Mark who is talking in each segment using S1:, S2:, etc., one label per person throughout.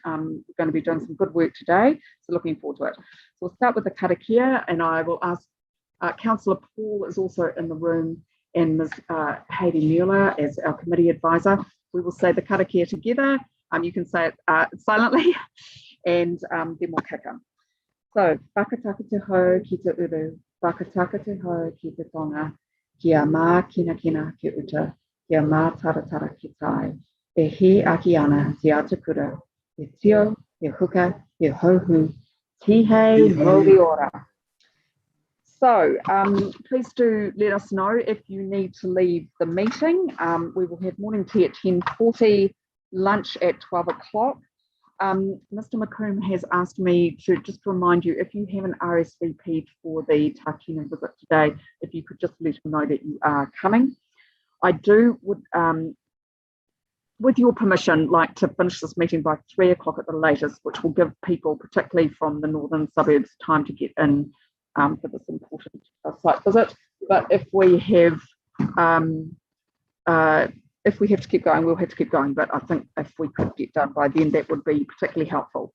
S1: We're going to be doing some good work today, so looking forward to it. So we'll start with the karakia, and I will ask Councillor Paul is also in the room, and Ms. Heidi Mueller as our committee advisor. We will say the karakia together. You can say it silently, and then we'll kick in. So, whakataka te hau ki te uru, whakataka te hau ki te tonga, kia mā kina kina ki uta, kia mā taratara ki tai, e he aki ana te Atakura, e tio, e huka, e hohu, tihei mori ora. So, please do let us know if you need to leave the meeting. We will have morning tea at 10:40, lunch at 12 o'clock. Mr. McComb has asked me to just remind you, if you haven't RSVP'd for the Tākina visit today, if you could just let him know that you are coming. I would, with your permission, like to finish this meeting by 3 o'clock at the latest, which will give people, particularly from the northern suburbs, time to get in for this important site visit. But if we have to keep going, we'll have to keep going. But I think if we could get done by then, that would be particularly helpful.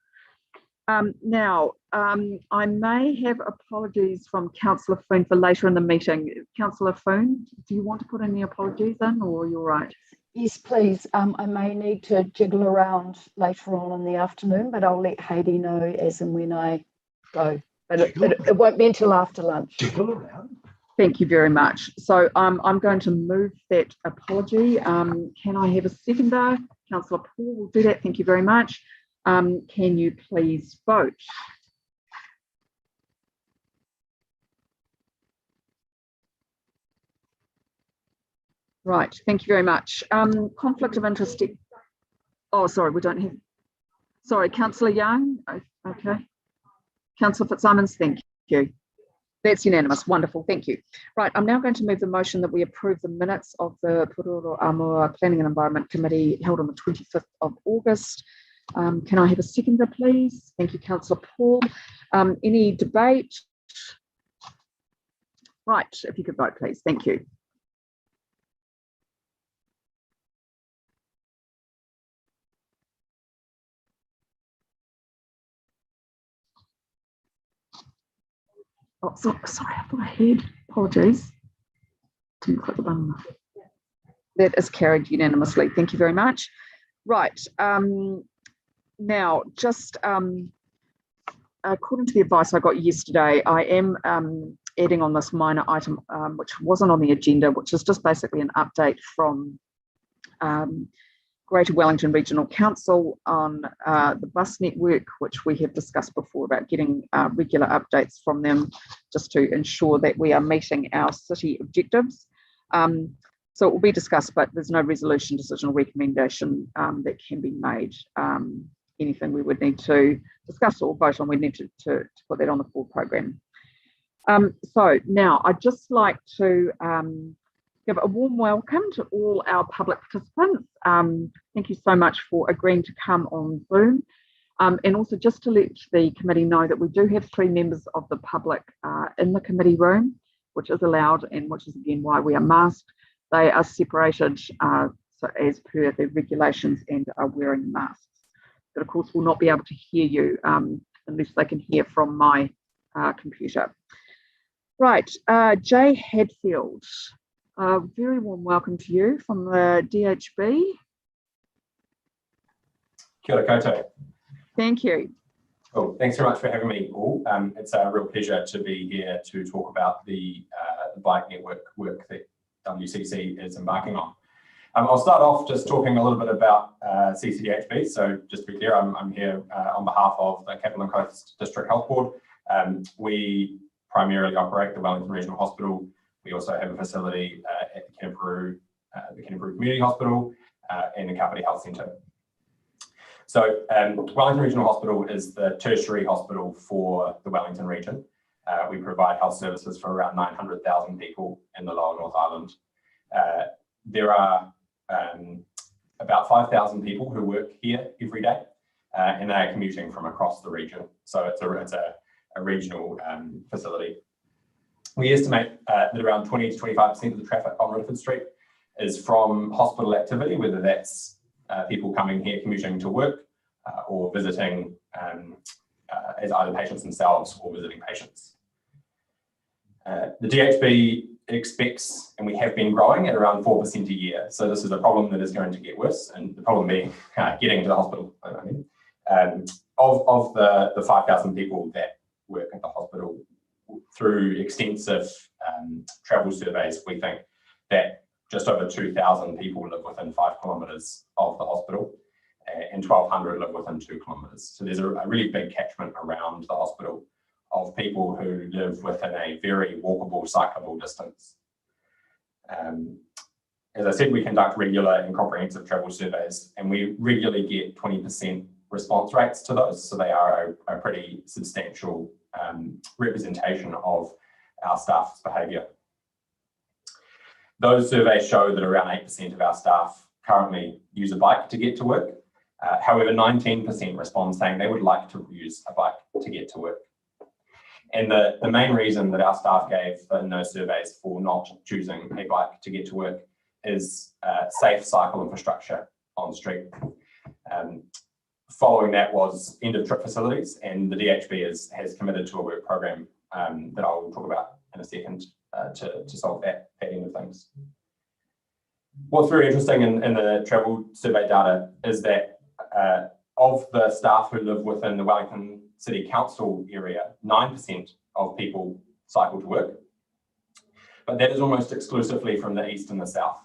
S1: Now, I may have apologies from Councillor Foon for later in the meeting. Councillor Foon, do you want to put any apologies in, or you're right?
S2: Yes, please. I may need to jiggle around later on in the afternoon, but I'll let Heidi know as and when I go. But it won't be until after lunch.
S3: Jiggle around.
S1: Thank you very much. So I'm going to move that apology. Can I have a seconder? Councillor Paul will do that. Thank you very much. Can you please vote? Right, thank you very much. Conflict of interest. Oh, sorry, we don't have. Sorry, Councillor Young. Okay. Councillor Fitzsimons, thank you. That's unanimous. Wonderful. Thank you. Right. I'm now going to move the motion that we approve the minutes of the Pūroro Āmua Planning and Environment Committee held on the 25th of August. Can I have a seconder, please? Thank you, Councillor Paul. Any debate? Right. If you could vote, please. Thank you. Oh, sorry, I thought I had. Apologies. Didn't click the button enough. That is carried unanimously. Thank you very much. Right. Now, just according to the advice I got yesterday, I am adding on this minor item, which wasn't on the agenda, which is just basically an update from Greater Wellington Regional Council on the bus network, which we have discussed before about getting regular updates from them just to ensure that we are meeting our city objectives. So it will be discussed, but there's no resolution, decision or recommendation that can be made. Anything we would need to discuss or vote on, we need to put that on the full program. So now I'd just like to give a warm welcome to all our public participants. Thank you so much for agreeing to come on Zoom. And also just to let the committee know that we do have 3 members of the public in the committee room, which is allowed and which is again why we are masked. They are separated so as per the regulations and are wearing masks. But of course will not be able to hear you unless they can hear from my computer. Right, Jay Hadfield. Very warm welcome to you from the DHB.
S4: Kia ora koutou.
S1: Thank you.
S4: Cool. Thanks very much for having me, Paul. It's a real pleasure to be here to talk about the bike network work that WCC is embarking on. I'll start off just talking a little bit about CCDHB. So just to be clear, I'm here on behalf of the Capital and Coast District Health Board. We primarily operate the Wellington Regional Hospital. We also have a facility at the Kinniperu Community Hospital and the Kapiti Health Centre. So Wellington Regional Hospital is the tertiary hospital for the Wellington region. We provide health services for around 900,000 people in the Lower North Island. There are about 5,000 people who work here every day, and they are commuting from across the region. So it's a regional facility. We estimate that around 20 to 25% of the traffic on Redford Street is from hospital activity, whether that's people coming here commuting to work or visiting as either patients themselves or visiting patients. The DHB expects, and we have been growing at around 4% a year. So this is a problem that is going to get worse, and the problem being getting to the hospital. I mean, of the 5,000 people that work at the hospital, through extensive travel surveys, we think that just over 2,000 people live within 5 kilometres of the hospital, and 1,200 live within 2 kilometres. So there's a really big catchment around the hospital of people who live within a very walkable, cyclable distance. As I said, we conduct regular and comprehensive travel surveys, and we regularly get 20% response rates to those. So they are a pretty substantial representation of our staff's behaviour. Those surveys show that around 8% of our staff currently use a bike to get to work. However, 19% respond saying they would like to use a bike to get to work. And the main reason that our staff gave in those surveys for not choosing a bike to get to work is safe cycle infrastructure on the street. Following that was end of trip facilities, and the DHB has committed to a work program that I will talk about in a second to solve that end of things. What's very interesting in the travel survey data is that of the staff who live within the Wellington City Council area, 9% of people cycle to work, but that is almost exclusively from the east and the south.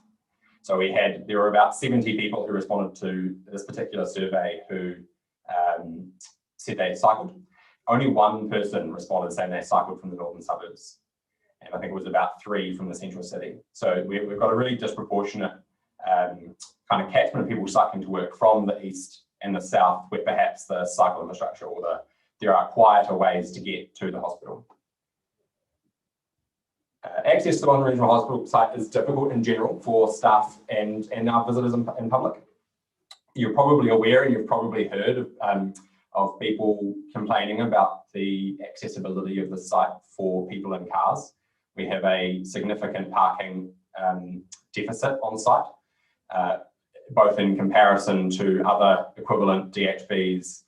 S4: So there were about 70 people who responded to this particular survey who said they cycled. Only one person responded saying they cycled from the northern suburbs, and I think it was about 3 from the central city. So we've got a really disproportionate kind of catchment of people cycling to work from the east and the south, where perhaps the cycle infrastructure or there are quieter ways to get to the hospital. Access to the Wellington Regional Hospital site is difficult in general for staff and our visitors in public. You're probably aware, and you've probably heard of people complaining about the accessibility of the site for people in cars. We have a significant parking deficit on site, both in comparison to other equivalent DHBs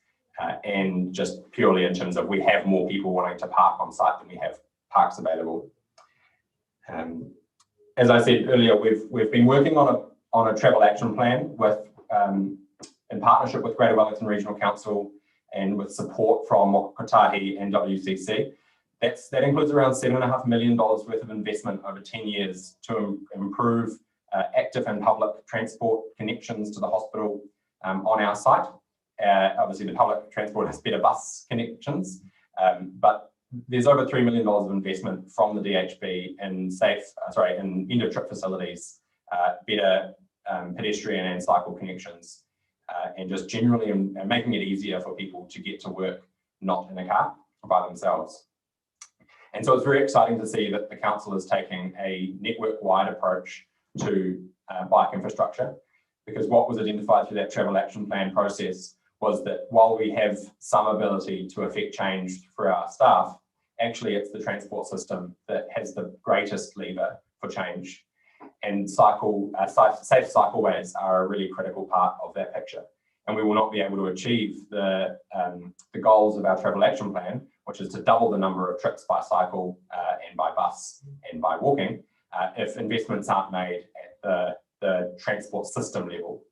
S4: and just purely in terms of we have more people wanting to park on site than we have parks available. As I said earlier, we've been working on a travel action plan in partnership with Greater Wellington Regional Council and with support from Kotahi and WCC. That includes around $7.5 million worth of investment over 10 years to improve active and public transport connections to the hospital on our site. Obviously, the public transport has better bus connections, but there's over $3 million of investment from the DHB in end of trip facilities, better pedestrian and cycle connections, and just generally making it easier for people to get to work not in a car by themselves. And so it's very exciting to see that the council is taking a network-wide approach to bike infrastructure, because what was identified through that travel action plan process was that while we have some ability to affect change for our staff, actually it's the transport system that has the greatest lever for change. And safe cycleways are a really critical part of that picture. And we will not be able to achieve the goals of our travel action plan, which is to double the number of trips by cycle and by bus and by walking, if investments aren't made at the transport system level.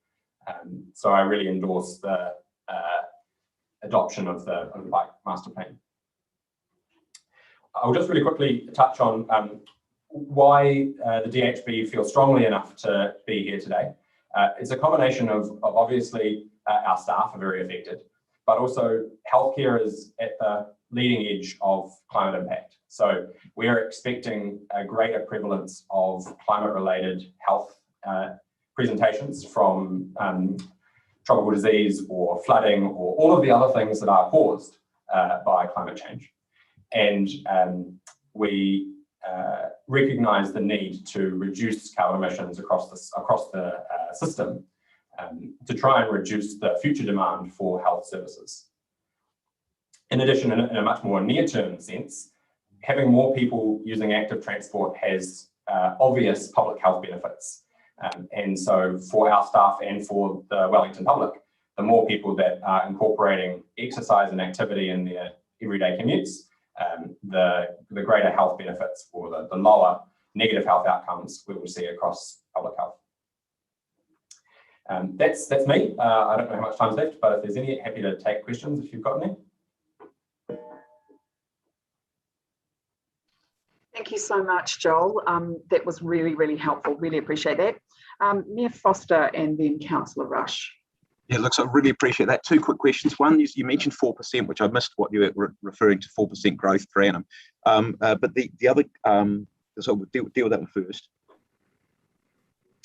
S4: So I really endorse the adoption of the bike master plan. I'll just really quickly touch on why the DHB feels strongly enough to be here today. It's a combination of obviously our staff are very affected, but also healthcare is at the leading edge of climate impact. So we're expecting a greater prevalence of climate-related health presentations from tropical disease or flooding or all of the other things that are caused by climate change. And we recognise the need to reduce carbon emissions across the system to try and reduce the future demand for health services. In addition, in a much more near-term sense, having more people using active transport has obvious public health benefits. And so for our staff and for the Wellington public, the more people that are incorporating exercise and activity in their everyday commutes, the greater health benefits or the lower negative health outcomes we will see across public health. That's me. I don't know how much time's left, but if there's any, happy to take questions if you've got any.
S1: Thank you so much, Joel. That was really, really helpful. Really appreciate that. Mayor Foster and then Councillor Rush.
S3: Yeah, looks, I really appreciate that. Two quick questions. One, you mentioned 4%, which I missed what you were referring to, 4% growth per annum. But the other, so we'll deal with that one first.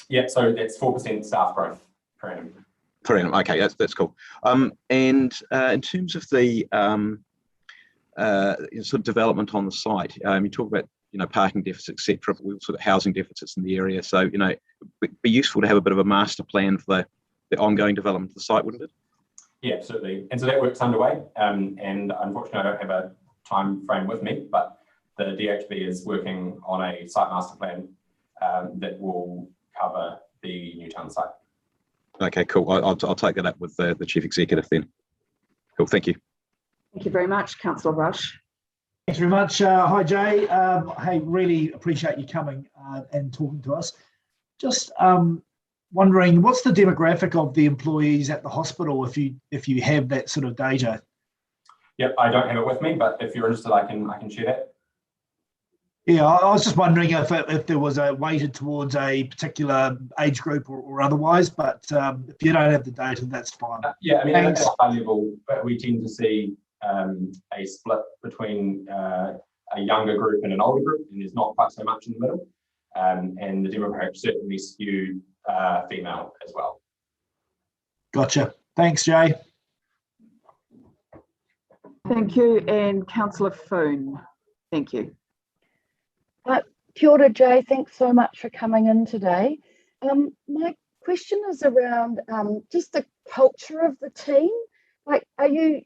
S4: Yeah, so that's 4% staff growth per annum.
S3: Per annum, okay, that's cool. And in terms of the sort of development on the site, you talk about parking deficits, etc., but we also got housing deficits in the area. So it'd be useful to have a bit of a master plan for the ongoing development of the site, wouldn't it?
S4: Yeah, absolutely. And so that work's underway. And unfortunately, I don't have a time frame with me, but the DHB is working on a site master plan that will cover the Newtown site.
S3: Okay, cool. I'll take that up with the Chief Executive then. Cool, thank you.
S1: Thank you very much, Councillor Rush.
S5: Thanks very much. Hi, Jay. Hey, really appreciate you coming and talking to us. Just wondering, what's the demographic of the employees at the hospital if you have that sort of data?
S4: Yep, I don't have it with me, but if you're interested, I can share that.
S5: Yeah, I was just wondering if there was a weighted towards a particular age group or otherwise, but if you don't have the data, that's fine.
S4: Yeah, I mean,
S5: thanks.
S4: At a high level, we tend to see a split between a younger group and an older group, and there's not quite so much in the middle. And the demographics certainly skew female as well. Gotcha. Thanks, Jay.
S1: Thank you, and Councillor Foon. Thank you.
S2: Kia ora, Jay. Thanks so much for coming in today. My question is around just the culture of the team. Like, are you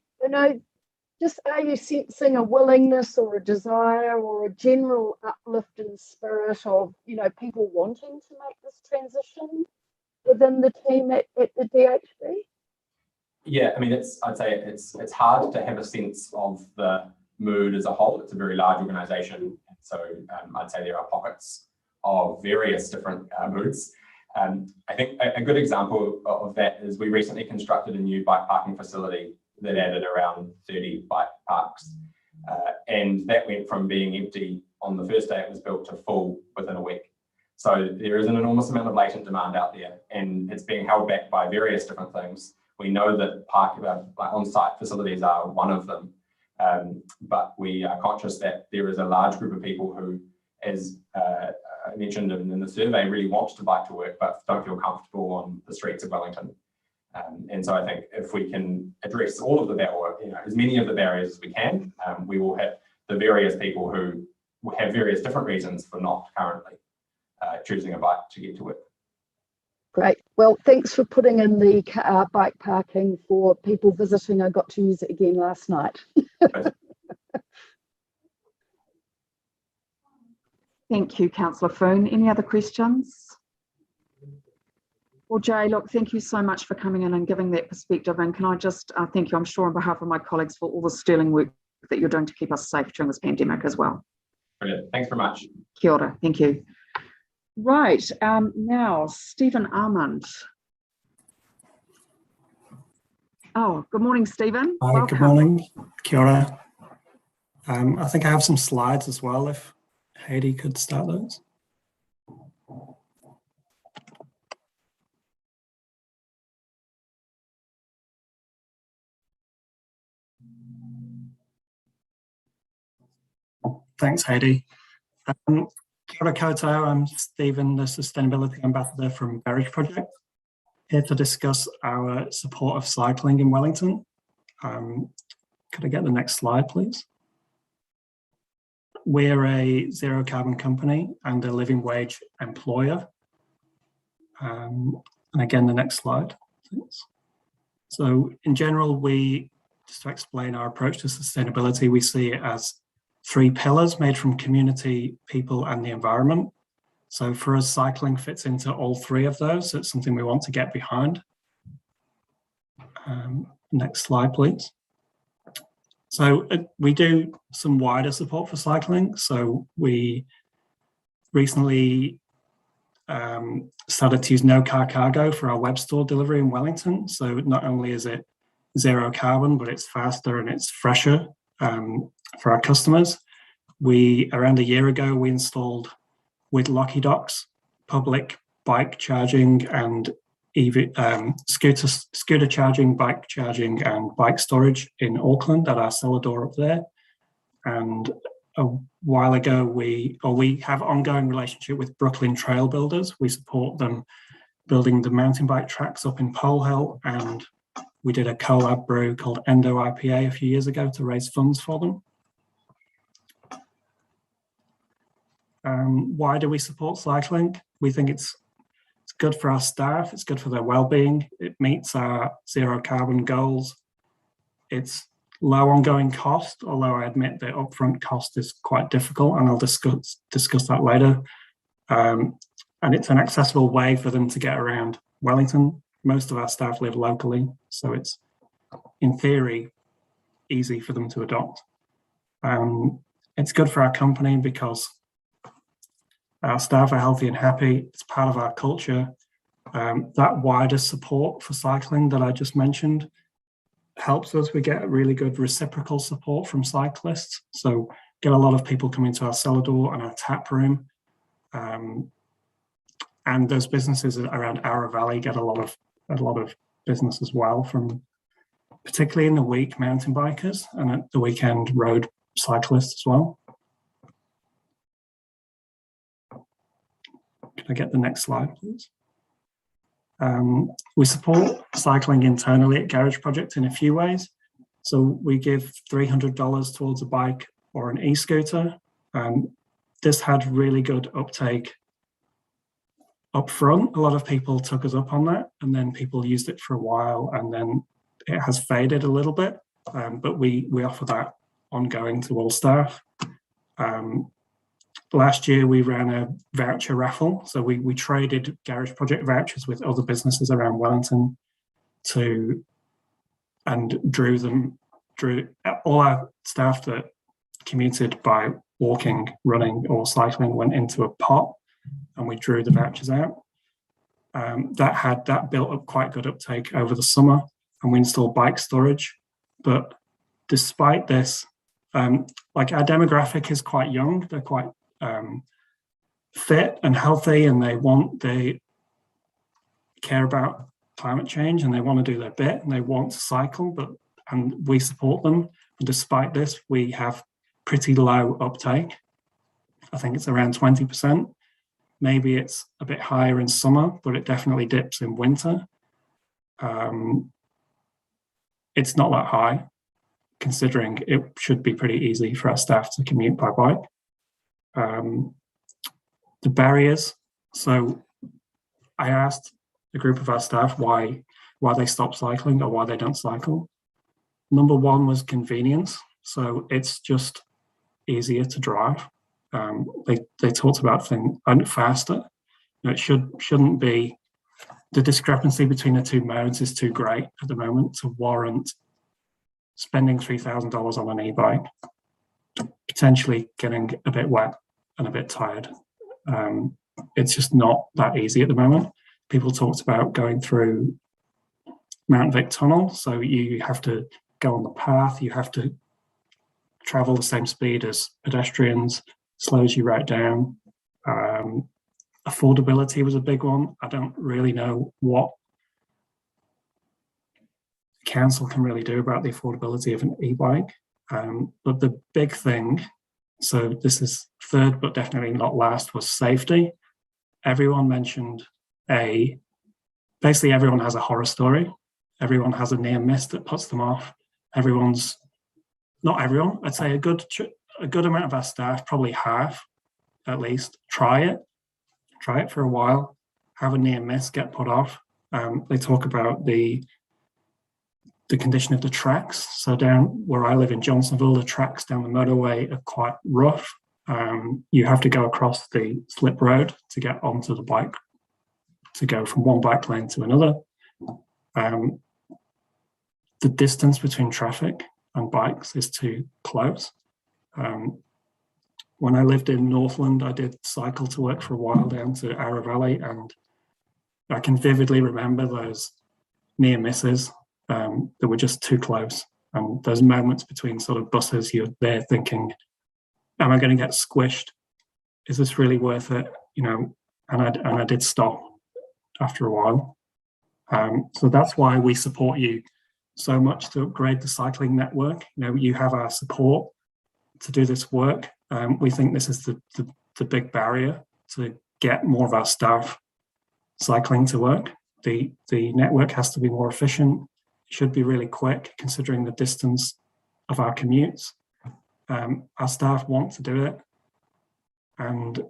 S2: sensing a willingness or a desire or a general uplift in spirit of, people wanting to make this transition within the team at the DHB?
S4: Yeah, I mean, I'd say it's hard to have a sense of the mood as a whole. It's a very large organisation, so I'd say there are pockets of various different moods. I think a good example of that is we recently constructed a new bike parking facility that added around 30 bike parks, and that went from being empty on the first day it was built to full within a week. So there is an enormous amount of latent demand out there, and it's being held back by various different things. We know that on-site facilities are one of them, but we are conscious that there is a large group of people who, as I mentioned in the survey, really want to bike to work but don't feel comfortable on the streets of Wellington. And so I think if we can address all of as many of the barriers as we can, we will have the various people who have various different reasons for not currently choosing a bike to get to work.
S2: Great. Well, thanks for putting in the bike parking for people visiting. I got to use it again last night.
S1: Thank you, Councillor Foon. Any other questions? Well, Jay, look, thank you so much for coming in and giving that perspective. And can I just thank you, I'm sure, on behalf of my colleagues for all the sterling work that you're doing to keep us safe during this pandemic as well.
S4: Brilliant. Thanks very much.
S1: Kia ora. Thank you. Right, now, Stephen Armand. Oh, good morning, Stephen.
S6: Hi,
S1: welcome.
S6: Good morning. Kia ora. I think I have some slides as well, if Heidi could start those. Thanks, Heidi. Kia ora koutou, I'm Stephen, the Sustainability Ambassador from Berridge Project, here to discuss our support of cycling in Wellington. Could I get the next slide, please? We're a zero carbon company and a living wage employer. And again, the next slide, please. So in general, just to explain our approach to sustainability, we see it as 3 pillars made from community, people, and the environment. So for us, cycling fits into all 3 of those. So it's something we want to get behind. Next slide, please. So we do some wider support for cycling. So we recently started to use no car cargo for our web store delivery in Wellington. So not only is it zero carbon, but it's faster and it's fresher for our customers. Around a year ago, we installed with Locky Docks public bike charging and scooter charging, bike charging, and bike storage in Auckland at our cellar door up there. And a while ago, we have ongoing relationship with Brooklyn Trail Builders. We support them building the mountain bike tracks up in Pole Hill, and we did a collab brew called Endo IPA a few years ago to raise funds for them. Why do we support cycling? We think it's good for our staff, it's good for their well-being, it meets our zero carbon goals, it's low ongoing cost, although I admit the upfront cost is quite difficult, and I'll discuss that later. And it's an accessible way for them to get around Wellington. Most of our staff live locally, so it's, in theory, easy for them to adopt. It's good for our company because our staff are healthy and happy. It's part of our culture. That wider support for cycling that I just mentioned helps us. We get really good reciprocal support from cyclists. So get a lot of people coming to our cellar door and our tap room. And those businesses around Yarra Valley get a lot of business as well from, particularly in the week, mountain bikers, and at the weekend road cyclists as well. Can I get the next slide, please? We support cycling internally at Garage Project in a few ways. So we give $300 towards a bike or an e-scooter. This had really good uptake up front. A lot of people took us up on that, and then people used it for a while, and then it has faded a little bit. But we offer that ongoing to all staff. Last year, we ran a voucher raffle. So we traded Garage Project vouchers with other businesses around Wellington and drew all our staff that commuted by walking, running, or cycling went into a pot, and we drew the vouchers out. That built up quite good uptake over the summer, and we installed bike storage. But despite this, like our demographic is quite young, they're quite fit and healthy, and they care about climate change, and they want to do their bit, and they want to cycle, and we support them. But despite this, we have pretty low uptake. I think it's around 20%. Maybe it's a bit higher in summer, but it definitely dips in winter. It's not that high, considering it should be pretty easy for our staff to commute by bike. The barriers. So I asked a group of our staff why they stop cycling or why they don't cycle. Number one was convenience. So it's just easier to drive. They talked about things faster. It shouldn't be. The discrepancy between the two modes is too great at the moment to warrant spending $3,000 on an e-bike, potentially getting a bit wet and a bit tired. It's just not that easy at the moment. People talked about going through Mount Vic Tunnel, so you have to go on the path, you have to travel the same speed as pedestrians, slows you right down. Affordability was a big one. I don't really know what the council can really do about the affordability of an e-bike. But the big thing, so this is third but definitely not last, was safety. Everyone mentioned basically everyone has a horror story. Everyone has a near miss that puts them off. Not everyone, I'd say a good amount of our staff, probably half at least, try it for a while, have a near miss, get put off. They talk about the condition of the tracks. So down where I live in Johnsonville, the tracks down the motorway are quite rough. You have to go across the slip road to get onto the bike, to go from one bike lane to another. the distance between traffic and bikes is too close. When I lived in Northland, I did cycle to work for a while down to Ara Valley, and I can vividly remember those near misses that were just too close. And those moments between sort of buses, you're there thinking, am I going to get squished? Is this really worth it? You know, and I did stop after a while. So that's why we support you so much to upgrade the cycling network. You know, you have our support to do this work. We think this is the big barrier to get more of our staff cycling to work. The network has to be more efficient. It should be really quick, considering the distance of our commutes. Our staff want to do it, and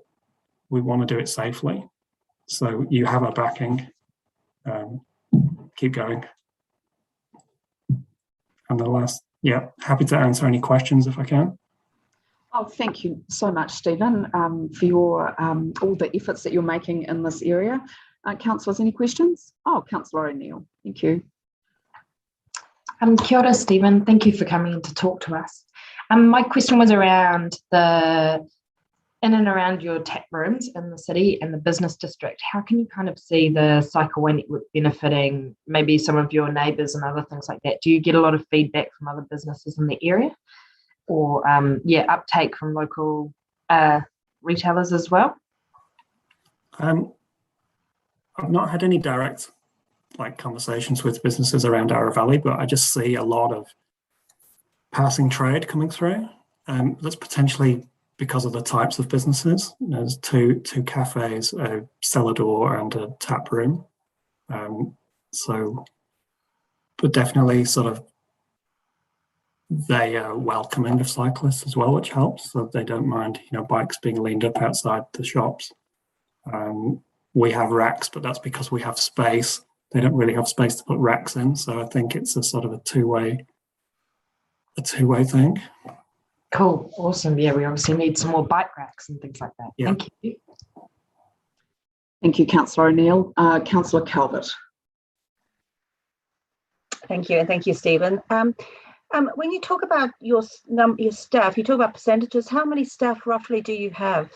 S6: we want to do it safely. So you have our backing. Keep going. And the last, yeah, happy to answer any questions if I can.
S1: Oh, thank you so much, Stephen, for your all the efforts that you're making in this area. Councillors, any questions? Oh, Councillor O'Neill, thank you.
S7: Kia ora, Stephen. Thank you for coming in to talk to us. My question was around in and around your tap rooms in the city and the business district. How can you kind of see the cycleway network benefiting maybe some of your neighbours and other things like that? Do you get a lot of feedback from other businesses in the area, or uptake from local retailers as well?
S6: I've not had any direct conversations with businesses around Ara Valley, but I just see a lot of passing trade coming through. That's potentially because of the types of businesses. There's two cafes, a cellar door and a tap room. But definitely sort of they are welcoming of cyclists as well, which helps. So they don't mind, bikes being leaned up outside the shops. We have racks, but that's because we have space. They don't really have space to put racks in. So I think it's a sort of a two-way thing.
S7: Cool, awesome. Yeah, we obviously need some more bike racks and things like that. Yeah. Thank you.
S1: Thank you, Councillor O'Neill. Councillor Calvert.
S8: Thank you, and thank you, Stephen. When you talk about your staff, you talk about percentages. How many staff roughly do you have?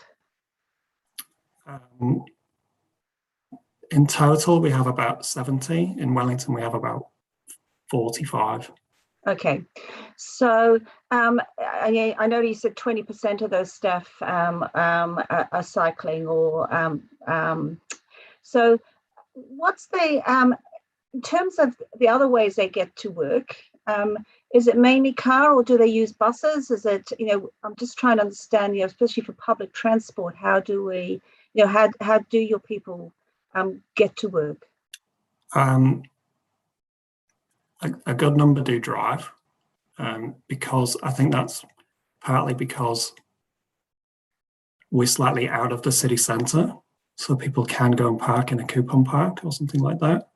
S6: In total, we have about 70. In Wellington, we have about 45. Okay.
S8: So I know you said 20% of those staff are cycling, or so what's the in terms of the other ways they get to work? Is it mainly car, or do they use buses? Is it, I'm just trying to understand, especially for public transport, how do we, how do your people get to work?
S6: A good number do drive, because I think that's partly because we're slightly out of the city centre, so people can go and park in a coupon park or something like that.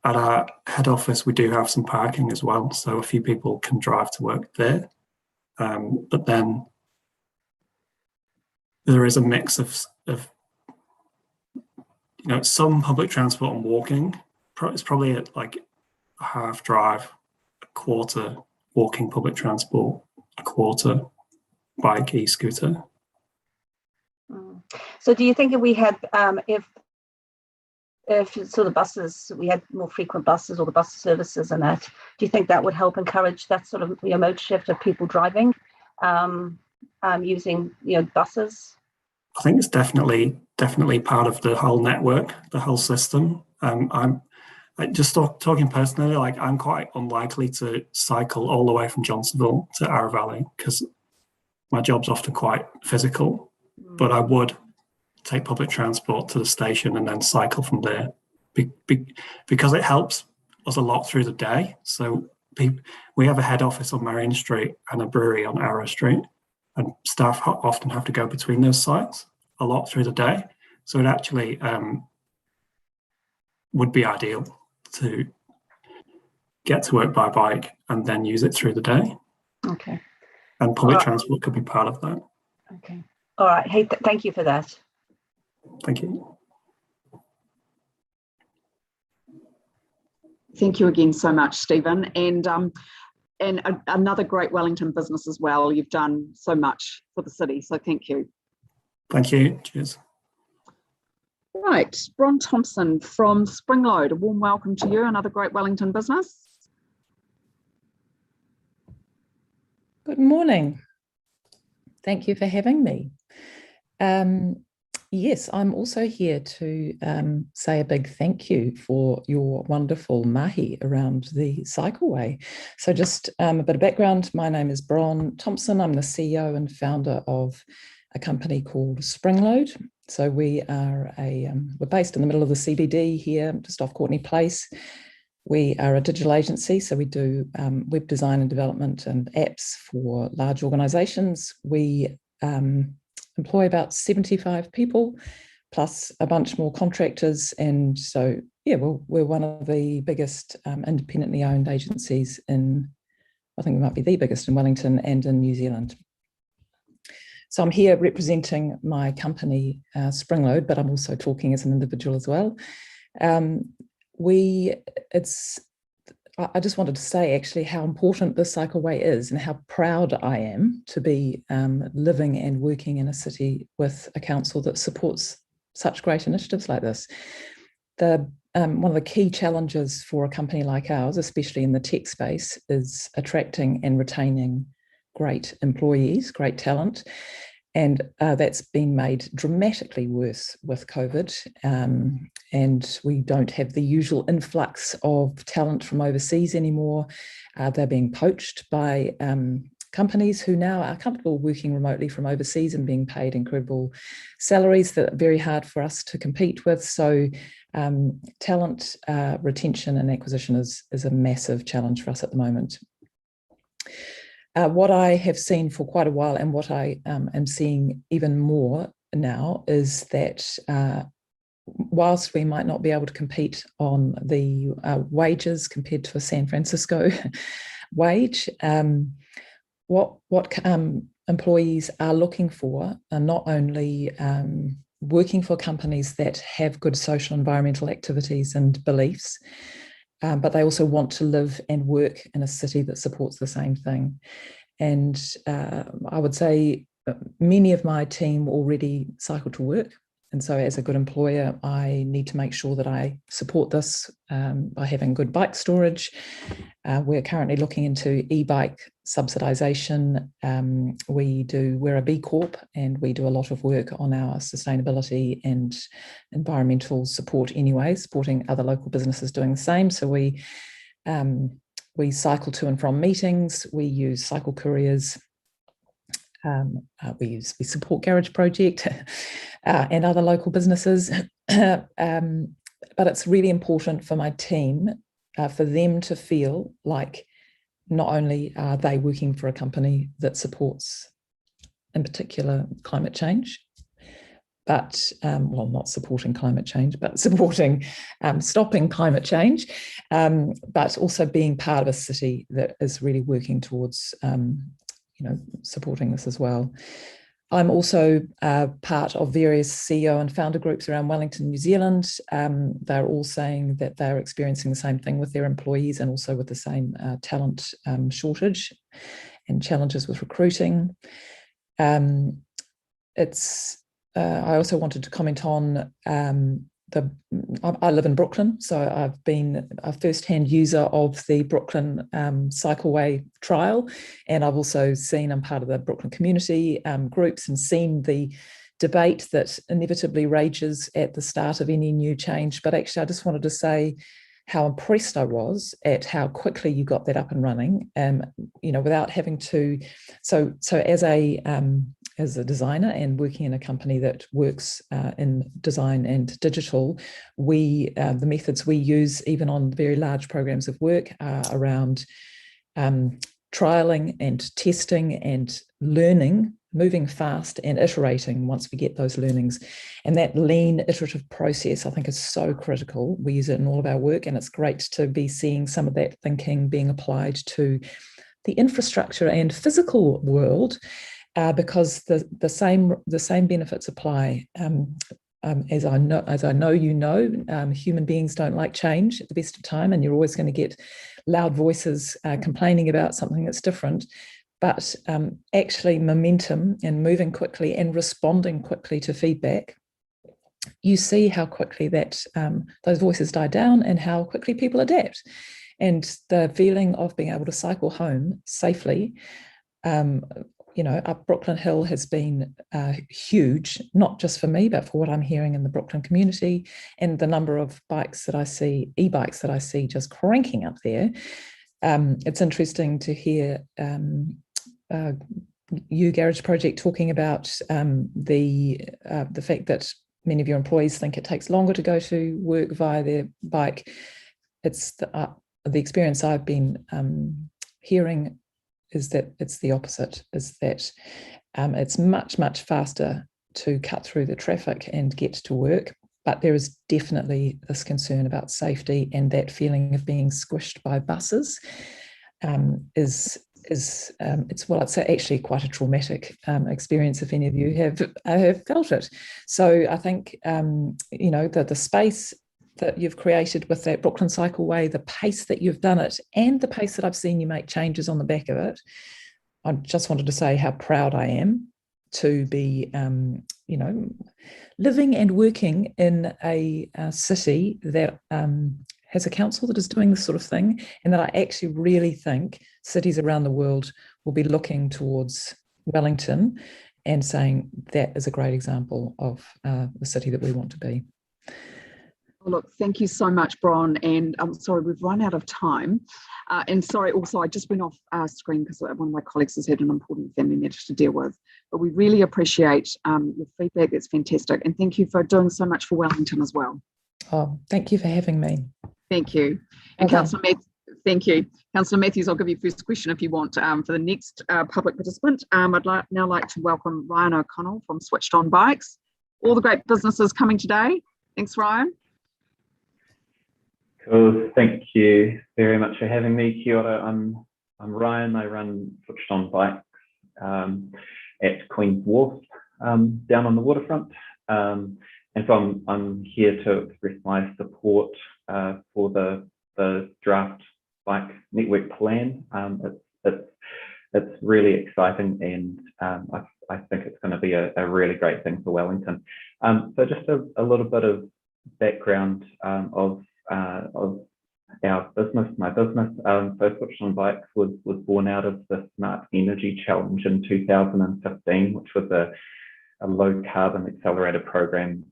S6: At our head office, we do have some parking as well, so a few people can drive to work there. But then there is a mix of some public transport and walking. It's probably at a half drive, a quarter walking public transport, a quarter bike, e-scooter.
S8: So do you think if we had, if sort of buses, we had more frequent buses or the bus services and that, do you think that would help encourage that sort of mode shift of people driving, using buses?
S6: I think it's definitely part of the whole network, the whole system. I'm just talking personally, I'm quite unlikely to cycle all the way from Johnsonville to Ara Valley because my job's often quite physical, but I would take public transport to the station and then cycle from there because it helps us a lot through the day. So we have a head office on Marion Street and a brewery on Arrow Street, and staff often have to go between those sites a lot through the day. So it actually would be ideal to get to work by bike and then use it through the day.
S8: Okay.
S6: And public transport could be part of that.
S8: Okay. All right. Hey, thank you for that.
S6: Thank you.
S1: Thank you again so much, Stephen. And another great Wellington business as well. You've done so much for the city, so thank you.
S6: Thank you. Cheers.
S1: Right, Bron Thompson from Springload, a warm welcome to you, another great Wellington business.
S9: Good morning. Thank you for having me. Yes, I'm also here to say a big thank you for your wonderful mahi around the cycleway. So just a bit of background, my name is Bron Thompson. I'm the CEO and founder of a company called Springload. So we are we're based in the middle of the CBD here, just off Courtney Place. We are a digital agency, so we do web design and development and apps for large organizations. We employ about 75 people, plus a bunch more contractors. And so, yeah, we're one of the biggest independently owned agencies in, I think we might be the biggest in Wellington and in New Zealand. So I'm here representing my company, Springload, but I'm also talking as an individual as well. I just wanted to say actually how important the cycleway is and how proud I am to be living and working in a city with a council that supports such great initiatives like this. One of the key challenges for a company like ours, especially in the tech space, is attracting and retaining great employees, great talent. And that's been made dramatically worse with COVID. And we don't have the usual influx of talent from overseas anymore. They're being poached by companies who now are comfortable working remotely from overseas and being paid incredible salaries that are very hard for us to compete with. So talent retention and acquisition is a massive challenge for us at the moment. What I have seen for quite a while and what I am seeing even more now is that whilst we might not be able to compete on the wages compared to a San Francisco wage, what employees are looking for are not only working for companies that have good social environmental activities and beliefs, but they also want to live and work in a city that supports the same thing. And I would say many of my team already cycle to work. And so as a good employer, I need to make sure that I support this by having good bike storage. We're currently looking into e-bike subsidisation. We're a B Corp and we do a lot of work on our sustainability and environmental support anyway, supporting other local businesses doing the same. So we cycle to and from meetings, we use cycle couriers, we support Garage Project and other local businesses. But it's really important for my team, for them to feel like not only are they working for a company that supports, in particular, climate change, but, well, not supporting climate change, but supporting stopping climate change, but also being part of a city that is really working towards supporting this as well. I'm also part of various CEO and founder groups around Wellington, New Zealand. They're all saying that they're experiencing the same thing with their employees and also with the same talent shortage and challenges with recruiting. I also wanted to comment on I live in Brooklyn, so I've been a first-hand user of the Brooklyn cycleway trial, and I've also I'm part of the Brooklyn community groups and seen the debate that inevitably rages at the start of any new change. But actually, I just wanted to say how impressed I was at how quickly you got that up and running, without having to. So as a designer and working in a company that works in design and digital, the methods we use even on very large programs of work are around trialing and testing and learning, moving fast and iterating once we get those learnings. And that lean iterative process, I think, is so critical. We use it in all of our work, and it's great to be seeing some of that thinking being applied to the infrastructure and physical world, because the same benefits apply. as I know you know, human beings don't like change at the best of time, and you're always going to get loud voices complaining about something that's different. But actually momentum and moving quickly and responding quickly to feedback, you see how quickly that those voices die down and how quickly people adapt. And the feeling of being able to cycle home safely, up Brooklyn Hill has been huge, not just for me, but for what I'm hearing in the Brooklyn community and the number of bikes that I see, e-bikes that I see just cranking up there. It's interesting to hear you, Garage Project, talking about the fact that many of your employees think it takes longer to go to work via their bike. It's the experience I've been hearing is that it's the opposite, is that it's much, much faster to cut through the traffic and get to work. But there is definitely this concern about safety, and that feeling of being squished by buses it's actually quite a traumatic experience if any of you have felt it. So I think the space that you've created with that Brooklyn Cycleway, the pace that you've done it, and the pace that I've seen you make changes on the back of it, I just wanted to say how proud I am to be living and working in a city that has a council that is doing this sort of thing, and that I actually really think cities around the world will be looking towards Wellington and saying that is a great example of the city that we want to be.
S1: Well, look, thank you so much, Bron, and I'm sorry we've run out of time. And sorry, also I just went off screen because one of my colleagues has had an important family matter to deal with. But we really appreciate your feedback. It's fantastic, and thank you for doing so much for Wellington as well.
S9: Oh, thank you for having me.
S1: Thank you. And
S9: Okay.
S1: Councillor Matthews, thank you. Councillor Matthews, I'll give you first question if you want for the next public participant. I'd now like to welcome Ryan O'Connell from Switched On Bikes. All the great businesses coming today. Thanks, Ryan.
S10: Cool. Thank you very much for having me. Kia ora. I'm Ryan. I run Switched On Bikes at Queen's Wharf down on the waterfront. And so I'm here to express my support for the draft bike network plan. It's really exciting, and I think it's going to be a really great thing for Wellington. So just a little bit of background of our business, my business. So Switched On Bikes was born out of the Smart Energy Challenge in 2015, which was a low carbon accelerator program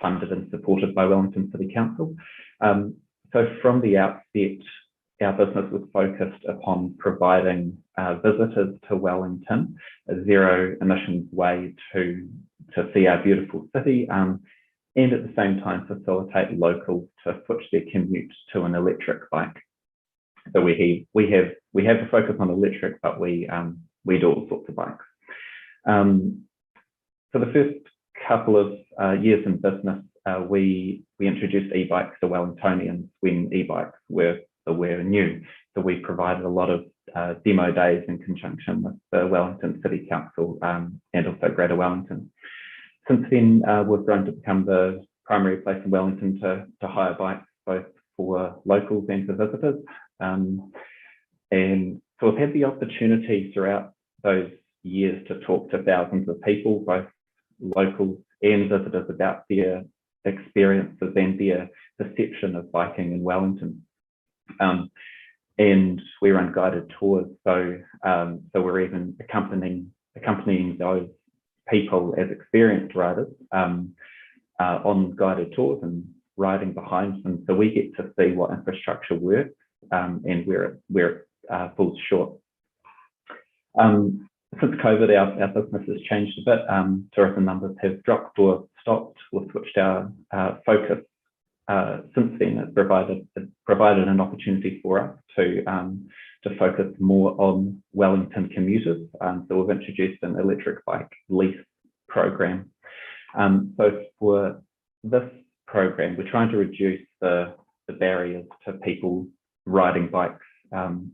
S10: funded and supported by Wellington City Council. So from the outset, our business was focused upon providing visitors to Wellington a zero emissions way to see our beautiful city, and at the same time facilitate locals to switch their commute to an electric bike. So we have a focus on electric, but we do all sorts of bikes. For the first couple of years in business, we introduced e-bikes to Wellingtonians when e-bikes were new. So we provided a lot of demo days in conjunction with the Wellington City Council and also Greater Wellington. Since then, we've grown to become the primary place in Wellington to hire bikes, both for locals and for visitors. And so we've had the opportunity throughout those years to talk to thousands of people, both locals and visitors, about their experiences and their perception of biking in Wellington. And we run guided tours, so we're even accompanying those people as experienced riders on guided tours and riding behind them, so we get to see what infrastructure works and where it falls short. Since COVID, our business has changed a bit. Tourism numbers have dropped or stopped. We've switched our focus since then. It's provided an opportunity for us to focus more on Wellington commuters. So we've introduced an electric bike lease program. So for this program, we're trying to reduce the barriers to people riding bikes in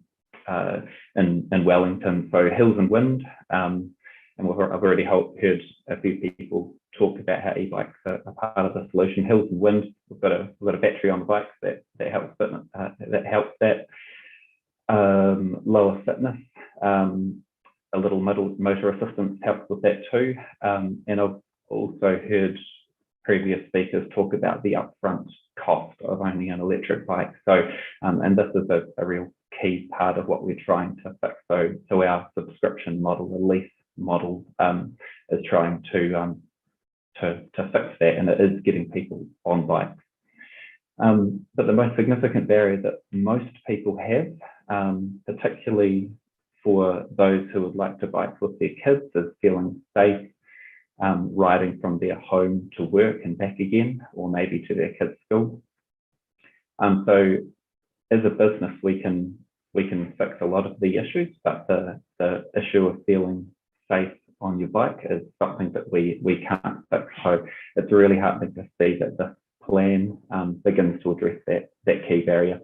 S10: Wellington, so hills and wind. And I've already heard a few people talked about how e-bikes are part of the solution. Hills and wind, we've got a battery on the bikes that helps that. Lower fitness, a little motor assistance helps with that too. And I've also heard previous speakers talk about the upfront cost of owning an electric bike. So, and this is a real key part of what we're trying to fix. So our subscription model, the lease model, is trying to fix that, and it is getting people on bikes. But the most significant barrier that most people have, particularly for those who would like to bike with their kids, is feeling safe riding from their home to work and back again, or maybe to their kids' school. So as a business, we can fix a lot of the issues, but the issue of feeling safe on your bike is something that we can't fix. So it's really heartening to see that this plan begins to address that key barrier.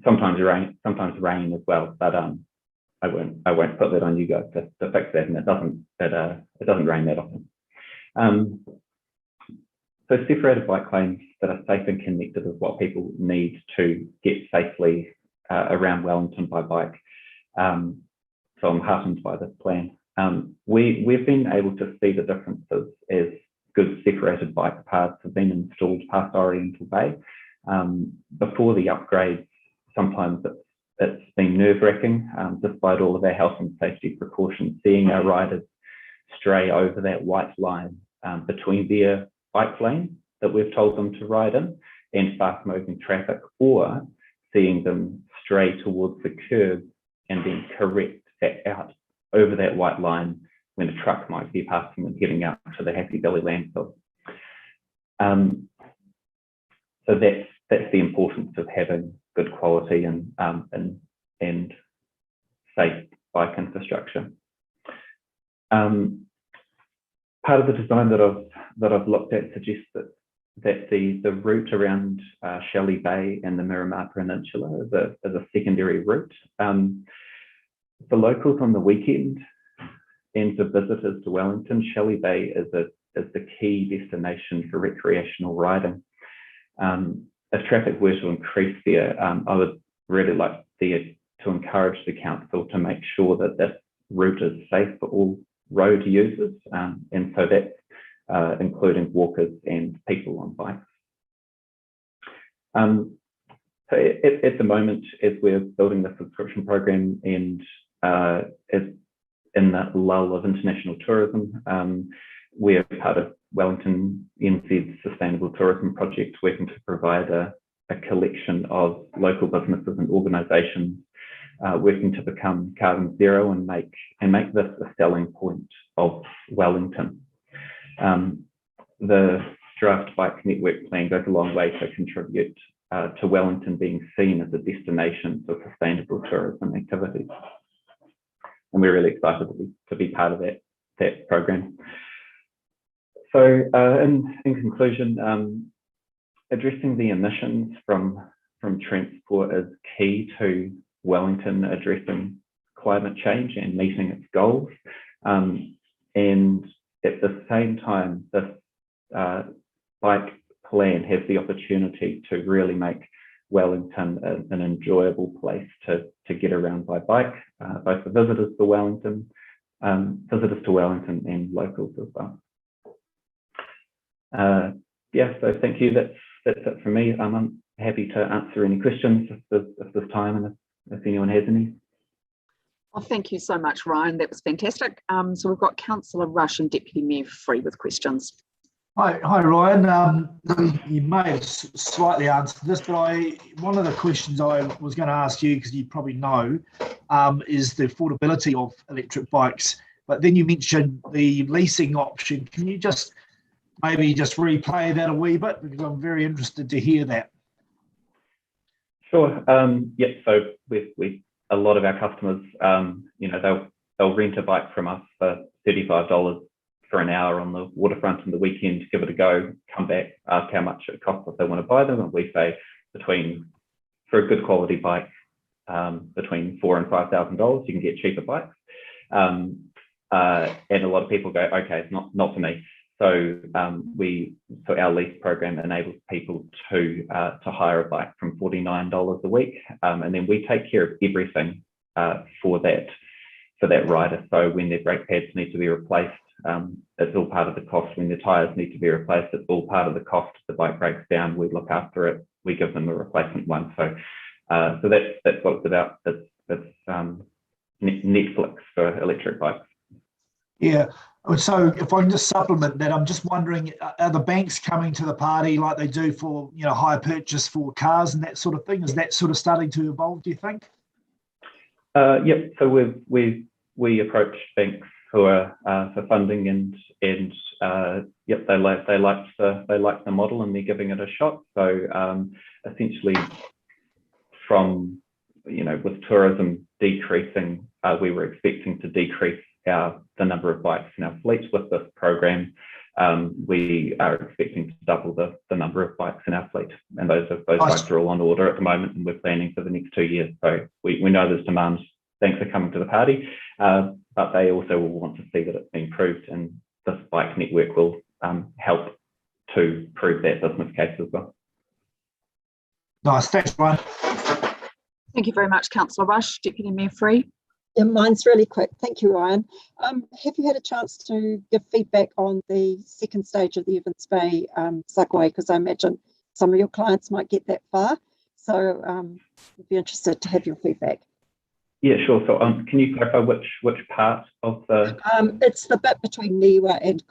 S10: Sometimes rain as well, but I won't put that on you guys to fix that, and it doesn't rain that often. So separated bike lanes that are safe and connected is what people need to get safely around Wellington by bike. So I'm heartened by this plan. We've been able to see the differences as good separated bike paths have been installed past Oriental Bay. Before the upgrades, sometimes it's been nerve-wracking, despite all of our health and safety precautions, seeing our riders stray over that white line between their bike lane that we've told them to ride in and fast-moving traffic, or seeing them stray towards the curb and then correct that out over that white line when a truck might be passing and getting out to the Happy Valley landfill. So that's the importance of having good quality and safe bike infrastructure. Part of the design that I've looked at suggests that the route around Shelley Bay and the Miramar Peninsula is a secondary route. For locals on the weekend and for visitors to Wellington, Shelley Bay is the key destination for recreational riding. If traffic were to increase there, I would really like to encourage the council to make sure that this route is safe for all road users, and so that's including walkers and people on bikes. So at the moment, as we're building the subscription program and as in the lull of international tourism, we're part of Wellington NZ's Sustainable Tourism Project, working to provide a collection of local businesses and organisations working to become carbon zero and make this a selling point of Wellington. The draft bike network plan goes a long way to contribute to Wellington being seen as a destination for sustainable tourism activities. And we're really excited to be part of that program. So in conclusion, addressing the emissions from transport is key to Wellington addressing climate change and meeting its goals. And at the same time, this bike plan has the opportunity to really make Wellington an enjoyable place to get around by bike, both for visitors to Wellington and locals as well. Yeah, so thank you. That's it for me. I'm happy to answer any questions if there's time and if anyone has any.
S1: Well, thank you so much, Ryan. That was fantastic. So we've got Councillor Rush and Deputy Mayor Free with questions.
S5: Hi Ryan. You may have slightly answered this, but one of the questions I was going to ask you, because you probably know, is the affordability of electric bikes. But then you mentioned the leasing option. Can you maybe just replay that a wee bit, because I'm very interested to hear that.
S10: Sure. Yeah. So we a lot of our customers, they'll rent a bike from us for $35 for an hour on the waterfront on the weekend, give it a go, come back, ask how much it costs if they want to buy them, and we say for a good quality bike, between $4,000 and $5,000, you can get cheaper bikes. and a lot of people go, okay, it's not for me. So so our lease program enables people to hire a bike from $49 a week, and then we take care of everything for that rider. So when their brake pads need to be replaced, it's all part of the cost. When the tyres need to be replaced, it's all part of the cost. If the bike breaks down, we look after it. We give them a replacement one. So so that's what it's about. It's Netflix for electric bikes.
S5: Yeah. So if I can just supplement that, I'm just wondering, are the banks coming to the party like they do for, hire purchase for cars and that sort of thing? Is that sort of starting to evolve, do you think?
S10: Yep. So we approach banks who are for funding, and yep, they like the model, and they're giving it a shot. So essentially, from with tourism decreasing, we were expecting to decrease the number of bikes in our fleet. With this program, we are expecting to double the number of bikes in our fleet, and those bikes are all on order at the moment, and we're planning for the next 2 years. So we know there's demand. Thanks for coming to the party, but they also will want to see that it's been proved, and this bike network will help to prove that business case as well.
S5: Nice, thanks, Ryan.
S1: Thank you very much, Councillor Rush. Deputy Mayor Free.
S11: Yeah, mine's really quick. Thank you, Ryan. Have you had a chance to give feedback on the second stage of the Evans Bay cycleway? Because I imagine some of your clients might get that far. So I'd be interested to have your feedback.
S10: Yeah, sure. So can you clarify which part of the?
S11: It's the bit between Niwa and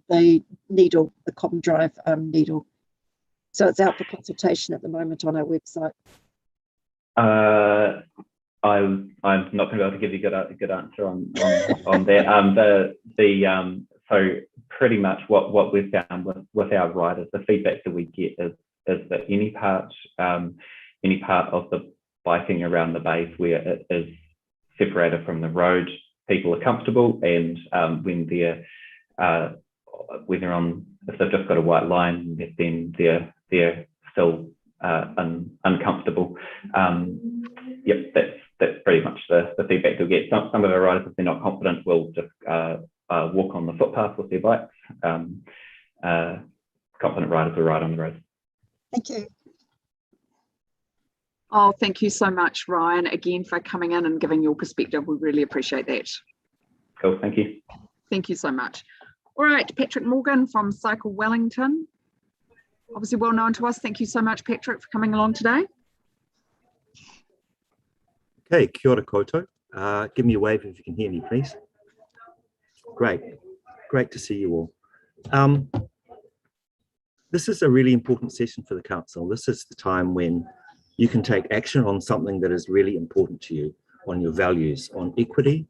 S11: the needle, the Common Drive needle. So it's out for consultation at the moment on our website.
S10: I'm not going to be able to give you a good answer on that. So pretty much what we've found with our riders, the feedback that we get is that any part of the biking around the bays where it is separated from the road, people are comfortable, and when they're on, if they've just got a white line, then they're still uncomfortable. Yep, that's pretty much the feedback you'll get. Some of our riders, if they're not confident, will just walk on the footpath with their bikes. Confident riders will ride on the road.
S11: Thank you.
S1: Oh, thank you so much, Ryan, again, for coming in and giving your perspective. We really appreciate that.
S10: Cool, thank you.
S1: Thank you so much. All right, Patrick Morgan from City Wellington. Obviously well known to us. Thank you so much, Patrick, for coming along today.
S12: Okay, kia ora koutou. Give me a wave if you can hear me, please. Great to see you all. This is a really important session for the council. This is the time when you can take action on something that is really important to you, on your values, on equity,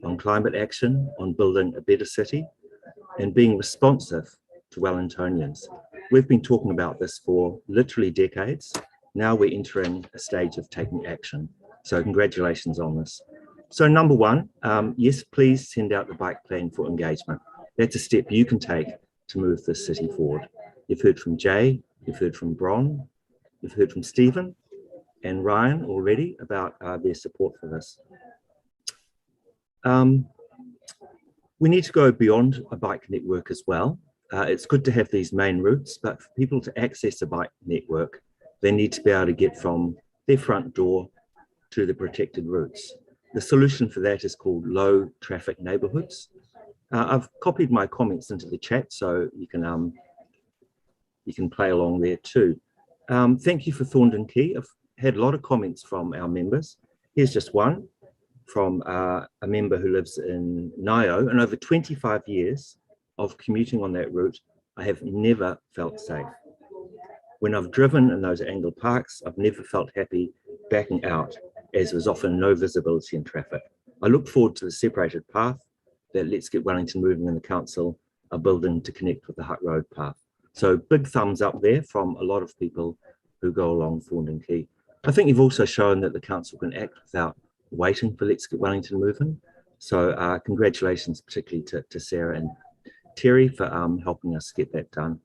S12: on climate action, on building a better city, and being responsive to Wellingtonians. We've been talking about this for literally decades. Now we're entering a stage of taking action. So congratulations on this. So number one, yes, please send out the bike plan for engagement. That's a step you can take to move this city forward. You've heard from Jay, you've heard from Bron, you've heard from Stephen and Ryan already about their support for this. We need to go beyond a bike network as well. It's good to have these main routes, but for people to access a bike network, they need to be able to get from their front door to the protected routes. The solution for that is called low traffic neighbourhoods. I've copied my comments into the chat, so you can play along there too. Thank you for Thorndon Quay. I've had a lot of comments from our members. Here's just one from a member who lives in Ngaio, and over 25 years of commuting on that route, I have never felt safe. When I've driven in those angled parks, I've never felt happy backing out, as there's often no visibility in traffic. I look forward to the separated path that Let's Get Wellington Moving and the council are building to connect with the Hutt Road path. So big thumbs up there from a lot of people who go along Thorndon Quay. I think you've also shown that the council can act without waiting for Let's Get Wellington Moving. So congratulations particularly to Sarah and Terry for helping us get that done.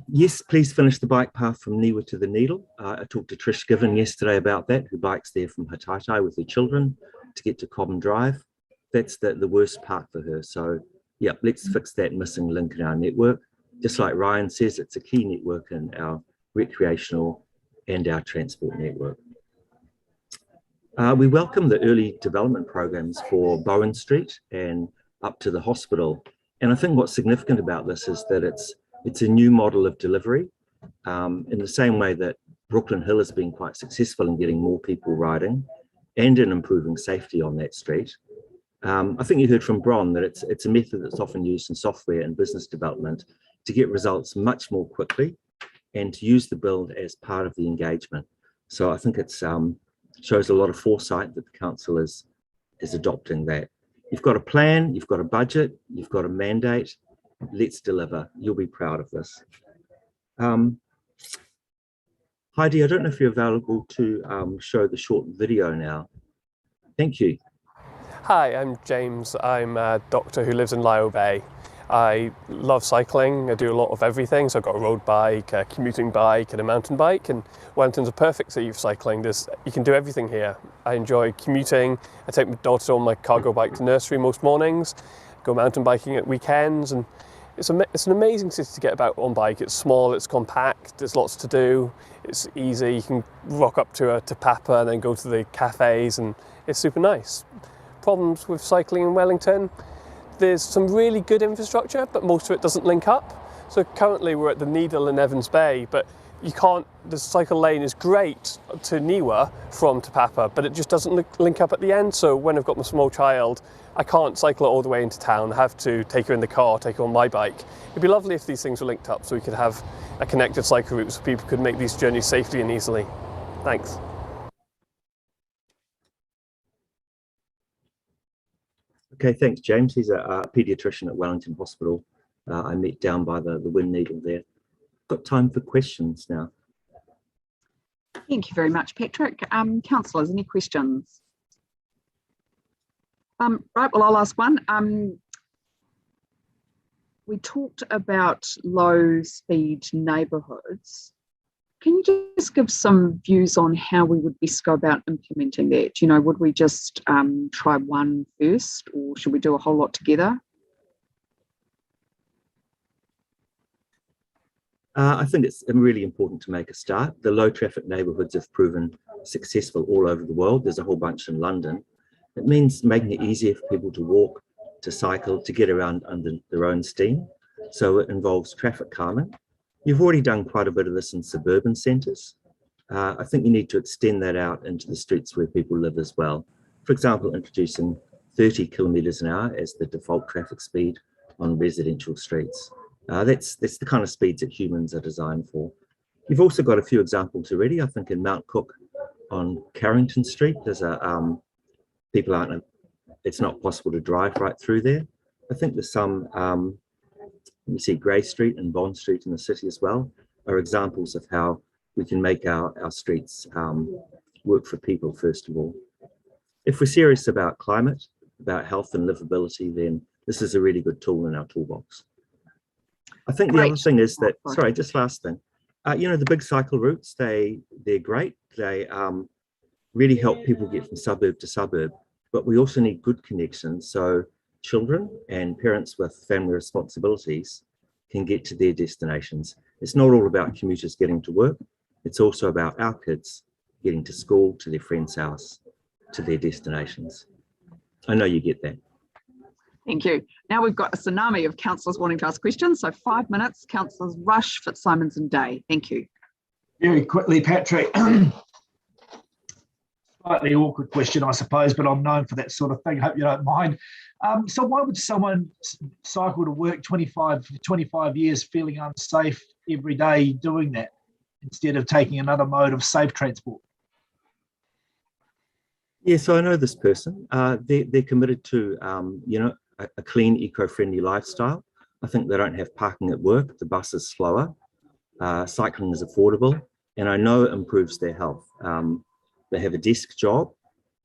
S12: Yes, please finish the bike path from Niwa to the Needle. I talked to Trish Given yesterday about that, who bikes there from Hataitai with her children. to get to Cobham Drive. That's the worst part for her. So yeah, let's fix that missing link in our network. Just like Ryan says, it's a key network in our recreational and our transport network. We welcome the early development programs for Bowen Street and up to the hospital. And I think what's significant about this is that it's a new model of delivery, in the same way that Brooklyn Hill has been quite successful in getting more people riding and in improving safety on that street. I think you heard from Bron that it's a method that's often used in software and business development to get results much more quickly and to use the build as part of the engagement. So I think it's shows a lot of foresight that the council is adopting that. You've got a plan, you've got a budget, you've got a mandate. Let's deliver. You'll be proud of this. Heidi, I don't know if you're available to show the short video now. Thank you.
S13: Hi, I'm James. I'm a doctor who lives in Lyell Bay. I love cycling. I do a lot of everything. So I've got a road bike, a commuting bike and a mountain bike, and Wellington's a perfect city for cycling. You can do everything here. I enjoy commuting. I take my daughter on my cargo bike to nursery most mornings, go mountain biking at weekends, and it's an amazing city to get about on bike. It's small, it's compact, there's lots to do, it's easy. You can rock up to Te Papa and then go to the cafes, and it's super nice. Problems with cycling in Wellington: there's some really good infrastructure, but most of it doesn't link up. So currently we're at the Needle in Evans Bay, but the cycle lane is great to Niwa from Te Papa, but it just doesn't link up at the end. So when I've got my small child, I can't cycle all the way into town. I have to take her in the car, take her on my bike. It'd be lovely if these things were linked up so we could have a connected cycle route so people could make these journeys safely and easily. Thanks.
S12: Okay, thanks, James. He's a paediatrician at Wellington Hospital. I met down by the wind needle there. Got time for questions now.
S1: Thank you very much, Patrick. Councillors, any questions? Right, well, I'll ask one. We talked about low-speed neighbourhoods. Can you just give some views on how we would best go about implementing that? You know, would we just try one first, or should we do a whole lot together?
S12: I think it's really important to make a start. The low traffic neighbourhoods have proven successful all over the world. There's a whole bunch in London. It means making it easier for people to walk, to cycle, to get around under their own steam. So it involves traffic calming. You've already done quite a bit of this in suburban centres. I think you need to extend that out into the streets where people live as well. For example, introducing 30 kilometres an hour as the default traffic speed on residential streets. That's the kind of speeds that humans are designed for. You've also got a few examples already. I think in Mount Cook on Carrington Street, there's it's not possible to drive right through there. I think there's some, you see Grey Street and Bond Street in the city as well, are examples of how we can make our streets work for people, first of all. If we're serious about climate, about health and livability, then this is a really good tool in our toolbox. I think the other thing is that, sorry, just last thing, you know, the big cycle routes, they're great. They really help people get from suburb to suburb, but we also need good connections so children and parents with family responsibilities can get to their destinations. It's not all about commuters getting to work. It's also about our kids getting to school, to their friend's house, to their destinations. I know you get that.
S1: Thank you. Now we've got a tsunami of councillors wanting to ask questions. So 5 minutes, councillors Rush, Fitzsimons and Day. Thank you.
S5: Very quickly, Patrick. Slightly awkward question, I suppose, but I'm known for that sort of thing. Hope you don't mind. So why would someone cycle to work 25 years feeling unsafe every day doing that instead of taking another mode of safe transport?
S12: Yeah, so I know this person. They're committed to, you know, a clean, eco-friendly lifestyle. I think they don't have parking at work. The bus is slower. Cycling is affordable, and I know it improves their health. They have a desk job,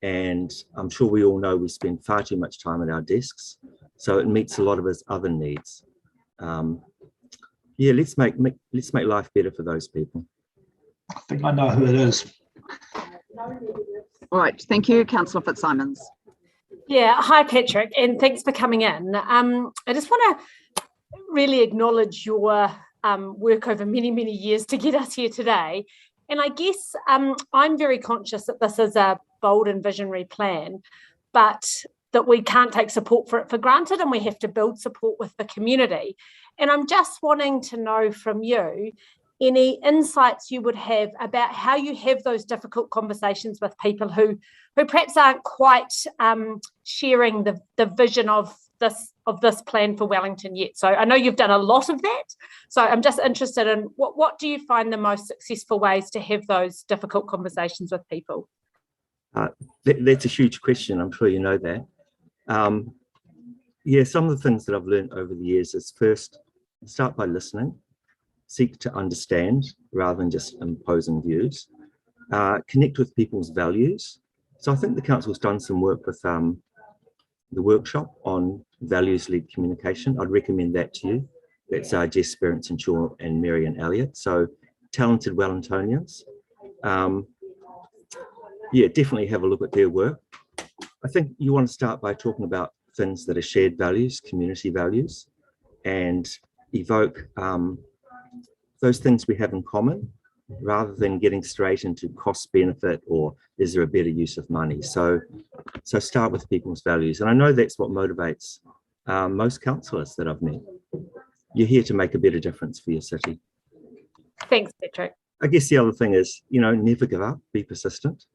S12: and I'm sure we all know we spend far too much time at our desks, so it meets a lot of his other needs. Yeah, let's make life better for those people.
S5: I think I know who it is.
S1: All right, thank you, Councillor Fitzsimons.
S14: Yeah, hi Patrick, and thanks for coming in. I just want to really acknowledge your work over many, many years to get us here today. And I guess I'm very conscious that this is a bold and visionary plan, but that we can't take support for it for granted, and we have to build support with the community. And I'm just wanting to know from you any insights you would have about how you have those difficult conversations with people who perhaps aren't quite sharing the vision of this plan for Wellington yet. So I know you've done a lot of that. So I'm just interested in what do you find the most successful ways to have those difficult conversations with people?
S12: That's a huge question. I'm sure you know that. Yeah, some of the things that I've learned over the years is first, start by listening, seek to understand rather than just imposing views, connect with people's values. So I think the council's done some work with the workshop on values-led communication. I'd recommend that to you. That's Jess Sperence and Marion Elliott. So talented Wellingtonians. Yeah, definitely have a look at their work. I think you want to start by talking about things that are shared values, community values, and evoke those things we have in common, rather than getting straight into cost benefit or is there a better use of money. So start with people's values. And I know that's what motivates most councillors that I've met. You're here to make a better difference for your city.
S14: Thanks, Patrick.
S12: I guess the other thing is, never give up, be persistent.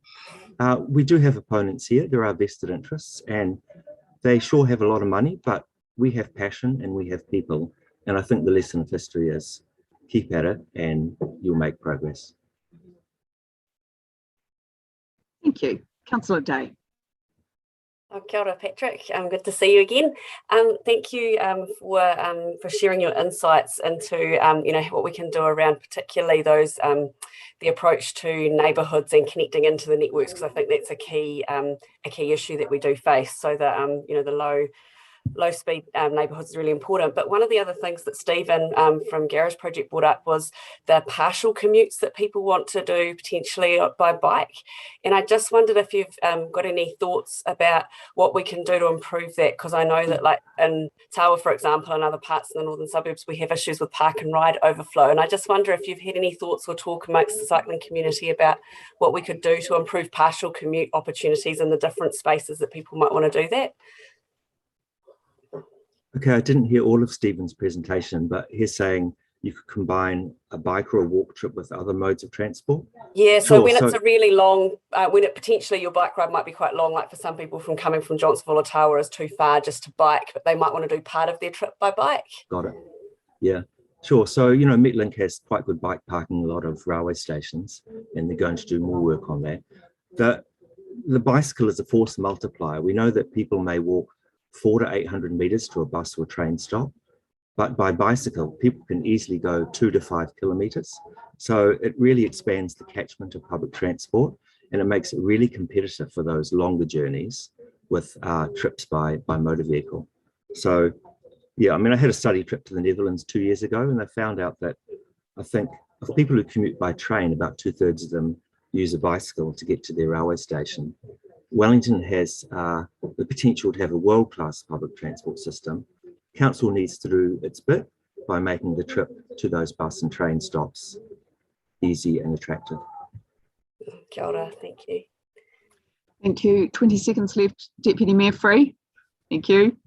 S12: We do have opponents here. There are vested interests and they sure have a lot of money, but we have passion and we have people. And I think the lesson of history is keep at it and you'll make progress.
S1: Thank you. Councillor Day.
S15: Kia ora, Patrick. Good to see you again. Thank you for sharing your insights into what we can do around particularly those the approach to neighbourhoods and connecting into the networks, because I think that's a key issue that we do face. So that the low speed neighbourhoods is really important. But one of the other things that Stephen from Garage Project brought up was the partial commutes that people want to do potentially by bike. And I just wondered if you've got any thoughts about what we can do to improve that, because I know that like in Tawa, for example, and other parts of the northern suburbs, we have issues with park and ride overflow. And I just wonder if you've had any thoughts or talk amongst the cycling community about what we could do to improve partial commute opportunities in the different spaces that people might want to do that.
S12: Okay, I didn't hear all of Stephen's presentation, but he's saying you could combine a bike or a walk trip with other modes of transport.
S15: Yeah, so when it's a really long, when it potentially your bike ride might be quite long, like for some people coming from Johnsonville or Tawa is too far just to bike, but they might want to do part of their trip by bike.
S12: Got it. Yeah, sure. So, Metlink has quite good bike parking, a lot of railway stations, and they're going to do more work on that. The bicycle is a force multiplier. We know that people may walk 400 to 800 meters to a bus or train stop, but by bicycle, people can easily go 2 to 5 kilometers. So it really expands the catchment of public transport, and it makes it really competitive for those longer journeys with trips by motor vehicle. So, yeah, I had a study trip to the Netherlands 2 years ago, and they found out that I think of people who commute by train, about 2/3 of them use a bicycle to get to their railway station. Wellington has the potential to have a world-class public transport system. Council needs to do its bit by making the trip to those bus and train stops easy and attractive.
S15: Kia ora, thank you.
S1: Thank you. 20 seconds left. Deputy Mayor Free. Thank you.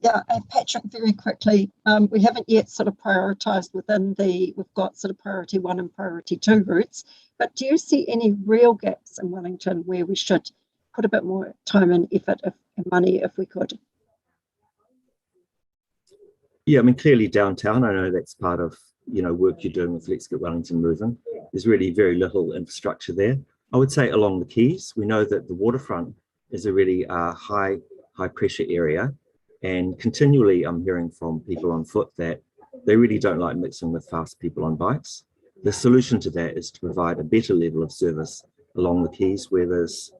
S11: Yeah, and Patrick, very quickly, we haven't yet sort of prioritised we've got sort of priority 1 and priority 2 routes, but do you see any real gaps in Wellington where we should put a bit more time and effort and money if we could?
S12: Yeah, clearly downtown, I know that's part of, work you're doing with Let's Get Wellington Moving. There's really very little infrastructure there. I would say along the quays, we know that the waterfront is a really high pressure area. And continually, I'm hearing from people on foot that they really don't like mixing with fast people on bikes. The solution to that is to provide a better level of service along the quays where there's,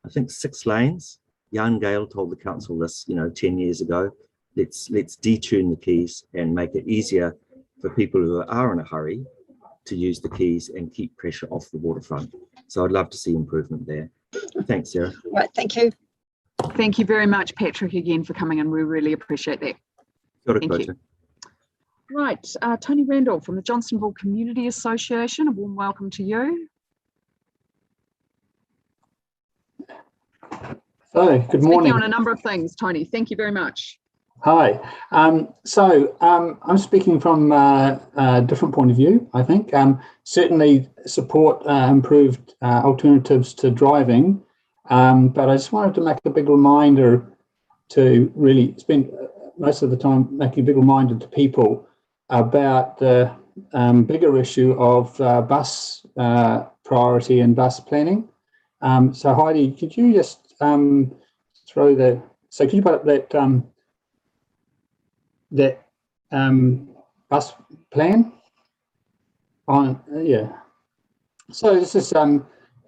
S12: I think, 6 lanes. Jan Gale told the council this, 10 years ago. Let's detune the quays and make it easier for people who are in a hurry to use the quays and keep pressure off the waterfront. So I'd love to see improvement there. Thanks, Sarah.
S11: Right, thank you.
S1: Thank you very much, Patrick, again for coming in. We really appreciate that. Thank you. Right, Tony Randall from the Johnstonville Community Association, a warm welcome to you.
S16: So, good morning.
S1: Speaking on a number of things, Tony. Thank you very much.
S16: Hi. I'm speaking from a different point of view, I think. Certainly support improved alternatives to driving, but I just wanted to make a big reminder to really spend most of the time making a big reminder to people about the bigger issue of bus priority and bus planning. So Heidi, could you just could you put up that bus plan on, yeah. So this is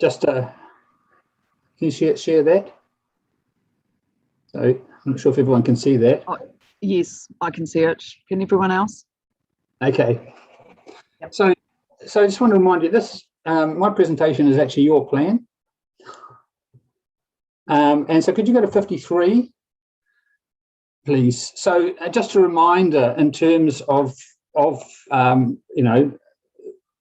S16: just can you share that? So I'm not sure if everyone can see that.
S1: Oh, yes, I can see it. Can everyone else?
S16: Okay.
S1: Yep.
S16: So I just want to remind you, this my presentation is actually your plan. And so could you go to 53, please? So just a reminder in terms of you know,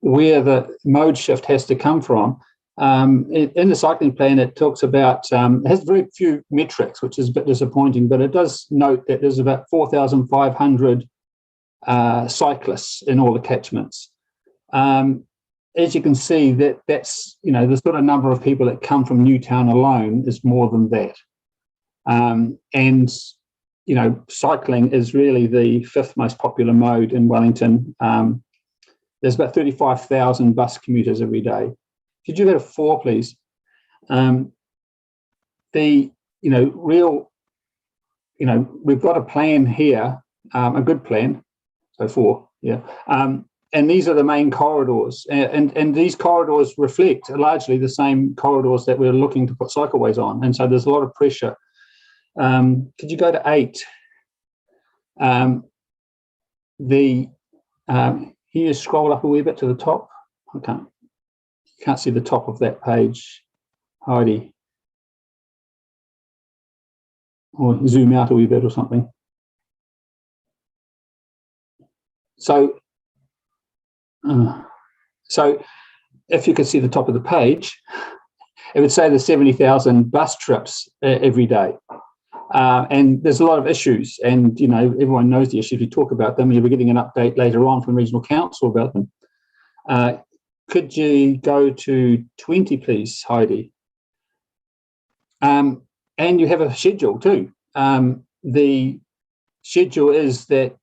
S16: where the mode shift has to come from. In the cycling plan, it talks about, it has very few metrics, which is a bit disappointing, but it does note that there's about 4,500 cyclists in all the catchments. As you can see, that's, you know, the sort of number of people that come from Newtown alone is more than that. And, you know, cycling is really the 5th most popular mode in Wellington. There's about 35,000 bus commuters every day. Could you go to 4, please? We've got a plan here, a good plan. So 4, yeah. And these are the main corridors, and these corridors reflect largely the same corridors that we're looking to put cycleways on, and so there's a lot of pressure. Could you go to 8? Can you scroll up a wee bit to the top? I can't see the top of that page, Heidi. Or zoom out a wee bit or something. So if you could see the top of the page, it would say there's 70,000 bus trips every day. And there's a lot of issues, and, you know, everyone knows the issues. We talk about them. You'll be getting an update later on from Regional Council about them. Could you go to 20, please, Heidi? And you have a schedule too. The schedule is that,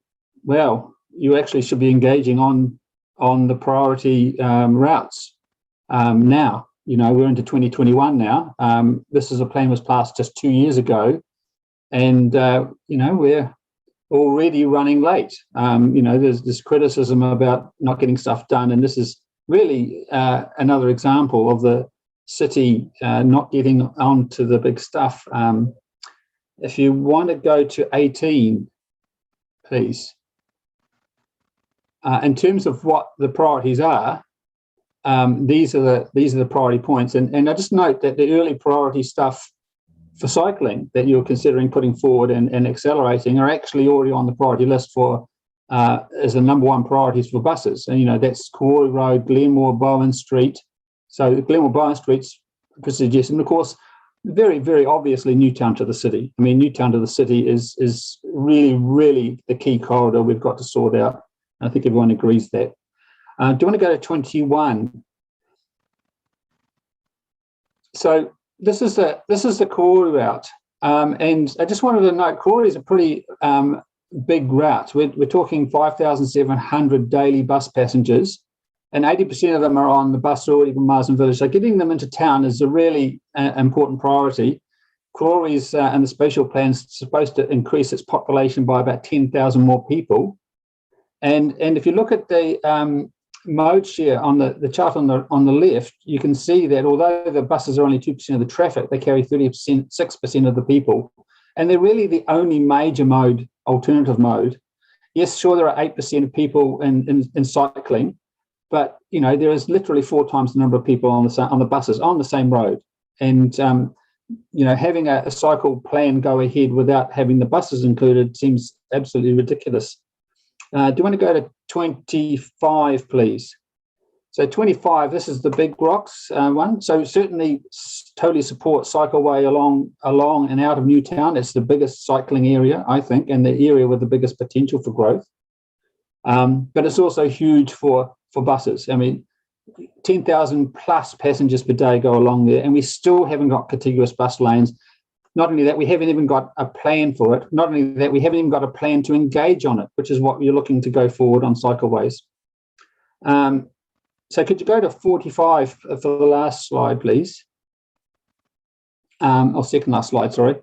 S16: well, you actually should be engaging on the priority routes now. You know, we're into 2021 now. This is a plan was passed just 2 years ago, and you know, we're already running late. You know, there's this criticism about not getting stuff done, and this is really another example of the city not getting on to the big stuff. If you want to go to 18, please. In terms of what the priorities are, these are the priority points, and I just note that the early priority stuff for cycling that you're considering putting forward and accelerating are actually already on the priority list for as the number 1 priorities for buses. And, you know, that's Corey Road, Glenmore, Bowen Street. So Glenmore, Bowen Street's prestigious, and of course, very, very obviously Newtown to the city. I mean, Newtown to the city is really, really the key corridor we've got to sort out. I think everyone agrees that. Do you want to go to 21? So this is the Corey route, and I just wanted to note Corey is a pretty big route. We're talking 5,700 daily bus passengers, and 80% of them are on the bus already from Marsden Village. So getting them into town is a really important priority. Corey's and the spatial plan is supposed to increase its population by about 10,000 more people. And if you look at the mode share on the chart on the left, you can see that although the buses are only 2% of the traffic, they carry 6% of the people, and they're really the only major mode, alternative mode. Yes, sure, there are 8% of people in cycling, but you know there is literally 4 times the number of people on the buses on the same road, and having a cycle plan go ahead without having the buses included seems absolutely ridiculous. Do you want to go to 25, please? So 25, this is the Big Rocks one. So certainly totally support cycleway along and out of Newtown. It's the biggest cycling area, I think, and the area with the biggest potential for growth. But it's also huge for buses. I mean, 10,000 plus passengers per day go along there, and we still haven't got contiguous bus lanes. Not only that, we haven't even got a plan for it. Not only that, we haven't even got a plan to engage on it, which is what you're looking to go forward on cycleways. So could you go to 45 for the last slide, please? Or second last slide, sorry.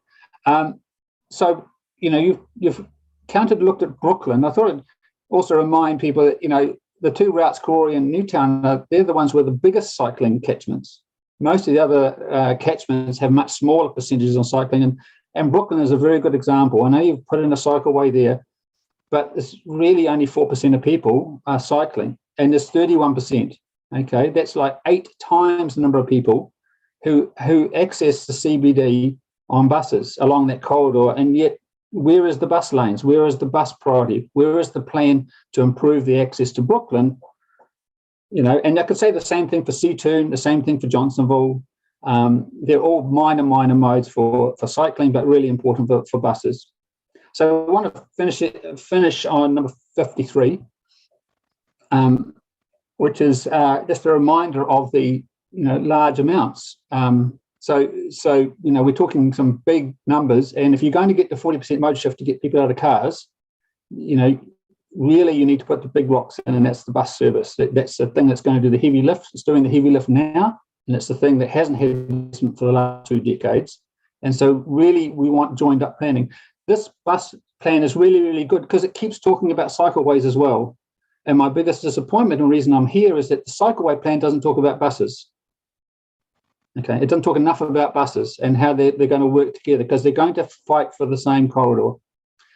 S16: So, you've looked at Brooklyn. I thought it'd also remind people that, the two routes, Corey and Newtown, they're the ones with the biggest cycling catchments. Most of the other catchments have much smaller percentages on cycling, and Brooklyn is a very good example. I know you've put in a cycleway there, but it's really only 4% of people are cycling, and there's 31%. Okay, that's like 8 times the number of people who access the CBD on buses along that corridor, and yet where is the bus lanes? Where is the bus priority? Where is the plan to improve the access to Brooklyn? And I could say the same thing for Seatoun, the same thing for Johnsonville. They're all minor modes for cycling, but really important for buses. So I want to finish on number 53, which is just a reminder of the large amounts. So we're talking some big numbers, and if you're going to get the 40% mode shift to get people out of cars, really you need to put the big rocks in, and that's the bus service. That's the thing that's going to do the heavy lift. It's doing the heavy lift now, and it's the thing that hasn't had investment for the last 2 decades. And so really we want joined up planning. This bus plan is really, really good because it keeps talking about cycleways as well. And my biggest disappointment and reason I'm here is that the cycleway plan doesn't talk about buses. Okay, it doesn't talk enough about buses and how they're going to work together, because they're going to fight for the same corridor.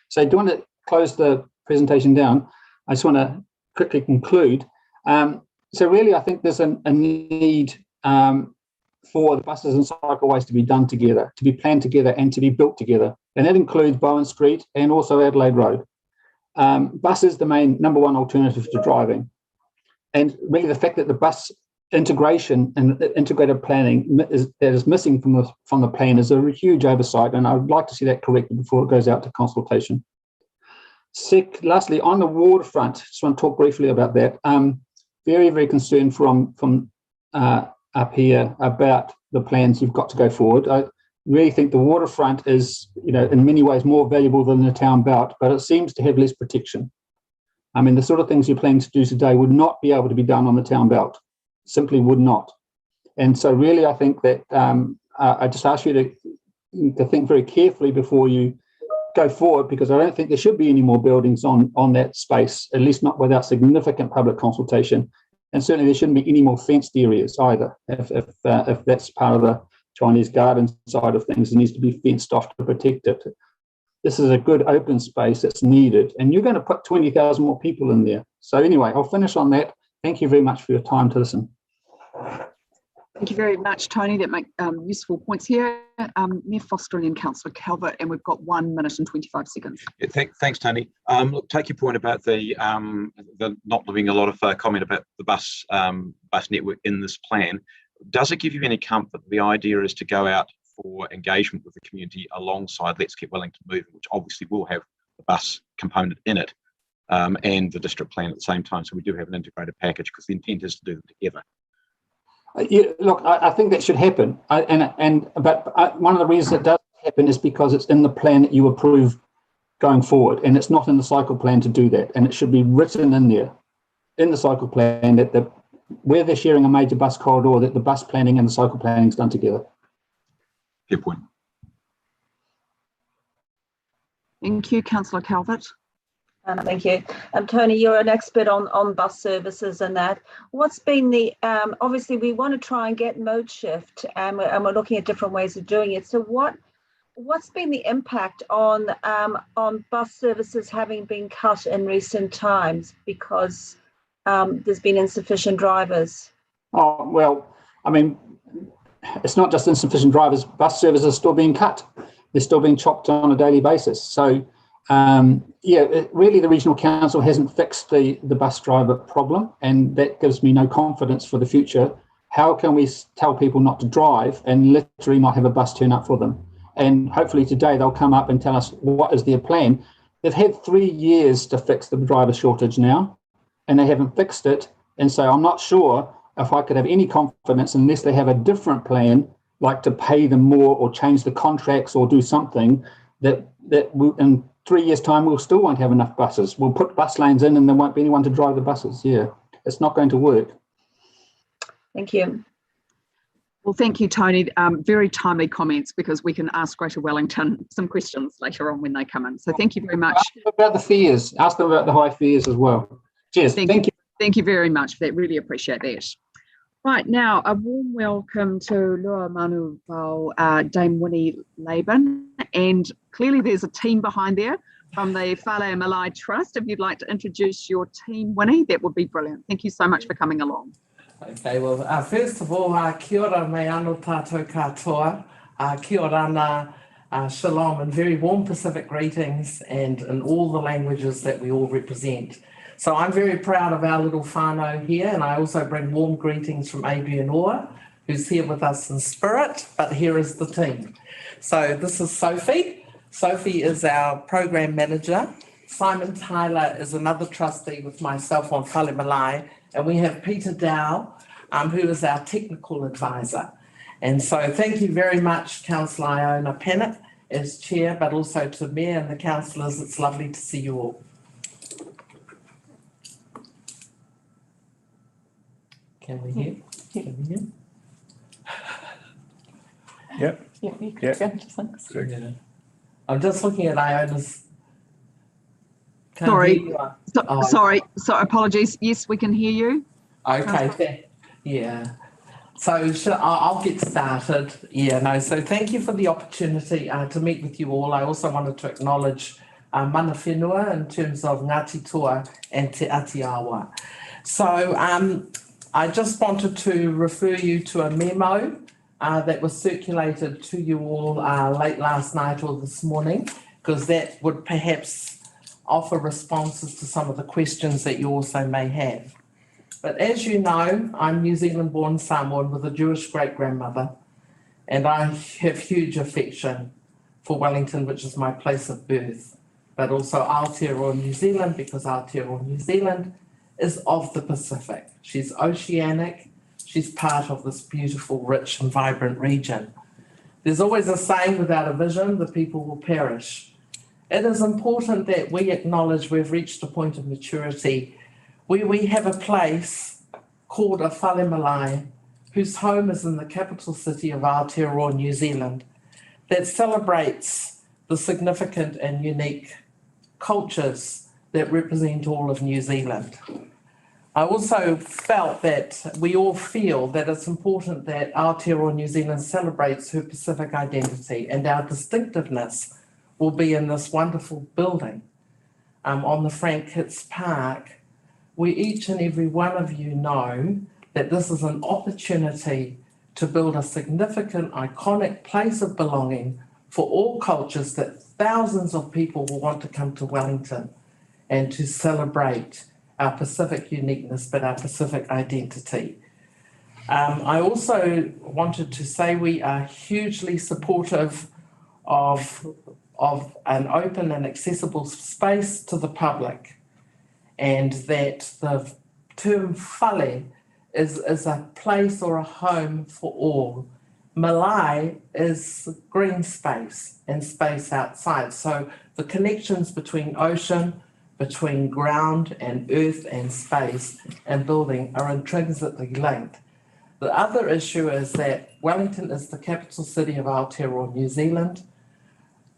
S16: So do you want to close the presentation down? I just want to quickly conclude. So really, I think there's a need for the buses and cycleways to be done together, to be planned together and to be built together. And that includes Bowen Street and also Adelaide Road. Bus is the main number one alternative to driving. And really the fact that the bus integration and integrated planning that is missing from the plan is a huge oversight, and I would like to see that corrected before it goes out to consultation. Lastly, on the waterfront, just want to talk briefly about that. Very, very concerned from up here about the plans you've got to go forward. I really think the waterfront is, in many ways more valuable than the town belt, but it seems to have less protection. I mean, the sort of things you're planning to do today would not be able to be done on the town belt. Simply would not. And so really, I think that I just ask you to think very carefully before you go forward, because I don't think there should be any more buildings on that space, at least not without significant public consultation. And certainly there shouldn't be any more fenced areas either. If that's part of the Chinese garden side of things, it needs to be fenced off to protect it. This is a good open space that's needed, and you're going to put 20,000 more people in there. So anyway, I'll finish on that. Thank you very much for your time to listen.
S1: Thank you very much, Tony. That make useful points here. Mayor Foster and Councillor Calvert, and we've got 1 minute and 25 seconds.
S3: Yeah, thanks, Tony. Look, take your point about the not leaving a lot of comment about the bus network in this plan. Does it give you any comfort that the idea is to go out for engagement with the community alongside Let's Get Wellington Moving, which obviously will have the bus component in it, and the district plan at the same time? So we do have an integrated package, because the intent is to do them together.
S16: Look, I think that should happen, but one of the reasons it does happen is because it's in the plan that you approve going forward, and it's not in the cycle plan to do that, and it should be written in there, in the cycle plan, that where they're sharing a major bus corridor, that the bus planning and the cycle planning is done together.
S3: Good point.
S1: Thank you, Councillor Calvert.
S8: Thank you. Tony, you're an expert on bus services and that. What's been the, obviously we want to try and get mode shift, and we're looking at different ways of doing it. So what's been the impact on bus services having been cut in recent times because there's been insufficient drivers?
S16: Oh, well, I mean, it's not just insufficient drivers. Bus services are still being cut. They're still being chopped on a daily basis. So, really the regional council hasn't fixed the bus driver problem, and that gives me no confidence for the future. How can we tell people not to drive and literally not have a bus turn up for them? And hopefully today they'll come up and tell us what is their plan. They've had 3 years to fix the driver shortage now, and they haven't fixed it. And so I'm not sure if I could have any confidence unless they have a different plan, like to pay them more or change the contracts or do something, that in 3 years' time we'll still won't have enough buses. We'll put bus lanes in and there won't be anyone to drive the buses. Yeah, it's not going to work.
S8: Thank you.
S1: Well, thank you, Tony. Very timely comments, because we can ask Greater Wellington some questions later on when they come in. So thank you very much.
S16: Ask them about the fees. Ask them about the high fees as well. Cheers. Thank you.
S1: Thank you very much for that. Really appreciate that. Right, now a warm welcome to Lua Manu Val, Dame Winnie Laban, and clearly there's a team behind there from the Fale Malae Trust. If you'd like to introduce your team, Winnie, that would be brilliant. Thank you so much for coming along.
S17: Okay, well, first of all, kia ora me anō tātou katoa, kia ora shalom, and very warm Pacific greetings, and in all the languages that we all represent. So I'm very proud of our little whānau here, and I also bring warm greetings from Adrian Orr, who's here with us in spirit, but here is the team. So this is Sophie. Sophie is our program manager. Simon Tyler is another trustee with myself on Fale Malae, and we have Peter Dow, who is our technical advisor. And so thank you very much, Councillor Iona Pennant as chair, but also to Mayor and the councillors. It's lovely to see you all. Can we hear? Can we hear?
S18: Yep.
S9: Yeah, you could
S18: Yep.
S9: go into things.
S17: Yeah. I'm just looking at Iona's.
S1: Sorry, sorry, apologies. Yes, we can hear you.
S17: Okay, yeah. So I'll get started. Yeah, no, so thank you for the opportunity to meet with you all. I also wanted to acknowledge mana whenua in terms of Ngāti Toa and Te Atiawa. So I just wanted to refer you to a memo that was circulated to you all late last night or this morning, because that would perhaps offer responses to some of the questions that you also may have. But as you know, I'm New Zealand born Samoan with a Jewish great-grandmother, and I have huge affection for Wellington, which is my place of birth, but also Aotearoa New Zealand, because Aotearoa New Zealand is of the Pacific. She's oceanic, she's part of this beautiful, rich and vibrant region. There's always a saying, without a vision, the people will perish. It is important that we acknowledge we've reached a point of maturity where we have a place called a Fale Malae, whose home is in the capital city of Aotearoa, New Zealand, that celebrates the significant and unique cultures that represent all of New Zealand. I also felt that we all feel that it's important that Aotearoa New Zealand celebrates her Pacific identity, and our distinctiveness will be in this wonderful building on the Frank Hitz Park, where each and every one of you know that this is an opportunity to build a significant, iconic place of belonging for all cultures, that thousands of people will want to come to Wellington and to celebrate our Pacific uniqueness, but our Pacific identity. I also wanted to say we are hugely supportive of an open and accessible space to the public, and that the term Fale is a place or a home for all. Malae is green space and space outside. So the connections between ocean, between ground and earth and space and building are intrinsically linked. The other issue is that Wellington is the capital city of Aotearoa, New Zealand,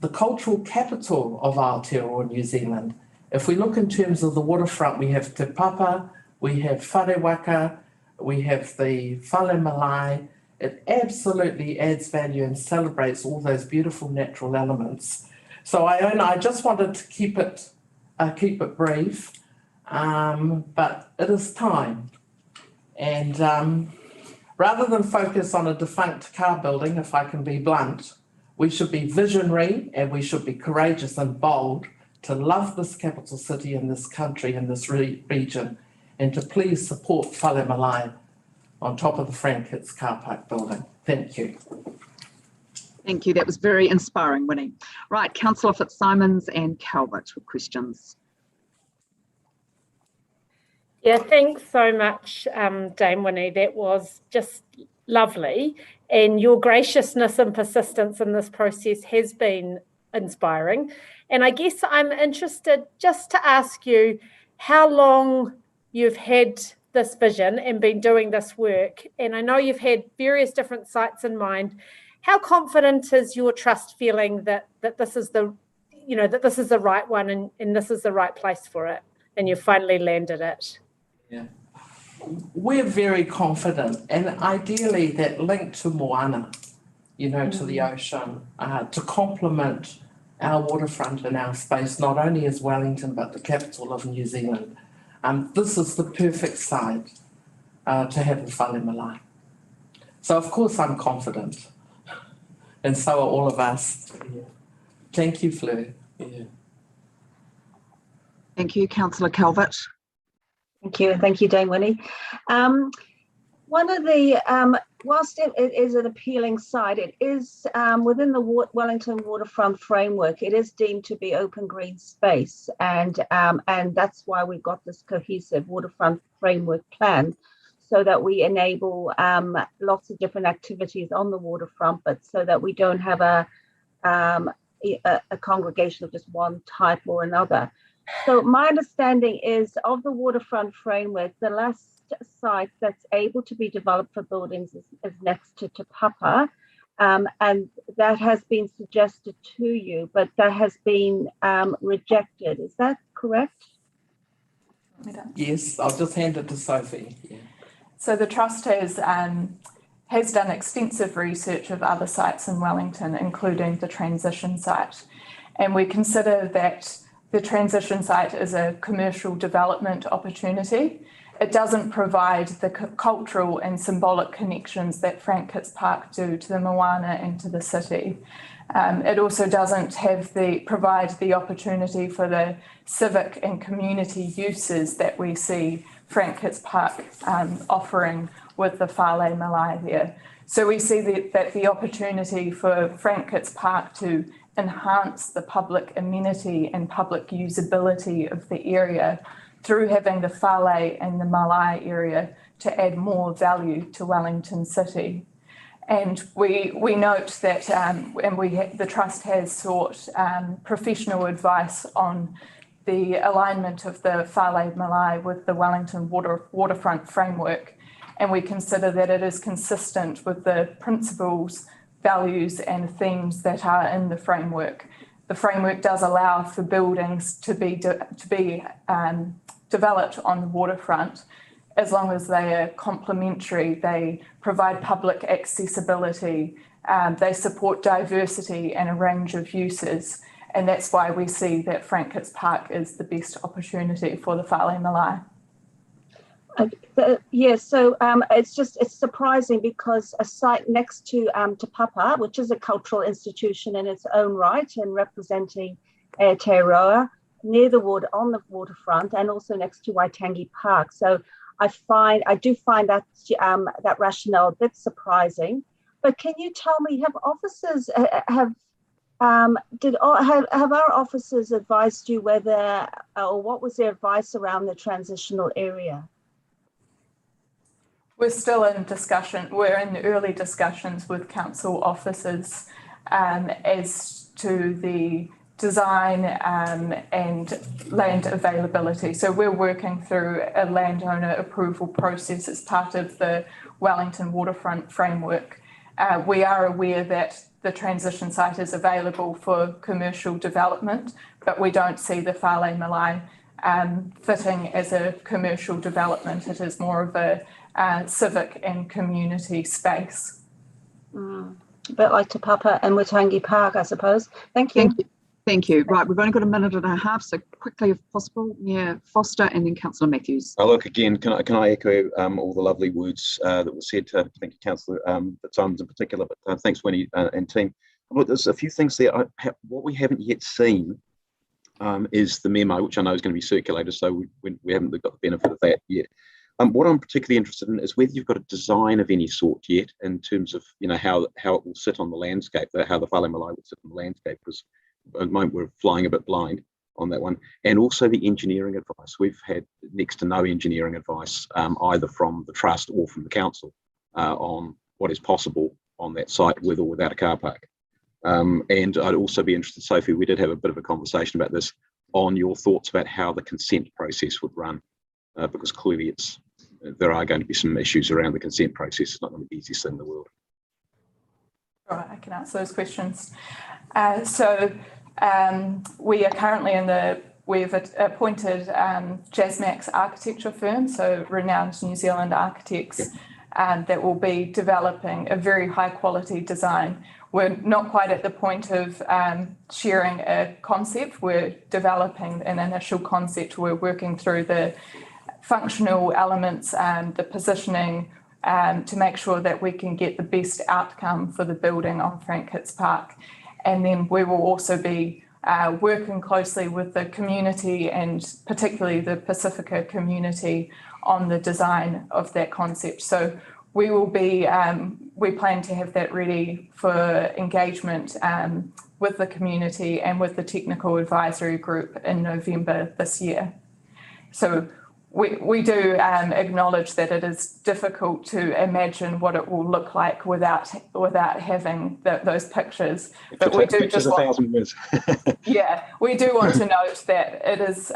S17: the cultural capital of Aotearoa, New Zealand. If we look in terms of the waterfront, we have Te Papa, we have Wharewaka, we have the Fale Malae. It absolutely adds value and celebrates all those beautiful natural elements. So I just wanted to keep it brief, but it is time. And Rather than focus on a defunct car building, if I can be blunt, we should be visionary and we should be courageous and bold to love this capital city and this country and this region, and to please support Fale Malae on top of the Frank Hitz car park building. Thank you.
S1: Thank you. That was very inspiring, Winnie. Right, Councillor Fitzsimons and Calvert with questions.
S14: Yeah, thanks so much, Dame Winnie. That was just lovely. And your graciousness and persistence in this process has been inspiring. And I guess I'm interested just to ask you how long you've had this vision and been doing this work. And I know you've had various different sites in mind. How confident is your trust feeling that this is the, that this is the right one and this is the right place for it, and you've finally landed it?
S17: Yeah, we're very confident, and ideally that link to Moana, to the ocean, to complement our waterfront and our space, not only as Wellington, but the capital of New Zealand. This is the perfect site to have the Fale Malae. So of course I'm confident, and so are all of us. Yeah. Thank you, Fleur. Yeah.
S1: Thank you, Councillor Calvert.
S8: Thank you, Dame Winnie. One of the, whilst it is an appealing site, it is within the Wellington waterfront framework. It is deemed to be open green space, and that's why we've got this cohesive waterfront framework plan, so that we enable lots of different activities on the waterfront, but so that we don't have a congregation of just one type or another. So my understanding is of the waterfront framework, the last site that's able to be developed for buildings is next to Te Papa, and that has been suggested to you, but that has been rejected. Is that correct?
S17: Yes, I'll just hand it to Sophie. Yeah.
S18: So the Trust has done extensive research of other sites in Wellington, including the transition site, and we consider that the transition site is a commercial development opportunity. It doesn't provide the cultural and symbolic connections that Frank Hitz Park do to the Moana and to the city. It also doesn't provide the opportunity for the civic and community uses that we see Frank Hitz Park offering with the Fale Malae there. So we see that the opportunity for Frank Hitz Park to enhance the public amenity and public usability of the area through having the Fale and the Malae area to add more value to Wellington City. And we note that the Trust has sought professional advice on the alignment of the Fale Malae with the Wellington waterfront framework, and we consider that it is consistent with the principles, values and themes that are in the framework. The framework does allow for buildings to be developed on the waterfront as long as they are complementary, they provide public accessibility, they support diversity and a range of uses, and that's why we see that Frank Hitz Park is the best opportunity for the Fale Malae.
S8: Yes, so it's surprising because a site next to Te Papa, which is a cultural institution in its own right and representing Aotearoa, near the water, on the waterfront, and also next to Waitangi Park. So I do find that that rationale a bit surprising. But can you tell me, have officers have our officers advised you whether or what was their advice around the transitional area?
S18: We're still in discussion. We're in early discussions with council officers as to the design and land availability. So we're working through a landowner approval process as part of the Wellington waterfront framework. We are aware that the transition site is available for commercial development, but we don't see the Fale Malae fitting as a commercial development. It is more of a civic and community space.
S8: A bit like Te Papa and Waitangi Park, I suppose. Thank you.
S1: Thank you. Right, we've only got a minute and a half, so quickly if possible, Mayor Foster and then Councillor Matthews.
S3: Oh, look, again, can I echo all the lovely words that were said to thank you, Councillor Simons in particular, but thanks, Winnie and team. Look, there's a few things there. What we haven't yet seen is the memo, which I know is going to be circulated, so we haven't got the benefit of that yet. What I'm particularly interested in is whether you've got a design of any sort yet in terms of, you know, how it will sit on the landscape, how the Fale Malae would sit on the landscape, because at the moment we're flying a bit blind on that one. And also the engineering advice. We've had next to no engineering advice, either from the trust or from the council, on what is possible on that site with or without a car park. And I'd also be interested, Sophie, we did have a bit of a conversation about this, on your thoughts about how the consent process would run, because clearly there are going to be some issues around the consent process. It's not going to be the easiest thing in the world.
S18: Right, I can answer those questions. We are currently we've appointed Jasmax architecture firm, so renowned New Zealand architects, that will be developing a very high quality design. We're not quite at the point of sharing a concept. We're developing an initial concept. We're working through the functional elements and the positioning to make sure that we can get the best outcome for the building on Frank Hitz Park. And then we will also be working closely with the community and particularly the Pacifica community on the design of that concept. So we will be, we plan to have that ready for engagement with the community and with the technical advisory group in November this year. So we do acknowledge that it is difficult to imagine what it will look like without having those pictures. But we do just want, yeah, we do want to note that it is.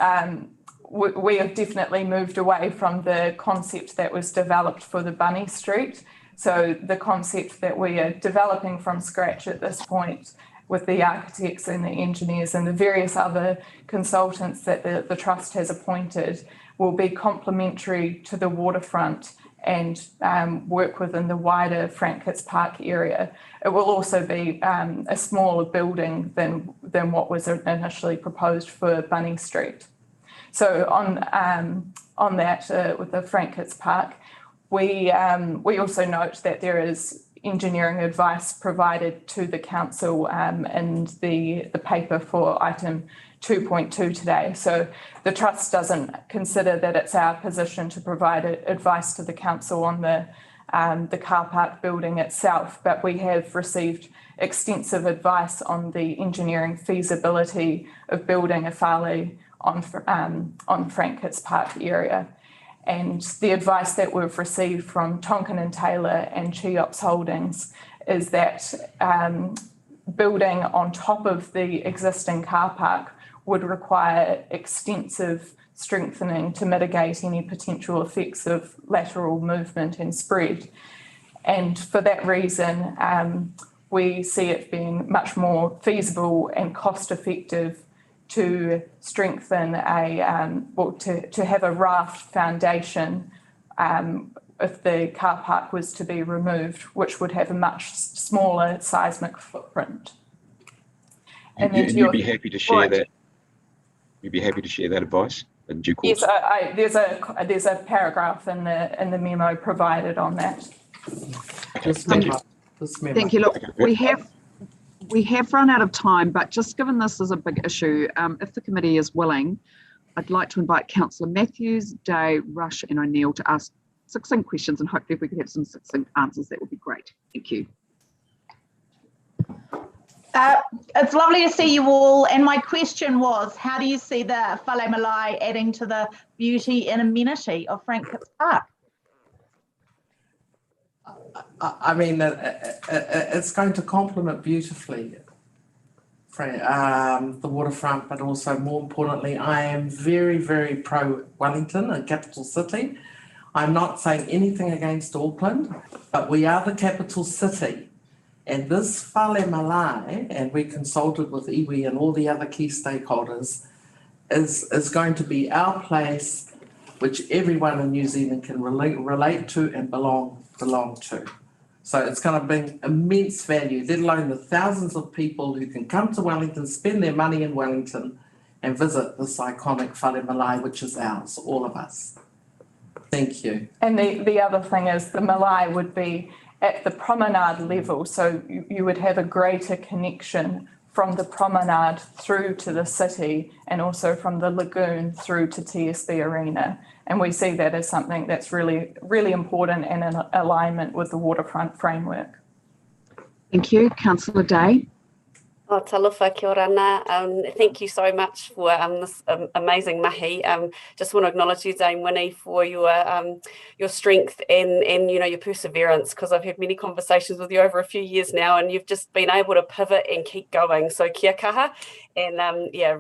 S18: We have definitely moved away from the concept that was developed for the Bunny Street. So the concept that we are developing from scratch at this point with the architects and the engineers and the various other consultants that the Trust has appointed will be complementary to the waterfront and work within the wider Frank Hitz Park area. It will also be a smaller building than what was initially proposed for Bunny Street. So on that, with the Frank Hitz Park, we also note that there is engineering advice provided to the council in the paper for item 2.2 today. So the Trust doesn't consider that it's our position to provide advice to the council on the car park building itself, but we have received extensive advice on the engineering feasibility of building a Fale on Frank Hitz Park area. And the advice that we've received from Tonkin and Taylor and Cheops Holdings is that building on top of the existing car park would require extensive strengthening to mitigate any potential effects of lateral movement and spread. And for that reason, we see it being much more feasible and cost effective to strengthen to have a raft foundation if the car park was to be removed, which would have a much smaller seismic footprint.
S3: And you'd be happy to share that. You'd be happy to share that advice in due course.
S18: Yes, there's a paragraph in the memo provided on that.
S1: Thank you. Look, we have run out of time, but just given this is a big issue, if the committee is willing, I'd like to invite Councillor Matthews, Day, Rush and O'Neill to ask succinct questions, and hopefully if we could have some succinct answers, that would be great. Thank you.
S19: It's lovely to see you all, and my question was, how do you see the Fale Malae adding to the beauty and amenity of Frank Hitz Park?
S17: I mean, it's going to complement beautifully the waterfront, but also more importantly, I am very, very pro Wellington, a capital city. I'm not saying anything against Auckland, but we are the capital city. And this Fale Malae, and we consulted with iwi and all the other key stakeholders, is going to be our place, which everyone in New Zealand can relate to and belong to. So it's going to bring immense value, let alone the thousands of people who can come to Wellington, spend their money in Wellington and visit this iconic Fale Malae, which is ours, all of us. Thank you.
S18: And the other thing is the Malae would be at the promenade level, so you would have a greater connection from the promenade through to the city and also from the lagoon through to TSB Arena. And we see that as something that's really, really important and in alignment with the waterfront framework.
S1: Thank you. Councillor Day.
S15: Oh, talofa, kia ora ana. Thank you so much for this amazing mahi. Just want to acknowledge you, Dame Winnie, for your strength and your perseverance, because I've had many conversations with you over a few years now, and you've just been able to pivot and keep going. So kia kaha. And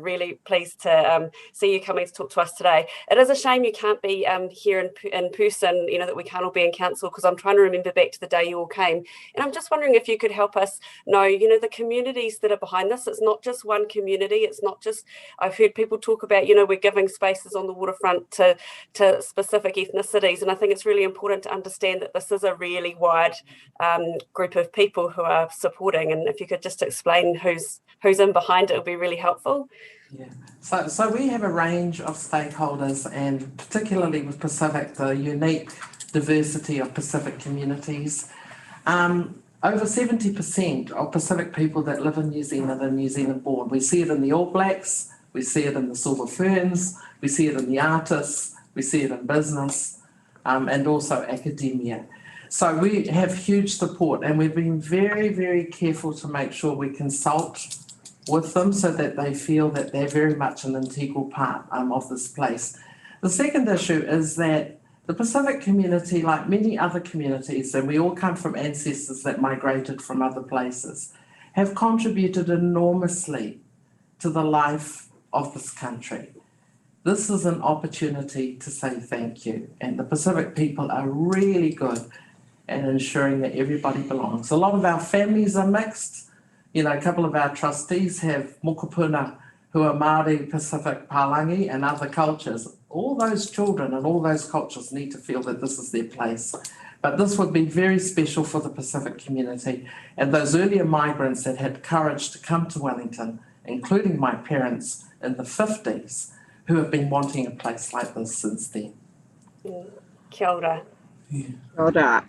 S15: really pleased to see you coming to talk to us today. It is a shame you can't be here in person, that we can't all be in council, because I'm trying to remember back to the day you all came. And I'm just wondering if you could help us know, the communities that are behind this. It's not just one community. It's not just, I've heard people talk about, we're giving spaces on the waterfront to specific ethnicities. And I think it's really important to understand that this is a really wide group of people who are supporting. And if you could just explain who's in behind it, would be really helpful.
S17: Yeah, so we have a range of stakeholders, and particularly with Pacific, the unique diversity of Pacific communities. Over 70% of Pacific people that live in New Zealand are New Zealand born. We see it in the All Blacks, we see it in the Silver Ferns, we see it in the artists, we see it in business, and also academia. So we have huge support, and we've been very, very careful to make sure we consult with them so that they feel that they're very much an integral part of this place. The second issue is that the Pacific community, like many other communities, and we all come from ancestors that migrated from other places, have contributed enormously to the life of this country. This is an opportunity to say thank you, and the Pacific people are really good at ensuring that everybody belongs. A lot of our families are mixed. A couple of our trustees have mokopuna who are Māori, Pacific, Palangi, and other cultures. All those children and all those cultures need to feel that this is their place. But this would be very special for the Pacific community and those earlier migrants that had courage to come to Wellington, including my parents in the 50s, who have been wanting a place like this since then.
S15: Kia ora.
S1: Kia ora.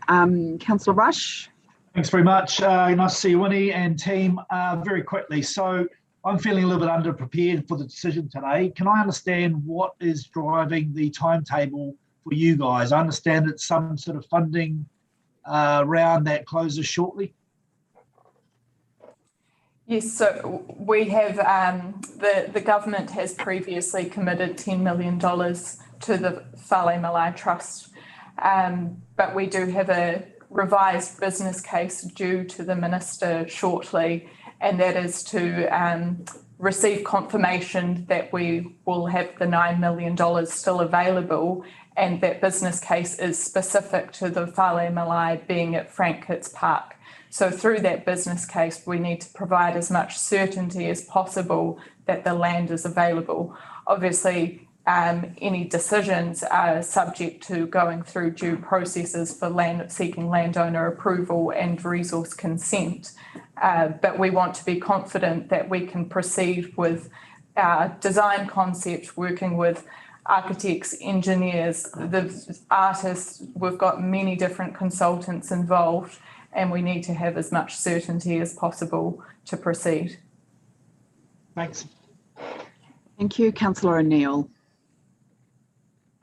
S1: Councillor Rush.
S5: Thanks very much. Nice to see you, Winnie and team. Very quickly, so I'm feeling a little bit underprepared for the decision today. Can I understand what is driving the timetable for you guys? I understand it's some sort of funding round that closes shortly.
S18: Yes, so we have, the government has previously committed $10 million to the Fale Malae Trust, but we do have a revised business case due to the Minister shortly, and that is to receive confirmation that we will have the $9 million still available, and that business case is specific to the Fale Malae being at Frank Hitz Park. So through that business case, we need to provide as much certainty as possible that the land is available. Obviously, any decisions are subject to going through due processes for seeking landowner approval and resource consent. But we want to be confident that we can proceed with our design concept, working with architects, engineers, the artists. We've got many different consultants involved, and we need to have as much certainty as possible to proceed.
S5: Thanks.
S1: Thank you. Councillor O'Neill.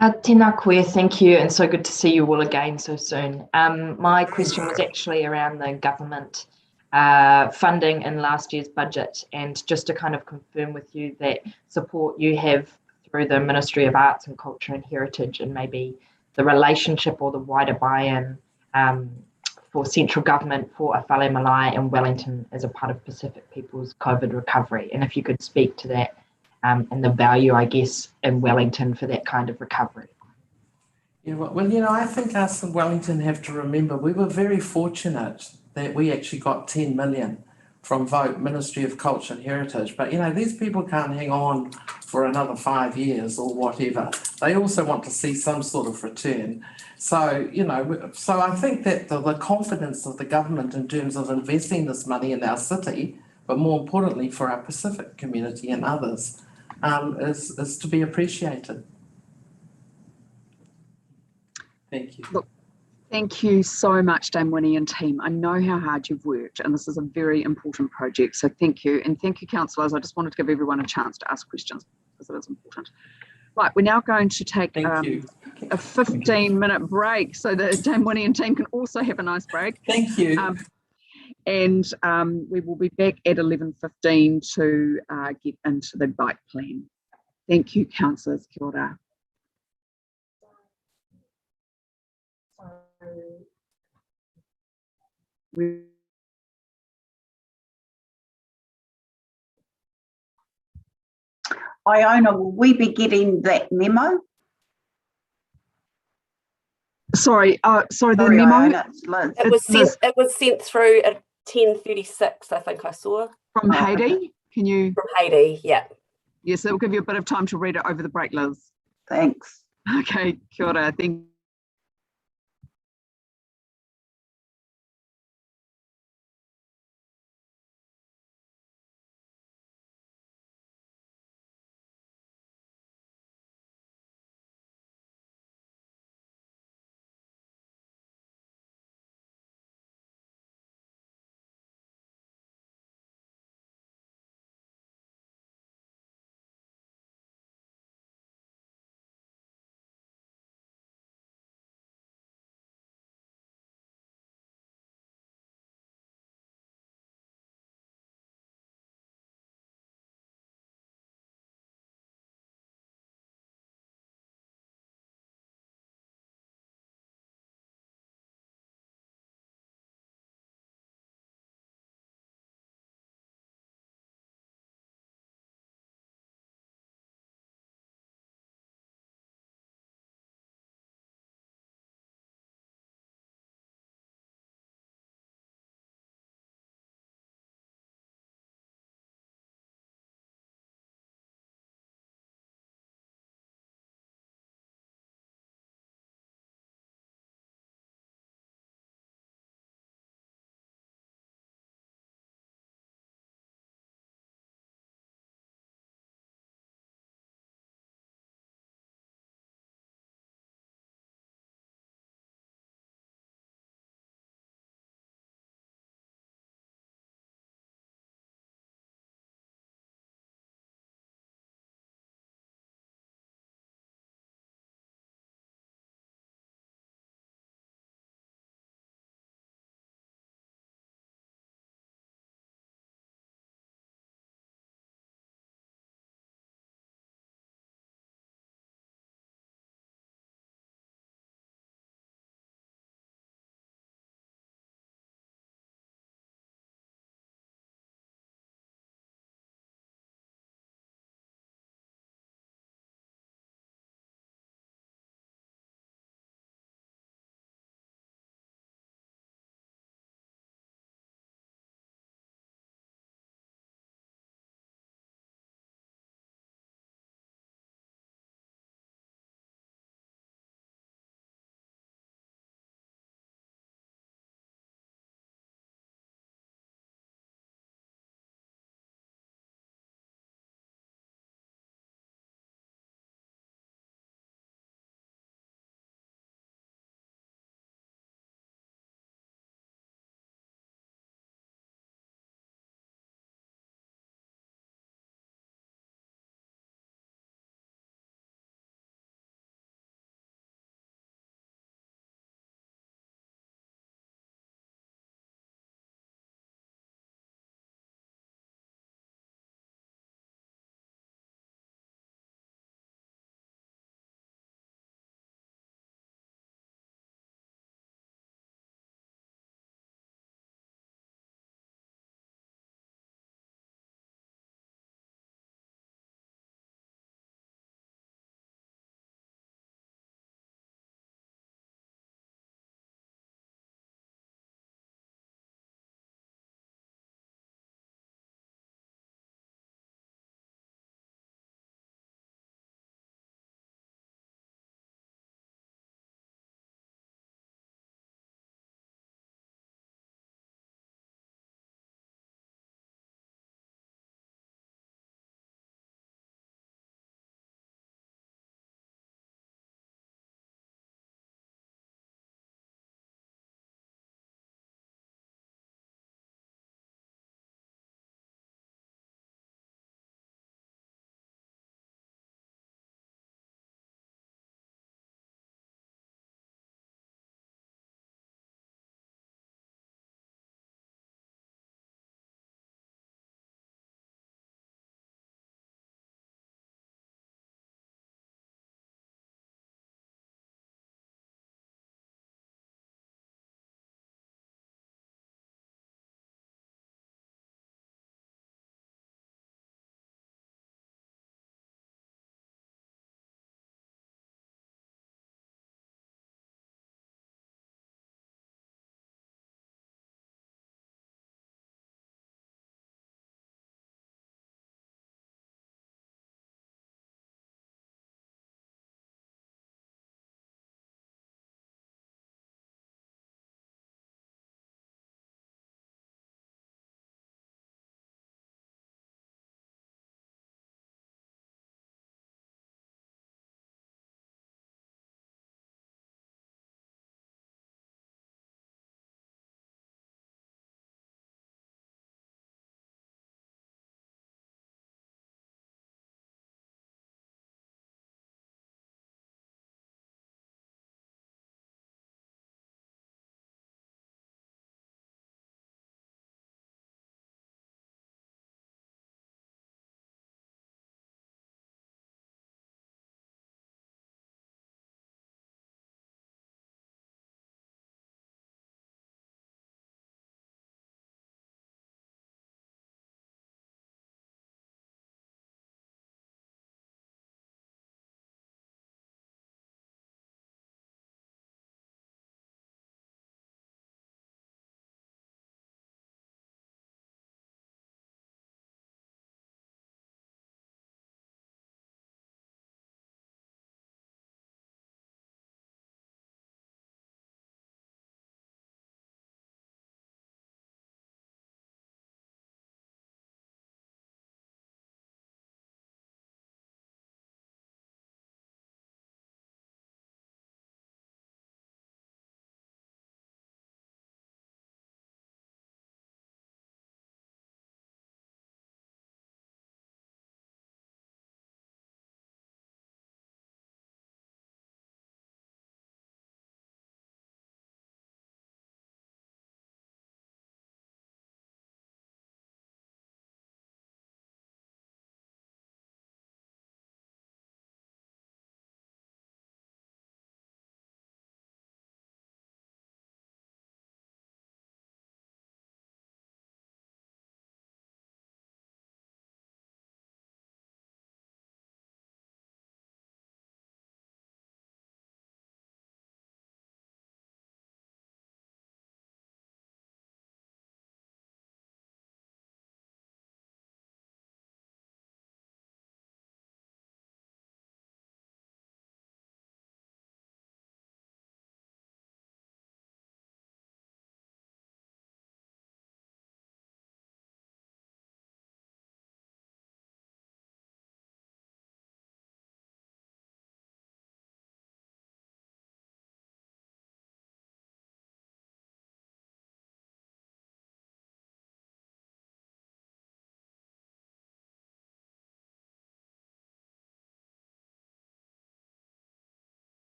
S7: Tēnā koe, thank you, and so good to see you all again so soon. My question was actually around the government funding in last year's budget, and just to kind of confirm with you that support you have through the Ministry of Arts and Culture and Heritage, and maybe the relationship or the wider buy-in for central government for a Fale Malae in Wellington as a part of Pacific people's COVID recovery, and if you could speak to that. And the value, I guess, in Wellington for that kind of recovery.
S17: Yeah, well, I think us in Wellington have to remember we were very fortunate that we actually got 10 million from Vote, Ministry of Culture and Heritage. But, you know, these people can't hang on for another 5 years or whatever. They also want to see some sort of return. So, you know, so I think that the confidence of the government in terms of investing this money in our city, but more importantly for our Pacific community and others, is to be appreciated. Thank you.
S1: Look, thank you so much, Dame Winnie and team. I know how hard you've worked, and this is a very important project. So thank you. And thank you, councillors. I just wanted to give everyone a chance to ask questions because it is important. Right, we're now going to take a 15-minute break so that Dame Winnie and team can also have a nice break.
S17: Thank you.
S1: And we will be back at 11:15 to get into the bike plan. Thank you, councillors. Kia ora.
S20: Iona, will we be getting that memo?
S1: Sorry, the memo.
S20: Iona,
S15: It was sent through at 10:36. I think I saw
S1: From Haiti. Can you?
S15: From Haiti, yeah.
S1: Yes, it will give you a bit of time to read it over the break, Liz.
S20: Thanks.
S1: Okay, kia ora. Thank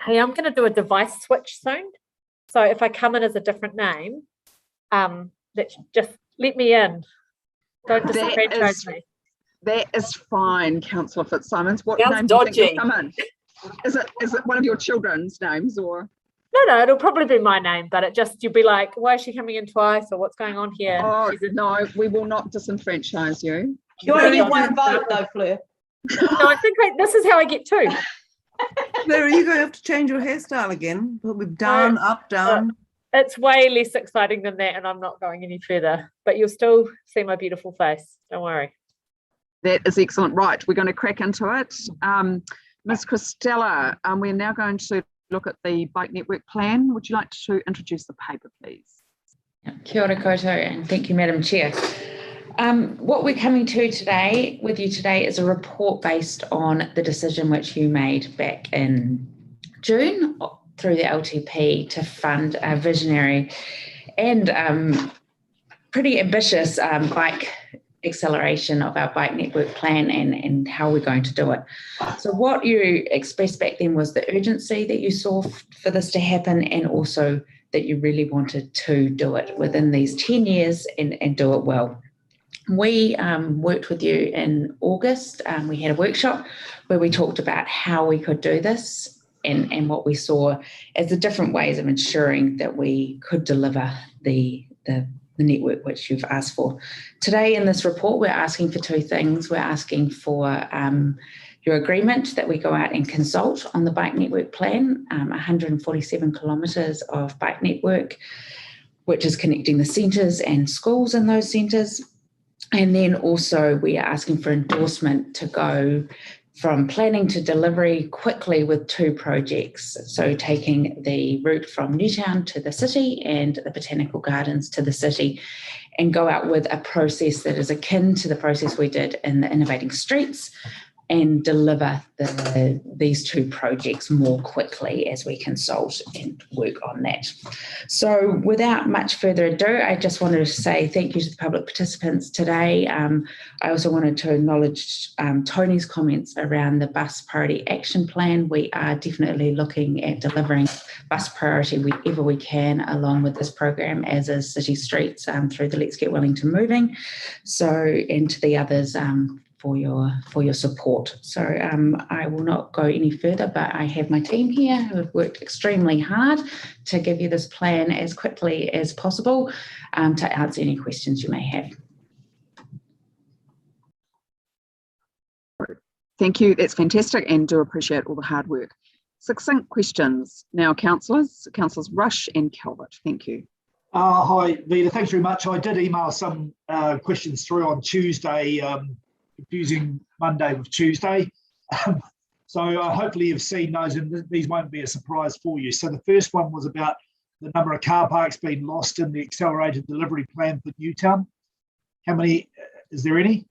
S14: Hey, I'm going to do a device switch soon. So if I come in as a different name, just let me in. Don't disenfranchise me.
S1: That is fine, Councillor Fitzsimons. What
S15: Sounds
S1: name do you think
S15: dodgy.
S1: you'll come in? Is it one of your children's names or?
S14: No, it'll probably be my name, but you'll be like, why is she coming in twice, or what's going on here?
S1: Oh, no, we will not disenfranchise you.
S19: You only get one vote though, Fleur.
S14: No, I think this is how I get two.
S21: Fleur, are you going to have to change your hairstyle again? With down, up, down?
S14: It's way less exciting than that, and I'm not going any further. But you'll still see my beautiful face. Don't worry.
S1: That is excellent. Right, we're going to crack into it. Ms. Christella, we're now going to look at the bike network plan. Would you like to introduce the paper, please?
S22: Kia ora koutou, and thank you, Madam Chair. What we're coming to today with you today is a report based on the decision which you made back in June through the LTP to fund a visionary and pretty ambitious bike acceleration of our bike network plan and how we're going to do it. So what you expressed back then was the urgency that you saw for this to happen, and also that you really wanted to do it within these 10 years and do it well. We worked with you in August. We had a workshop where we talked about how we could do this and what we saw as the different ways of ensuring that we could deliver the network which you've asked for. Today in this report, we're asking for two things. We're asking for your agreement that we go out and consult on the bike network plan, 147 kilometres of bike network, which is connecting the centres and schools in those centres. And then also we are asking for endorsement to go from planning to delivery quickly with two projects. So taking the route from Newtown to the city and the Botanical Gardens to the city, and go out with a process that is akin to the process we did in the Innovating Streets, and deliver these two projects more quickly as we consult and work on that. So without much further ado, I just wanted to say thank you to the public participants today. I also wanted to acknowledge Tony's comments around the bus priority action plan. We are definitely looking at delivering bus priority wherever we can along with this program, as is City Streets through the Let's Get Wellington Moving. So, and to the others, for your support. So I will not go any further, but I have my team here who have worked extremely hard to give you this plan as quickly as possible to answer any questions you may have.
S1: Thank you, that's fantastic, and do appreciate all the hard work. Succinct questions now, councillors Rush and Calvert. Thank you.
S5: Hi, Vita, thanks very much. I did email some questions through on Tuesday, confusing Monday with Tuesday. So hopefully you've seen those, and these won't be a surprise for you. So the first one was about the number of car parks being lost in the accelerated delivery plan for Newtown. How many, is there any?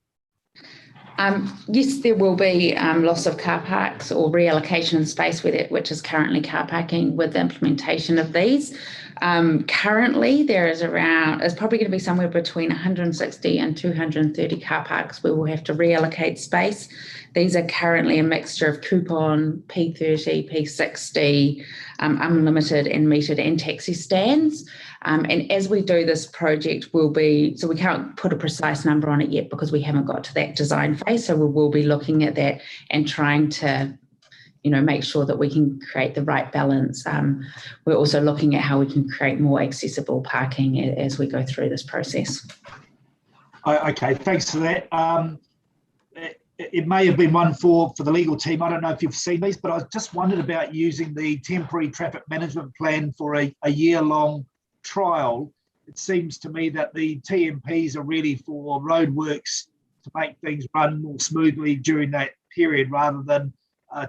S22: Yes, there will be loss of car parks or reallocation of space with it, which is currently car parking with the implementation of these. Currently, there is it's probably going to be somewhere between 160 and 230 car parks where we'll have to reallocate space. These are currently a mixture of coupon, P30, P60, unlimited and metered and taxi stands. And as we do this project, so we can't put a precise number on it yet because we haven't got to that design phase. So we will be looking at that and trying to, make sure that we can create the right balance. We're also looking at how we can create more accessible parking as we go through this process.
S5: Okay, thanks for that. It may have been one for the legal team. I don't know if you've seen these, but I just wondered about using the temporary traffic management plan for a year-long trial. It seems to me that the TMPs are really for roadworks to make things run more smoothly during that period, rather than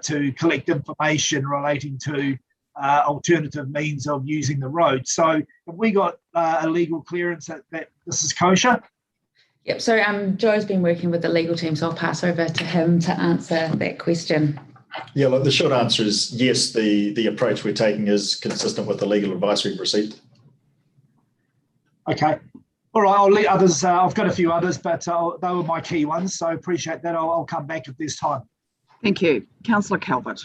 S5: to collect information relating to alternative means of using the road. So have we got a legal clearance that this is kosher?
S22: Yep, so Joe's been working with the legal team, so I'll pass over to him to answer that question.
S23: Yeah, look, the short answer is yes, the approach we're taking is consistent with the legal advice we've received.
S5: Okay. All right, I'll let others, I've got a few others, but they were my key ones, so appreciate that. I'll come back if there's time.
S1: Thank you. Councillor Calvert.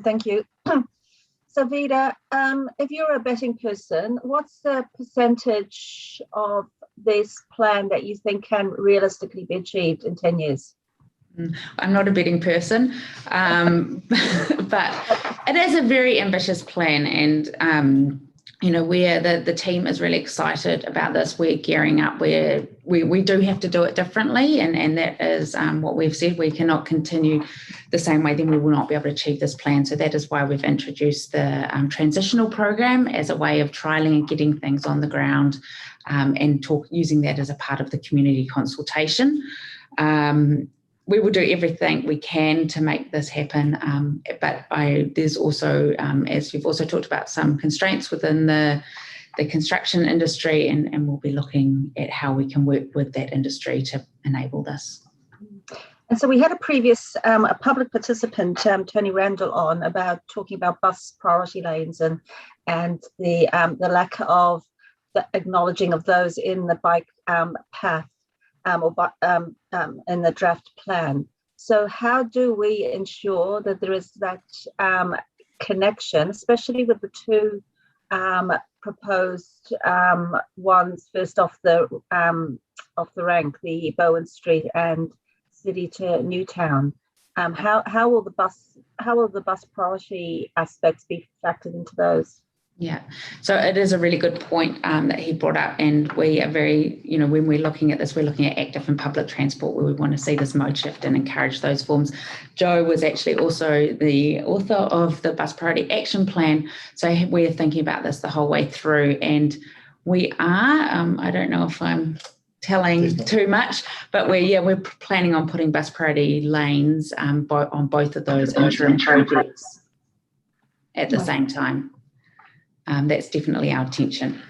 S8: Thank you. So Vida, if you're a betting person, what's the percentage of this plan that you think can realistically be achieved in 10 years?
S22: I'm not a betting person, but it is a very ambitious plan, and the team is really excited about this. We're gearing up. We do have to do it differently, and that is what we've said. We cannot continue the same way, then we will not be able to achieve this plan. So that is why we've introduced the transitional program as a way of trialling and getting things on the ground, and using that as a part of the community consultation. We will do everything we can to make this happen, but there's also, as you've also talked about, some constraints within the construction industry, and we'll be looking at how we can work with that industry to enable this.
S8: And so we had a previous a public participant, Tony Randall, on about talking about bus priority lanes and the lack of the acknowledging of those in the bike path in the draft plan. So how do we ensure that there is that connection, especially with the two proposed ones first off the rank, the Bowen Street and City to Newtown? How will the bus priority aspects be factored into those?
S22: Yeah, so it is a really good point that he brought up, and we are very, when we're looking at this, we're looking at active and public transport, where we want to see this mode shift and encourage those forms. Joe was actually also the author of the Bus Priority Action Plan, so we're thinking about this the whole way through, and we are, I don't know if I'm telling too much, but we're planning on putting bus priority lanes on both of those interim projects at the same time. That's definitely our intention.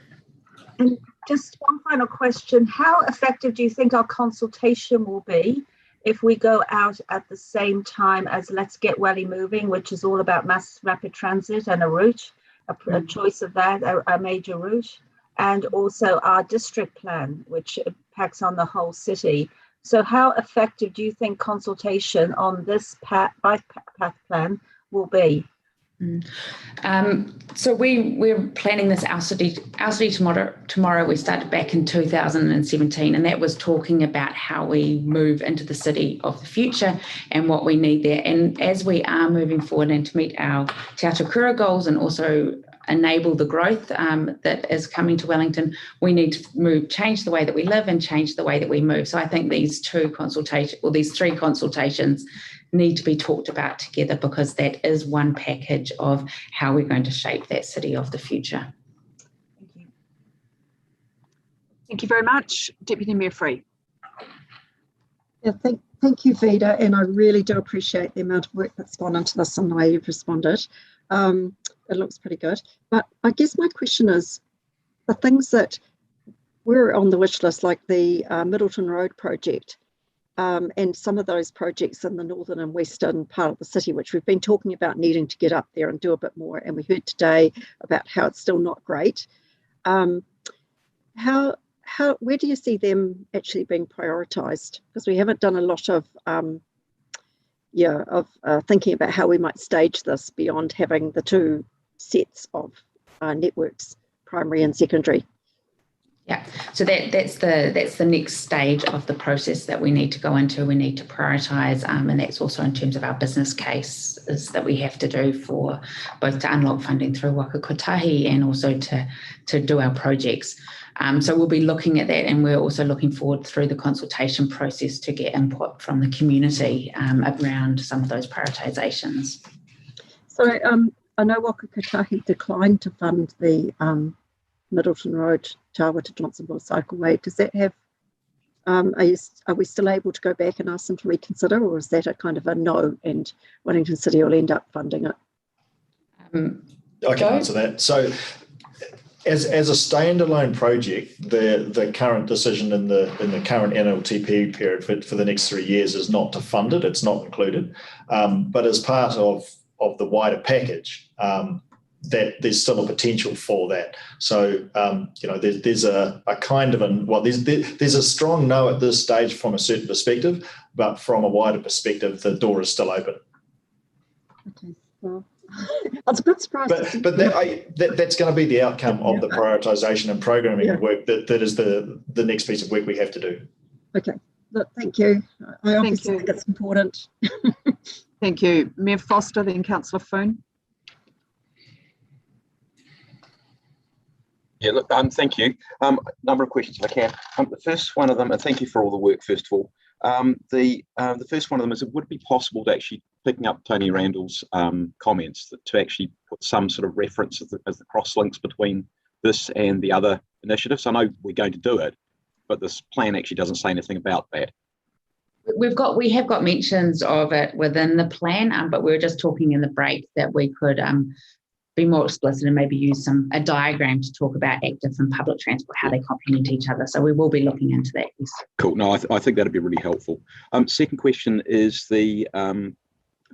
S8: And just one final question. How effective do you think our consultation will be if we go out at the same time as Let's Get Welly Moving, which is all about mass rapid transit and a route, a choice of that, a major route, and also our district plan, which impacts on the whole city? So how effective do you think consultation on this bike path plan will be?
S22: So we're planning this Our City tomorrow. We started back in 2017, and that was talking about how we move into the city of the future and what we need there. And as we are moving forward and to meet our Te Atakura goals and also enable the growth that is coming to Wellington, we need to change the way that we live and change the way that we move. So I think these three consultations need to be talked about together, because that is one package of how we're going to shape that city of the future.
S1: Thank you. Thank you very much, Deputy Mayor Free.
S11: Yeah, thank you, Vida, and I really do appreciate the amount of work that's gone into this and the way you've responded. It looks pretty good. But I guess my question is, the things that were on the wish list, like the Middleton Road project, and some of those projects in the northern and western part of the city, which we've been talking about needing to get up there and do a bit more. And we heard today about how it's still not great. Where do you see them actually being prioritised? Because we haven't done a lot of thinking about how we might stage this beyond having the two sets of networks, primary and secondary.
S22: Yeah, so that's the next stage of the process that we need to go into. We need to prioritise, and that's also in terms of our business cases that we have to do for both to unlock funding through Waka Kotahi and also to do our projects. So we'll be looking at that, and we're also looking forward through the consultation process to get input from the community around some of those prioritisations. So
S11: I know Waka Kotahi declined to fund the Middleton Road, Tawa to Johnsonville Cycleway. Does that have, are we still able to go back and ask them to reconsider, or is that a kind of a no and Wellington City will end up funding it?
S23: I can answer that. So as a standalone project, the current decision in the current NLTP period for the next 3 years is not to fund it. It's not included. But as part of the wider package, that there's still a potential for that. So, there's a kind of there's a strong no at this stage from a certain perspective, but from a wider perspective, the door is still open.
S11: Okay, well, That's a good surprise.
S23: But that's going to be the outcome of the prioritisation and programming work that is the next piece of work we have to do.
S11: Okay, look, thank you. I obviously think it's important.
S1: Thank you. Mayor Foster, then Councillor Foon.
S3: Yeah, look, thank you. Number of questions if I can. The first one of them, and thank you for all the work, first of all. The first one of them is, it would be possible to actually, picking up Tony Randall's comments, to actually put some sort of reference as the cross links between this and the other initiatives. I know we're going to do it, but this plan actually doesn't say anything about that.
S22: We have got mentions of it within the plan, but we were just talking in the break that we could be more explicit and maybe use a diagram to talk about active and public transport, how they complement each other. So we will be looking into that. Yes. Cool.
S3: No, I think that'd be really helpful. Second question is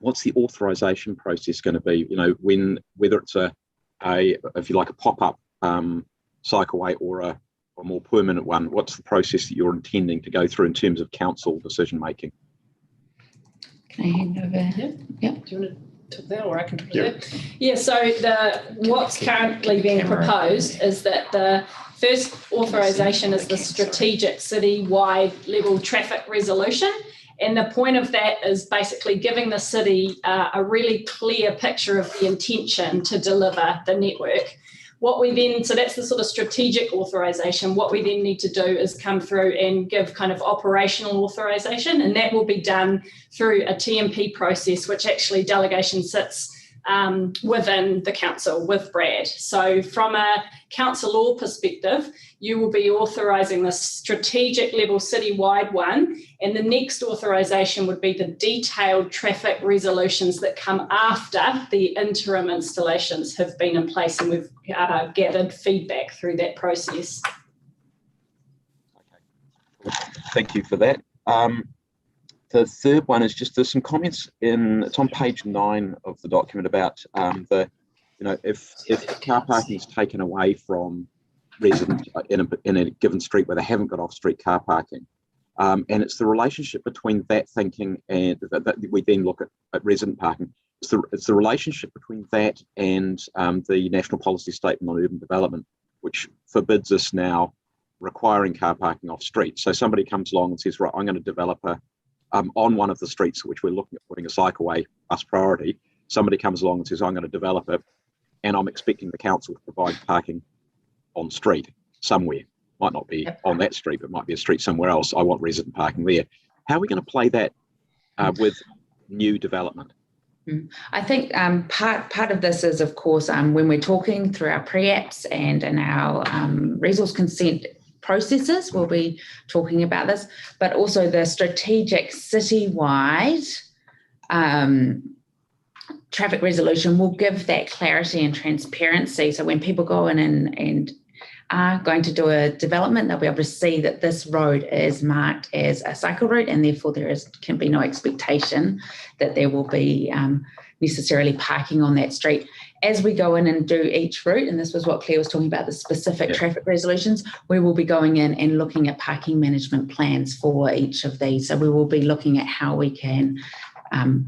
S3: what's the authorisation process going to be? You know, whether it's if you like, a pop-up cycleway or a more permanent one, what's the process that you're intending to go through in terms of council decision making?
S22: Can I hand over?
S2: Yeah. Do you want to talk that, or I can talk to that? Yeah. So what's currently being proposed is that the first authorisation is the strategic city-wide level traffic resolution. And the point of that is basically giving the city a really clear picture of the intention to deliver the network. So that's the sort of strategic authorisation. What we then need to do is come through and give kind of operational authorisation, and that will be done through a TMP process, which actually delegation sits within the council with Brad. So from a council law perspective, you will be authorising the strategic level citywide one, and the next authorisation would be the detailed traffic resolutions that come after the interim installations have been in place, and we've gathered feedback through that process.
S3: Okay. Thank you for that. The third one is just, there's some comments it's on page 9 of the document about if car parking is taken away from residents in a given street where they haven't got off-street car parking, and it's the relationship between that thinking and that we then look at resident parking. It's the relationship between that and the National Policy Statement on Urban Development, which forbids us now requiring car parking off-street. So somebody comes along and says, right, I'm going to develop on one of the streets which we're looking at putting a cycleway as priority. Somebody comes along and says, I'm going to develop it, and I'm expecting the council to provide parking on street somewhere. Might not be on that street, but might be a street somewhere else. I want resident parking there. How are we going to play that with new development?
S22: I think part of this is, of course, when we're talking through our pre-apps and in our resource consent processes, we'll be talking about this, but also the strategic citywide traffic resolution will give that clarity and transparency. So when people go in and are going to do a development, they'll be able to see that this road is marked as a cycle route, and therefore can be no expectation that there will be necessarily parking on that street. As we go in and do each route, and this was what Claire was talking about, the specific traffic resolutions, we will be going in and looking at parking management plans for each of these. So we will be looking at how we can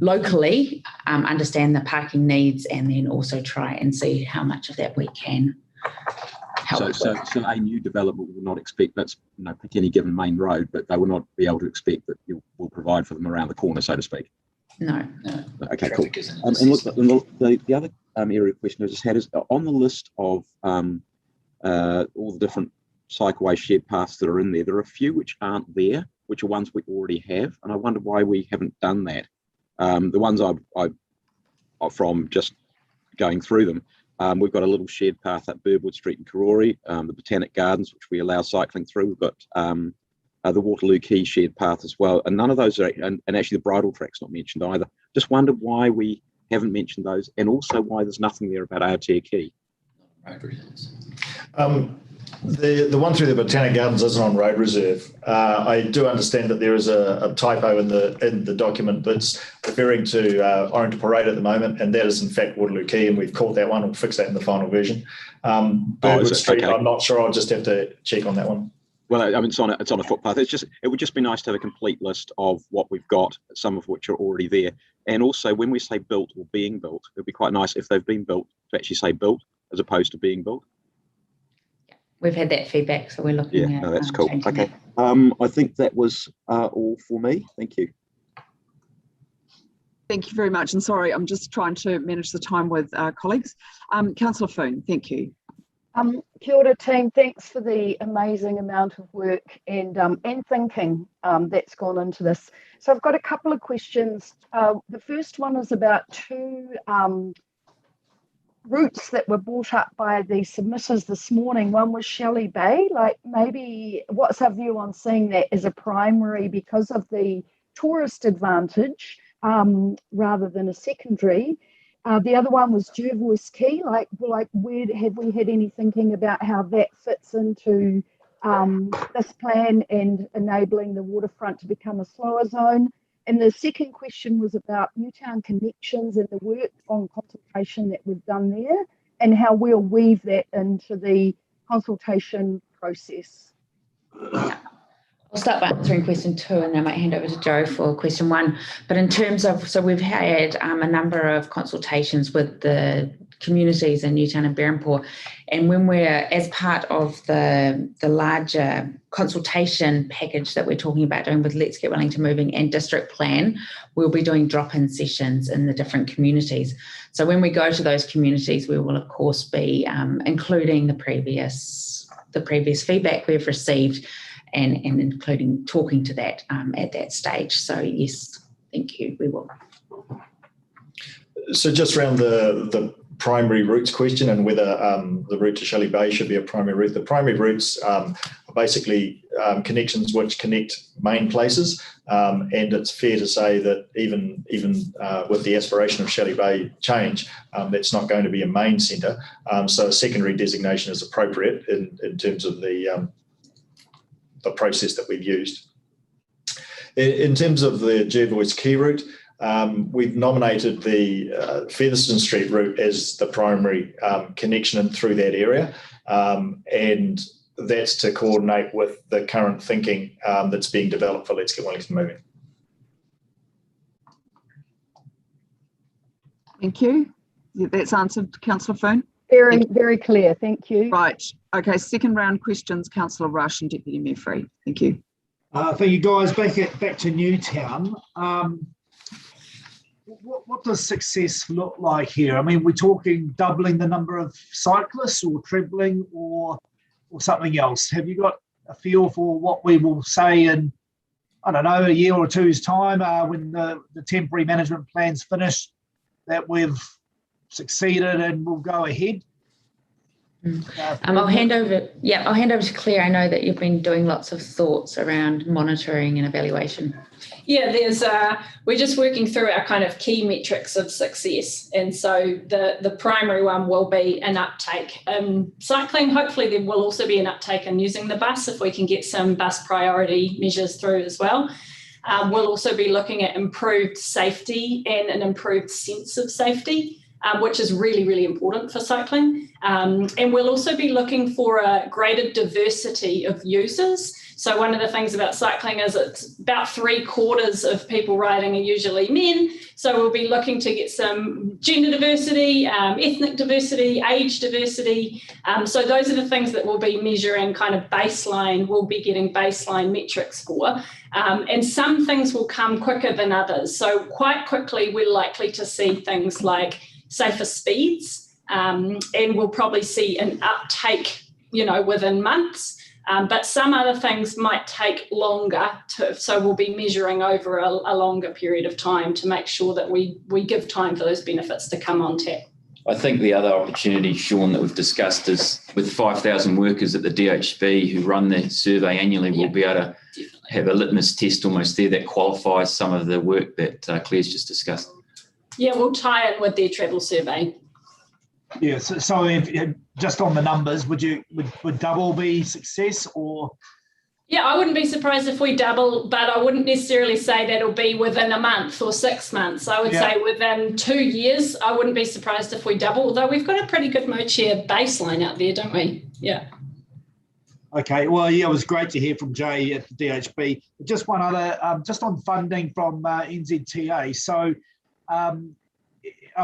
S22: locally understand the parking needs, and then also try and see how much of that we can help.
S3: So a new development will not expect, let's pick any given main road, but they will not be able to expect that you will provide for them around the corner, so to speak.
S22: No.
S3: Okay, cool. And look, the other area of question I just had is on the list of all the different cycleway shared paths that are in there. There are a few which aren't there, which are ones we already have, and I wonder why we haven't done that. The ones I from just going through them, we've got a little shared path up Birdwood Street in Karori, the Botanic Gardens, which we allow cycling through. We've got the Waterloo Quay shared path as well, and none of those are, and actually the bridle track's not mentioned either. Just wondered why we haven't mentioned those, and also why there's nothing there about Aotea Quay.
S23: The one through the Botanic Gardens isn't on road reserve. I do understand that there is a typo in the document that's referring to Orange Parade at the moment, and that is in fact Waterloo Quay, and we've caught that one. We'll fix that in the final version. Birdwood Street, okay. I'm not sure. I'll just have to check on that one.
S3: Well, I mean, it's on a footpath. It would just be nice to have a complete list of what we've got, some of which are already there. And also, when we say built or being built, it'd be quite nice if they've been built to actually say built as opposed to being built.
S22: We've had that feedback, so we're looking at.
S3: Yeah, no, that's cool.
S22: changing
S3: Okay.
S22: that.
S3: I think that was all for me. Thank you.
S1: Thank you very much. And sorry, I'm just trying to manage the time with colleagues. Councillor Foon, thank you.
S4: Kia ora team, thanks for the amazing amount of work and thinking that's gone into this. So I've got a couple of questions. The first one is about two routes that were brought up by the submitters this morning. One was Shelley Bay, like maybe what's our view on seeing that as a primary because of the tourist advantage rather than a secondary. The other one was Jervois Quay, like where have we had any thinking about how that fits into this plan and enabling the waterfront to become a slower zone? And the second question was about Newtown connections and the work on consultation that we've done there and how we'll weave that into the consultation process.
S22: I'll start by answering question 2 and then I might hand over to Joe for question 1. But in terms of, so we've had a number of consultations with the communities in Newtown and Berempore, and when we're, as part of the larger consultation package that we're talking about doing with Let's Get Wellington Moving and District Plan, we'll be doing drop-in sessions in the different communities. So when we go to those communities, we will of course be including the previous feedback we've received and including talking to that at that stage. So yes, thank you, we will.
S23: So just around the primary routes question and whether the route to Shelley Bay should be a primary route. The primary routes are basically connections which connect main places, and it's fair to say that even with the aspiration of Shelley Bay change, that's not going to be a main centre. So a secondary designation is appropriate in terms of the process that we've used. In terms of the Jervois Quay route, we've nominated the Featherston Street route as the primary connection in through that area, and that's to coordinate with the current thinking that's being developed for Let's Get Wellington Moving.
S1: Thank you. That's answered, Councillor Foon.
S4: Very clear, thank you.
S1: Right, okay, second round questions, Councillor Rush and Deputy Mayor Free. Thank you.
S5: Thank you, guys. Back to Newtown. What does success look like here? I mean, we're talking doubling the number of cyclists or trebling or something else. Have you got a feel for what we will say in, I don't know, a year or two's time when the temporary management plan's finished, that we've succeeded and we'll go ahead?
S22: I'll hand over to Claire. I know that you've been doing lots of thoughts around monitoring and evaluation.
S2: Yeah, we're just working through our kind of key metrics of success, and so the primary one will be an uptake. Cycling, hopefully there will also be an uptake in using the bus if we can get some bus priority measures through as well. We'll also be looking at improved safety and an improved sense of safety, which is really, really important for cycling. And we'll also be looking for a greater diversity of users. So one of the things about cycling is it's about 3/4 of people riding are usually men. So we'll be looking to get some gender diversity, ethnic diversity, age diversity. So those are the things that we'll be measuring kind of baseline, we'll be getting baseline metrics for. And some things will come quicker than others. So quite quickly, we're likely to see things like safer speeds, and we'll probably see an uptake, within months. But some other things might take longer, so we'll be measuring over a longer period of time to make sure that we give time for those benefits to come on tap.
S6: I think the other opportunity, Sean, that we've discussed is with 5,000 workers at the DHB who run the survey annually, we'll be able to have a litmus test almost there that qualifies some of the work that Claire's just discussed.
S2: Yeah, we'll tie in with their travel survey.
S5: Yeah, so if, just on the numbers, would double be success or?
S2: Yeah, I wouldn't be surprised if we double, but I wouldn't necessarily say that'll be within a month or 6 months. I would say within 2 years, I wouldn't be surprised if we double, although we've got a pretty good mode share baseline out there, don't we? Yeah.
S5: Okay, well, yeah, it was great to hear from Jay at the DHB. Just one other, just on funding from NZTA. So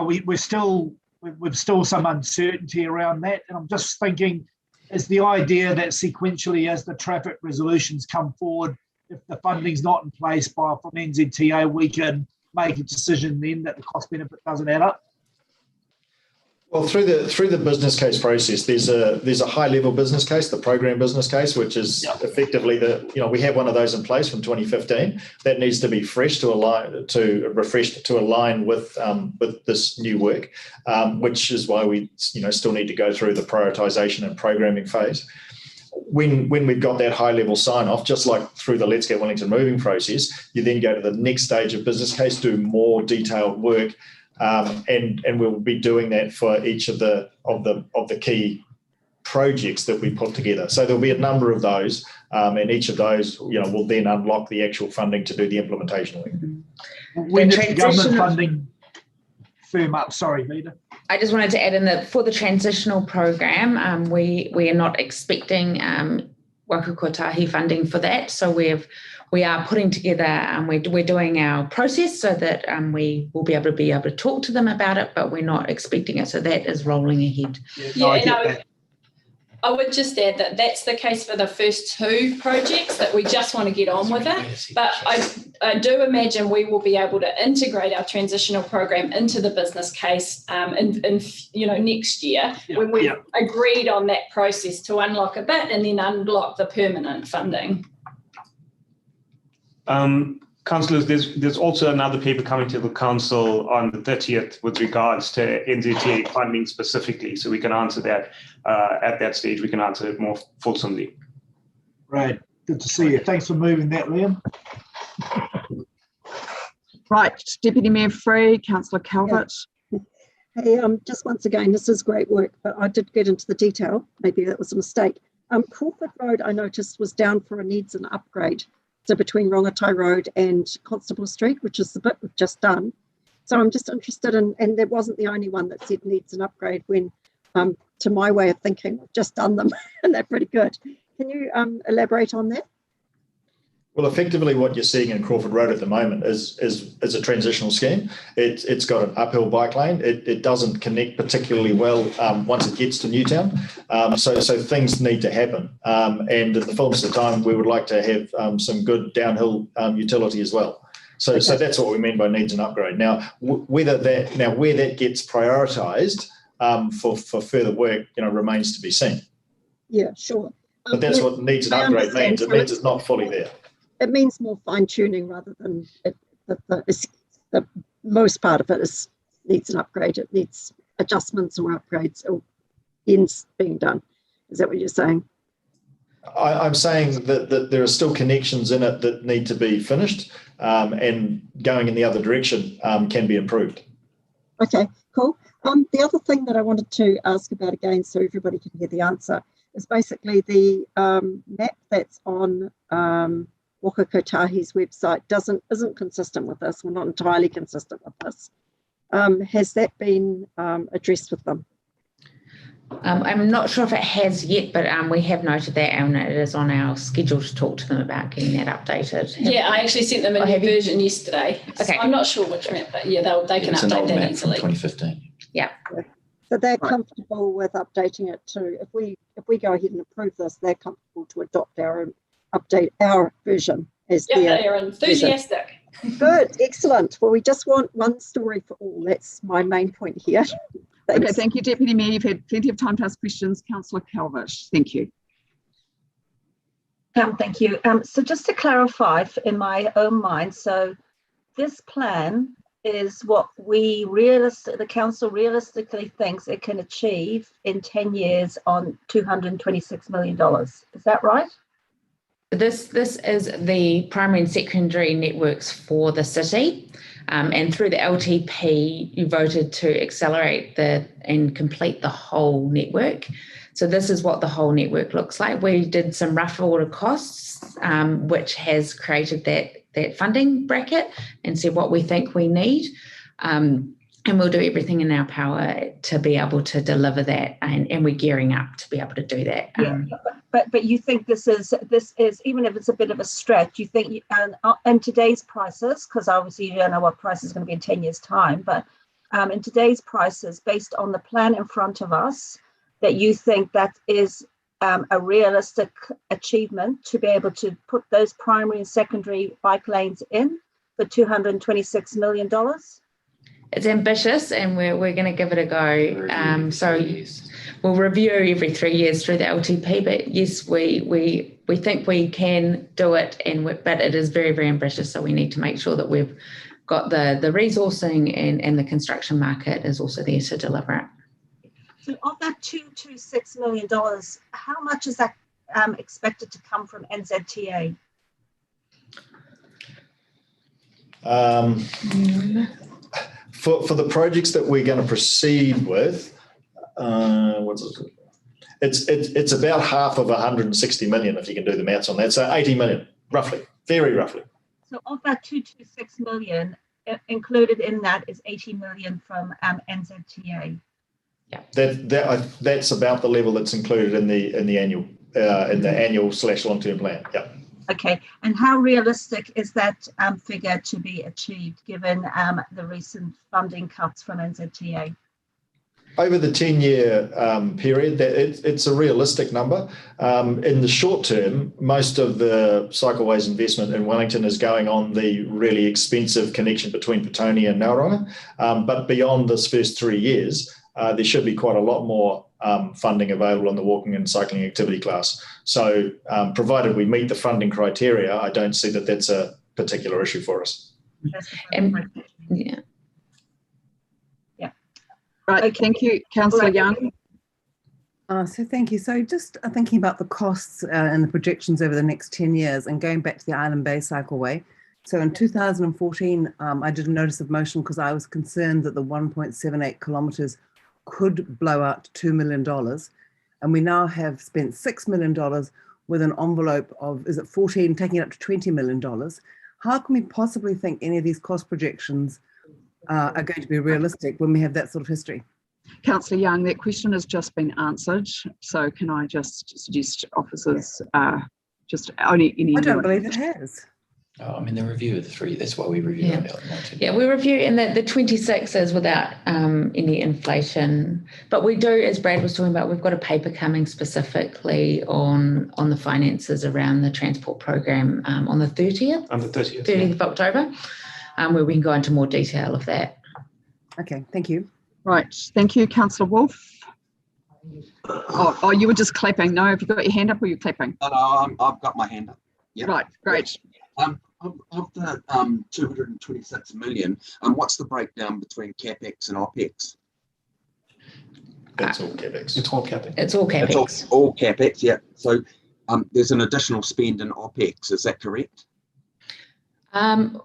S5: we've still some uncertainty around that. And I'm just thinking, is the idea that sequentially as the traffic resolutions come forward, if the funding's not in place from NZTA, we can make a decision then that the cost benefit doesn't add up?
S23: Well, through the business case process, there's a high level business case, the program business case, which is effectively we have one of those in place from 2015 that needs to be refreshed to align with this new work, which is why we still need to go through the prioritisation and programming phase. When we've got that high level sign off, just like through the Let's Get Wellington Moving process, you then go to the next stage of business case, do more detailed work. And we'll be doing that for each of the key projects that we put together. So there'll be a number of those, and each of those, will then unlock the actual funding to do the implementation work.
S5: When does the government funding firm up? Sorry, Vida.
S22: I just wanted to add in that for the transitional program, we are not expecting Waka Kotahi funding for that. So we are putting together, we're doing our process so that we will be able to talk to them about it, but we're not expecting it. So that is rolling ahead.
S2: I would just add that that's the case for the first two projects, that we just want to get on with it. But I do imagine we will be able to integrate our transitional program into the business case in next year when we've agreed on that process to unlock a bit and then unlock the permanent funding.
S10: Councillors, there's also another paper coming to the council on the 30th with regards to NZTA funding specifically, so we can answer that at that stage. We can answer it more fulsomely.
S5: Right, good to see you. Thanks for moving that, Liam.
S1: Right, Deputy Mayor Free, Councillor Calvert.
S11: Hey, just once again, this is great work, but I did get into the detail. Maybe that was a mistake. Crawford Road, I noticed, was down for a needs an upgrade. So between Rongotai Road and Constable Street, which is the bit we've just done. So I'm just interested in, and that wasn't the only one that said needs an upgrade when, to my way of thinking, we've just done them and they're pretty good. Can you elaborate on that?
S23: Well, effectively what you're seeing in Crawford Road at the moment is a transitional scheme. It's got an uphill bike lane. It doesn't connect particularly well once it gets to Newtown. So things need to happen. And in the fullness of time, we would like to have some good downhill utility as well. So that's what we mean by needs an upgrade. Now, where that gets prioritised for further work, remains to be seen.
S11: Yeah, sure.
S23: But that's what needs an upgrade means. It means it's not fully there.
S11: It means more fine tuning rather than the most part of it needs an upgrade. It needs adjustments or upgrades or ends being done. Is that what you're saying?
S23: I'm saying that there are still connections in it that need to be finished, and going in the other direction can be improved. Okay, cool. The other thing that I wanted to ask about again, so everybody can hear the answer, is basically the map that's on Waka Kotahi's website isn't consistent with this. We're not entirely consistent with this. Has that been addressed with them?
S22: I'm not sure if it has yet, but we have noted that, and it is on our schedule to talk to them about getting that updated.
S2: Yeah, I actually sent them a new version yesterday. Okay. So I'm not sure which map, but yeah, they can update that easily. 2015.
S22: Yeah.
S11: So they're comfortable with updating it too. If we go ahead and approve this, they're comfortable to update our version as their
S2: they're enthusiastic.
S11: Version. Good, excellent. Well, we just want one story for all. That's my main point here.
S1: Okay, thank you, Deputy Mayor. You've had plenty of time to ask questions. Councillor Calvert, thank you.
S8: Thank you. So just to clarify in my own mind, so this plan is what the council realistically thinks it can achieve in 10 years on $226 million. Is that right?
S22: This is the primary and secondary networks for the city. And through the LTP, you voted to accelerate and complete the whole network. So this is what the whole network looks like. We did some rough order costs, which has created that funding bracket and said what we think we need. and we'll do everything in our power to be able to deliver that, and we're gearing up to be able to do that.
S8: But you think this is even if it's a bit of a stretch, you think in today's prices, because obviously you don't know what price is going to be in 10 years' time, but in today's prices, based on the plan in front of us, that you think that is a realistic achievement to be able to put those primary and secondary bike lanes in for $226 million?
S22: It's ambitious, and we're going to give it a go. So we'll review every 3 years through the LTP. But yes, we think we can do it, but it is very, very ambitious. So we need to make sure that we've got the resourcing and the construction market is also there to deliver it.
S8: So of that $226 million, how much is that expected to come from NZTA?
S23: For the projects that we're going to proceed with, it's about half of 160 million, if you can do the maths on that. So 80 million, roughly, very roughly.
S8: So of that 226 million, included in that is 80 million from NZTA.
S22: Yeah,
S23: that's about the level that's included in the annual / long-term plan. Yeah.
S8: Okay, and how realistic is that figure to be achieved given the recent funding cuts from NZTA?
S23: Over the 10-year period, it's a realistic number. In the short term, most of the cycleways investment in Wellington is going on the really expensive connection between Petone and Nauranga. But beyond this first 3 years, there should be quite a lot more funding available in the walking and cycling activity class. So provided we meet the funding criteria, I don't see that that's a particular issue for us.
S22: Yeah.
S1: Right, okay. Thank you, Councillor Young.
S21: So thank you. So just thinking about the costs and the projections over the next 10 years and going back to the Island Bay Cycleway. So in 2014, I did a notice of motion because I was concerned that the 1.78 kilometres could blow out $2 million. And we now have spent $6 million with an envelope of, is it 14, taking it up to $20 million. How can we possibly think any of these cost projections are going to be realistic when we have that sort of history?
S1: Councillor Young, that question has just been answered. So can I just suggest officers just only any...
S21: I don't believe it has.
S6: Oh, I'm in the review of the 3. That's why we reviewed it.
S22: Yeah, we review, and the 26 is without any inflation. But we do, as Brad was talking about, we've got a paper coming specifically on the finances around the transport program on the 30th.
S10: On the 30th.
S22: 30th of October, where we can go into more detail of that.
S21: Okay, thank you.
S1: Right, thank you, Councillor Wolf. Oh, you were just clapping. No, have you got your hand up or you're clapping?
S12: No, I've got my hand up. Yep.
S1: Right, great.
S12: Of the 226 million, what's the breakdown between CapEx and OpEx?
S23: That's all CapEx.
S10: It's all CapEx.
S22: It's all CapEx.
S12: It's all CapEx, yeah. So there's an additional spend in OpEx, is that correct?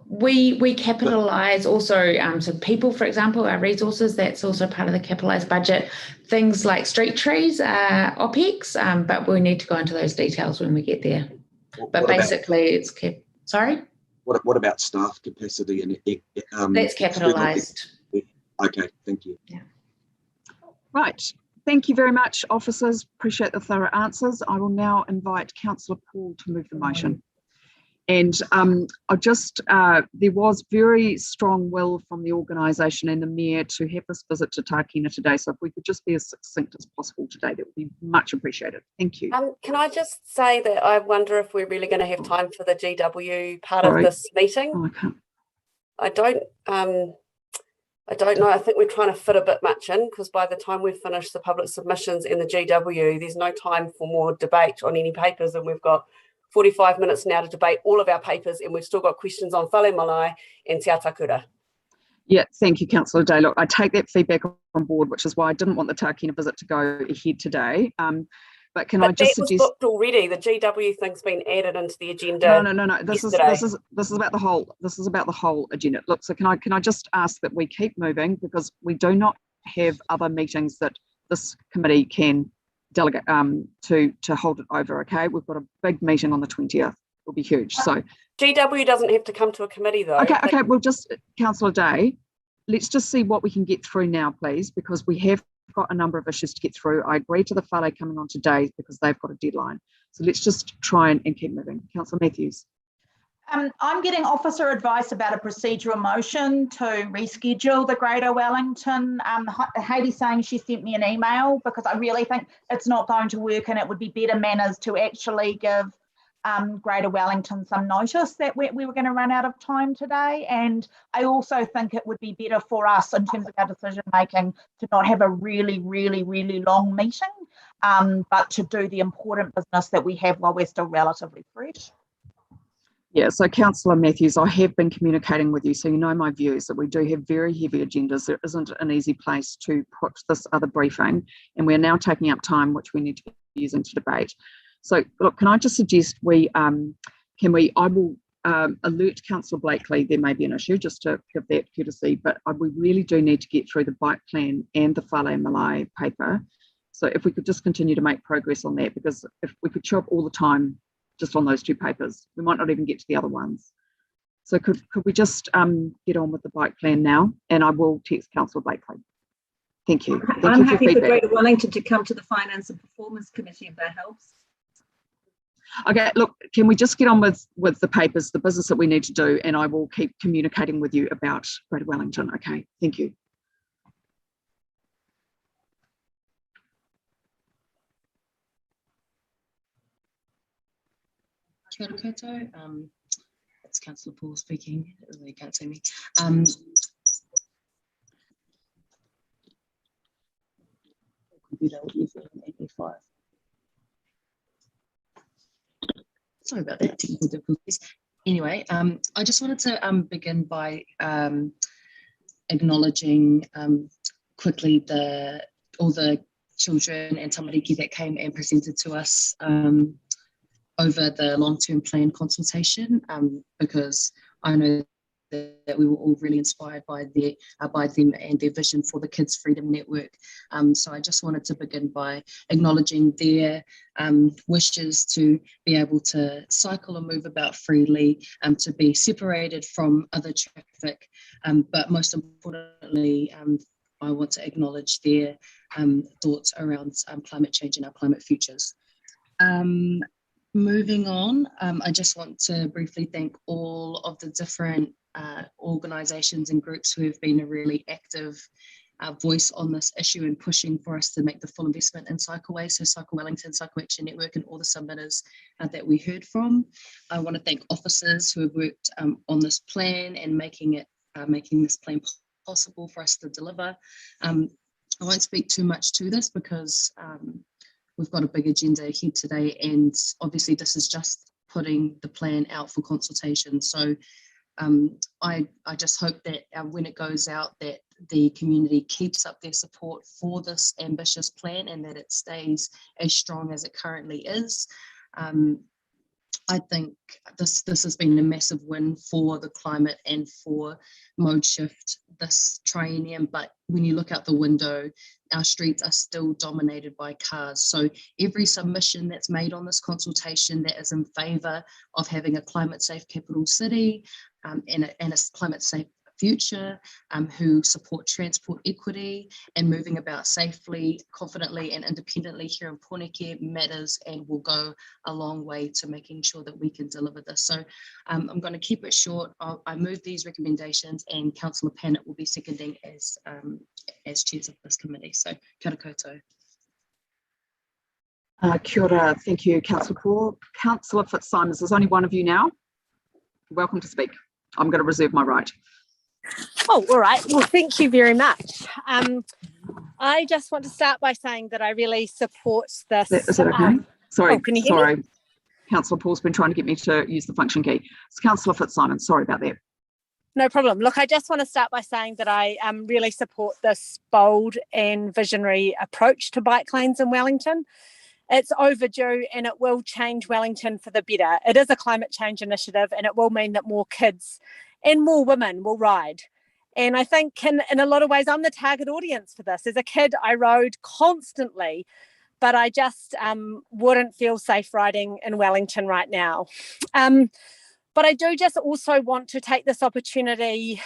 S22: We capitalise also, so people, for example, our resources, that's also part of the capitalised budget. Things like street trees are OpEx, but we need to go into those details when we get there. But basically it's sorry?
S12: What about staff capacity and
S22: that's capitalised.
S12: Okay, thank you.
S22: Yeah.
S1: Right. Thank you very much, officers. Appreciate the thorough answers. I will now invite Councillor Paul to move the motion. And there was very strong will from the organisation and the Mayor to have this visit to Tākina today. So if we could just be as succinct as possible today, that would be much appreciated. Thank you.
S15: Can I just say that I wonder if we're really going to have time for the GW part of this meeting?
S1: Oh, I can't.
S15: I don't know. I think we're trying to fit a bit much in because by the time we've finished the public submissions in the GW, there's no time for more debate on any papers, and we've got 45 minutes now to debate all of our papers, and we've still got questions on Fale Malae and Te Atakura.
S1: Yeah, thank you, Councillor Day. Look, I take that feedback on board, which is why I didn't want the Tākina visit to go ahead today. But I just suggest...
S15: that was booked already. The GW thing's been added into the agenda.
S1: No. This is about the whole. This is about the whole agenda. Look, so can I just ask that we keep moving because we do not have other meetings that this committee can delegate to hold it over. Okay, we've got a big meeting on the 20th. It'll be huge. So
S15: GW doesn't have to come to a committee though.
S1: Okay. Well, just Councillor Day, let's just see what we can get through now, please, because we have got a number of issues to get through. I agree to the Fale coming on today because they've got a deadline. So let's just try and keep moving. Councillor Matthews.
S19: I'm getting officer advice about a procedural motion to reschedule the Greater Wellington. Hayley's saying she sent me an email because I really think it's not going to work and it would be better manners to actually give Greater Wellington some notice that we were going to run out of time today. And I also think it would be better for us in terms of our decision making to not have a really, really, really long meeting, but to do the important business that we have while we're still relatively fresh.
S1: Yeah, so Councillor Matthews, I have been communicating with you, so you know my views that we do have very heavy agendas. There isn't an easy place to put this other briefing, and we're now taking up time which we need to be using to debate. So, look, can I just suggest I will alert Councillor Blakely there may be an issue, just to give that courtesy, but we really do need to get through the bike plan and the Fale Malae paper. So if we could just continue to make progress on that, because if we could chew up all the time just on those two papers, we might not even get to the other ones. So could we just get on with the bike plan now? And I will text Councillor Blakely. Thank you.
S8: I'm happy for Greater Wellington to come to the Finance and Performance Committee if that helps.
S1: Okay, look, can we just get on with the papers, the business that we need to do, and I will keep communicating with you about Greater Wellington. Okay, thank you.
S9: Kia ora koutou. It's Councillor Paul speaking. You can't see me. Sorry about that, technical difficulties. Anyway, I just wanted to begin by acknowledging quickly all the children and tamariki that came and presented to us over the long-term plan consultation, because I know that we were all really inspired by them and their vision for the Kids Freedom Network. So I just wanted to begin by acknowledging their wishes to be able to cycle and move about freely, to be separated from other traffic, but most importantly, I want to acknowledge their thoughts around climate change and our climate futures. Moving on, I just want to briefly thank all of the different organisations and groups who have been a really active voice on this issue and pushing for us to make the full investment in cycleways. So Cycle Wellington, Cycle Action Network and all the submitters that we heard from. I want to thank officers who have worked on this plan and making this plan possible for us to deliver. I won't speak too much to this because we've got a big agenda ahead today, and obviously this is just putting the plan out for consultation. So I just hope that when it goes out that the community keeps up their support for this ambitious plan and that it stays as strong as it currently is. I think this has been a massive win for the climate and for mode shift this triennium, but when you look out the window, our streets are still dominated by cars. So every submission that's made on this consultation that is in favour of having a climate safe capital city and a climate safe future, who support transport equity and moving about safely, confidently and independently here in Pōneke matters and will go a long way to making sure that we can deliver this. So I'm going to keep it short. I move these recommendations and Councillor Pannett will be seconding as chairs of this committee. So kia ora koutou.
S1: Kia ora, thank you, Councillor Paul. Councillor Fitzsimons, there's only one of you now. You're welcome to speak. I'm going to reserve my right.
S14: Oh, all right. Well, thank you very much. I just want to start by saying that I really support this.
S1: Is that okay? Sorry,
S14: can you hear me?
S1: Councillor Paul's been trying to get me to use the function key. It's Councillor Fitzsimons, sorry about that.
S14: No problem. Look, I just want to start by saying that I really support this bold and visionary approach to bike lanes in Wellington. It's overdue and it will change Wellington for the better. It is a climate change initiative and it will mean that more kids and more women will ride. And I think in a lot of ways, I'm the target audience for this. As a kid, I rode constantly, but I just wouldn't feel safe riding in Wellington right now. But I do just also want to take this opportunity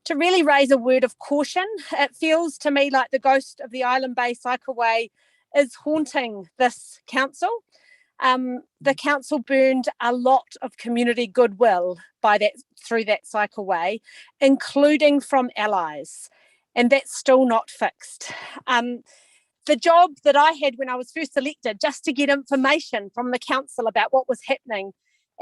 S14: to really raise a word of caution. It feels to me like the ghost of the Island Bay Cycleway is haunting this council. The council burned a lot of community goodwill through that cycleway, including from allies, and that's still not fixed. The job that I had when I was first elected, just to get information from the council about what was happening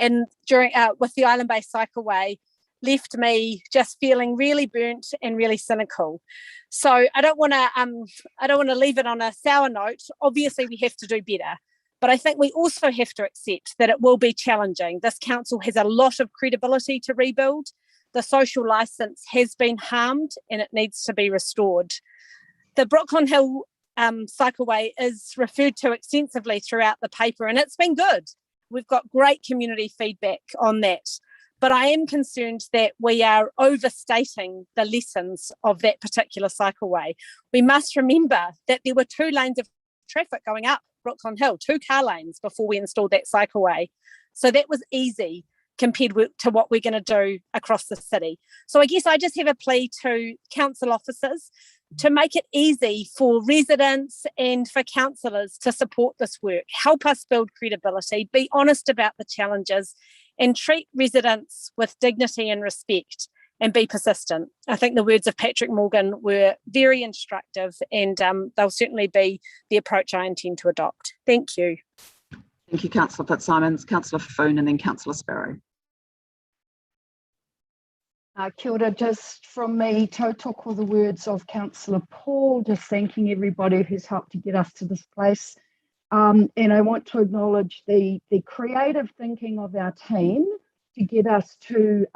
S14: with the Island Bay Cycleway, left me just feeling really burnt and really cynical. So I don't want to leave it on a sour note. Obviously, we have to do better, but I think we also have to accept that it will be challenging. This council has a lot of credibility to rebuild. The social licence has been harmed and it needs to be restored. The Brooklyn Hill cycleway is referred to extensively throughout the paper, and it's been good. We've got great community feedback on that. But I am concerned that we are overstating the lessons of that particular cycleway. We must remember that there were 2 lanes of traffic going up Brooklyn Hill, 2 car lanes before we installed that cycleway. So that was easy compared to what we're going to do across the city. So I guess I just have a plea to council officers to make it easy for residents and for councillors to support this work. Help us build credibility, be honest about the challenges, and treat residents with dignity and respect, and be persistent. I think the words of Patrick Morgan were very instructive, and they'll certainly be the approach I intend to adopt. Thank you.
S1: Thank you, Councillor Fitzsimons, Councillor Foon, and then Councillor Sparrow.
S4: Kia ora, just from me, tautoko the words of Councillor Paul, just thanking everybody who's helped to get us to this place. And I want to acknowledge the creative thinking of our team to get us to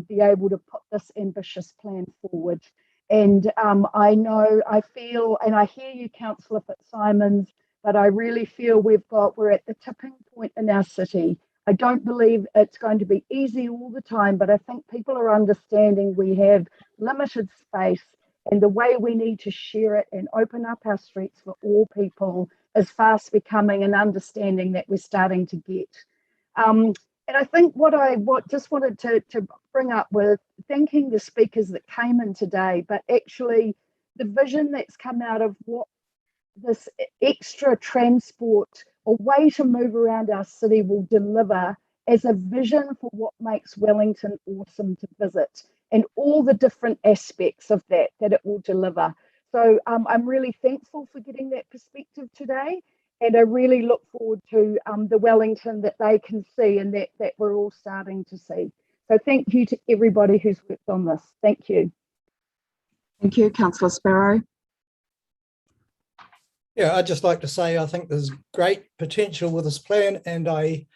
S4: be able to put this ambitious plan forward. And I feel, and I hear you, Councillor Fitzsimons, but I really feel we're at the tipping point in our city. I don't believe it's going to be easy all the time, but I think people are understanding we have limited space, and the way we need to share it and open up our streets for all people is fast becoming an understanding that we're starting to get. And I think what just wanted to bring up with thanking the speakers that came in today, but actually the vision that's come out of what this extra transport or way to move around our city will deliver as a vision for what makes Wellington awesome to visit, and all the different aspects of that it will deliver. So I'm really thankful for getting that perspective today, and I really look forward to the Wellington that they can see and that we're all starting to see. So thank you to everybody who's worked on this. Thank you.
S1: Thank you, Councillor Sparrow.
S13: Yeah, I'd just like to say I think there's great potential with this plan, and I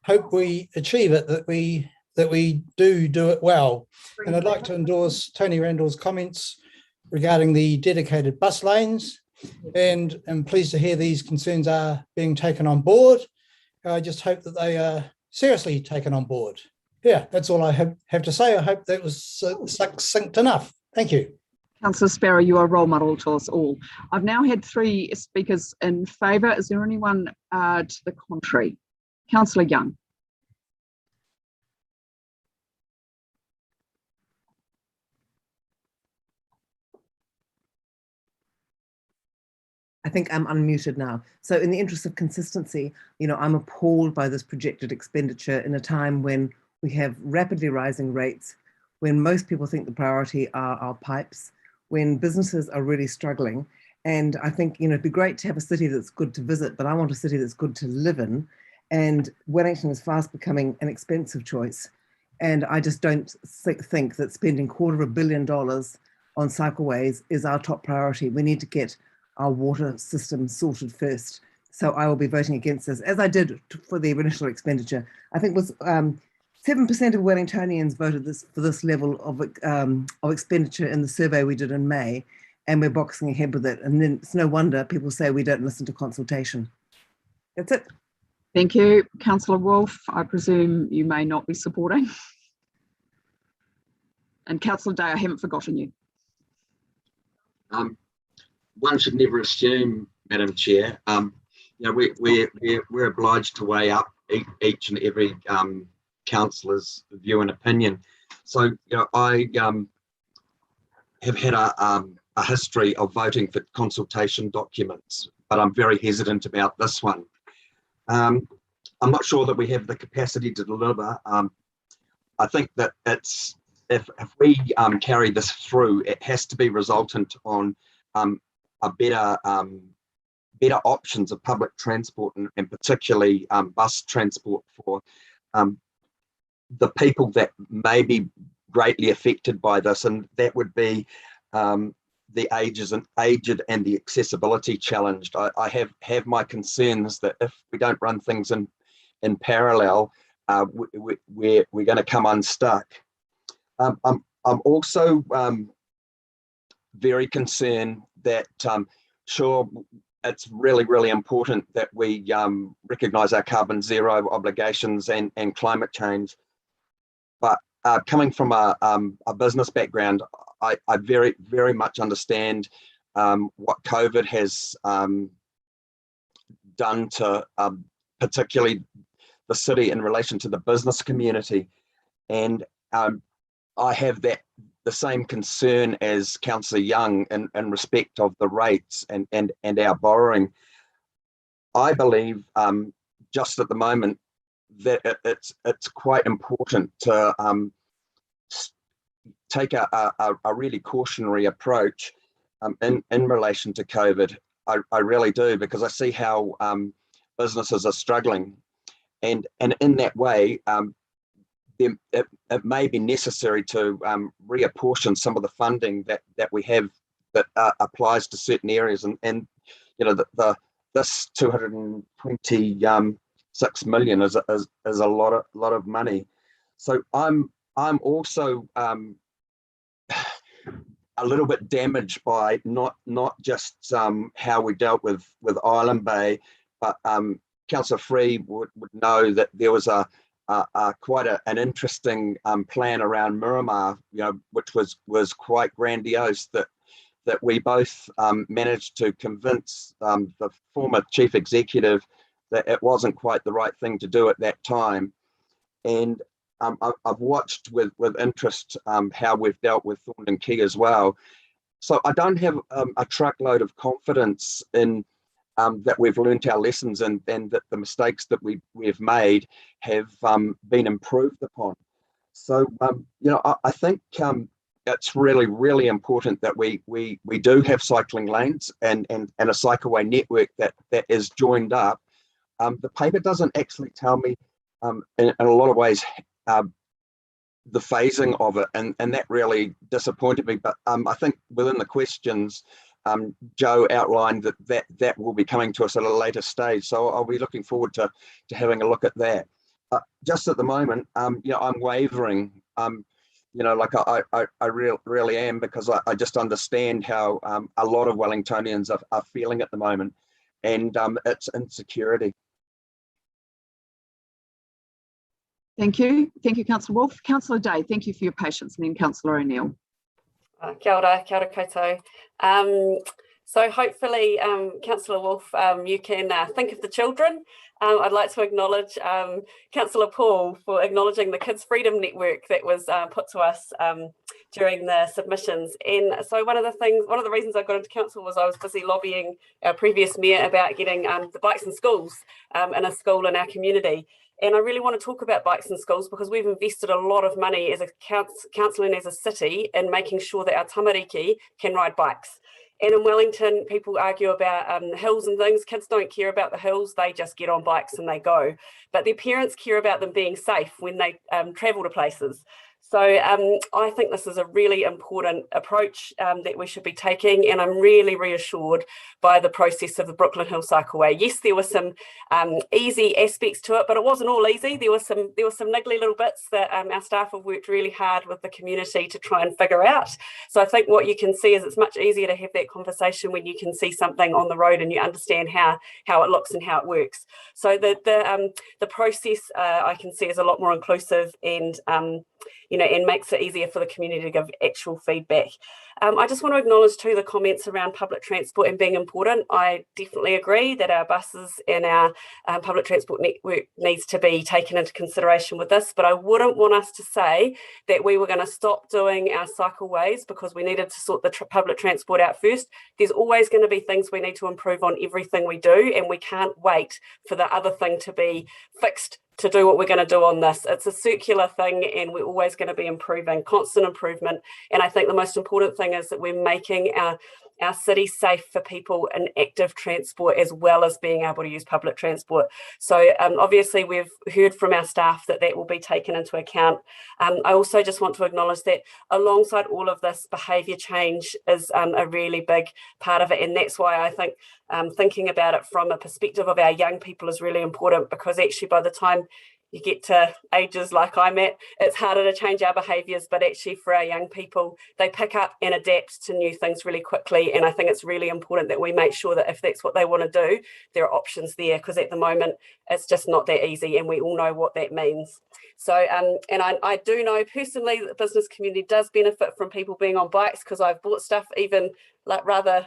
S13: hope we achieve it, that we do it well. And I'd like to endorse Tony Randall's comments regarding the dedicated bus lanes, and I'm pleased to hear these concerns are being taken on board. I just hope that they are seriously taken on board. Yeah, that's all I have to say. I hope that was succinct enough. Thank you.
S1: Councillor Sparrow, you are a role model to us all. I've now had 3 speakers in favour. Is there anyone to the contrary? Councillor Young.
S21: I think I'm unmuted now. So in the interest of consistency, I'm appalled by this projected expenditure in a time when we have rapidly rising rates, when most people think the priority are our pipes, when businesses are really struggling. And I think, it'd be great to have a city that's good to visit, but I want a city that's good to live in. And Wellington is fast becoming an expensive choice. And I just don't think that spending $250 million on cycleways is our top priority. We need to get our water system sorted first. So I will be voting against this, as I did for the initial expenditure. I think it was 7% of Wellingtonians voted for this level of expenditure in the survey we did in May, and we're boxing ahead with it. And then it's no wonder people say we don't listen to consultation. That's it.
S1: Thank you. Councillor Wolf, I presume you may not be supporting. And Councillor Day, I haven't forgotten you.
S12: One should never assume, Madam Chair. We're obliged to weigh up each and every councillor's view and opinion. So I have had a history of voting for consultation documents, but I'm very hesitant about this one. I'm not sure that we have the capacity to deliver. I think that it's if we carry this through, it has to be resultant on a better options of public transport and particularly bus transport for the people that may be greatly affected by this, and that would be the aged and the accessibility challenged. I have my concerns that if we don't run things in parallel, we're going to come unstuck. I'm also very concerned that sure, it's really important that we recognise our carbon zero obligations and climate change, but coming from a business background, I very much understand what COVID has done to particularly the city in relation to the business community, and I have the same concern as Councillor Young in respect of the rates and our borrowing. I believe just at the moment that it's quite important to take a really cautionary approach in relation to COVID. I really do, because I see how businesses are struggling, and in that way it may be necessary to reapportion some of the funding that we have that applies to certain areas, and you know this 226 million is a lot of money. So I'm also a little bit damaged by not just how we dealt with Island Bay, but Councillor Free would know that there was quite an interesting plan around Miramar, which was quite grandiose, that we both managed to convince the former chief executive that it wasn't quite the right thing to do at that time. And I've watched with interest how we've dealt with Thornton Key as well. So I don't have a truckload of confidence in that we've learnt our lessons and that the mistakes that we've made have been improved upon. So I think it's really important that we do have cycling lanes and a cycleway network that is joined up. The paper doesn't actually tell me in a lot of ways the phasing of it, and that really disappointed me. But I think within the questions, Joe outlined that will be coming to us at a later stage. So I'll be looking forward to having a look at that. Just at the moment, I'm wavering. Like I really am, because I just understand how a lot of Wellingtonians are feeling at the moment, and it's insecurity.
S1: Thank you, Councillor Wolf. Councillor Day, thank you for your patience, and then Councillor O'Neill.
S15: Kia ora koutou. So hopefully, Councillor Wolf, you can think of the children. I'd like to acknowledge Councillor Paul for acknowledging the Kids Freedom Network that was put to us during the submissions. And so one of the reasons I got into council was I was busy lobbying our previous mayor about getting the bikes in schools in a school in our community. And I really want to talk about bikes in schools because we've invested a lot of money as a council and as a city in making sure that our tamariki can ride bikes. And in Wellington, people argue about hills and things. Kids don't care about the hills, they just get on bikes and they go. But their parents care about them being safe when they travel to places. So I think this is a really important approach that we should be taking, and I'm really reassured by the process of the Brooklyn Hill Cycleway. Yes, there were some easy aspects to it, but it wasn't all easy. There were some niggly little bits that our staff have worked really hard with the community to try and figure out. So I think what you can see is it's much easier to have that conversation when you can see something on the road and you understand how it looks and how it works. So the process I can see is a lot more inclusive, and and makes it easier for the community to give actual feedback. I just want to acknowledge too the comments around public transport and being important. I definitely agree that our buses and our public transport network needs to be taken into consideration with this, but I wouldn't want us to say that we were going to stop doing our cycleways because we needed to sort the public transport out first. There's always going to be things we need to improve on everything we do, and we can't wait for the other thing to be fixed to do what we're going to do on this. It's a circular thing, and we're always going to be improving, constant improvement. And I think the most important thing is that we're making our city safe for people in active transport as well as being able to use public transport. So obviously we've heard from our staff that will be taken into account. I also just want to acknowledge that alongside all of this, behaviour change is a really big part of it, and that's why I think thinking about it from a perspective of our young people is really important, because actually by the time you get to ages like I'm at, it's harder to change our behaviours, but actually for our young people, they pick up and adapt to new things really quickly. And I think it's really important that we make sure that if that's what they want to do, there are options there, because at the moment, it's just not that easy, and we all know what that means. So, and I do know personally that the business community does benefit from people being on bikes, because I've bought stuff, even like rather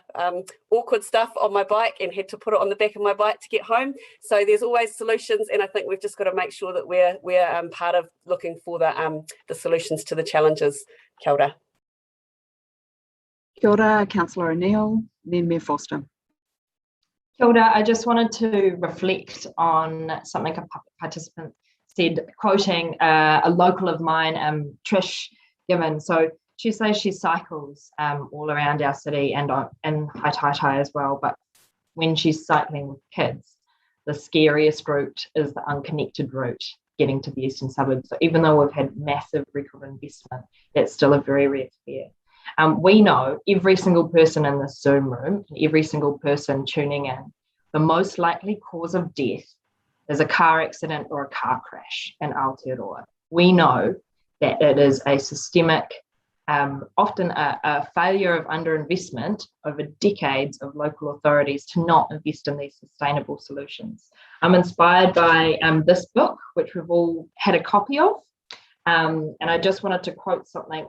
S15: awkward stuff, on my bike and had to put it on the back of my bike to get home. So there's always solutions, and I think we've just got to make sure that we're part of looking for the solutions to the challenges. Kia ora.
S1: Kia ora, Councillor O'Neill, then Mayor Foster.
S7: Kia ora. I just wanted to reflect on something a participant said, quoting a local of mine, Trish Given. So she says she cycles all around our city and in Haitaitai as well, but when she's cycling with kids, the scariest route is the unconnected route getting to the eastern suburbs. So even though we've had massive record investment, it's still a very rare fear. We know every single person in this Zoom room, every single person tuning in, the most likely cause of death is a car accident or a car crash in Aotearoa. We know that it is a systemic, often a failure of underinvestment over decades of local authorities to not invest in these sustainable solutions. I'm inspired by this book, which we've all had a copy of, and I just wanted to quote something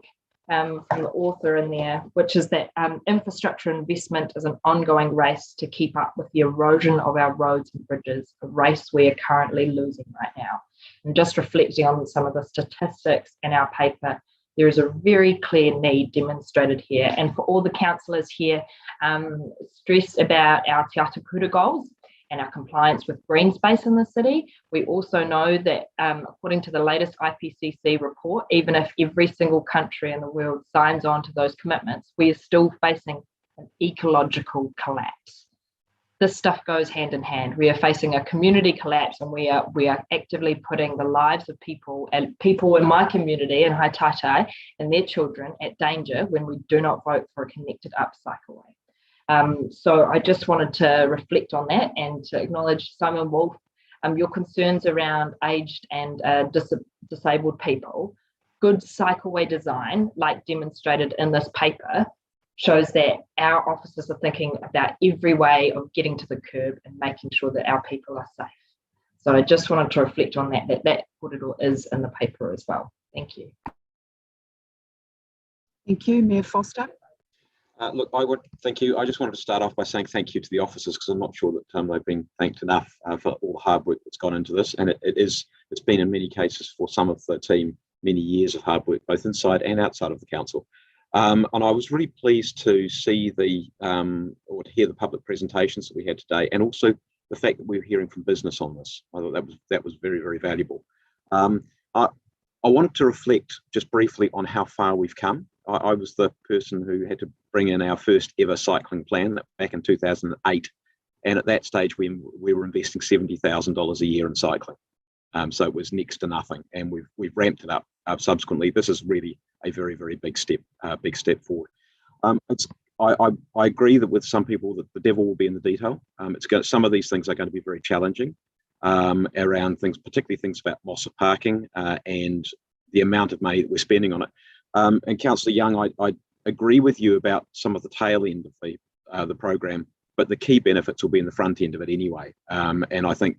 S7: from the author in there, which is that infrastructure investment is an ongoing race to keep up with the erosion of our roads and bridges, a race we are currently losing right now. And just reflecting on some of the statistics in our paper, there is a very clear need demonstrated here. And for all the councillors here, stressed about our Te Atakura goals and our compliance with green space in the city. We also know that according to the latest IPCC report, even if every single country in the world signs on to those commitments, we are still facing an ecological collapse. This stuff goes hand in hand. We are facing a community collapse, and we are actively putting the lives of people and people in my community in Haitaitai and their children at danger when we do not vote for a connected up cycleway. So I just wanted to reflect on that and to acknowledge, Simon Wolf, your concerns around aged and disabled people. Good cycleway design, like demonstrated in this paper, shows that our officers are thinking about every way of getting to the curb and making sure that our people are safe. So I just wanted to reflect on that Pūroro is in the paper as well. Thank you.
S1: Thank you, Mayor Foster.
S3: Look, thank you. I just wanted to start off by saying thank you to the officers, because I'm not sure that they've been thanked enough for all the hard work that's gone into this. And it's been in many cases for some of the team many years of hard work, both inside and outside of the council. And I was really pleased to see or to hear the public presentations that we had today, and also the fact that we were hearing from business on this. I thought that was very, very valuable. I wanted to reflect just briefly on how far we've come. I was the person who had to bring in our first ever cycling plan back in 2008. And at that stage, we were investing $70,000 a year in cycling. So it was next to nothing. And we've ramped it up subsequently. This is really a very, very big step forward. I agree that with some people that the devil will be in the detail. Some of these things are going to be very challenging around things, particularly things about loss of parking and the amount of money that we're spending on it. And Councillor Young, I agree with you about some of the tail end of the program, but the key benefits will be in the front end of it anyway. And I think,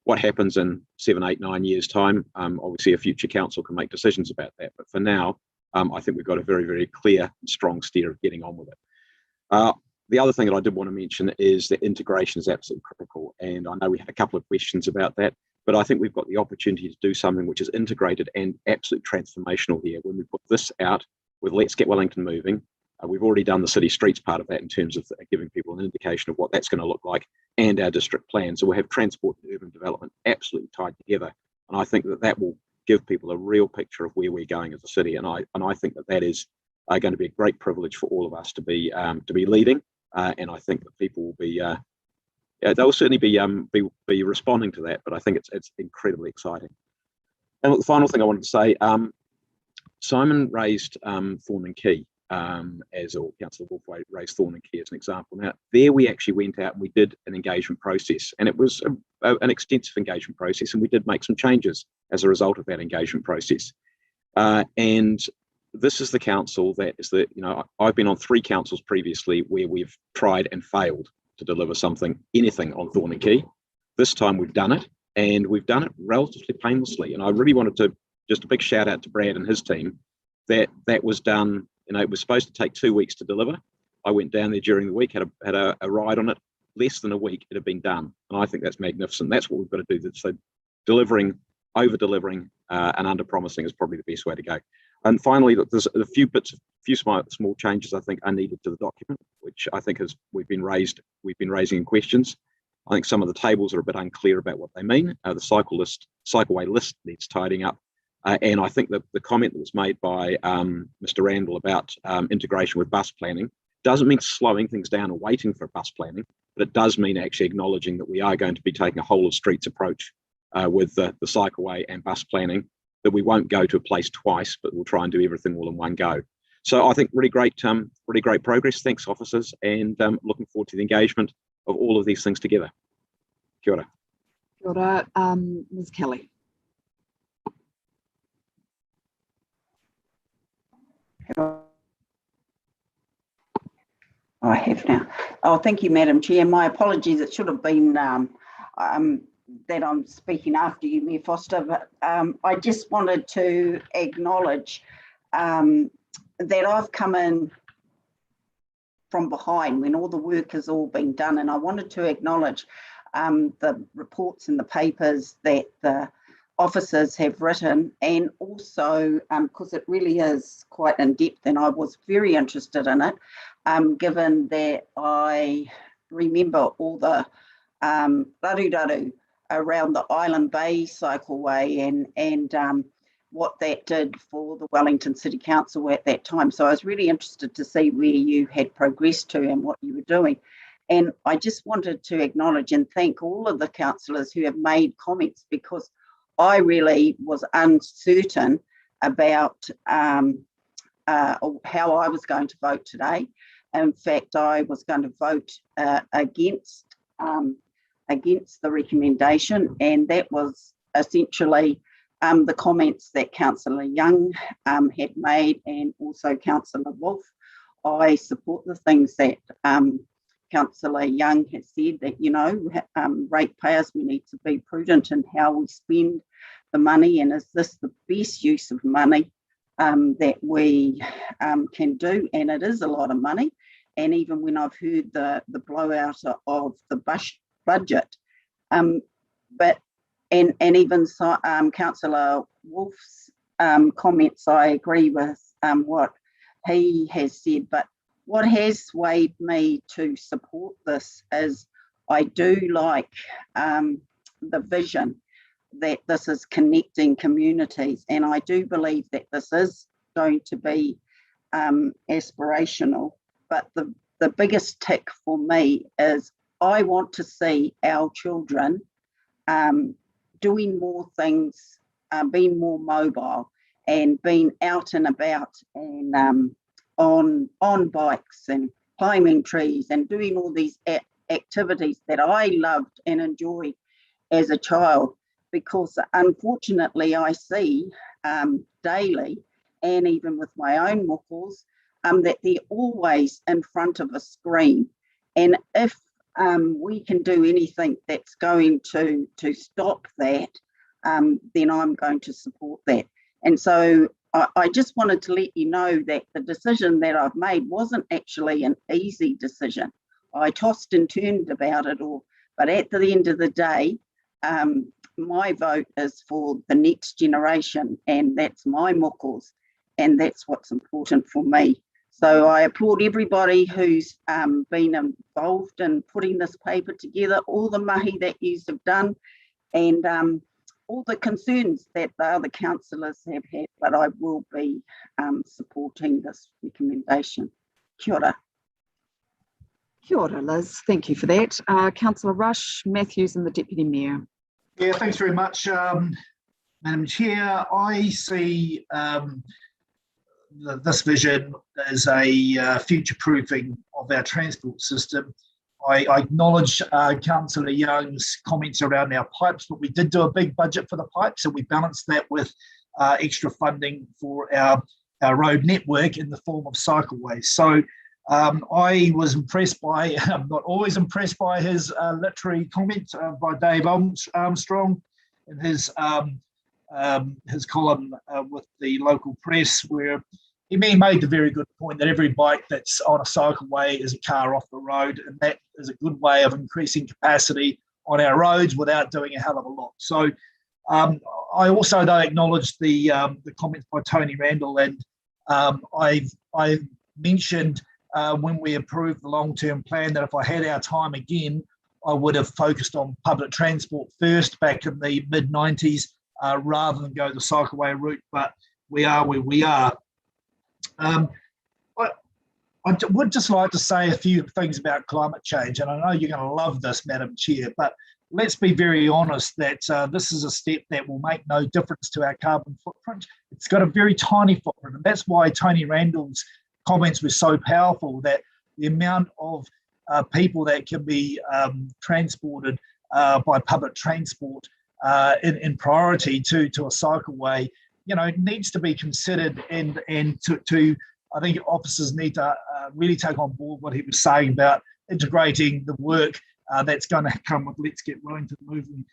S3: What happens in 7, 8, 9 years' time, obviously a future council can make decisions about that. But for now, I think we've got a very, very clear and strong steer of getting on with it. The other thing that I did want to mention is that integration is absolutely critical. And I know we had a couple of questions about that, but I think we've got the opportunity to do something which is integrated and absolutely transformational here. When we put this out with Let's Get Wellington Moving, we've already done the city streets part of that in terms of giving people an indication of what that's going to look like, and our district plan. So we'll have transport and urban development absolutely tied together. And I think that that will give people a real picture of where we're going as a city. And I think that that is going to be a great privilege for all of us to be leading. And I think that people will be, they'll certainly be responding to that. But I think it's incredibly exciting. And the final thing I wanted to say, Simon raised Thorn and Key, Councillor Wolf raised Thorn and Key as an example. Now, there we actually went out and we did an engagement process, and it was an extensive engagement process, and we did make some changes as a result of that engagement process. And this is the council that is I've been on 3 councils previously where we've tried and failed to deliver anything on Thorn and Key. This time we've done it, and we've done it relatively painlessly. And I really wanted to just a big shout out to Brad and his team that was done. It was supposed to take 2 weeks to deliver. I went down there during the week, had a ride on it. Less than a week, it had been done. And I think that's magnificent. That's what we've got to do. So delivering, over-delivering, and under-promising is probably the best way to go. And finally, there's a few small changes I think are needed to the document, which I think we've been raising in questions. I think some of the tables are a bit unclear about what they mean. The cycleway list needs tidying up. And I think that the comment that was made by Mr. Randall about integration with bus planning doesn't mean slowing things down or waiting for bus planning, but it does mean actually acknowledging that we are going to be taking a whole of streets approach with the cycleway and bus planning, that we won't go to a place twice, but we'll try and do everything all in one go. So I think really great progress. Thanks, officers, and looking forward to the engagement of all of these things together. Kia ora.
S1: Kia ora, Ms. Kelly.
S20: I have now. Oh, thank you, Madam Chair. My apologies. It should have been that I'm speaking after you, Mayor Foster, but I just wanted to acknowledge that I've come in from behind when all the work has all been done, and I wanted to acknowledge the reports and the papers that the officers have written, and also because it really is quite in depth, and I was very interested in it, given that I remember all the raru around the Island Bay cycleway and what that did for the Wellington City Council at that time. So I was really interested to see where you had progressed to and what you were doing. And I just wanted to acknowledge and thank all of the councillors who have made comments, because I really was uncertain about how I was going to vote today. In fact, I was going to vote against the recommendation, and that was essentially the comments that Councillor Young had made, and also Councillor Wolf. I support the things that Councillor Young has said, that, ratepayers, we need to be prudent in how we spend the money, and is this the best use of money that we can do? And it is a lot of money. And even when I've heard the blowout of the budget, but even Councillor Wolf's comments, I agree with what he has said. But what has swayed me to support this is I do like the vision that this is connecting communities, and I do believe that this is going to be aspirational. But the biggest tick for me is I want to see our children doing more things, being more mobile, and being out and about, and on bikes and climbing trees and doing all these activities that I loved and enjoyed as a child. Because unfortunately I see daily, and even with my own mokos, that they're always in front of a screen. And if we can do anything that's going to stop that, then I'm going to support that. And so I just wanted to let you know that the decision that I've made wasn't actually an easy decision. I tossed and turned about it all, but at the end of the day, my vote is for the next generation, and that's my mokos, and that's what's important for me. So I applaud everybody who's been involved in putting this paper together, all the mahi that you have done, and all the concerns that the other councillors have had, but I will be supporting this recommendation. Kia ora.
S1: Kia ora, Liz. Thank you for that. Councillor Rush, Matthews and the Deputy Mayor.
S5: Yeah, thanks very much, Madam Chair. I see this vision as a future-proofing of our transport system. I acknowledge Councillor Young's comments around our pipes, but we did do a big budget for the pipes, and we balanced that with extra funding for our road network in the form of cycleways. So I was impressed by, I'm not always impressed by his literary comment by Dave Armstrong in his column with the local press, where he made the very good point that every bike that's on a cycleway is a car off the road, and that is a good way of increasing capacity on our roads without doing a hell of a lot. So I also don't acknowledge the comments by Tony Randall, and I've mentioned when we approved the long-term plan that if I had our time again, I would have focused on public transport first back in the mid-90s rather than go the cycleway route, but we are where we are. I would just like to say a few things about climate change, and I know you're going to love this, Madam Chair, but let's be very honest that this is a step that will make no difference to our carbon footprint. It's got a very tiny footprint, and that's why Tony Randall's comments were so powerful, that the amount of people that can be transported by public transport in priority to a cycleway, needs to be considered, and to I think officers need to really take on board what he was saying about integrating the work that's going to come with Let's Get Wellington moving.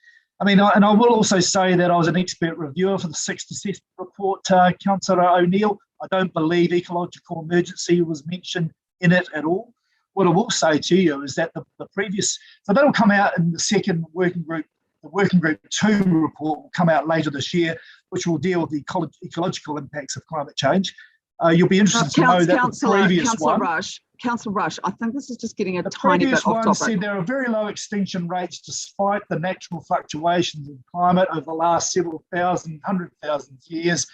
S5: I mean, and I will also say that I was an expert reviewer for the sixth assessment report, Councillor O'Neill. I don't believe ecological emergency was mentioned in it at all. What I will say to you is that the previous, so that'll come out in the second working group. The Working Group 2 report will come out later this year, which will deal with the ecological impacts of climate change. You'll be interested to know that the previous one...
S1: Councillor Rush, I think this is just getting a tiny bit off topic. The previous one said there
S5: are very low extinction rates despite the natural fluctuations in climate over the last several thousand, 100,000 years.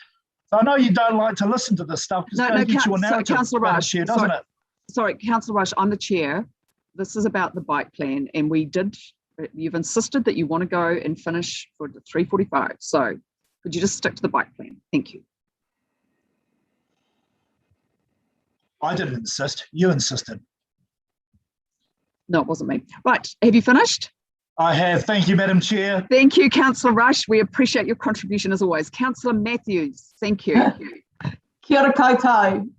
S5: So I know you don't like to listen to this stuff because it doesn't get you a narrative,
S1: Councillor Rush,
S5: doesn't it?
S1: Sorry, Councillor Rush, I'm the chair. This is about the bike plan, and you've insisted that you want to go and finish for the 3:45. So could you just stick to the bike plan? Thank you.
S5: I didn't insist. You insisted.
S1: No, it wasn't me. Right. Have you finished?
S5: I have. Thank you, Madam Chair.
S1: Thank you, Councillor Rush. We appreciate your contribution as always. Councillor Matthews, thank you.
S19: Kia ora koutou.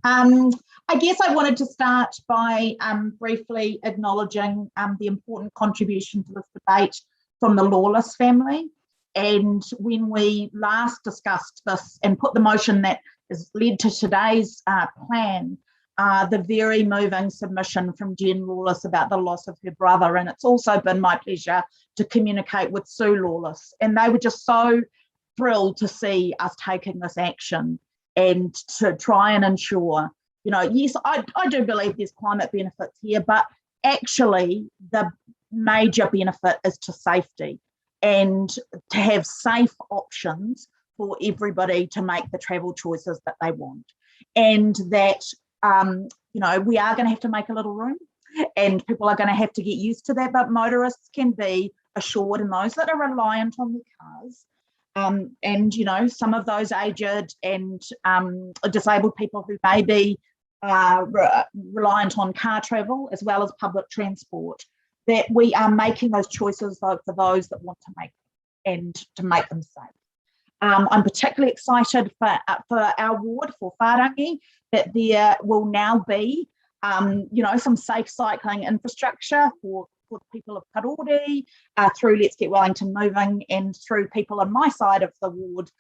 S19: I guess I wanted to start by briefly acknowledging the important contribution to this debate from the Lawless family. And when we last discussed this and put the motion that has led to today's plan, the very moving submission from Jen Lawless about the loss of her brother. And it's also been my pleasure to communicate with Sue Lawless. And they were just so thrilled to see us taking this action and to try and ensure, yes, I do believe there's climate benefits here, but actually the major benefit is to safety and to have safe options for everybody to make the travel choices that they want. And that, we are going to have to make a little room and people are going to have to get used to that, but motorists can be assured, and those that are reliant on their cars, and some of those aged and disabled people who may be reliant on car travel as well as public transport, that we are making those choices for those that want to make them and to make them safe. I'm particularly excited for our ward, for Whārangi, that there will now be, some safe cycling infrastructure for for the people of Pūroro, through Let's Get Wellington Moving, and through people on my side of the ward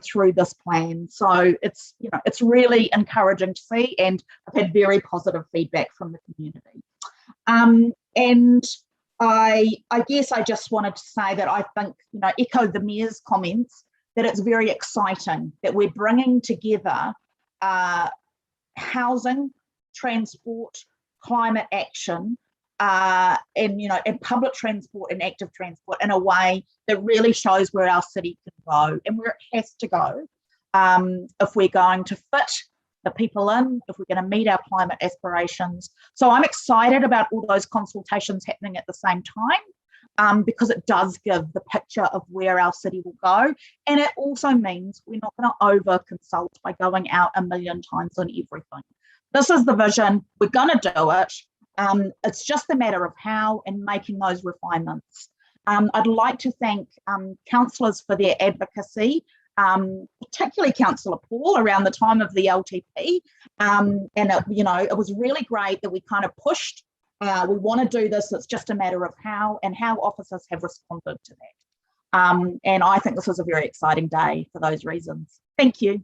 S19: through this plan. So it's really encouraging to see, and I've had very positive feedback from the community. And I guess I just wanted to say that I think, echo the Mayor's comments, that it's very exciting that we're bringing together housing, transport, climate action, and public transport and active transport in a way that really shows where our city can go and where it has to go if we're going to fit the people in, if we're going to meet our climate aspirations. So I'm excited about all those consultations happening at the same time, because it does give the picture of where our city will go. And it also means we're not going to over-consult by going out a million times on everything. This is the vision. We're going to do it. It's just a matter of how and making those refinements. I'd like to thank councillors for their advocacy, particularly Councillor Paul around the time of the LTP. And it was really great that we kind of pushed. We want to do this. It's just a matter of how, and how officers have responded to that. And I think this was a very exciting day for those reasons. Thank you.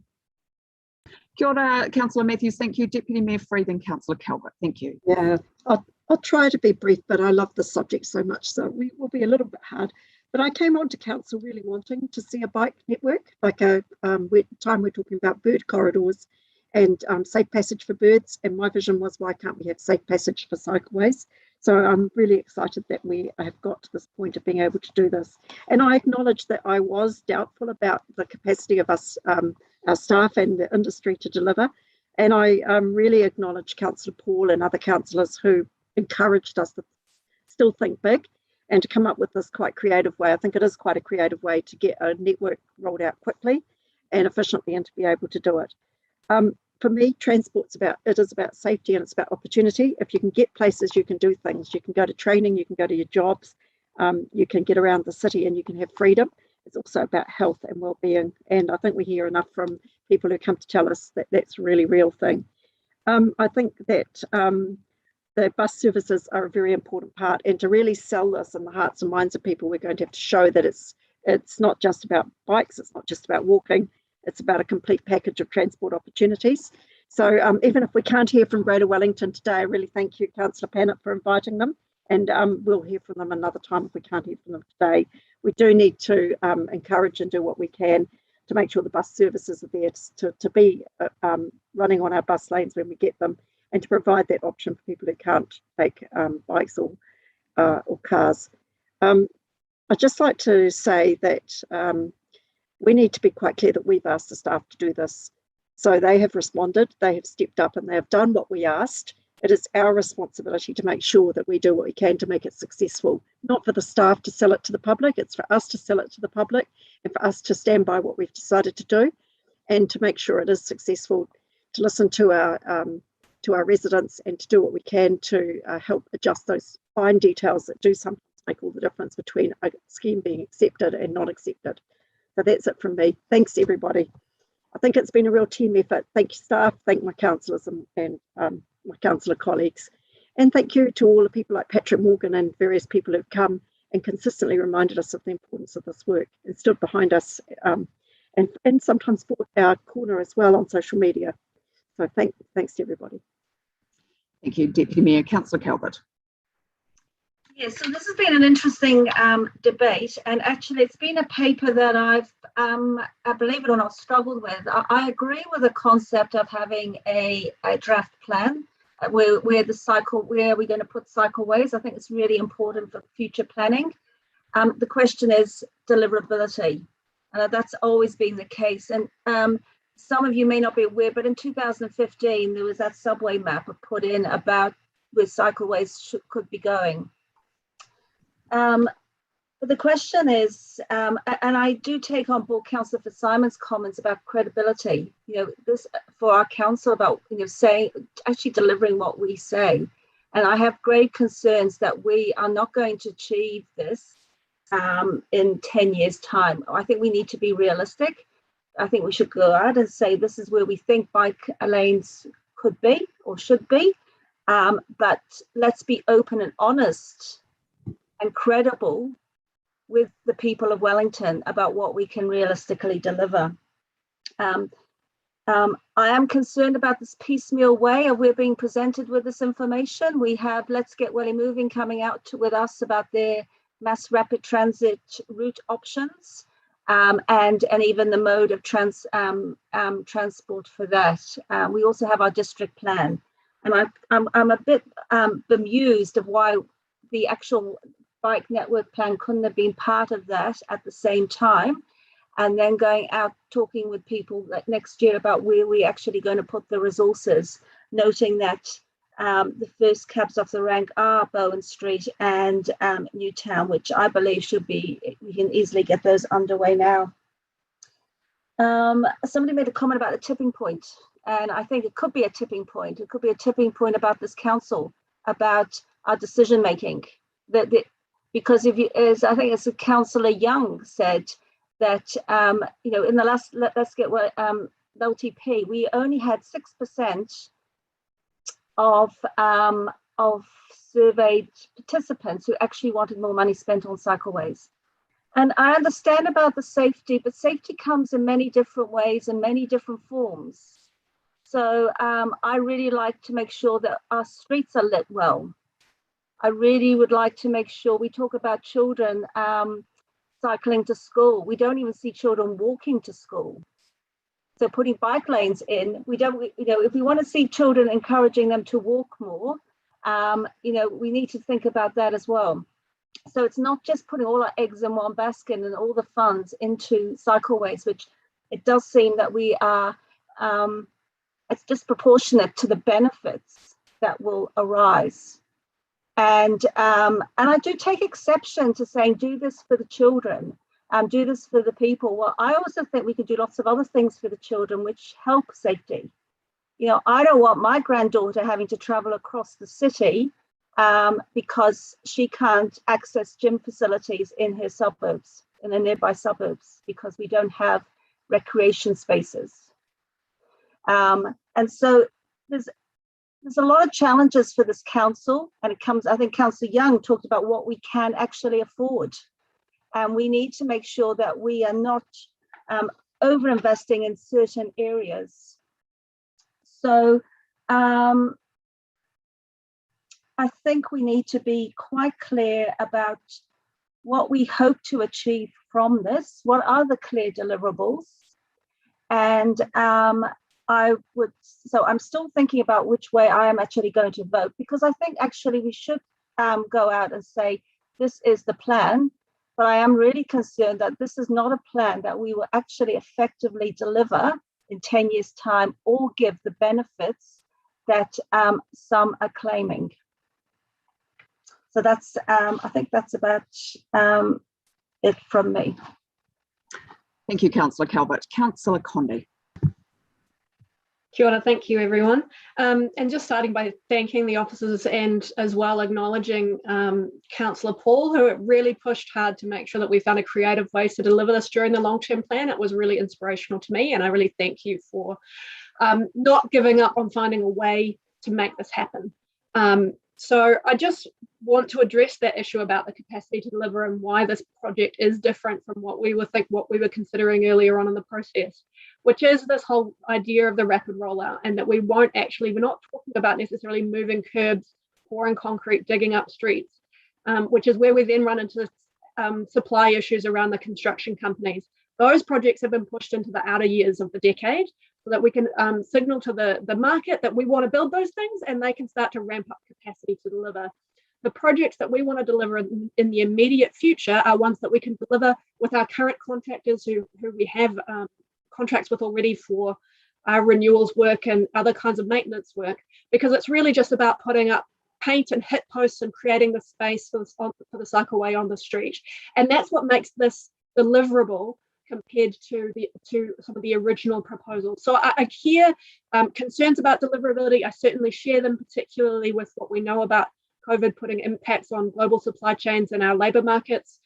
S1: Kia ora, Councillor Matthews. Thank you. Deputy Mayor Freed and Councillor Calvert. Thank you.
S11: Yeah, I'll try to be brief, but I love this subject so much, so we will be a little bit hard. But I came on to council really wanting to see a bike network, like we're talking about bird corridors and safe passage for birds. And my vision was, why can't we have safe passage for cycleways? So I'm really excited that we have got to this point of being able to do this. And I acknowledge that I was doubtful about the capacity of us, our staff and the industry to deliver. And I really acknowledge Councillor Paul and other councillors who encouraged us to still think big and to come up with this quite creative way. I think it is quite a creative way to get a network rolled out quickly and efficiently and to be able to do it. For me, transport's it is about safety and it's about opportunity. If you can get places, you can do things. You can go to training, you can go to your jobs, you can get around the city and you can have freedom. It's also about health and well-being. And I think we hear enough from people who come to tell us that that's a really real thing. I think that the bus services are a very important part, and to really sell this in the hearts and minds of people, we're going to have to show that it's not just about bikes, it's not just about walking, it's about a complete package of transport opportunities. So even if we can't hear from Greater Wellington today, I really thank you, Councillor Pannett, for inviting them, and we'll hear from them another time if we can't hear from them today. We do need to encourage and do what we can to make sure the bus services are there to be running on our bus lanes when we get them, and to provide that option for people who can't take bikes or cars. I'd just like to say that we need to be quite clear that we've asked the staff to do this. So they have responded, they have stepped up and they have done what we asked. It is our responsibility to make sure that we do what we can to make it successful, not for the staff to sell it to the public, it's for us to sell it to the public and for us to stand by what we've decided to do and to make sure it is successful, to listen to our residents and to do what we can to help adjust those fine details that do sometimes make all the difference between a scheme being accepted and not accepted. So that's it from me. Thanks everybody. I think it's been a real team effort. Thank you staff, thank my councillors and my councillor colleagues. And thank you to all the people like Patrick Morgan and various people who've come and consistently reminded us of the importance of this work and stood behind us and sometimes fought our corner as well on social media. So thanks to everybody.
S1: Thank you, Deputy Mayor. Councillor Calvert.
S8: Yeah, so this has been an interesting debate, and actually it's been a paper that I've, believe it or not, struggled with. I agree with the concept of having a draft plan where we're going to put cycleways. I think it's really important for future planning. The question is deliverability. That's always been the case. And some of you may not be aware, but in 2015, there was that subway map put in about where cycleways could be going. But the question is, and I do take on board Councillor Simon's comments about credibility, this for our council about, actually delivering what we say. And I have great concerns that we are not going to achieve this in 10 years' time. I think we need to be realistic. I think we should go out and say this is where we think bike lanes could be or should be. But let's be open and honest and credible with the people of Wellington about what we can realistically deliver. I am concerned about this piecemeal way of we're being presented with this information. We have Let's Get Welly Moving coming out with us about their mass rapid transit route options, and even the mode of transport for that. We also have our district plan, and I'm a bit bemused of why the actual bike network plan couldn't have been part of that at the same time, and then going out talking with people next year about where we're actually going to put the resources, noting that the first cabs off the rank are Bowen Street and Newtown, which I believe should be, we can easily get those underway now. Somebody made a comment about a tipping point, and I think it could be a tipping point. It could be a tipping point about this council, about our decision making. Because if you, as I think as Councillor Young said, that you know, in the last Let's Get Well LTP, we only had 6% of surveyed participants who actually wanted more money spent on cycleways. And I understand about the safety, but safety comes in many different ways and many different forms. So I really like to make sure that our streets are lit well. I really would like to make sure we talk about children cycling to school. We don't even see children walking to school. So putting bike lanes in, we don't, you know, if we want to see children, encouraging them to walk more, you know, we need to think about that as well. So it's not just putting all our eggs in one basket and all the funds into cycleways, which it does seem that we are, it's disproportionate to the benefits that will arise. And I do take exception to saying, do this for the children, do this for the people. Well, I also think we could do lots of other things for the children which help safety. You know, I don't want my granddaughter having to travel across the city because she can't access gym facilities in her suburbs, in the nearby suburbs, because we don't have recreation spaces. And so there's a lot of challenges for this council, and it comes, I think Councillor Young talked about what we can actually afford. And we need to make sure that we are not over-investing in certain areas. So I think we need to be quite clear about what we hope to achieve from this. What are the clear deliverables? And so I'm still thinking about which way I am actually going to vote, because I think actually we should go out and say, this is the plan, but I am really concerned that this is not a plan that we will actually effectively deliver in 10 years' time or give the benefits that some are claiming. So that's, I think that's about it from me.
S1: Thank you, Councillor Calvert. Councillor Conde.
S16: Kia ora, thank you everyone. And just starting by thanking the officers and as well acknowledging Councillor Paul, who really pushed hard to make sure that we found a creative ways to deliver this during the long-term plan. It was really inspirational to me, and I really thank you for not giving up on finding a way to make this happen. So I just want to address that issue about the capacity to deliver and why this project is different from what we were considering earlier on in the process, which is this whole idea of the rapid rollout, and that we're not talking about necessarily moving curbs, pouring concrete, digging up streets, which is where we then run into supply issues around the construction companies. Those projects have been pushed into the outer years of the decade, so that we can signal to the market that we want to build those things, and they can start to ramp up capacity to deliver. The projects that we want to deliver in the immediate future are ones that we can deliver with our current contractors who we have contracts with already for our renewals work and other kinds of maintenance work, because it's really just about putting up paint and hit posts and creating the space for the cycleway on the street. And that's what makes this deliverable compared to some of the original proposals. So I hear concerns about deliverability. I certainly share them, particularly with what we know about COVID putting impacts on global supply chains and our labour markets.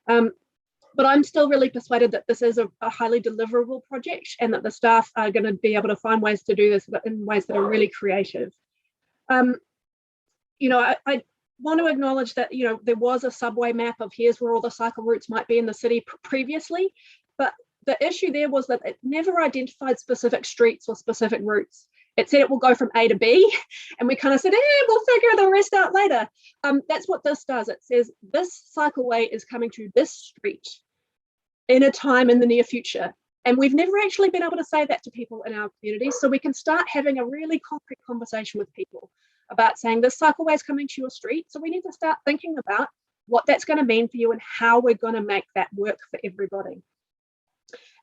S16: But I'm still really persuaded that this is a highly deliverable project, and that the staff are going to be able to find ways to do this, but in ways that are really creative. You know, want to acknowledge that, you know, there was a subway map of here's where all the cycle routes might be in the city previously, but the issue there was that it never identified specific streets or specific routes. It said it will go from A to B, and we kind of said, we'll figure the rest out later. That's what this does. It says this cycleway is coming to this street in a time in the near future. And we've never actually been able to say that to people in our community. So we can start having a really concrete conversation with people about saying this cycleway is coming to your street. So we need to start thinking about what that's going to mean for you and how we're going to make that work for everybody.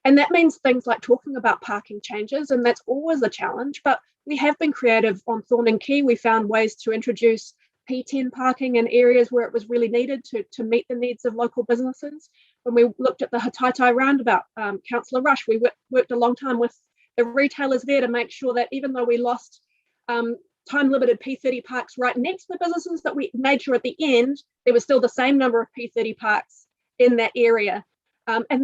S16: And that means things like talking about parking changes, and that's always a challenge, but we have been creative on Thorn and Quay. We found ways to introduce P10 parking in areas where it was really needed to meet the needs of local businesses. When we looked at the Hataitai roundabout, Councillor Rush, we worked a long time with the retailers there to make sure that even though we lost time-limited P30 parks right next to the businesses, that we made sure at the end there was still the same number of P30 parks in that area.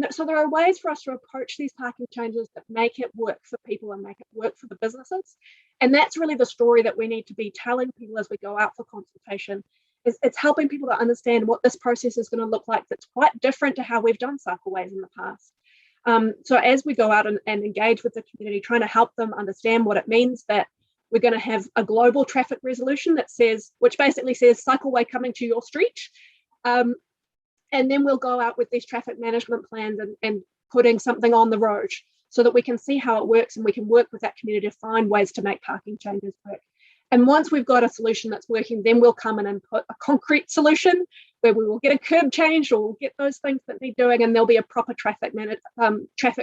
S16: So there are ways for us to approach these parking changes that make it work for people and make it work for the businesses. And that's really the story that we need to be telling people as we go out for consultation. It's helping people to understand what this process is going to look like that's quite different to how we've done cycleways in the past. So as we go out and engage with the community, trying to help them understand what it means that we're going to have a global traffic resolution that says, which basically says cycleway coming to your street. And then we'll go out with these traffic management plans and putting something on the road so that we can see how it works and we can work with that community to find ways to make parking changes work. And once we've got a solution that's working, then we'll come in and put a concrete solution where we will get a curb change or we'll get those things that need doing, and there'll be a proper traffic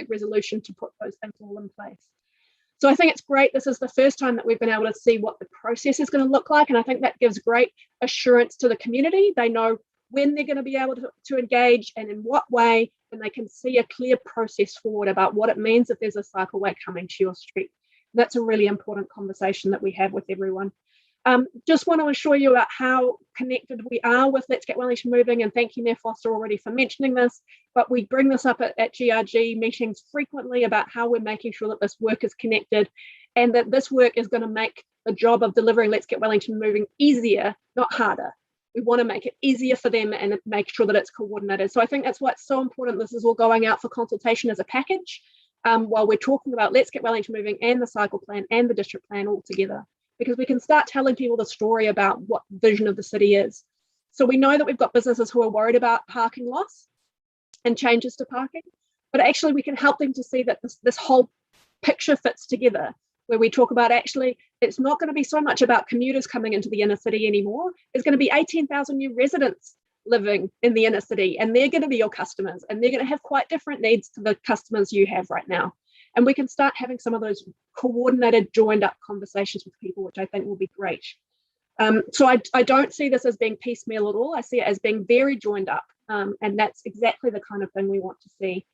S16: resolution to put those things all in place. So I think it's great. This is the first time that we've been able to see what the process is going to look like. And I think that gives great assurance to the community. They know when they're going to be able to engage and in what way, and they can see a clear process forward about what it means if there's a cycleway coming to your street. That's a really important conversation that we have with everyone. Just want to assure you about how connected we are with Let's Get Wellington Moving, and thank you, Mayor Foster, already for mentioning this, but we bring this up at GRG meetings frequently about how we're making sure that this work is connected and that this work is going to make the job of delivering Let's Get Wellington Moving easier, not harder. We want to make it easier for them and make sure that it's coordinated. So I think that's why it's so important this is all going out for consultation as a package while we're talking about Let's Get Wellington Moving and the cycle plan and the district plan all together, because we can start telling people the story about what the vision of the city is. So we know that we've got businesses who are worried about parking loss and changes to parking, but actually we can help them to see that this whole picture fits together, where we talk about actually it's not going to be so much about commuters coming into the inner city anymore. It's going to be 18,000 new residents living in the inner city, and they're going to be your customers, and they're going to have quite different needs to the customers you have right now. And we can start having some of those coordinated, joined up conversations with people, which I think will be great. So I don't see this as being piecemeal at all. I see it as being very joined up, and that's exactly the kind of thing we want to see.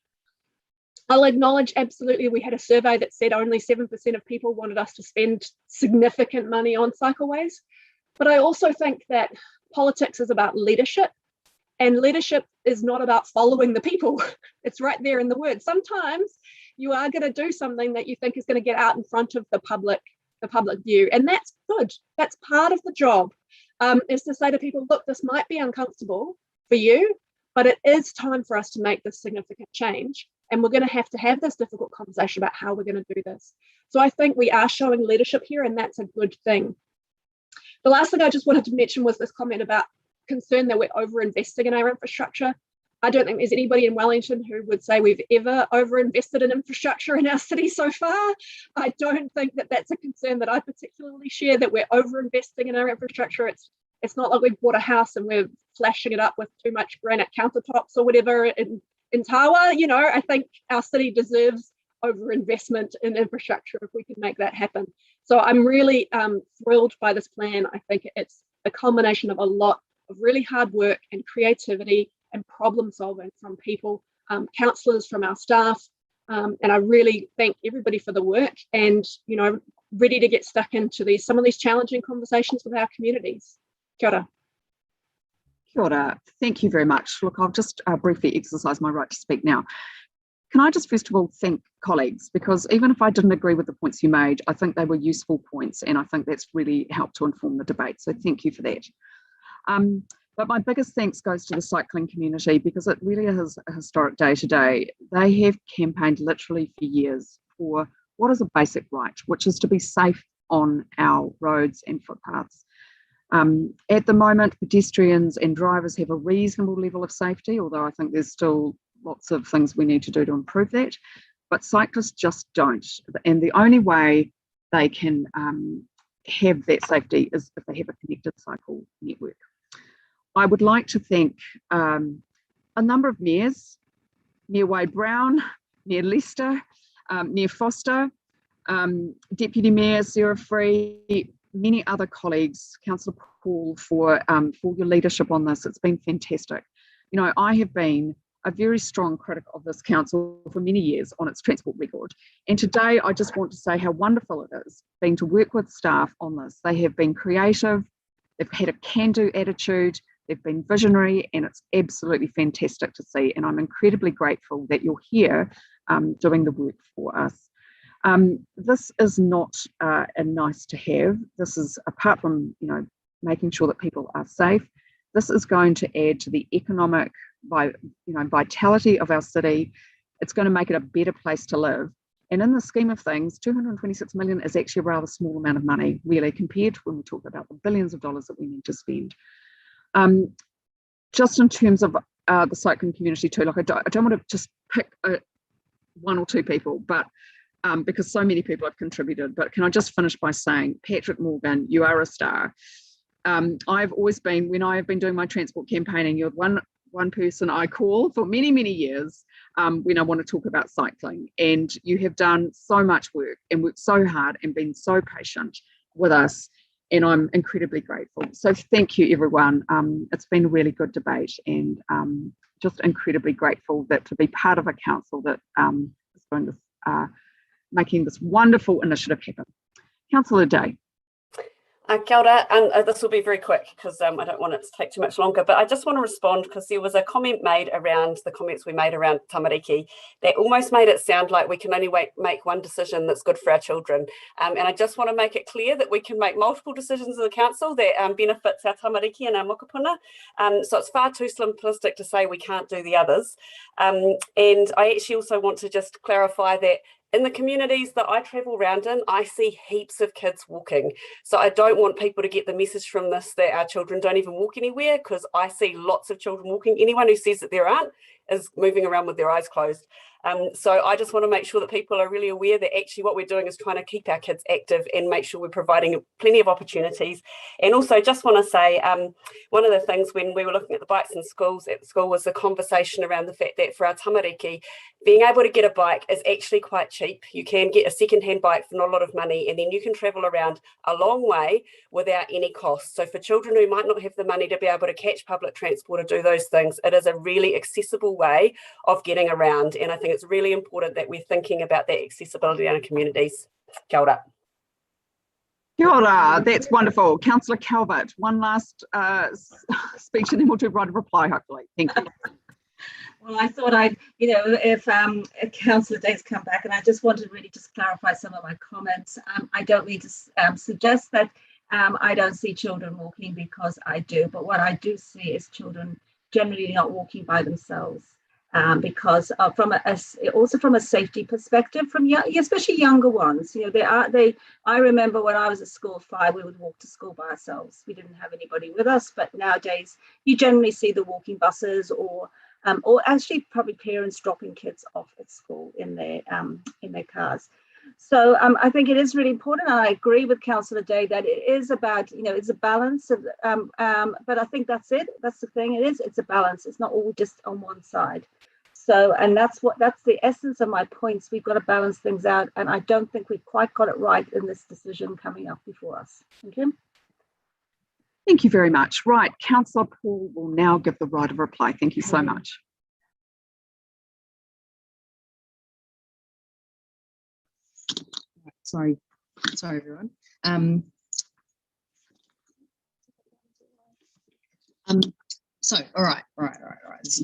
S16: I'll acknowledge absolutely we had a survey that said only 7% of people wanted us to spend significant money on cycleways. But I also think that politics is about leadership, and leadership is not about following the people. It's right there in the word. Sometimes you are going to do something that you think is going to get out in front of the public view, and that's good. That's part of the job, is to say to people, look, this might be uncomfortable for you, but it is time for us to make this significant change. And we're going to have this difficult conversation about how we're going to do this. So I think we are showing leadership here, and that's a good thing. The last thing I just wanted to mention was this comment about concern that we're over-investing in our infrastructure. I don't think there's anybody in Wellington who would say we've ever over-invested in infrastructure in our city so far. I don't think that that's a concern that I particularly share, that we're over-investing in our infrastructure. It's not like we've bought a house and we're flashing it up with too much granite countertops or whatever in Tawa. You know, I think our city deserves over-investment in infrastructure if we can make that happen. So I'm really thrilled by this plan. I think it's a culmination of a lot of really hard work and creativity and problem solving from people, councillors, from our staff. And I really thank everybody for the work and, you know, ready to get stuck into some of these challenging conversations with our communities. Kia ora.
S1: Kia ora. Thank you very much. Look, I'll just briefly exercise my right to speak now. Can I just first of all thank colleagues, because even if I didn't agree with the points you made, I think they were useful points, and I think that's really helped to inform the debate. So thank you for that. But my biggest thanks goes to the cycling community, because it really is a historic day today. They have campaigned literally for years for what is a basic right, which is to be safe on our roads and footpaths. At the moment, pedestrians and drivers have a reasonable level of safety, although I think there's still lots of things we need to do to improve that. But cyclists just don't. And the only way they can have that safety is if they have a connected cycle network. I would like to thank a number of mayors, Mayor Wade Brown, Mayor Lester, Mayor Foster, Deputy Mayor Sarah Free, many other colleagues, Councillor Paul, for your leadership on this. It's been fantastic. You know, I have been a very strong critic of this council for many years on its transport record. And today I just want to say how wonderful it is being to work with staff on this. They have been creative, they've had a can-do attitude, they've been visionary, and it's absolutely fantastic to see. And I'm incredibly grateful that you're here doing the work for us. This is not a nice to have. This is, apart from, you know, making sure that people are safe, this is going to add to the economic vitality of our city. It's going to make it a better place to live. And in the scheme of things, 226 million is actually a rather small amount of money, really, compared to when we talk about the billions of dollars that we need to spend. Just in terms of the cycling community too, like I don't want to just pick one or two people, but because so many people have contributed. But can I just finish by saying, Patrick Morgan, you are a star. I've always been, when I have been doing my transport campaigning, you're one person I call for many, many years when I want to talk about cycling. And you have done so much work and worked so hard and been so patient with us. And I'm incredibly grateful. So thank you, everyone. It's been a really good debate, and just incredibly grateful that to be part of a council that is going to making this wonderful initiative happen. Councillor Day.
S15: Kia ora, and this will be very quick because I don't want it to take too much longer, but I just want to respond because there was a comment made around the comments we made around tamariki that almost made it sound like we can only make one decision that's good for our children. And I just want to make it clear that we can make multiple decisions in the council that benefits our tamariki and our mokopuna. So it's far too simplistic to say we can't do the others. And I actually also want to just clarify that in the communities that I travel around in, I see heaps of kids walking. So I don't want people to get the message from this that our children don't even walk anywhere, because I see lots of children walking. Anyone who says that there aren't is moving around with their eyes closed. So I just want to make sure that people are really aware that actually what we're doing is trying to keep our kids active and make sure we're providing plenty of opportunities. And also just want to say, one of the things when we were looking at the bikes in schools at the school was the conversation around the fact that for our tamariki, being able to get a bike is actually quite cheap. You can get a second-hand bike for not a lot of money, and then you can travel around a long way without any cost. So for children who might not have the money to be able to catch public transport or do those things, it is a really accessible way of getting around. And I think it's really important that we're thinking about that accessibility in our communities. Kia ora.
S1: Kia ora, that's wonderful. Councillor Calvert, one last speech and then we'll do right of reply, hopefully. Thank you.
S2: Well, I thought I'd, if Councillor Day's come back, and I just wanted to really just clarify some of my comments. I don't mean to suggest that I don't see children walking, because I do, but what I do see is children generally not walking by themselves. Because also from a safety perspective, from especially younger ones, I remember when I was at school at 5, we would walk to school by ourselves. We didn't have anybody with us, but nowadays you generally see the walking buses or actually probably parents dropping kids off at school in their cars. So I think it is really important, and I agree with Councillor Day that it is about, it's a balance of, but I think that's it. That's the thing. It's a balance. It's not all just on one side. So, and that's the essence of my points. We've got to balance things out, and I don't think we've quite got it right in this decision coming up before us. Thank you.
S1: Thank you very much. Right, Councillor Paul will now give the right of reply. Thank you so much.
S9: Sorry everyone. So, all right.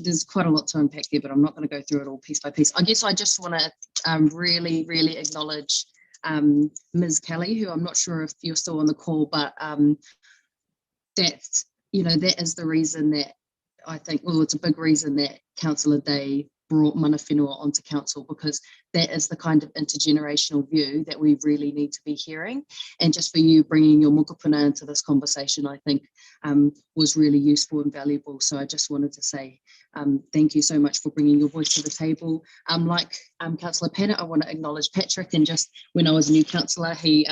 S9: There's quite a lot to unpack there, but I'm not going to go through it all piece by piece. I guess I just want to really, really acknowledge Ms. Kelly, who I'm not sure if you're still on the call, but that you know, that is the reason that I think, well, it's a big reason that Councillor Day brought mana whenua onto council, because that is the kind of intergenerational view that we really need to be hearing. And just for you bringing your mokopuna into this conversation, I think was really useful and valuable. So I just wanted to say thank you so much for bringing your voice to the table. Like Councillor Pennant, I want to acknowledge Patrick, and just when I was a new councillor, he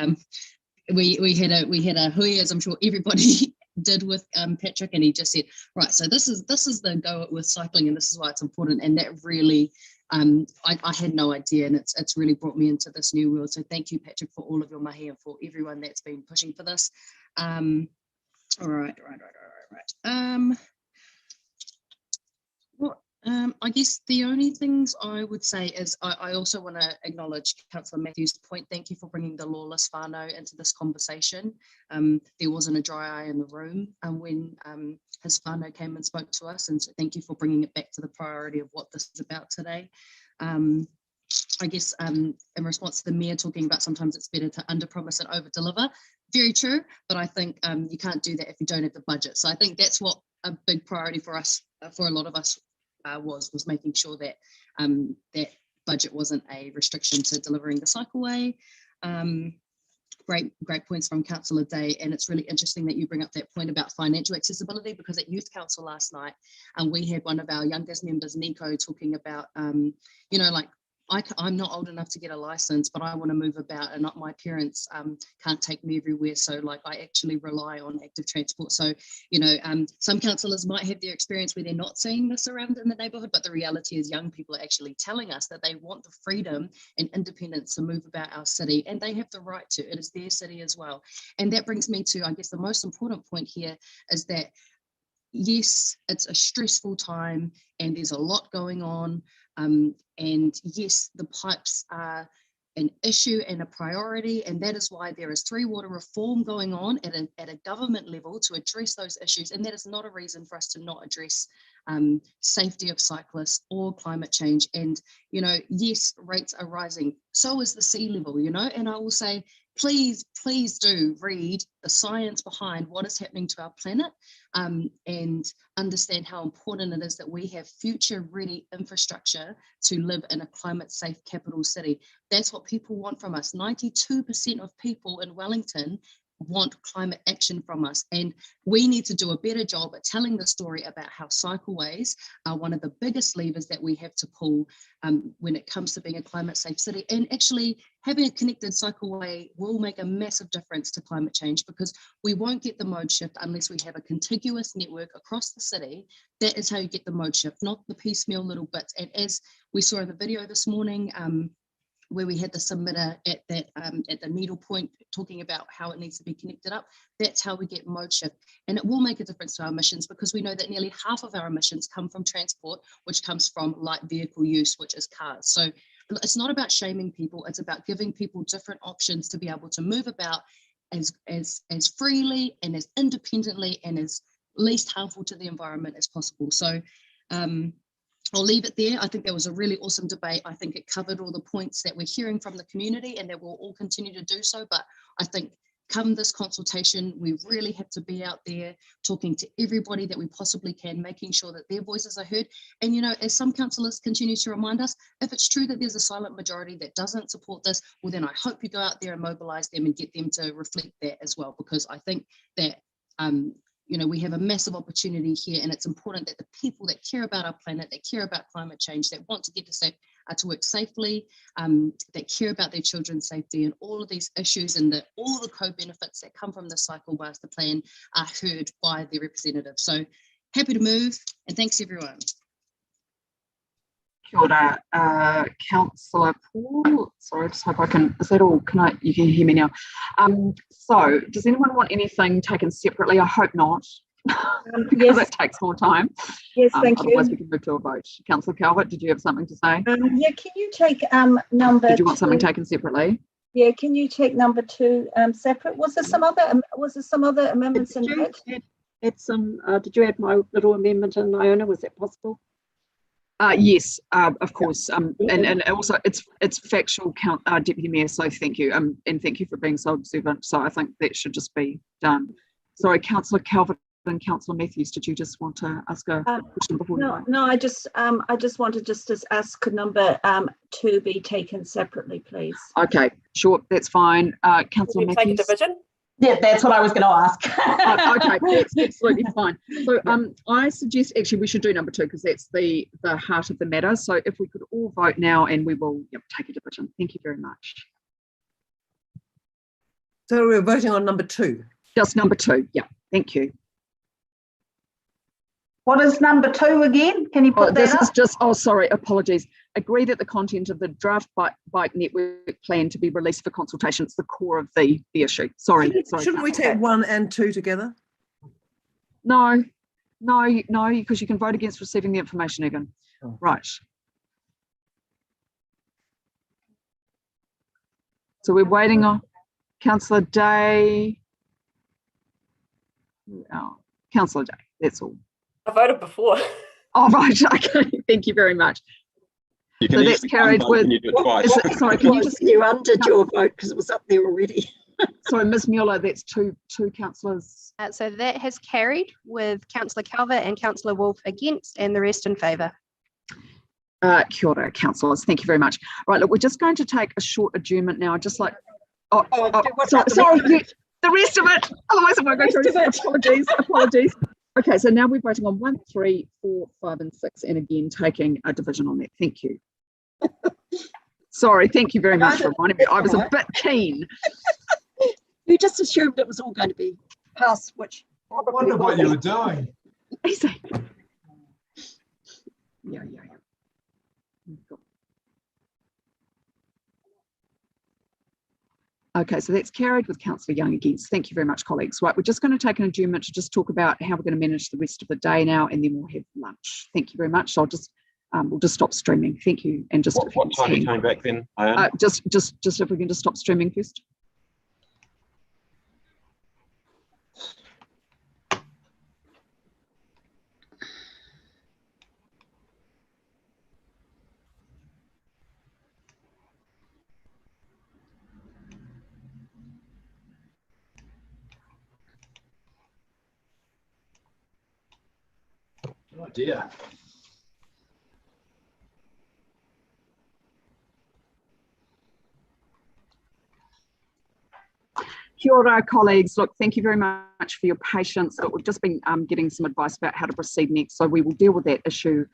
S9: we had a hui, as I'm sure everybody did with Patrick, and he just said, right, so this is the go with cycling, and this is why it's important. And that really I had no idea, and it's really brought me into this new world. So thank you, Patrick, for all of your mahi and for everyone that's been pushing for this. All right. I guess the only things I would say is I also want to acknowledge Councillor Matthews' point. Thank you for bringing the lawless whānau into this conversation. There wasn't a dry eye in the room when his whānau came and spoke to us, and so thank you for bringing it back to the priority of what this is about today. I guess in response to the Mayor talking about sometimes it's better to under-promise and over-deliver, very true, but I think you can't do that if you don't have the budget. So I think that's what a big priority for us, for a lot of us, was making sure that that budget wasn't a restriction to delivering the cycleway. Great points from Councillor Day, and it's really interesting that you bring up that point about financial accessibility, because at Youth Council last night, we had one of our youngest members, Nico, talking about, you know, like, I'm not old enough to get a license, but I want to move about, and my parents can't take me everywhere. So like I actually rely on active transport. So, you know, some councillors might have their experience where they're not seeing this around in the neighbourhood, but the reality is young people are actually telling us that they want the freedom and independence to move about our city, and they have the right to. It is their city as well. And that brings me to, I guess, the most important point here is that, yes, it's a stressful time and there's a lot going on. And yes, the pipes are an issue and a priority, and that is why there is 3 water reform going on at a government level to address those issues. And that is not a reason for us to not address safety of cyclists or climate change. And, you know, yes, rates are rising, so is the sea level, you know, and I will say, please do read the science behind what is happening to our planet, and understand how important it is that we have future-ready infrastructure to live in a climate-safe capital city. That's what people want from us. 92% of people in Wellington want climate action from us, and we need to do a better job at telling the story about how cycleways are one of the biggest levers that we have to pull when it comes to being a climate safe city. And actually having a connected cycleway will make a massive difference to climate change, because we won't get the mode shift unless we have a contiguous network across the city. That is how you get the mode shift, not the piecemeal little bits. And as we saw in the video this morning, where we had the submitter at the needle point talking about how it needs to be connected up, that's how we get mode shift. And it will make a difference to our emissions, because we know that nearly half of our emissions come from transport, which comes from light vehicle use, which is cars. So it's not about shaming people, it's about giving people different options to be able to move about as freely and as independently and as least harmful to the environment as possible. So I'll leave it there. I think that was a really awesome debate. I think it covered all the points that we're hearing from the community, and that we'll all continue to do so. But I think come this consultation, we really have to be out there talking to everybody that we possibly can, making sure that their voices are heard. And, you know, as some councillors continue to remind us, if it's true that there's a silent majority that doesn't support this, well, then I hope you go out there and mobilise them and get them to reflect that as well, because I think that you know, we have a massive opportunity here, and it's important that the people that care about our planet, that care about climate change, that want to get to work safely, that care about their children's safety, and all of these issues and all the co-benefits that come from the Cycle Master Plan are heard by their representatives. So happy to move, and thanks everyone.
S1: Kia ora, Councillor Paul. Sorry, I just hope I can, is that all? You can hear me now. So does anyone want anything taken separately? I hope not, because it takes more time.
S8: Yes, thank you.
S1: Otherwise we can move to a vote. Councillor Calvert, did you have something to say?
S8: Yeah, can you take number
S1: Did you want
S8: 2?
S1: something taken separately?
S8: Yeah, can you take number 2 separate? Was there some other amendments in it?
S11: Did you add my little amendment in, Iona? Was that possible?
S1: Yes, of course, and also it's factual, Deputy Mayor, so thank you, and thank you for being so observant. So I think that should just be done. Sorry, Councillor Calvert, and Councillor Matthews, did you just want to ask a question before you go?
S8: No, I just wanted to ask number 2 be taken separately, please.
S1: Okay, sure, that's fine. Councillor Matthews.
S15: Take a division?
S19: Yeah, that's what I was going to ask.
S1: Okay, that's absolutely fine. So I suggest actually we should do number 2 because that's the heart of the matter. So if we could all vote now, and we will take a division. Thank you very much.
S21: So we're voting on number 2.
S1: Just number 2. Yeah, thank you.
S19: What is number 2 again? Can you put that
S1: this
S19: up?
S1: is just, sorry, apologies. Agree that the content of the draft bike network plan to be released for consultation. It's the core of the issue. Sorry.
S21: Shouldn't we take 1 and 2 together?
S1: No, because you can vote against receiving the information even. Oh. Right. So we're waiting on Councillor Day. Councillor Day, that's all.
S15: I voted before.
S1: Oh, right, okay, thank you very much.
S12: You can
S1: so that's carried with, sorry, can you just...
S11: You undid your vote because it was up there already.
S1: Sorry, Ms Mueller, that's two councillors.
S6: So that has carried with Councillor Calvert and Councillor Wolf against and the rest in favour.
S1: Kia ora, councillors, thank you very much. Right, look, we're just going to take a short adjournment now, just like... sorry, the rest of it, otherwise I won't go through. Apologies. Okay, so now we're voting on 1, 3, 4, 5 and 6, and again taking a division on that. Thank you. Sorry, thank you very much for reminding me. I was a bit keen.
S11: You just assumed it was all going to be passed, which
S5: I wonder what you were doing.
S1: Easy. Yeah. Okay, so that's carried with Councillor Young against. Thank you very much, colleagues. Right, we're just going to take an adjournment to just talk about how we're going to manage the rest of the day now, and then we'll have lunch. Thank you very much. So I'll just we'll just stop streaming. Thank you. And just
S3: what time are you coming back then?
S1: Just if we can just stop streaming first.
S5: Oh dear.
S1: Kia ora, colleagues. Look, thank you very much for your patience. Look, we've just been getting some advice about how to proceed next, so we will deal with that issue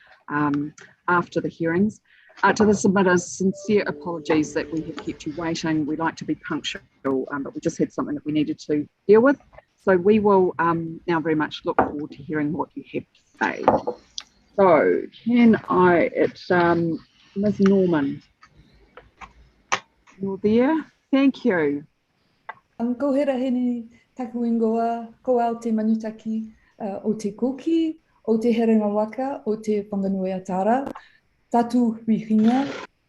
S1: after the hearings. To the submitters, sincere apologies that we have kept you waiting. We like to be punctual, but we just had something that we needed to deal with. So we will now very much look forward to hearing what you have to say. So it's Ms. Norman. You're there? Thank you.
S17: Ko hera hene taku ingoa, ko au te manutaki o te koki, o te herenga waka, o te whanganui atara, tatu rihinga,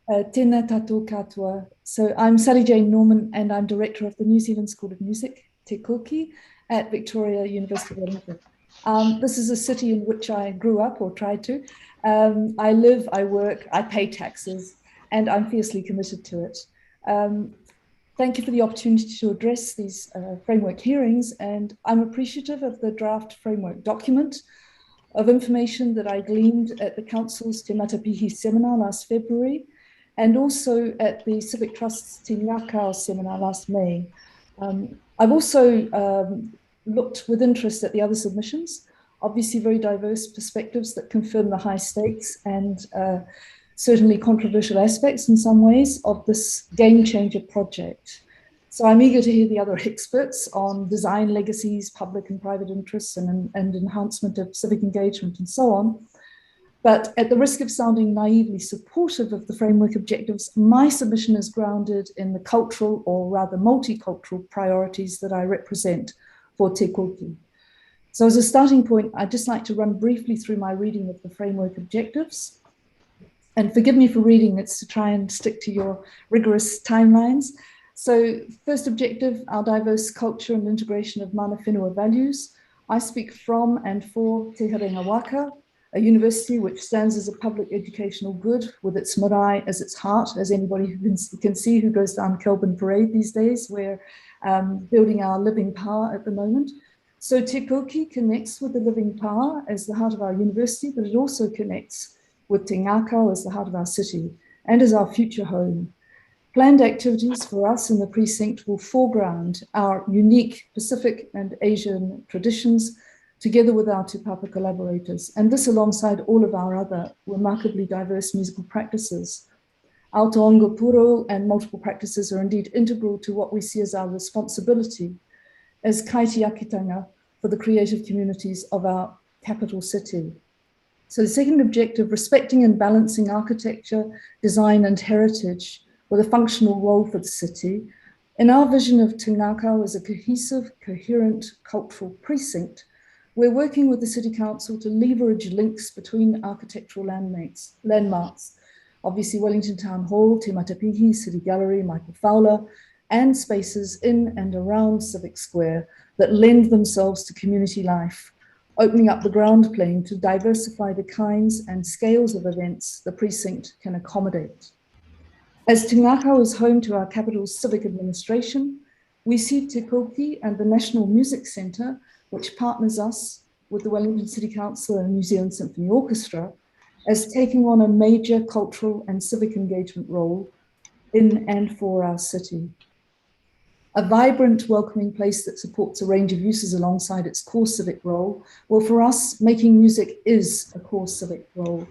S17: tēnā tātou katoa. So I'm Sally Jane Norman and I'm Director of the New Zealand School of Music, Te Koki, at Victoria University of Wellington. This is a city in which I grew up or tried to. I live, I work, I pay taxes, and I'm fiercely committed to it. Thank you for the opportunity to address these framework hearings, and I'm appreciative of the draft framework document of information that I gleaned at the Council's Te Matapihi seminar last February, and also at the Civic Trust's Te Ngākau seminar last May. I've also looked with interest at the other submissions, obviously very diverse perspectives that confirm the high stakes and certainly controversial aspects in some ways of this game changer project. So I'm eager to hear the other experts on design legacies, public and private interests, and enhancement of civic engagement and so on. But at the risk of sounding naively supportive of the framework objectives, my submission is grounded in the cultural or rather multicultural priorities that I represent for Te Koki. So as a starting point, I'd just like to run briefly through my reading of the framework objectives. And forgive me for reading, it's to try and stick to your rigorous timelines. So first objective, our diverse culture and integration of mana whenua values. I speak from and for Te Herenga Waka, a university which stands as a public educational good with its marae as its heart, as anybody who can see who goes down Kelburn Parade these days. We're building our living power at the moment. So Te Koki connects with the living power as the heart of our university, but it also connects with Te Ngākau as the heart of our city and as our future home. Planned activities for us in the precinct will foreground our unique Pacific and Asian traditions together with our Te Papa collaborators, and this alongside all of our other remarkably diverse musical practices. Our taonga pūroro and multiple practices are indeed integral to what we see as our responsibility as kaitiakitanga for the creative communities of our capital city. So the second objective, respecting and balancing architecture, design and heritage with a functional role for the city. In our vision of Te Ngākau as a cohesive, coherent cultural precinct, we're working with the City Council to leverage links between architectural landmarks. Obviously Wellington Town Hall, Te Matapihi, City Gallery, Michael Fowler, and spaces in and around Civic Square that lend themselves to community life, opening up the ground plane to diversify the kinds and scales of events the precinct can accommodate. As Te Ngākau is home to our capital's civic administration, we see Te Koki and the National Music Centre, which partners us with the Wellington City Council and New Zealand Symphony Orchestra, as taking on a major cultural and civic engagement role in and for our city. A vibrant, welcoming place that supports a range of uses alongside its core civic role. Well, for us, making music is a core civic role.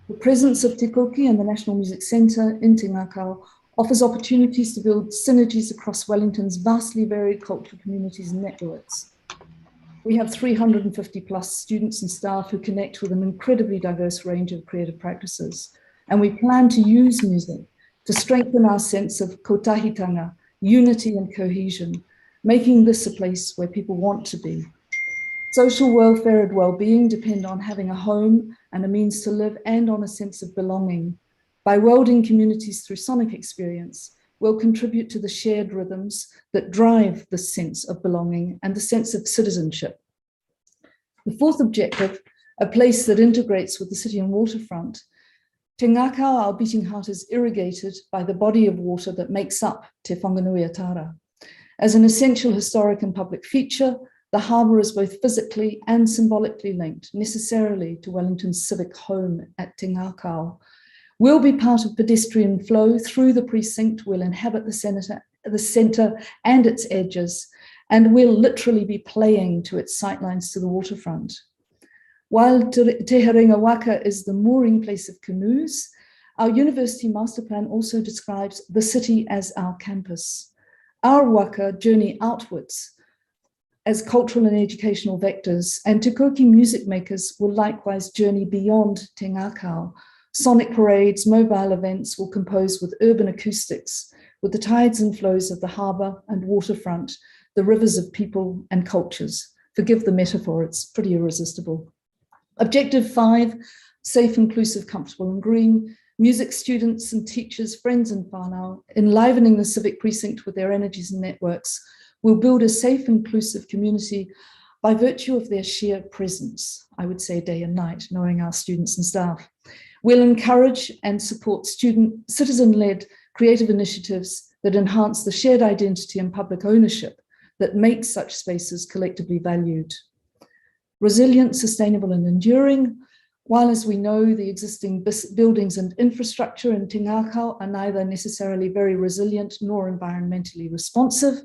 S17: The presence of Te Koki and the National Music Centre in Te Ngākau offers opportunities to build synergies across Wellington's vastly varied cultural communities and networks. We have 350 plus students and staff who connect with an incredibly diverse range of creative practices. And we plan to use music to strengthen our sense of kotahitanga, unity and cohesion, making this a place where people want to be. Social welfare and well-being depend on having a home and a means to live and on a sense of belonging. By welding communities through sonic experience, we'll contribute to the shared rhythms that drive the sense of belonging and the sense of citizenship. The fourth objective, a place that integrates with the city and waterfront. Te Ngākau, our beating heart, is irrigated by the body of water that makes up Te Whanganui-a-Tara. As an essential historic and public feature, the harbour is both physically and symbolically linked necessarily to Wellington's civic home at Te Ngākau. We'll be part of pedestrian flow through the precinct, we'll inhabit the centre and its edges, and we'll literally be playing to its sightlines to the waterfront. While Te Herenga Waka is the mooring place of canoes, our university master plan also describes the city as our campus. Our waka journey outwards as cultural and educational vectors, and Te Koki music makers will likewise journey beyond Te Ngākau. Sonic parades, mobile events will compose with urban acoustics, with the tides and flows of the harbour and waterfront, the rivers of people and cultures. Forgive the metaphor, it's pretty irresistible. Objective 5, safe, inclusive, comfortable and green. Music students and teachers, friends and whānau, enlivening the civic precinct with their energies and networks, will build a safe, inclusive community by virtue of their sheer presence, I would say day and night, knowing our students and staff. We'll encourage and support citizen-led creative initiatives that enhance the shared identity and public ownership that make such spaces collectively valued. Resilient, sustainable and enduring, while as we know the existing buildings and infrastructure in Te Ngākau are neither necessarily very resilient nor environmentally responsive,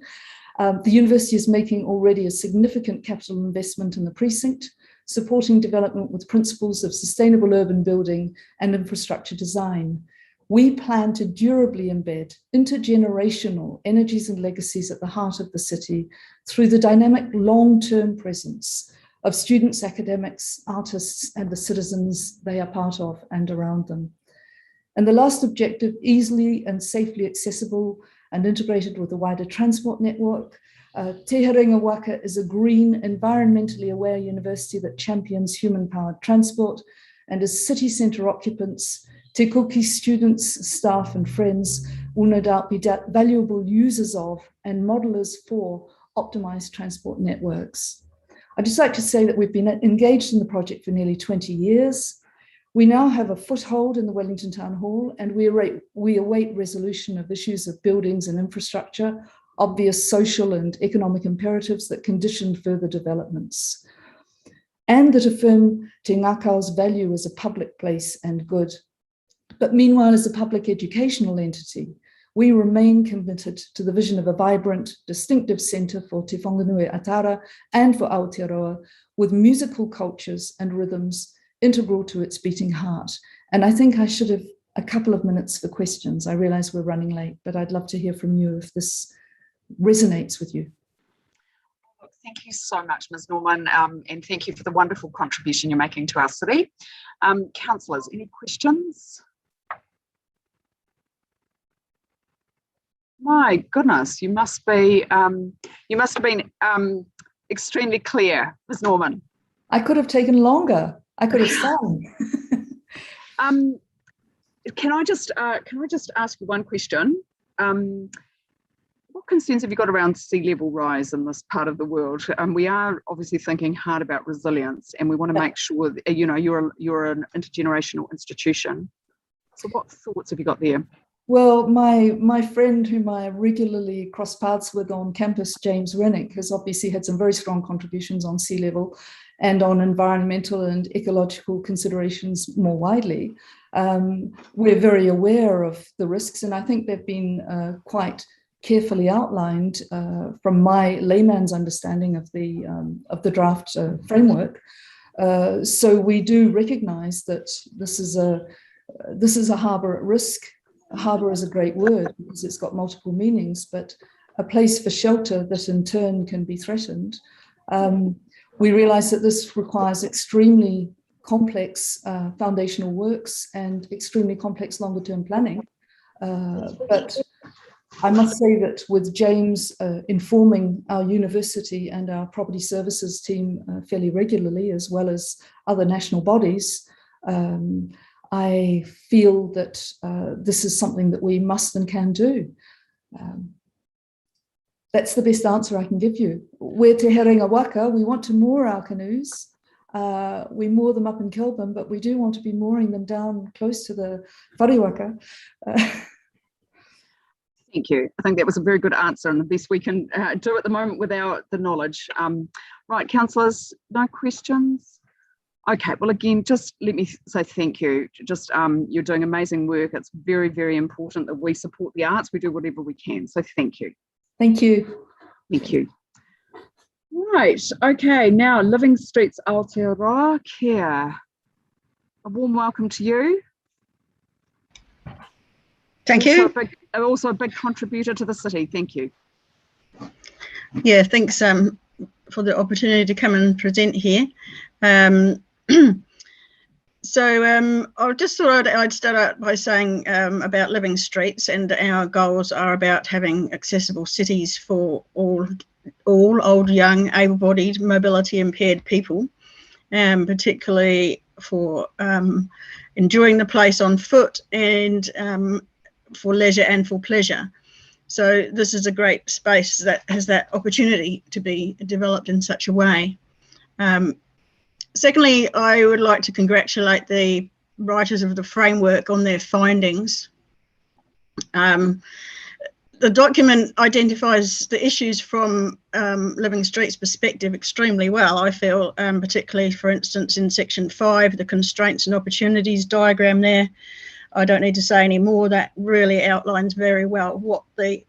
S17: the university is making already a significant capital investment in the precinct, supporting development with principles of sustainable urban building and infrastructure design. We plan to durably embed intergenerational energies and legacies at the heart of the city through the dynamic long-term presence of students, academics, artists, and the citizens they are part of and around them. And the last objective, easily and safely accessible and integrated with a wider transport network. Te Herenga Waka is a green, environmentally aware university that champions human-powered transport, and as city centre occupants, Te Koki students, staff and friends will no doubt be valuable users of and modelers for optimised transport networks. I'd just like to say that we've been engaged in the project for nearly 20 years. We now have a foothold in the Wellington Town Hall, and we await resolution of issues of buildings and infrastructure, obvious social and economic imperatives that conditioned further developments, and that affirm Te Ngākau's value as a public place and good. But meanwhile, as a public educational entity, we remain committed to the vision of a vibrant, distinctive centre for Te Whanganui Atara and for Aotearoa, with musical cultures and rhythms integral to its beating heart. And I think I should have a couple of minutes for questions. I realise we're running late, but I'd love to hear from you if this resonates with you.
S1: Thank you so much, Ms. Norman, and thank you for the wonderful contribution you're making to our city. Councillors, any questions? My goodness, you must have been extremely clear, Ms. Norman.
S17: I could have taken longer. I could have sung.
S1: Can I just ask you one question? What concerns have you got around sea level rise in this part of the world? We are obviously thinking hard about resilience, and we want to make sure that, you know, you're an intergenerational institution. So what thoughts have you got there?
S17: Well, my friend whom I regularly cross paths with on campus, James Rennick, has obviously had some very strong contributions on sea level and on environmental and ecological considerations more widely. We're very aware of the risks, and I think they've been quite carefully outlined from my layman's understanding of the draft framework. So we do recognise that this is a harbour at risk. A harbour is a great word because it's got multiple meanings, but a place for shelter that in turn can be threatened. We realise that this requires extremely complex foundational works and extremely complex longer term planning. But I must say that with James informing our university and our property services team fairly regularly, as well as other national bodies, I feel that this is something that we must and can do. That's the best answer I can give you. We're Te Herenga Waka, we want to moor our canoes. We moor them up in Kelburn, but we do want to be mooring them down close to the whariwaka.
S1: Thank you. I think that was a very good answer and the best we can do at the moment without the knowledge. Right, councillors, no questions? Okay, well, again, just let me say thank you. Just you're doing amazing work. It's very, very important that we support the arts. We do whatever we can. So thank you.
S17: Thank you.
S1: Thank you. Right, okay, now Living Streets Aotearoa Care. A warm welcome to you.
S10: Thank you.
S1: Also a big contributor to the city. Thank you.
S10: Yeah, thanks for the opportunity to come and present here. So I just thought I'd start out by saying about Living Streets, and our goals are about having accessible cities for all old, young, able-bodied, mobility impaired people, particularly for enjoying the place on foot and for leisure and for pleasure. So this is a great space that has that opportunity to be developed in such a way. Secondly, I would like to congratulate the writers of the framework on their findings. The document identifies the issues from Living Streets' perspective extremely well, I feel, particularly, for instance, in section 5, the constraints and opportunities diagram there. I don't need to say any more. That really outlines very well what the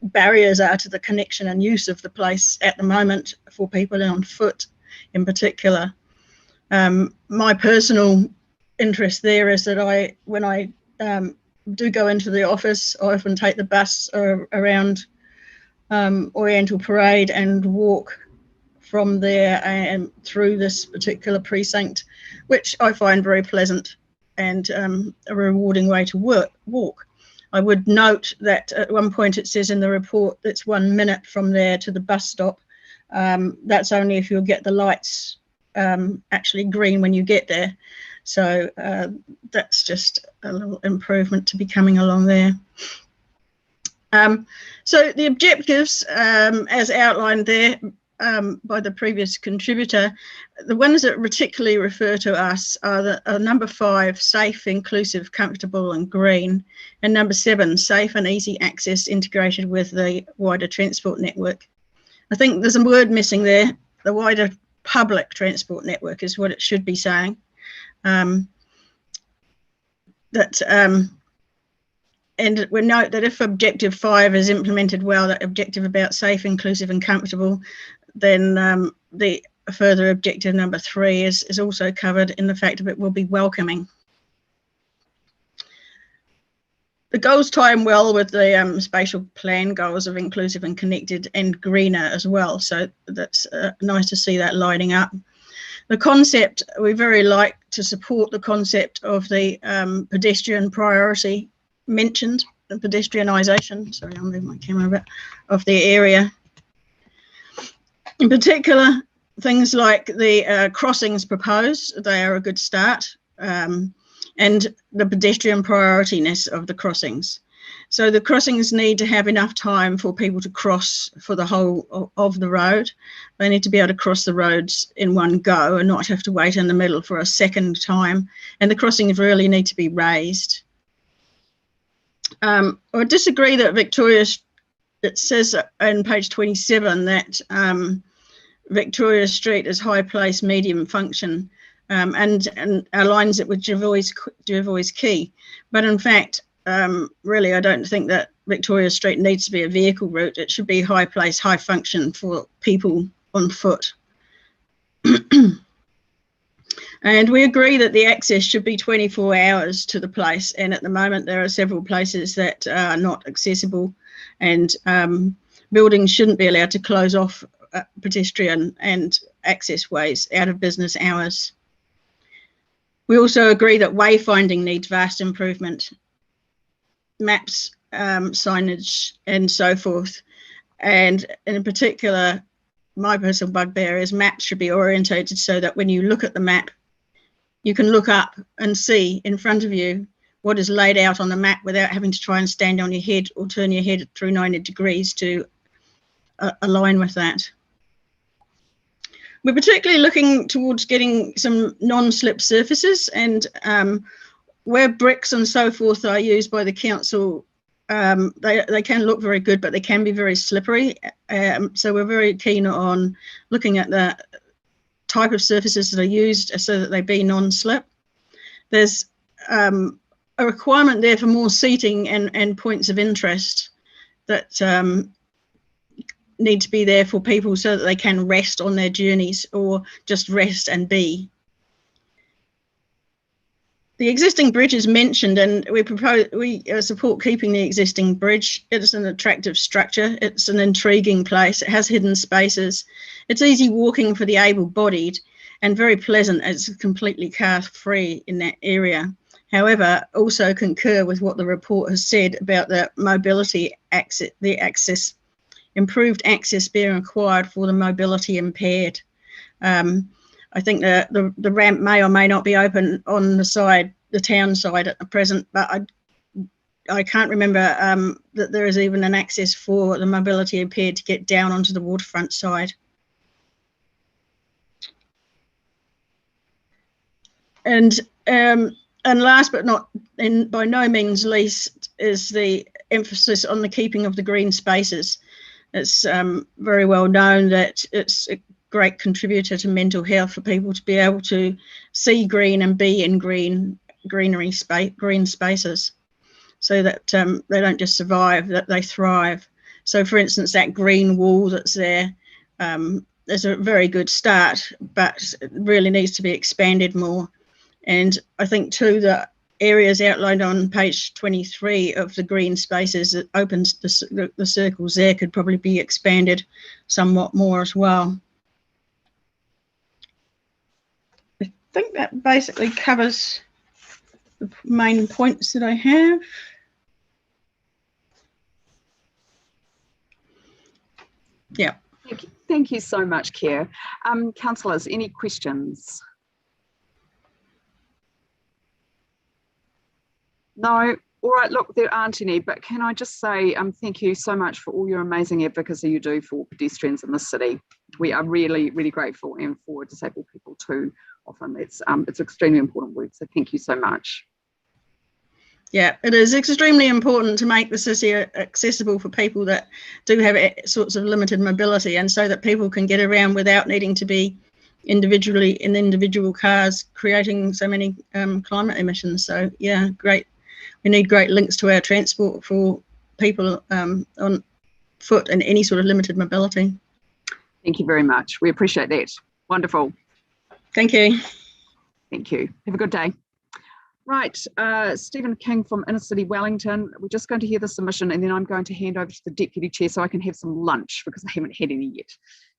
S10: barriers are to the connection and use of the place at the moment for people on foot in particular. My personal interest there is that when I do go into the office, I often take the bus around Oriental Parade and walk from there and through this particular precinct, which I find very pleasant and a rewarding way to walk. I would note that at one point it says in the report it's 1 minute from there to the bus stop. That's only if you'll get the lights actually green when you get there. So that's just a little improvement to be coming along there. So the objectives, as outlined there, by the previous contributor, the ones that particularly refer to us are number 5, safe, inclusive, comfortable and green, and number 7, safe and easy access integrated with the wider transport network. I think there's a word missing there. The wider public transport network is what it should be saying. And we note that if objective 5 is implemented well, that objective about safe, inclusive and comfortable, then the further objective number 3 is also covered in the fact that it will be welcoming. The goals tie in well with the spatial plan goals of inclusive and connected and greener as well. So that's nice to see that lining up. The concept, we very like to support the concept of the pedestrian priority mentioned, the pedestrianisation, sorry, I'll move my camera a bit, of the area. In particular, things like the crossings proposed, they are a good start, and the pedestrian priorityness of the crossings. So the crossings need to have enough time for people to cross for the whole of the road. They need to be able to cross the roads in one go and not have to wait in the middle for a second time. And the crossings really need to be raised. I disagree that Victoria, it says on page 27 that Victoria Street is high place, medium function, and aligns it with Jervois Quay. But in fact, really, I don't think that Victoria Street needs to be a vehicle route. It should be high place, high function for people on foot. And we agree that the access should be 24 hours to the place. And at the moment, there are several places that are not accessible, and buildings shouldn't be allowed to close off pedestrian and access ways out of business hours. We also agree that wayfinding needs vast improvement. Maps, signage and so forth. And in particular, my personal bugbear is maps should be orientated so that when you look at the map, you can look up and see in front of you what is laid out on the map without having to try and stand on your head or turn your head through 90 degrees to align with that. We're particularly looking towards getting some non-slip surfaces, and where bricks and so forth are used by the council, they can look very good, but they can be very slippery. So we're very keen on looking at the type of surfaces that are used so that they be non-slip. There's a requirement there for more seating and points of interest that need to be there for people so that they can rest on their journeys or just rest and be. The existing bridge is mentioned, and we support keeping the existing bridge. It is an attractive structure. It's an intriguing place. It has hidden spaces. It's easy walking for the able-bodied and very pleasant. It's completely car-free in that area. However, also concur with what the report has said about the mobility access, improved access being required for the mobility impaired. I think the ramp may or may not be open on the side, the town side at the present, but I can't remember that there is even an access for the mobility impaired to get down onto the waterfront side. And last but not, and by no means least, is the emphasis on the keeping of the green spaces. It's very well known that it's a great contributor to mental health for people to be able to see green and be in green spaces, so that they don't just survive, that they thrive. So for instance, that green wall that's there is a very good start, but it really needs to be expanded more. And I think too, the areas outlined on page 23 of the green spaces that opens the circles there could probably be expanded somewhat more as well. I think that basically covers the main points that I have. Yeah.
S1: Thank you so much, Keir. Councillors, any questions? No? All right, look, there aren't any, but can I just say thank you so much for all your amazing advocacy you do for pedestrians in the city. we are really, really grateful, and for disabled people too. Often it's extremely important work. So thank you so much.
S10: Yeah, it is extremely important to make the city accessible for people that do have sorts of limited mobility, and so that people can get around without needing to be individually in individual cars, creating so many climate emissions. So yeah, great. We need great links to our transport for people on foot and any sort of limited mobility.
S1: Thank you very much. We appreciate that. Wonderful.
S10: Thank you.
S1: Thank you. Have a good day. Right, Stephen King from Inner City Wellington. We're just going to hear the submission, and then I'm going to hand over to the Deputy Chair so I can have some lunch, because I haven't had any yet.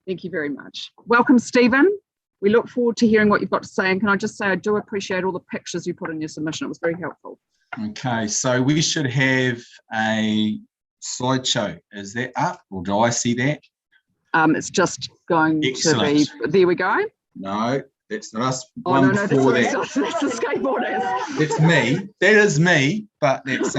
S1: Thank you very much. Welcome, Stephen. We look forward to hearing what you've got to say. And can I just say, I do appreciate all the pictures you put in your submission. It was very helpful.
S18: Okay, so we should have a slideshow. Is that up, or do I see that?
S1: It's just going
S18: Excellent.
S1: to be, there we go.
S18: No, that's not us.
S1: Oh,
S18: One
S1: no,
S18: before
S1: that's
S18: that.
S1: the skateboarders.
S18: It's me. That is me, but that's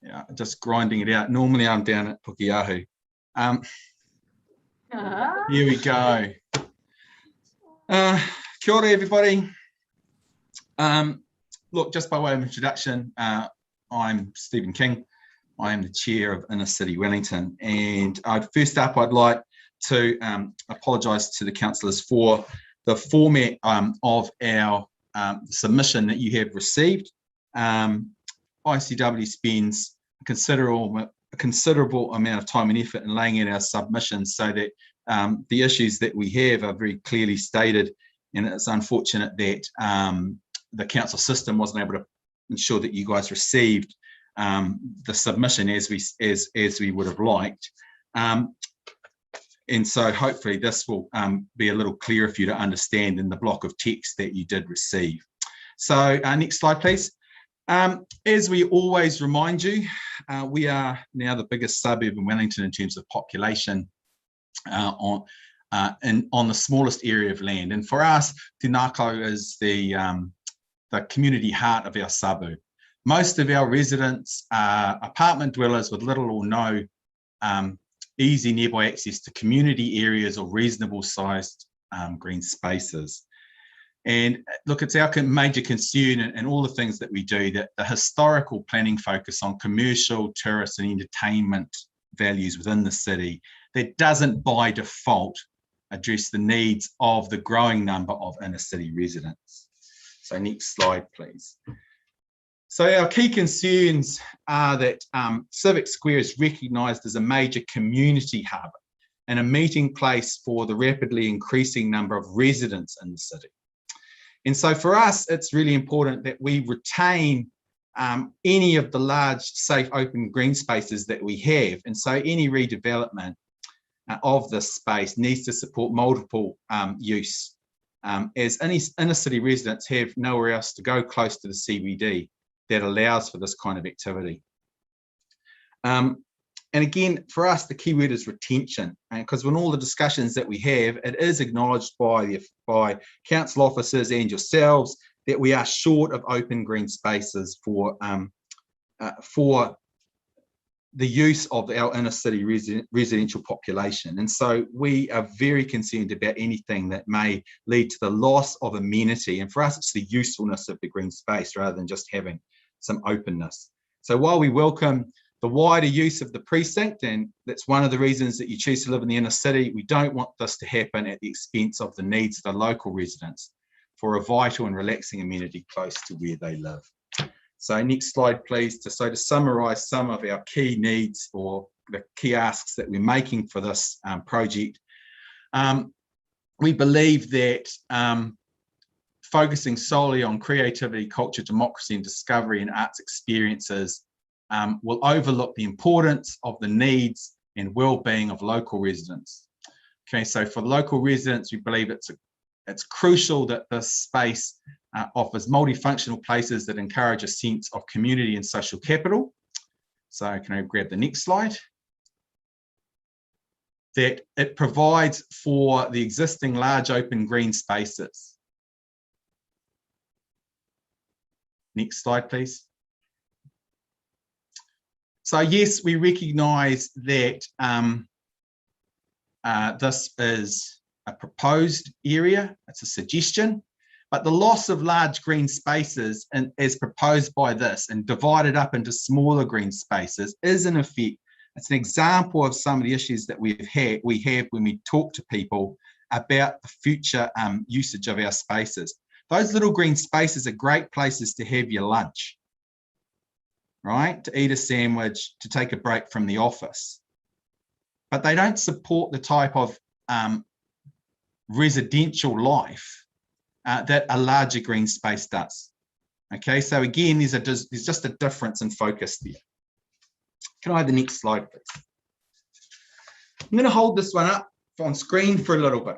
S18: yeah, just grinding it out. Normally I'm down at Pukeahu. Here we go. Kia ora, everybody. Look, just by way of introduction, I'm Stephen King. I am the chair of Inner City Wellington, and first up I'd like to apologise to the councillors for the format of our submission that you have received. ICW spends a considerable amount of time and effort in laying out our submissions so that the issues that we have are very clearly stated, and it's unfortunate that the council system wasn't able to ensure that you guys received the submission as we would have liked. And so hopefully this will be a little clearer for you to understand in the block of text that you did receive. So next slide, please. As we always remind you, we are now the biggest suburb in Wellington in terms of population on the smallest area of land. And for us, Te Ngākau is the community heart of our suburb. Most of our residents are apartment dwellers with little or no easy nearby access to community areas or reasonable sized green spaces. And look, it's our major concern and all the things that we do, that the historical planning focus on commercial, tourist and entertainment values within the city, that doesn't by default address the needs of the growing number of inner city residents. So next slide, please. So our key concerns are that Civic Square is recognised as a major community hub and a meeting place for the rapidly increasing number of residents in the city. And so for us, it's really important that we retain any of the large, safe, open green spaces that we have. And so any redevelopment of this space needs to support multiple use, as any inner city residents have nowhere else to go close to the CBD that allows for this kind of activity. And again, for us, the key word is retention, because in all the discussions that we have, it is acknowledged by council officers and yourselves that we are short of open green spaces for the use of our inner city residential population. And so we are very concerned about anything that may lead to the loss of amenity. And for us, it's the usefulness of the green space rather than just having some openness. So while we welcome the wider use of the precinct, and that's one of the reasons that you choose to live in the inner city, we don't want this to happen at the expense of the needs of the local residents for a vital and relaxing amenity close to where they live. So next slide, please. To summarise some of our key needs or the key asks that we're making for this project, we believe that focusing solely on creativity, culture, democracy and discovery and arts experiences will overlook the importance of the needs and well-being of local residents. Okay, so for local residents, we believe it's crucial that this space offers multifunctional places that encourage a sense of community and social capital. So can I grab the next slide? That it provides for the existing large open green spaces. Next slide, please. So yes, we recognise that this is a proposed area, it's a suggestion, but the loss of large green spaces as proposed by this and divided up into smaller green spaces is in effect, it's an example of some of the issues that we have when we talk to people about the future usage of our spaces. Those little green spaces are great places to have your lunch, right? To eat a sandwich, to take a break from the office. But they don't support the type of residential life that a larger green space does. Okay, so again, there's just a difference in focus there. Can I have the next slide, please? I'm going to hold this one up on screen for a little bit.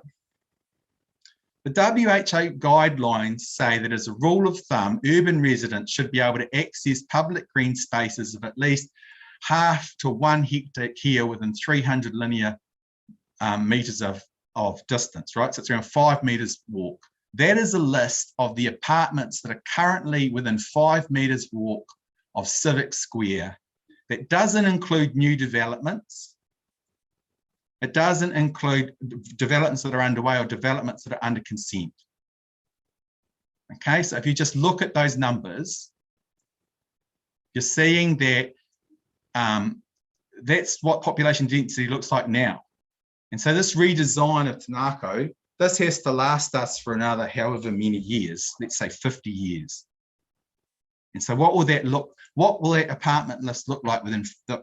S18: The WHO guidelines say that as a rule of thumb, urban residents should be able to access public green spaces of at least 0.5 to 1 hectare within 300 linear meters of distance, right? So it's around 5 meters walk. That is a list of the apartments that are currently within 5 meters walk of Civic Square. That doesn't include new developments. It doesn't include developments that are underway or developments that are under consent. Okay, so if you just look at those numbers, you're seeing that that's what population density looks like now. And so this redesign of Te Ngākau, this has to last us for another however many years, let's say 50 years. And so what will that apartment list look like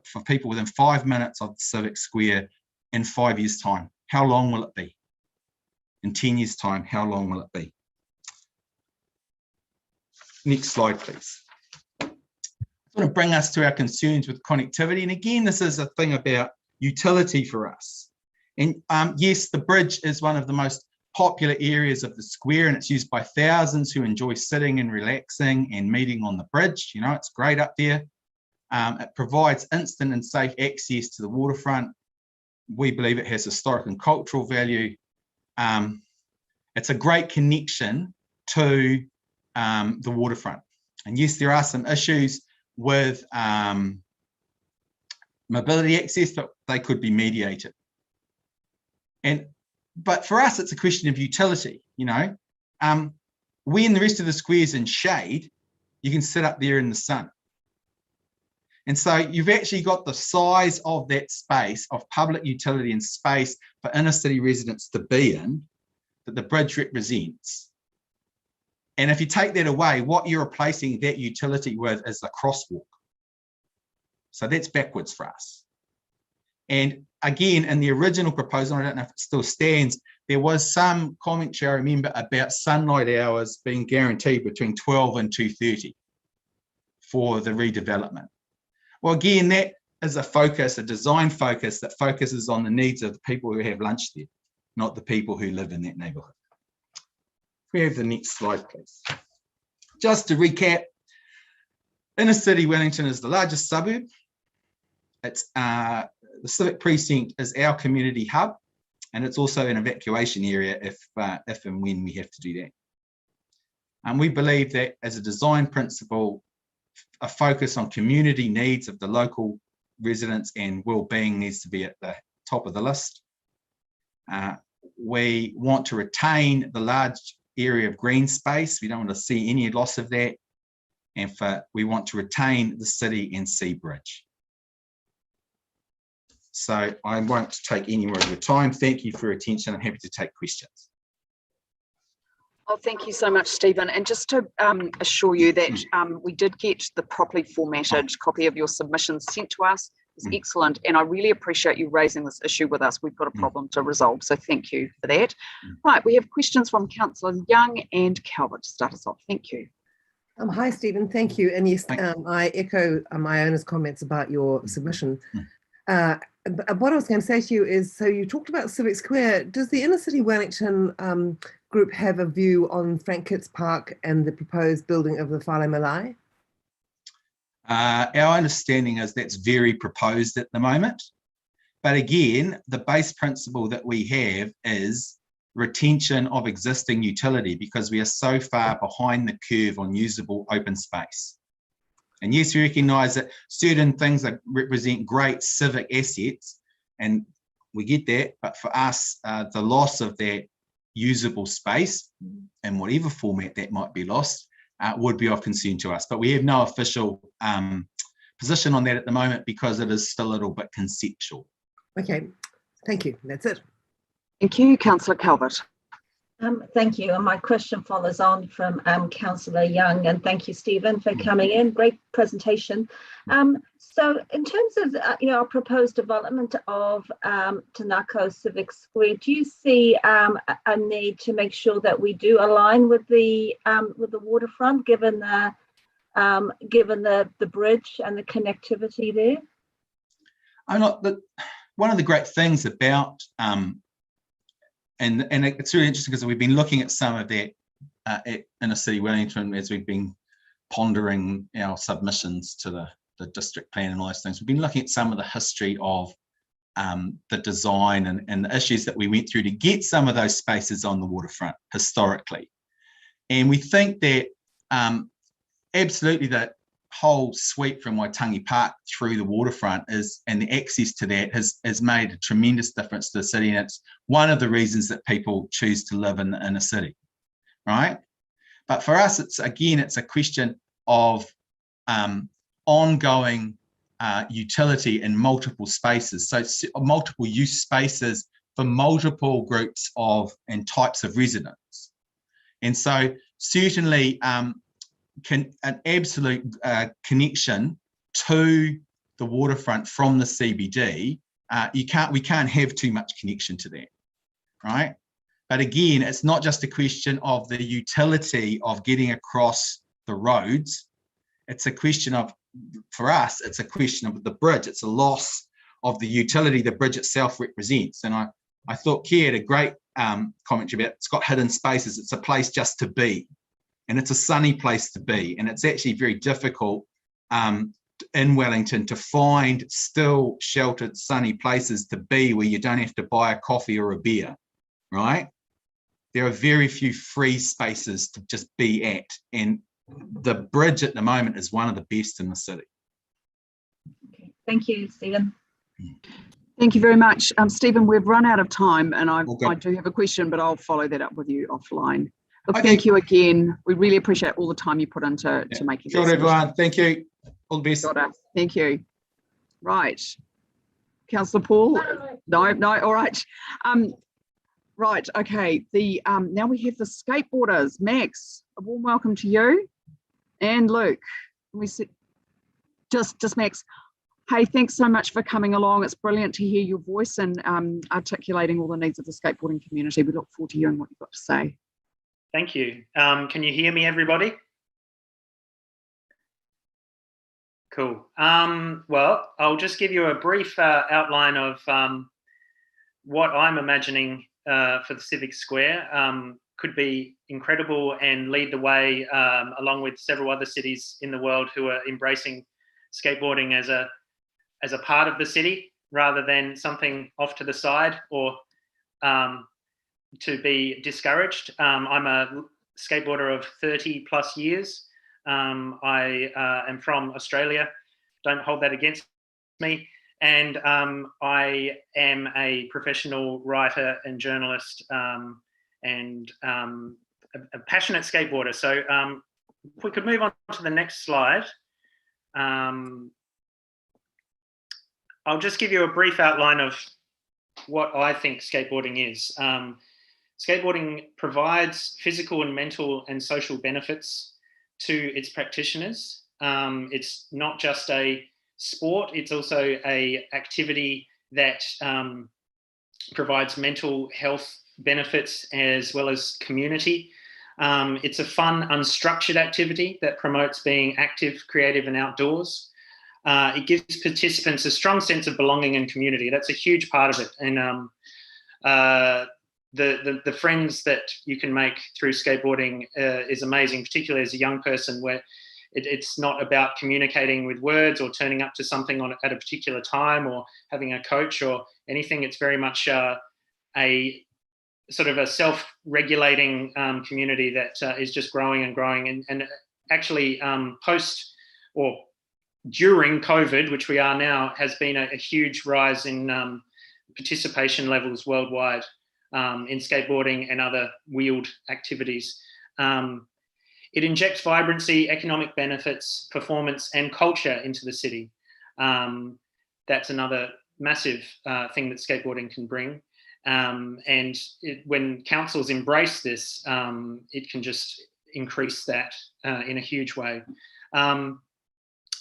S18: for people within 5 minutes of the Civic Square in 5 years' time? How long will it be? In 10 years' time, how long will it be? Next slide, please. I want to bring us to our concerns with connectivity. And again, this is a thing about utility for us. And yes, the bridge is one of the most popular areas of the square, and it's used by thousands who enjoy sitting and relaxing and meeting on the bridge. You know, it's great up there. It provides instant and safe access to the waterfront. We believe it has historic and cultural value. It's a great connection to the waterfront. And yes, there are some issues with mobility access, but they could be mediated. But for us, it's a question of utility. You know, when the rest of the square's in shade, you can sit up there in the sun. And so you've actually got the size of that space of public utility and space for inner city residents to be in that the bridge represents. And if you take that away, what you're replacing that utility with is the crosswalk. So that's backwards for us. And again, in the original proposal, I don't know if it still stands, there was some commentary, I remember, about sunlight hours being guaranteed between 12 and 2:30 for the redevelopment. Well, again, that is a focus, a design focus that focuses on the needs of the people who have lunch there, not the people who live in that neighbourhood. We have the next slide, please. Just to recap, inner city Wellington is the largest suburb. It's the Civic Precinct is our community hub, and it's also an evacuation area if and when we have to do that. And we believe that as a design principle, a focus on community needs of the local residents and well-being needs to be at the top of the list. We want to retain the large area of green space. We don't want to see any loss of that. And we want to retain the city and sea bridge. So I won't take any more of your time. Thank you for your attention. I'm happy to take questions.
S1: Oh, thank you so much, Stephen. And just to assure you that we did get the properly formatted copy of your submission sent to us. It's excellent. And I really appreciate you raising this issue with us. We've got a problem to resolve. So thank you for that. Right, we have questions from Councillors Young and Calvert to start us off. Thank you.
S21: Hi, Stephen. Thank you. And yes, I echo my owner's comments about your submission. What I was going to say to you is, so you talked about Civic Square. Does the Inner City Wellington group have a view on Frank Kitts Park and the proposed building of the Fale Malae?
S18: Our understanding is that's very proposed at the moment. But again, the base principle that we have is retention of existing utility because we are so far behind the curve on usable open space. And yes, we recognise that certain things represent great civic assets, and we get that, but for us, the loss of that usable space, in whatever format that might be lost, would be of concern to us. But we have no official position on that at the moment because it is still a little bit conceptual.
S21: Okay, thank you. That's it.
S1: Thank you, Councillor Calvert.
S8: Thank you. And my question follows on from Councillor Young, and thank you, Stephen, for coming in. Great presentation. So in terms of our proposed development of Te Ngākau Civic Square, do you see a need to make sure that we do align with the waterfront, given the bridge and the connectivity there?
S18: One of the great things about and it's really interesting because we've been looking at some of that in City Wellington as we've been pondering our submissions to the district plan and all those things. We've been looking at some of the history of the design and the issues that we went through to get some of those spaces on the waterfront historically. And we think that absolutely that whole sweep from Waitangi Park through the waterfront and the access to that has made a tremendous difference to the city, and it's one of the reasons that people choose to live in a city, right? But for us, it's a question of ongoing utility in multiple spaces, so multiple use spaces for multiple groups and types of residents. And so certainly an absolute connection to the waterfront from the CBD, we can't have too much connection to that, right? But again, it's not just a question of the utility of getting across the roads. It's a question of, for us, it's a question of the bridge. It's a loss of the utility the bridge itself represents. And I thought Kia had a great commentary about it's got hidden spaces. It's a place just to be. And it's a sunny place to be. And it's actually very difficult in Wellington to find still sheltered, sunny places to be where you don't have to buy a coffee or a beer, right? There are very few free spaces to just be at. And the bridge at the moment is one of the best in the city.
S8: Okay. Thank you, Stephen.
S1: Thank you very much. Stephen, we've run out of time, and I do have a question, but I'll follow that up with you offline. But thank you again. We really appreciate all the time you put into making this.
S18: Sure, everyone. Thank you. All the best.
S1: Thank you. Right. Councillor Paul? No, all right. Right, okay. Now we have the skateboarders. Max, a warm welcome to you. And Luke. We see just Max. Hey, thanks so much for coming along. It's brilliant to hear your voice and articulating all the needs of the skateboarding community. We look forward to hearing what you've got to say.
S14: Thank you. Can you hear me, everybody? Cool. Well, I'll just give you a brief outline of what I'm imagining for the Civic Square. Could be incredible and lead the way along with several other cities in the world who are embracing skateboarding as a part of the city rather than something off to the side or to be discouraged. I'm a skateboarder of 30 plus years. I am from Australia. Don't hold that against me. And I am a professional writer and journalist and a passionate skateboarder. So if we could move on to the next slide. I'll just give you a brief outline of what I think skateboarding is. Skateboarding provides physical and mental and social benefits to its practitioners. It's not just a sport, it's also an activity that provides mental health benefits as well as community. It's a fun, unstructured activity that promotes being active, creative and outdoors. It gives participants a strong sense of belonging and community. That's a huge part of it. And the friends that you can make through skateboarding is amazing, particularly as a young person, where it's not about communicating with words or turning up to something at a particular time or having a coach or anything. It's very much a sort of a self-regulating community that is just growing and growing. And actually post or during COVID, which we are now, has been a huge rise in participation levels worldwide in skateboarding and other wheeled activities. It injects vibrancy, economic benefits, performance, and culture into the city. That's another massive thing that skateboarding can bring. And when councils embrace this, it can just increase that in a huge way.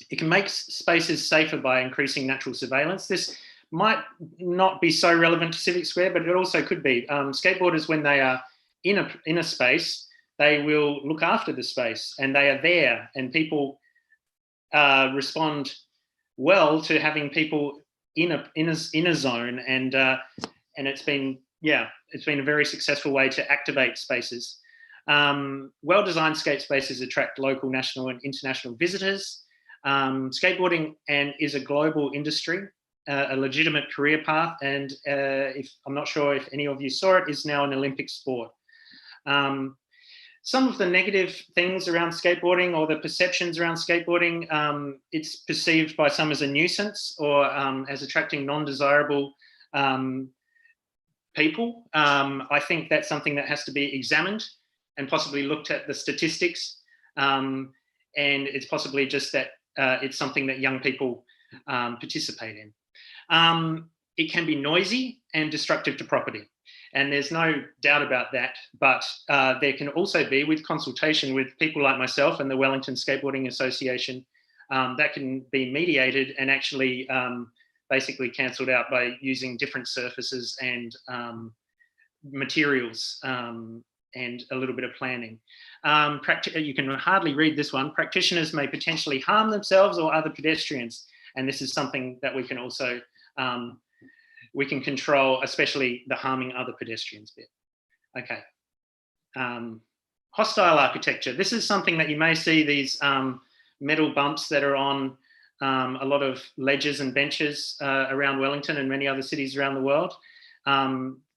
S14: It can make spaces safer by increasing natural surveillance. This might not be so relevant to Civic Square, but it also could be. Skateboarders, when they are in a space, they will look after the space, and they are there, and people respond well to having people in a zone, and it's been a very successful way to activate spaces. Well-designed skate spaces attract local, national, and international visitors. Skateboarding is a global industry, a legitimate career path, and I'm not sure if any of you saw it, is now an Olympic sport. Some of the negative things around skateboarding, or the perceptions around skateboarding, it's perceived by some as a nuisance, or as attracting non-desirable people. I think that's something that has to be examined and possibly looked at the statistics. And it's possibly just that it's something that young people participate in. It can be noisy and destructive to property. And there's no doubt about that, but there can also be, with consultation with people like myself and the Wellington Skateboarding Association, that can be mediated and actually basically cancelled out by using different surfaces and materials and a little bit of planning. You can hardly read this one. Practitioners may potentially harm themselves or other pedestrians, and this is something that we can also we can control, especially the harming other pedestrians bit. Okay. Hostile architecture. This is something that you may see, these metal bumps that are on a lot of ledges and benches around Wellington and many other cities around the world.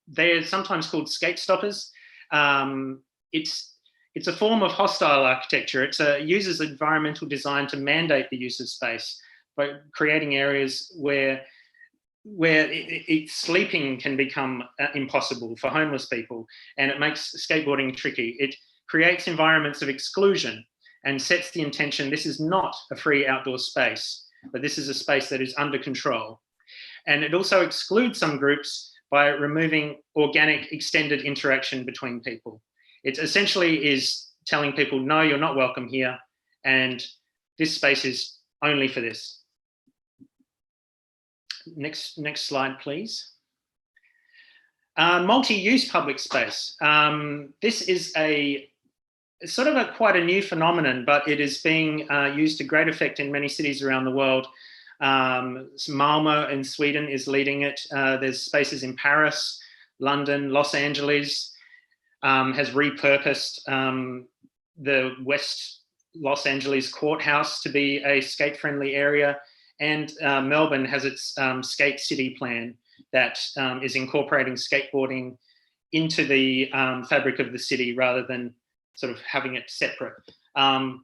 S14: They're sometimes called skate stoppers. It's a form of hostile architecture. It uses environmental design to mandate the use of space by creating areas where sleeping can become impossible for homeless people, and it makes skateboarding tricky. It creates environments of exclusion and sets the intention, this is not a free outdoor space, but this is a space that is under control. And it also excludes some groups by removing organic extended interaction between people. It essentially is telling people, no, you're not welcome here, and this space is only for this. Next slide, please. Multi-use public space. This is quite a new phenomenon, but it is being used to great effect in many cities around the world. Āmua in Sweden is leading it. There's spaces in Paris, London, Los Angeles, has repurposed the West Los Angeles courthouse to be a skate-friendly area. And Melbourne has its skate city plan that is incorporating skateboarding into the fabric of the city rather than sort of having it separate. So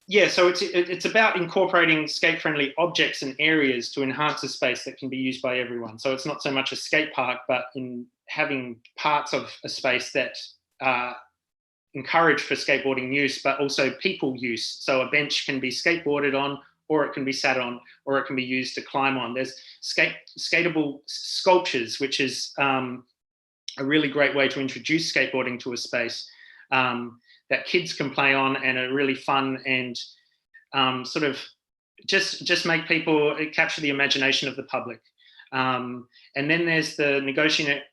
S14: it's about incorporating skate-friendly objects and areas to enhance a space that can be used by everyone. So it's not so much a skate park, but in having parts of a space that are encouraged for skateboarding use, but also people use. So a bench can be skateboarded on, or it can be sat on, or it can be used to climb on. There's skatable sculptures, which is a really great way to introduce skateboarding to a space that kids can play on, and are really fun and sort of just make people capture the imagination of the public. And then there's the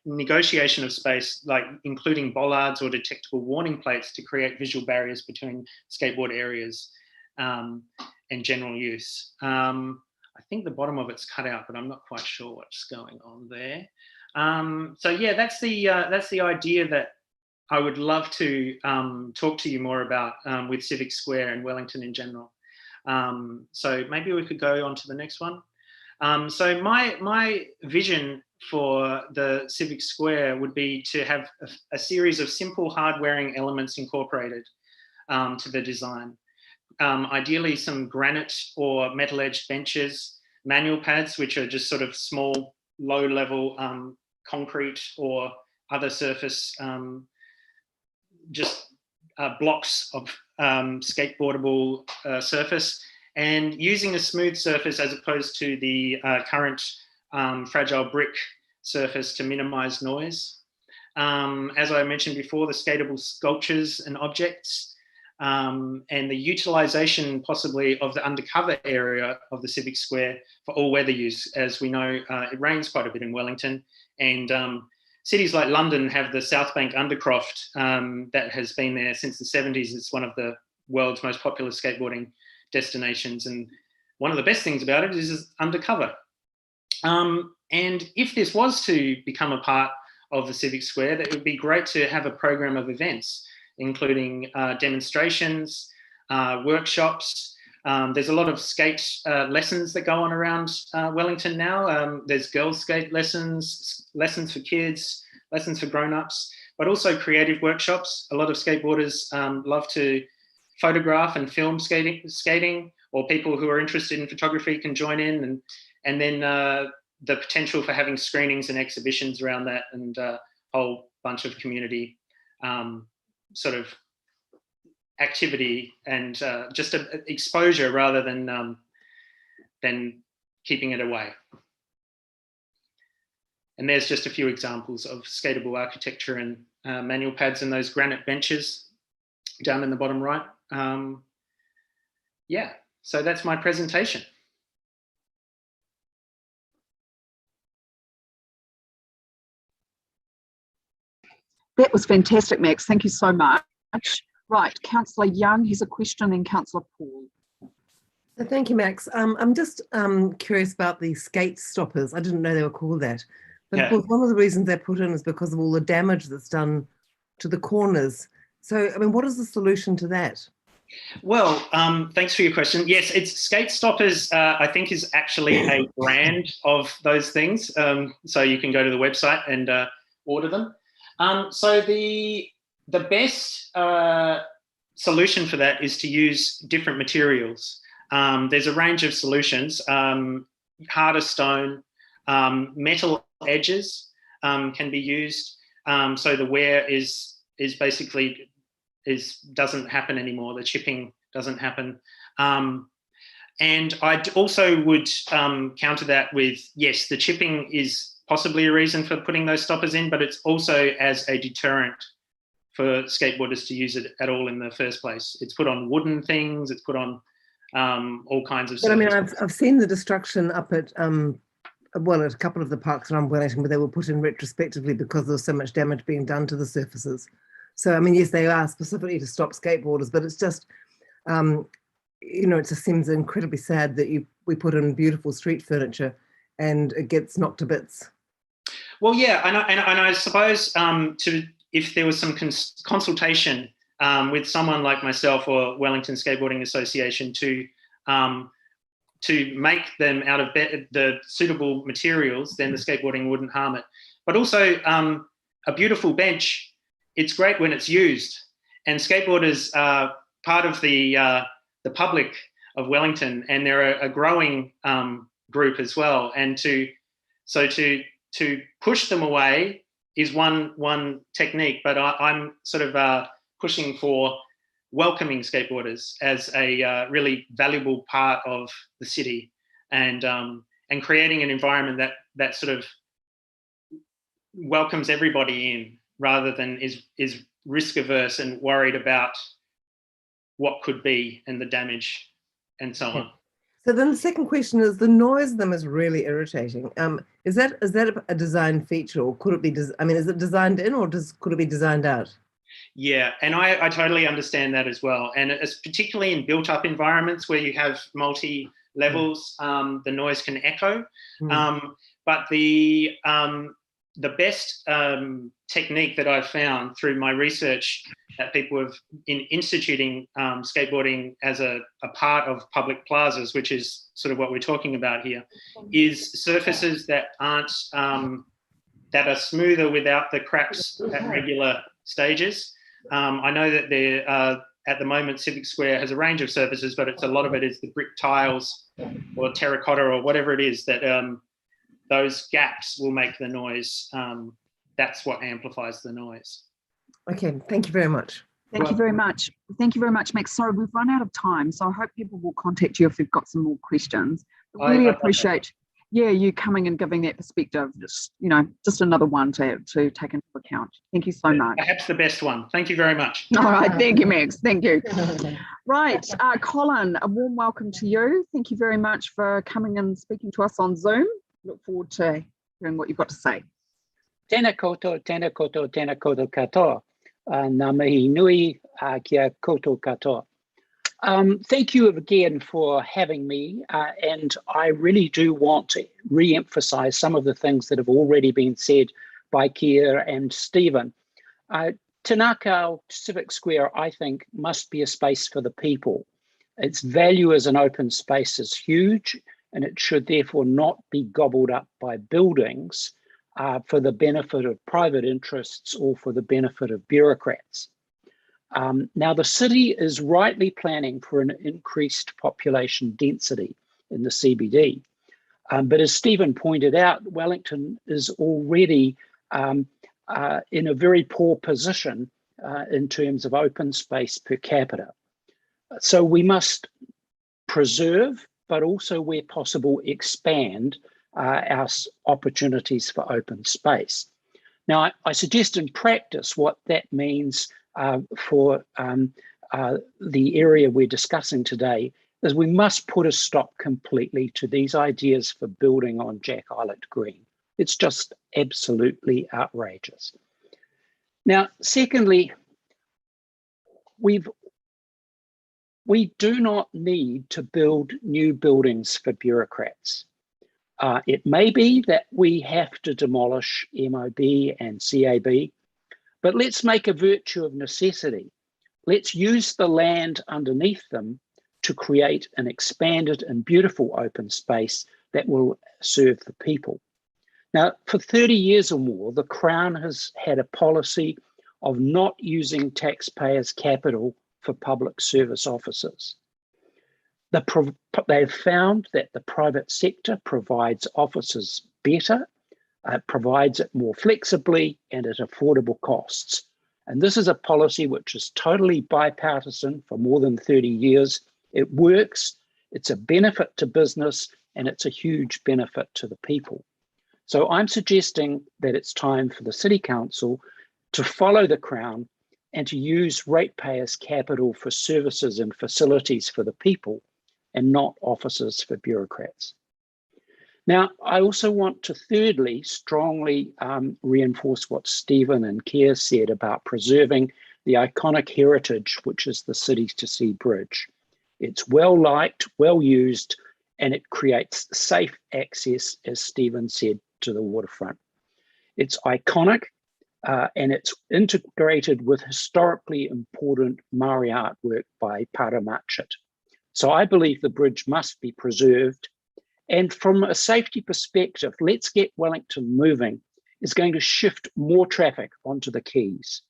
S14: negotiation of space, like including bollards or detectable warning plates to create visual barriers between skateboard areas and general use. I think the bottom of it's cut out, but I'm not quite sure what's going on there. So yeah, that's the idea that I would love to talk to you more about with Civic Square and Wellington in general. So maybe we could go on to the next one. So my vision for the Civic Square would be to have a series of simple hard-wearing elements incorporated to the design. ideally some granite or metal edged benches, manual pads, which are just sort of small, low level concrete or other surface, just blocks of skateboardable surface, and using a smooth surface as opposed to the current fragile brick surface to minimize noise. As I mentioned before, the skatable sculptures and objects, and the utilization possibly of the undercover area of the Civic Square for all weather use. As we know, it rains quite a bit in Wellington, and cities like London have the South Bank Undercroft that has been there since the 70s. It's one of the world's most popular skateboarding destinations. And one of the best things about it is it's undercover. And if this was to become a part of the Civic Square, that it would be great to have a program of events, including demonstrations, workshops. There's a lot of skate lessons that go on around Wellington now. There's girls' skate lessons, lessons for kids, lessons for grown-ups, but also creative workshops. A lot of skateboarders love to photograph and film skating, or people who are interested in photography can join in, and then the potential for having screenings and exhibitions around that, and a whole bunch of community sort of activity and just exposure rather than keeping it away. And there's just a few examples of skatable architecture and manual pads and those granite benches down in the bottom right. Yeah, so that's my presentation.
S1: That was fantastic, Max. Thank you so much. Right, Councillor Young has a question, and Councillor Paul.
S21: Thank you, Max. I'm just curious about the skate stoppers. I didn't know they were called that. But
S14: Yeah.
S21: of course, one of the reasons they're put in is because of all the damage that's done to the corners. So, I mean, what is the solution to that?
S14: Well, thanks for your question. Yes, it's Skate Stoppers, I think, is actually a brand of those things. So you can go to the website and order them. So the best solution for that is to use different materials. There's a range of solutions. Harder stone, metal edges can be used. So the wear is basically doesn't happen anymore. The chipping doesn't happen. And I also would counter that with, yes, the chipping is possibly a reason for putting those stoppers in, but it's also as a deterrent for skateboarders to use it at all in the first place. It's put on wooden things, it's put on all kinds of stuff.
S21: But I mean, I've seen the destruction up at, well, at a couple of the parks around Wellington, but they were put in retrospectively because there was so much damage being done to the surfaces. So, I mean, yes, they are specifically to stop skateboarders, but it's just, you know, it just seems incredibly sad that we put in beautiful street furniture and it gets knocked to bits.
S14: Well, yeah, and I suppose if there was some consultation with someone like myself or Wellington Skateboarding Association to make them out of the suitable materials, then the skateboarding wouldn't harm it. But also a beautiful bench, it's great when it's used, and skateboarders are part of the public of Wellington, and they're a growing group as well. And to push them away is one technique, but I'm sort of pushing for welcoming skateboarders as a really valuable part of the city, and creating an environment that sort of welcomes everybody in, rather than is risk averse and worried about what could be and the damage and so on.
S21: So then the second question is, the noise of them is really irritating. Is that a design feature, or could it be, I mean, is it designed in, or could it be designed out?
S14: Yeah, and I totally understand that as well. And it's particularly in built up environments where you have multi levels, the noise can echo. But the best technique that I've found through my research that people have in instituting skateboarding as a part of public plazas, which is sort of what we're talking about here, is surfaces that aren't, that are smoother without the cracks at regular stages. I know that there are at the moment, Civic Square has a range of surfaces, but a lot of it is the brick tiles or terracotta or whatever it is that those gaps will make the noise. That's what amplifies the noise.
S21: Okay, thank you very much.
S1: Thank you very much. Thank you very much, Max. Sorry, we've run out of time, so I hope people will contact you if they've got some more questions. I really appreciate, you coming and giving that perspective. Just, just another one to take into account. Thank you so much.
S14: Perhaps the best one. Thank you very much.
S1: All right, thank you, Max. Thank you. Right, Colin, a warm welcome to you. Thank you very much for coming and speaking to us on Zoom. Look forward to hearing what you've got to say.
S4: Tēnā koutou, tēnā koutou, tēnā koutou katoa. Ngā mihi nui kia koutou katoa. Thank you again for having me, and I really do want to re-emphasise some of the things that have already been said by Kia and Stephen. Te Ngākau Civic Square, I think, must be a space for the people. Its value as an open space is huge, and it should therefore not be gobbled up by buildings for the benefit of private interests or for the benefit of bureaucrats. Now, the city is rightly planning for an increased population density in the CBD. But as Stephen pointed out, Wellington is already in a very poor position in terms of open space per capita. So we must preserve, but also where possible, expand our opportunities for open space. Now, I suggest in practice what that means for the area we're discussing today is we must put a stop completely to these ideas for building on Jack Island Green. It's just absolutely outrageous. Now, secondly, we do not need to build new buildings for bureaucrats. It may be that we have to demolish MOB and CAB, but let's make a virtue of necessity. Let's use the land underneath them to create an expanded and beautiful open space that will serve the people. Now, for 30 years or more, the Crown has had a policy of not using taxpayers' capital for public service offices. They've found that the private sector provides offices better, provides it more flexibly and at affordable costs. And this is a policy which is totally bipartisan for more than 30 years. It works, it's a benefit to business, and it's a huge benefit to the people. So I'm suggesting that it's time for the City Council to follow the Crown and to use ratepayers' capital for services and facilities for the people and not offices for bureaucrats. Now, I also want to thirdly strongly reinforce what Stephen and Keir said about preserving the iconic heritage, which is the City to Sea Bridge. It's well liked, well used, and it creates safe access, as Stephen said, to the waterfront. It's iconic and it's integrated with historically important Māori artwork by Paramachit. So I believe the bridge must be preserved. And from a safety perspective, Let's Get Wellington Moving is going to shift more traffic onto the quays.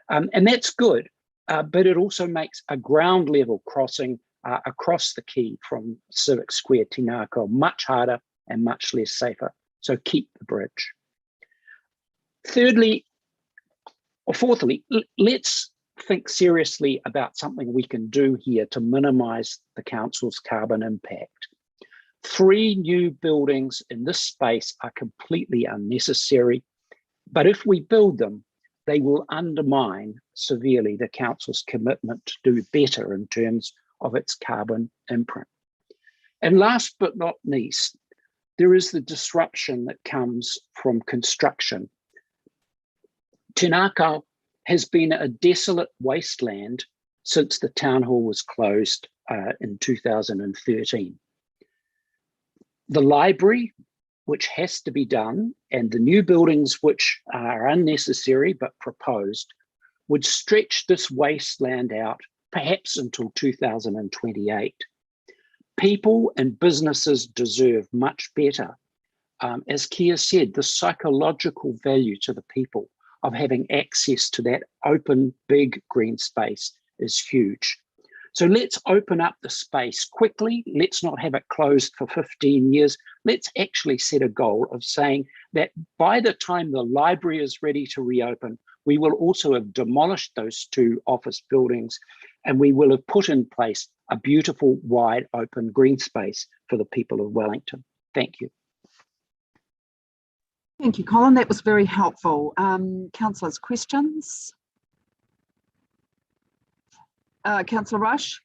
S4: And that's good, but it also makes a ground level crossing across the quay from Civic Square to Ngākau much harder and much less safer. So keep the bridge. Fourthly, let's think seriously about something we can do here to minimise the council's carbon impact. 3 new buildings in this space are completely unnecessary, but if we build them, they will undermine severely the council's commitment to do better in terms of its carbon imprint. And last but not least, there is the disruption that comes from construction. Te Ngākau has been a desolate wasteland since the town hall was closed in 2013. The library, which has to be done, and the new buildings, which are unnecessary but proposed, would stretch this wasteland out perhaps until 2028. People and businesses deserve much better. As Kia said, the psychological value to the people of having access to that open, big green space is huge. So let's open up the space quickly. Let's not have it closed for 15 years. Let's actually set a goal of saying that by the time the library is ready to reopen, we will also have demolished those 2 office buildings, and we will have put in place a beautiful, wide open green space for the people of Wellington. Thank you.
S1: Thank you, Colin. That was very helpful. Councillors, questions? Councillor Rush?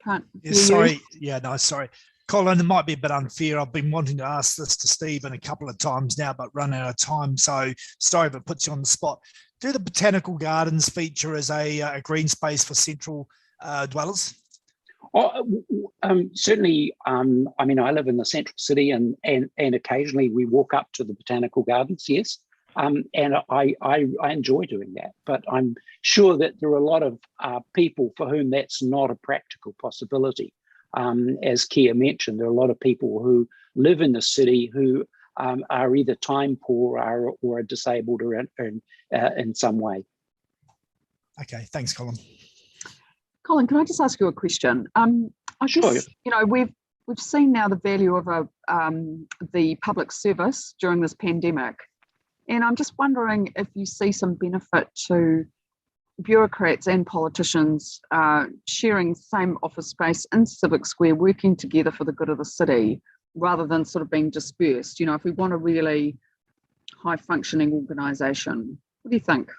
S1: Can't hear
S5: sorry.
S1: you.
S5: Yeah, no, sorry. Colin, it might be a bit unfair. I've been wanting to ask this to Stephen a couple of times now, but run out of time. So sorry if it puts you on the spot. Do the botanical gardens feature as a green space for central dwellers?
S4: Certainly. I mean, I live in the central city, and occasionally we walk up to the botanical gardens. Yes, and I enjoy doing that. But I'm sure that there are a lot of people for whom that's not a practical possibility. As Kia mentioned, there are a lot of people who live in the city who are either time poor or are disabled or in some way.
S5: Okay, thanks, Colin.
S1: Colin, can I just ask you a question? I guess, you know, we've seen now the value of the public service during this pandemic, and I'm just wondering if you see some benefit to bureaucrats and politicians sharing same office space in Civic Square, working together for the good of the city, rather than sort of being dispersed. You know, if we want a really high-functioning organisation, what do you think?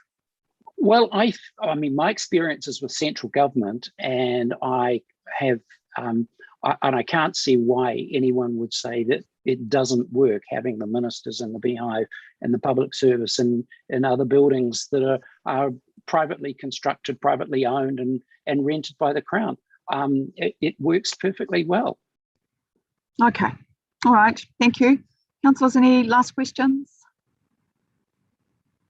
S4: Well, I mean, my experiences with central government, and I have, and I can't see why anyone would say that it doesn't work, having the ministers in the beehive and the public service in other buildings that are privately constructed, privately owned, and rented by the Crown. It works perfectly well.
S1: Okay, all right, thank you. Councillors, any last questions?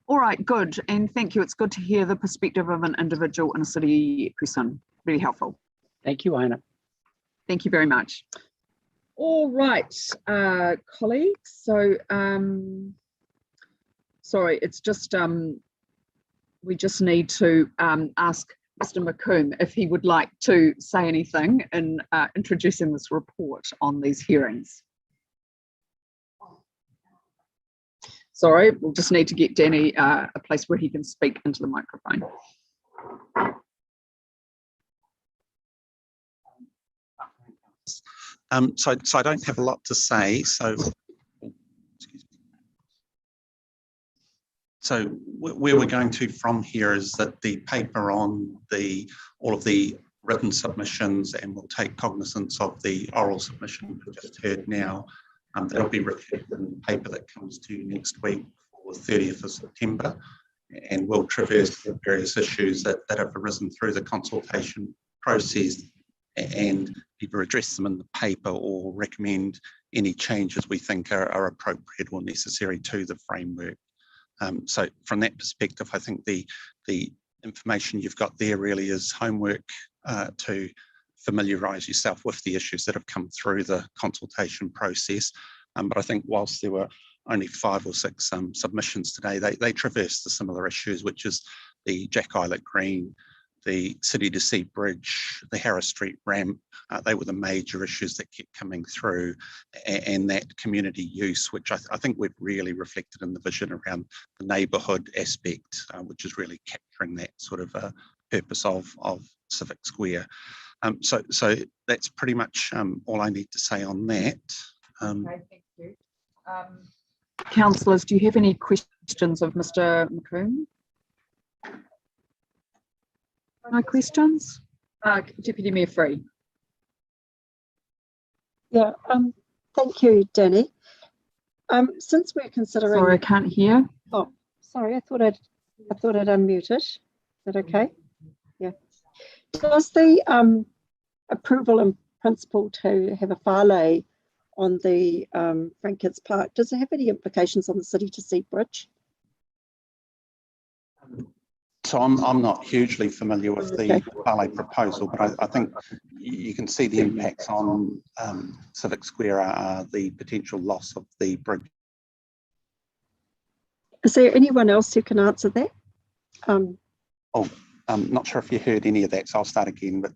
S1: All right, good, and thank you. It's good to hear the perspective of an individual in a city person. Really helpful.
S4: Thank you, Aina.
S1: Thank you very much. All right, colleagues. So, sorry, it's just we just need to ask Mr. McComb if he would like to say anything in introducing this report on these hearings. Sorry, we'll just need to get Danny a place where he can speak into the microphone.
S13: So I don't have a lot to say. So where we're going to from here is that the paper on all of the written submissions, and we'll take cognizance of the oral submission we've just heard now. That'll be reflected in the paper that comes to you next week for the 30th of September, and we'll traverse the various issues that have arisen through the consultation process and either address them in the paper or recommend any changes we think are appropriate or necessary to the framework. So from that perspective, I think the information you've got there really is homework to familiarise yourself with the issues that have come through the consultation process. But I think whilst there were only 5 or 6 submissions today, they traversed the similar issues, which is the Jack Islet Green, the City to Sea Bridge, the Harris Street ramp. They were the major issues that kept coming through, and that community use, which I think we've really reflected in the vision around the neighbourhood aspect, which is really capturing that sort of purpose of Civic Square. So that's pretty much all I need to say on that.
S1: Okay, thank you. Councillors, do you have any questions of Mr. McComb? No questions? Deputy Mayor Free.
S11: Yeah, thank you, Danny. Since we're considering...
S1: Sorry, I can't hear.
S11: Oh, sorry, I thought I'd unmuted. Is that okay? Yeah. Does the approval in principle to have a Fale on the Frank Kids Park, does it have any implications on the City to Sea Bridge?
S13: So I'm not hugely familiar with the Fale proposal, but I think you can see the impacts on Civic Square are the potential loss of the bridge.
S11: Is there anyone else who can answer that?
S13: I'm not sure if you heard any of that, so I'll start again. But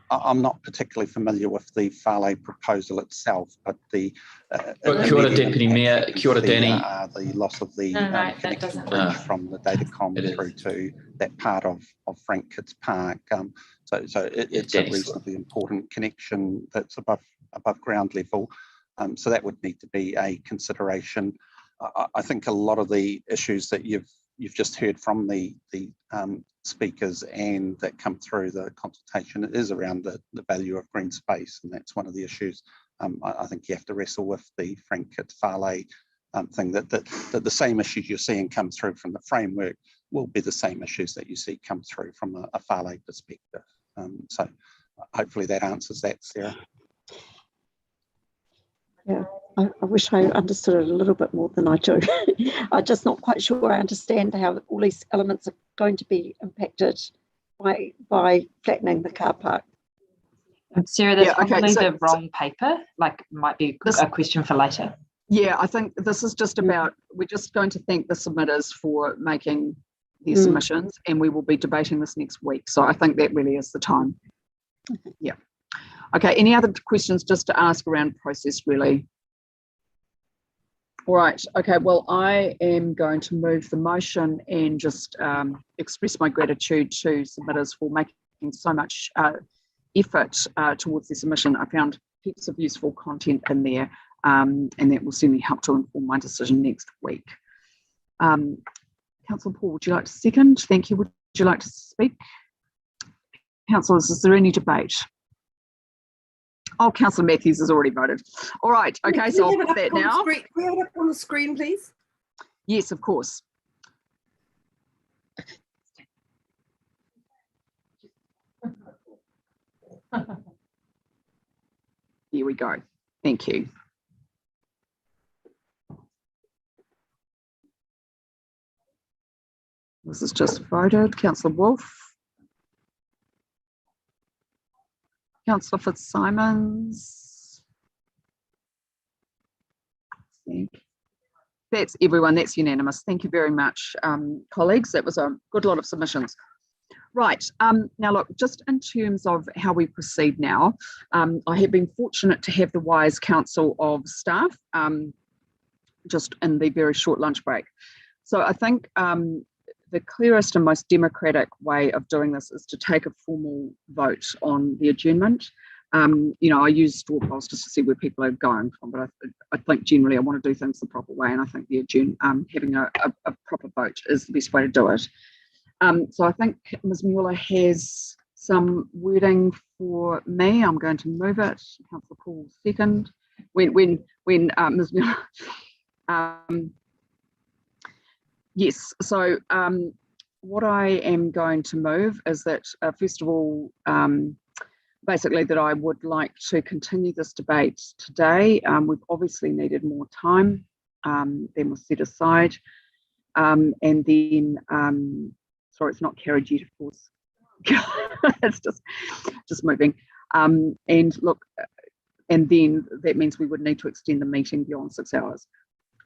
S13: I'm not particularly familiar with the Fale proposal itself, but the
S7: Kia ora, Deputy Mayor. Kia ora, Danny.
S13: The loss of the connection bridge from the datacom through to that part of Frank Kitts Park. So it's a reasonably important connection that's above ground level. So that would need to be a consideration. I think a lot of the issues that you've just heard from the speakers and that come through the consultation is around the value of green space, and that's one of the issues I think you have to wrestle with the Frank Kitts Fale thing, that the same issues you're seeing come through from the framework will be the same issues that you see come through from a Fale perspective. So hopefully that answers that, Sarah.
S11: Yeah, I wish I understood it a little bit more than I do. I'm just not quite sure I understand how all these elements are going to be impacted by flattening the car park.
S22: Sarah, that's probably the wrong paper. Like, might be a question for later.
S1: Yeah, I think this is just about, we're just going to thank the submitters for making their submissions, and we will be debating this next week. So I think that really is the time. Yeah. Okay, any other questions just to ask around process, really? All right, okay, well, I am going to move the motion and just express my gratitude to submitters for making so much effort towards the submission. I found heaps of useful content in there, and that will certainly help to inform my decision next week. Councillor Paul, would you like to second? Thank you. Would you like to speak? Councillors, is there any debate? Oh, Councillor Matthews has already voted. All right, okay, so I'll put that now.
S21: Can we have it up on the screen, please?
S1: Yes, of course. Here we go. Thank you. This is just voted. Councillor Wolfe. Councillor Fitzsimons. That's everyone, that's unanimous. Thank you very much, colleagues. That was a good lot of submissions. Right, now look, just in terms of how we proceed now, I have been fortunate to have the wise counsel of staff just in the very short lunch break. So I think the clearest and most democratic way of doing this is to take a formal vote on the adjournment. You know, I use straw polls just to see where people are going from, but I think generally I want to do things the proper way, and I think the having a proper vote is the best way to do it. So I think Ms. Mueller has some wording for me. I'm going to move it. Councillor Paul second. When Ms. Mueller. Yes, so what I am going to move is that, first of all, basically that I would like to continue this debate today. We've obviously needed more time than was set aside. And then, sorry, it's not carried yet, of course. It's just moving. And look, and then that means we would need to extend the meeting beyond 6 hours.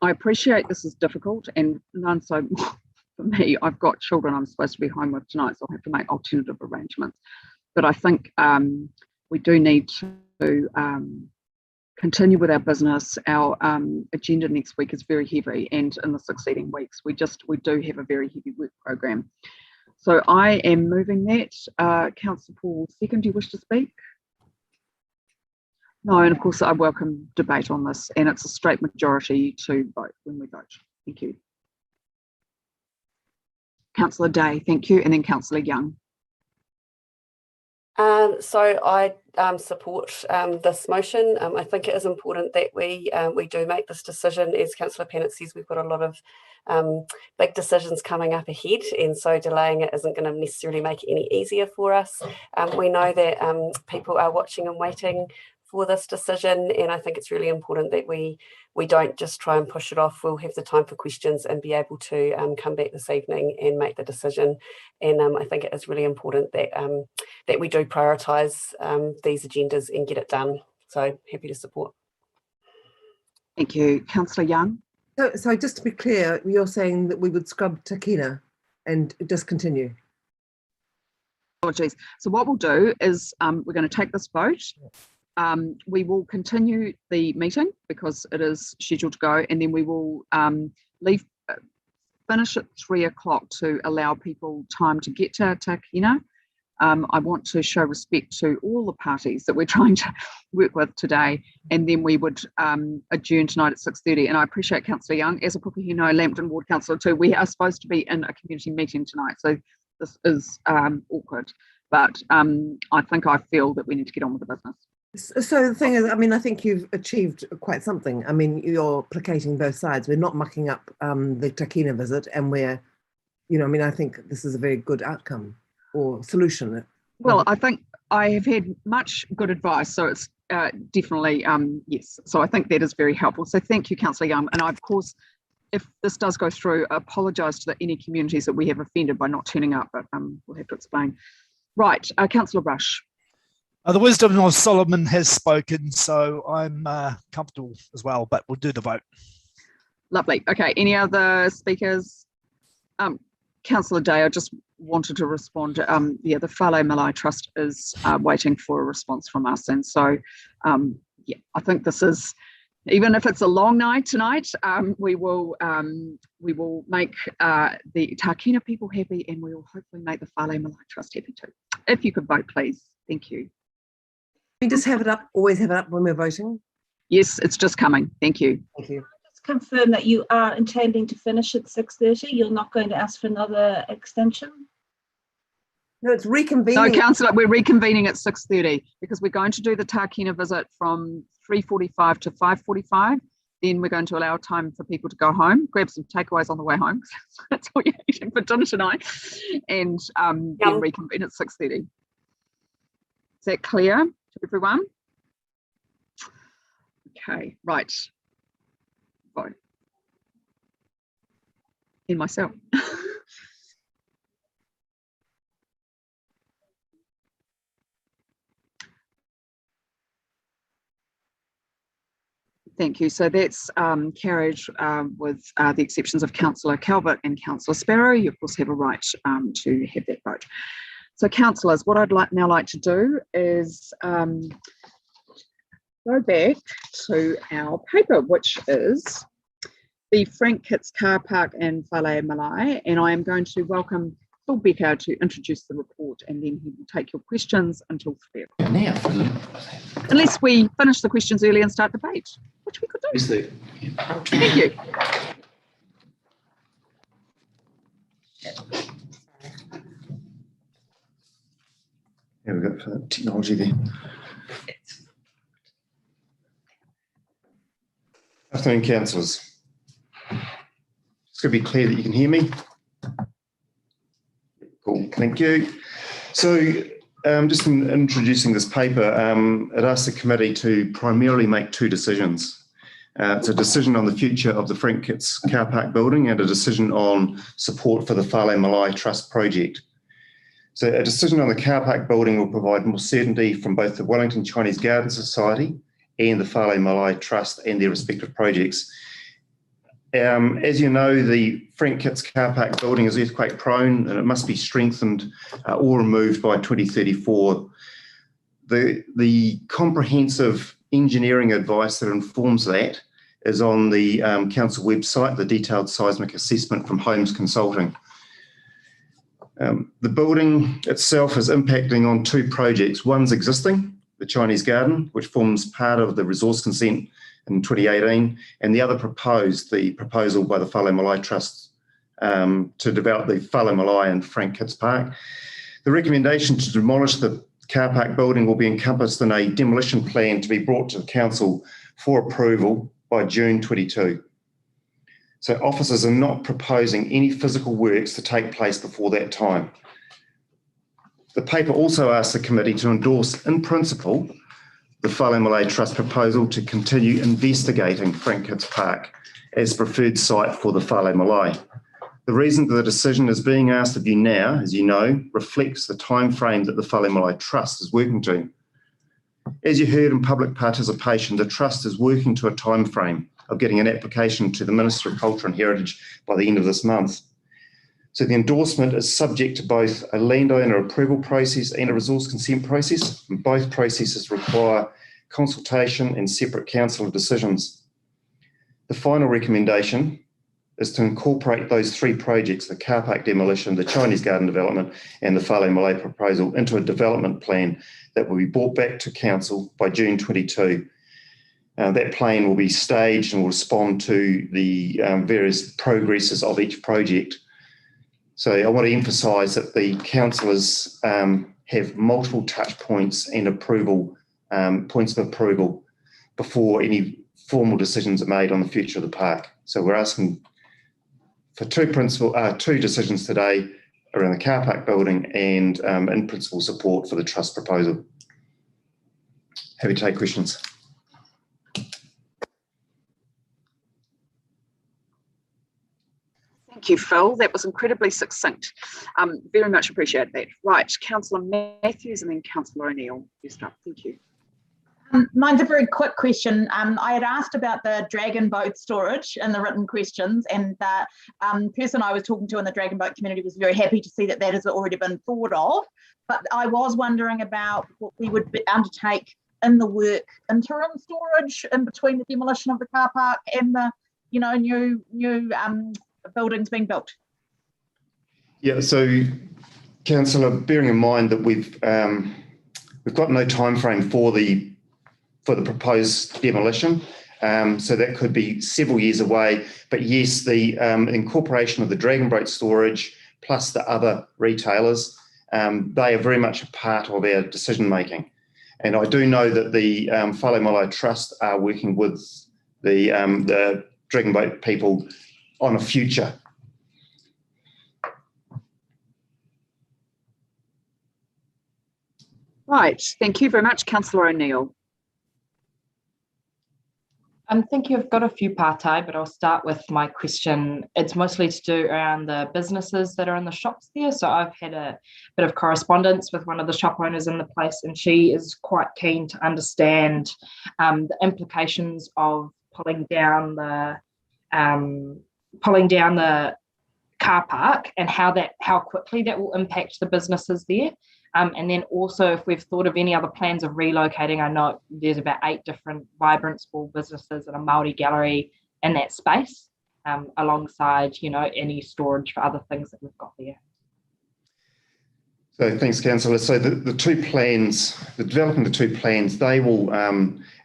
S1: I appreciate this is difficult, and none so for me. I've got children I'm supposed to be home with tonight, so I'll have to make alternative arrangements. But I think we do need to continue with our business. Our agenda next week is very heavy, and in the succeeding weeks, we do have a very heavy work program. So I am moving that. Councillor Paul, second, do you wish to speak? No, and of course I welcome debate on this, and it's a straight majority to vote when we vote. Thank you. Councillor Day, thank you, and then Councillor Young.
S15: So I support this motion. I think it is important that we do make this decision. As Councillor Pennant says, we've got a lot of big decisions coming up ahead, and so delaying it isn't going to necessarily make it any easier for us. We know that people are watching and waiting for this decision, and I think it's really important that we don't just try and push it off. We'll have the time for questions and be able to come back this evening and make the decision. And I think it is really important that that we do prioritise these agendas and get it done. So happy to support.
S1: Thank you. Councillor Young.
S21: So just to be clear, you're saying that we would scrub Takina and discontinue?
S1: Apologies. So what we'll do is we're going to take this vote. We will continue the meeting because it is scheduled to go, and then we will finish at 3 o'clock to allow people time to get to Takina. I want to show respect to all the parties that we're trying to work with today, and then we would adjourn tonight at 6:30. And I appreciate Councillor Young, as a Pukehino Lambton Ward Councillor too, we are supposed to be in a community meeting tonight, so this is awkward, but I feel that we need to get on with the business.
S21: So the thing is, I mean, I think you've achieved quite something. I mean, you're placating both sides. We're not mucking up the Takina visit, and we're, I think this is a very good outcome or solution.
S1: Well, I think I have had much good advice, so it's definitely yes. So I think that is very helpful. So thank you, Councillor Young. And I, of course, if this does go through, I apologise to any communities that we have offended by not turning up, but we'll have to explain. Right, Councillor Rush.
S16: The wisdom of Solomon has spoken, so I'm comfortable as well, but we'll do the vote.
S1: Lovely. Okay, any other speakers? Councillor Day, I just wanted to respond. The Fale Malae Trust is waiting for a response from us, and so yeah, I think this is, even if it's a long night tonight, we will make the Takina people happy, and we will hopefully make the Fale Malae Trust happy too. If you could vote, please. Thank you.
S21: We just have it up, always have it up when we're voting?
S1: Yes, it's just coming. Thank you.
S21: Thank you.
S2: Just confirm that you are intending to finish at 6:30. You're not going to ask for another extension?
S21: No, it's reconvening.
S1: No, Councillor, we're reconvening at 6:30 because we're going to do the Takina visit from 3:45 to 5:45. Then we're going to allow time for people to go home, grab some takeaways on the way home. That's all you're eating for dinner tonight. And then reconvene at 6:30. Is that clear to everyone? Okay, right. Vote. In myself. Thank you. So that's carried with the exceptions of Councillor Calvert and Councillor Sparrow. You of course have a right to have that vote. So councillors, what I'd now like to do is go back to our paper, which is the Frank Kitts car park in Fale Malae, and I am going to welcome Phil Becker to introduce the report, and then he will take your questions until 3 o'clock. Unless we finish the questions early and start debate, which we could do. Thank you.
S20: Yeah, we've got technology there. Afternoon, councillors. It's going to be clear that you can hear me. Cool, thank you. So just in introducing this paper, it asks the committee to primarily make two decisions. It's a decision on the future of the Frank Kitts car park building and a decision on support for the Fale Malae Trust project. So a decision on the car park building will provide more certainty from both the Wellington Chinese Garden Society and the Fale Malae Trust and their respective projects. As you know, the Frank Kitts car park building is earthquake prone and it must be strengthened or removed by 2034. The comprehensive engineering advice that informs that is on the council website, the detailed seismic assessment from Holmes Consulting. The building itself is impacting on two projects. One's existing, the Chinese Garden, which forms part of the resource consent in 2018, and the other proposed, the proposal by the Fale Malae Trust to develop the Fale Malae and Frank Kitts Park. The recommendation to demolish the car park building will be encompassed in a demolition plan to be brought to the council for approval by June 22. So officers are not proposing any physical works to take place before that time. The paper also asks the committee to endorse in principle the Fale Malae Trust proposal to continue investigating Frank Kitts Park as preferred site for the Fale Malae. The reason for the decision is being asked of you now, as you know, reflects the time frame that the Fale Malae Trust is working to. As you heard in public participation, the Trust is working to a time frame of getting an application to the Minister of Culture and Heritage by the end of this month. So the endorsement is subject to both a landowner approval process and a resource consent process. And both processes require consultation and separate council decisions. The final recommendation is to incorporate those three projects, the car park demolition, the Chinese garden development, and the Fale Malae proposal, into a development plan that will be brought back to council by June 22. That plan will be staged and will respond to the various progresses of each project. So I want to emphasise that the councillors have multiple touch points and approval points of approval before any formal decisions are made on the future of the park. So we're asking for two decisions today around the car park building and in principle support for the trust proposal. Happy to take questions.
S1: Thank you, Phil. That was incredibly succinct. Very much appreciate that. Right, Councillor Matthews and then Councillor O'Neill. You start. Thank you.
S9: Mine's a very quick question. I had asked about the dragon boat storage in the written questions, and the person I was talking to in the dragon boat community was very happy to see that that has already been thought of. But I was wondering about what we would undertake in the work interim storage in between the demolition of the car park and the new buildings being built.
S20: Yeah, so Councillor, bearing in mind that we've got no time frame for the proposed demolition, so that could be several years away. But yes, the incorporation of the dragon boat storage plus the other retailers, they are very much a part of our decision making. And I do know that the Fale Malae Trust are working with the dragon boat people on a future.
S1: Right, thank you very much, Councillor O'Neill.
S22: Thank you. I've got a few partai, but I'll start with my question. It's mostly to do around the businesses that are in the shops there. So I've had a bit of correspondence with one of the shop owners in the place, and she is quite keen to understand the implications of pulling down the car park and how quickly that will impact the businesses there. And then also if we've thought of any other plans of relocating. I know there's about 8 different vibrant small businesses and a Māori gallery in that space, alongside, any storage for other things that we've got there.
S20: So thanks, Councillor. So the two plans, the developing the two plans, they will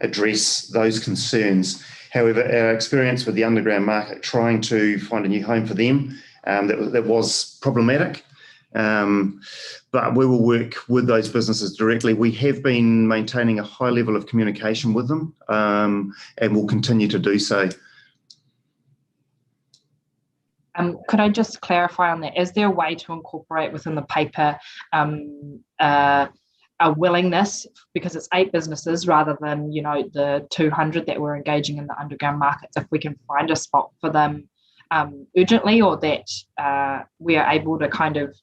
S20: address those concerns. However, our experience with the underground market trying to find a new home for them, that was problematic. But we will work with those businesses directly. We have been maintaining a high level of communication with them, and will continue to do so.
S22: Could I just clarify on that? Is there a way to incorporate within the paper a willingness, because it's 8 businesses rather than the 200 that we're engaging in the underground markets, if we can find a spot for them urgently, or that we are able to kind of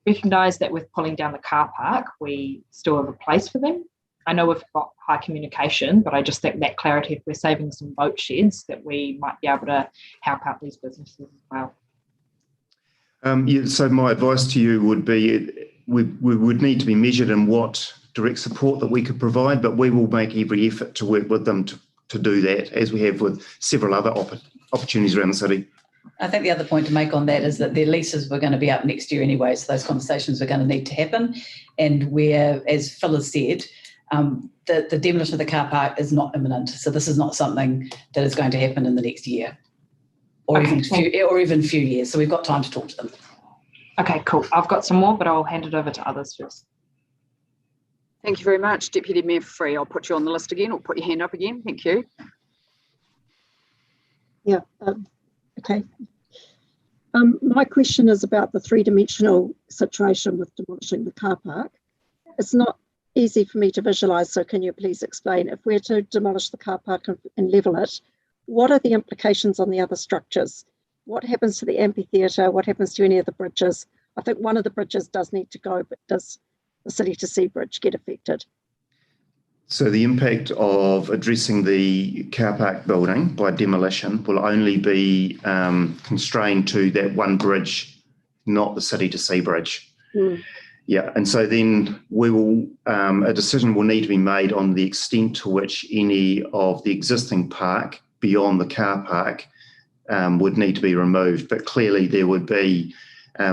S22: recognise that with pulling down the car park, we still have a place for them? I know we've got high communication, but I just think that clarity, if we're saving some boat sheds, that we might be able to help out these businesses as well.
S20: Yeah, so my advice to you would be we would need to be measured in what direct support that we could provide, but we will make every effort to work with them to do that, as we have with several other opportunities around the city.
S19: I think the other point to make on that is that their leases were going to be up next year anyway, so those conversations were going to need to happen. And where, as Phil has said, the demolition of the car park is not imminent. So this is not something that is going to happen in the next year or even a few years. So we've got time to talk to them.
S22: Okay, cool. I've got some more, but I'll hand it over to others first.
S1: Thank you very much, Deputy Mayor Free. I'll put you on the list again, or put your hand up again. Thank you.
S11: Yeah. Okay. My question is about the 3-dimensional situation with demolishing the car park. It's not easy for me to visualise, so can you please explain, if we're to demolish the car park and level it, what are the implications on the other structures? What happens to the amphitheatre? What happens to any of the bridges? I think one of the bridges does need to go, but does the City to Sea Bridge get affected?
S20: So the impact of addressing the car park building by demolition will only be constrained to that one bridge not the city to sea bridge.
S11: Mm.
S20: Yeah, and so then we will, a decision will need to be made on the extent to which any of the existing park beyond the car park would need to be removed. But clearly there would be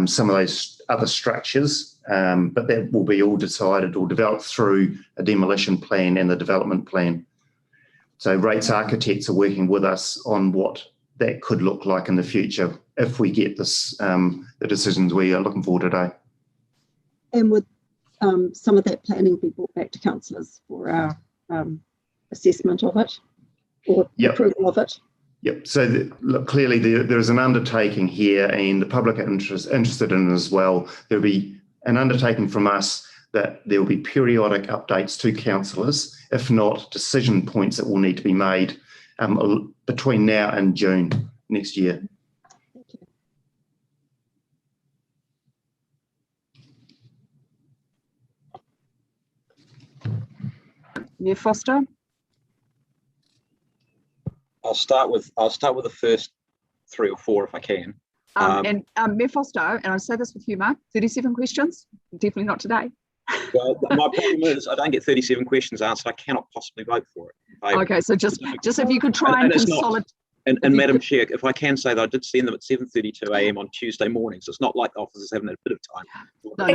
S20: some of those other structures, but that will be all decided or developed through a demolition plan and the development plan. So Rates Architects are working with us on what that could look like in the future if we get this, the decisions we are looking for today.
S11: And would some of that planning be brought back to councillors for our assessment of it or approval of it?
S20: Yep. So look, clearly there is an undertaking here, and the public are interested in it as well. There'll be an undertaking from us that there will be periodic updates to councillors, if not decision points that will need to be made between now and June next year.
S1: Mayor Foster?
S3: I'll start with the first 3 or 4 if I can.
S1: Mayor Foster, and I say this with humour, 37 questions? Definitely not today.
S3: Well, my problem is I don't get 37 questions answered. I cannot possibly vote for it.
S1: Okay, so just if you could try and consolidate.
S3: And Madam Chair, if I can say that I did send them at 7:32 a.m. on Tuesday morning, so it's not like the officers haven't had a bit of time.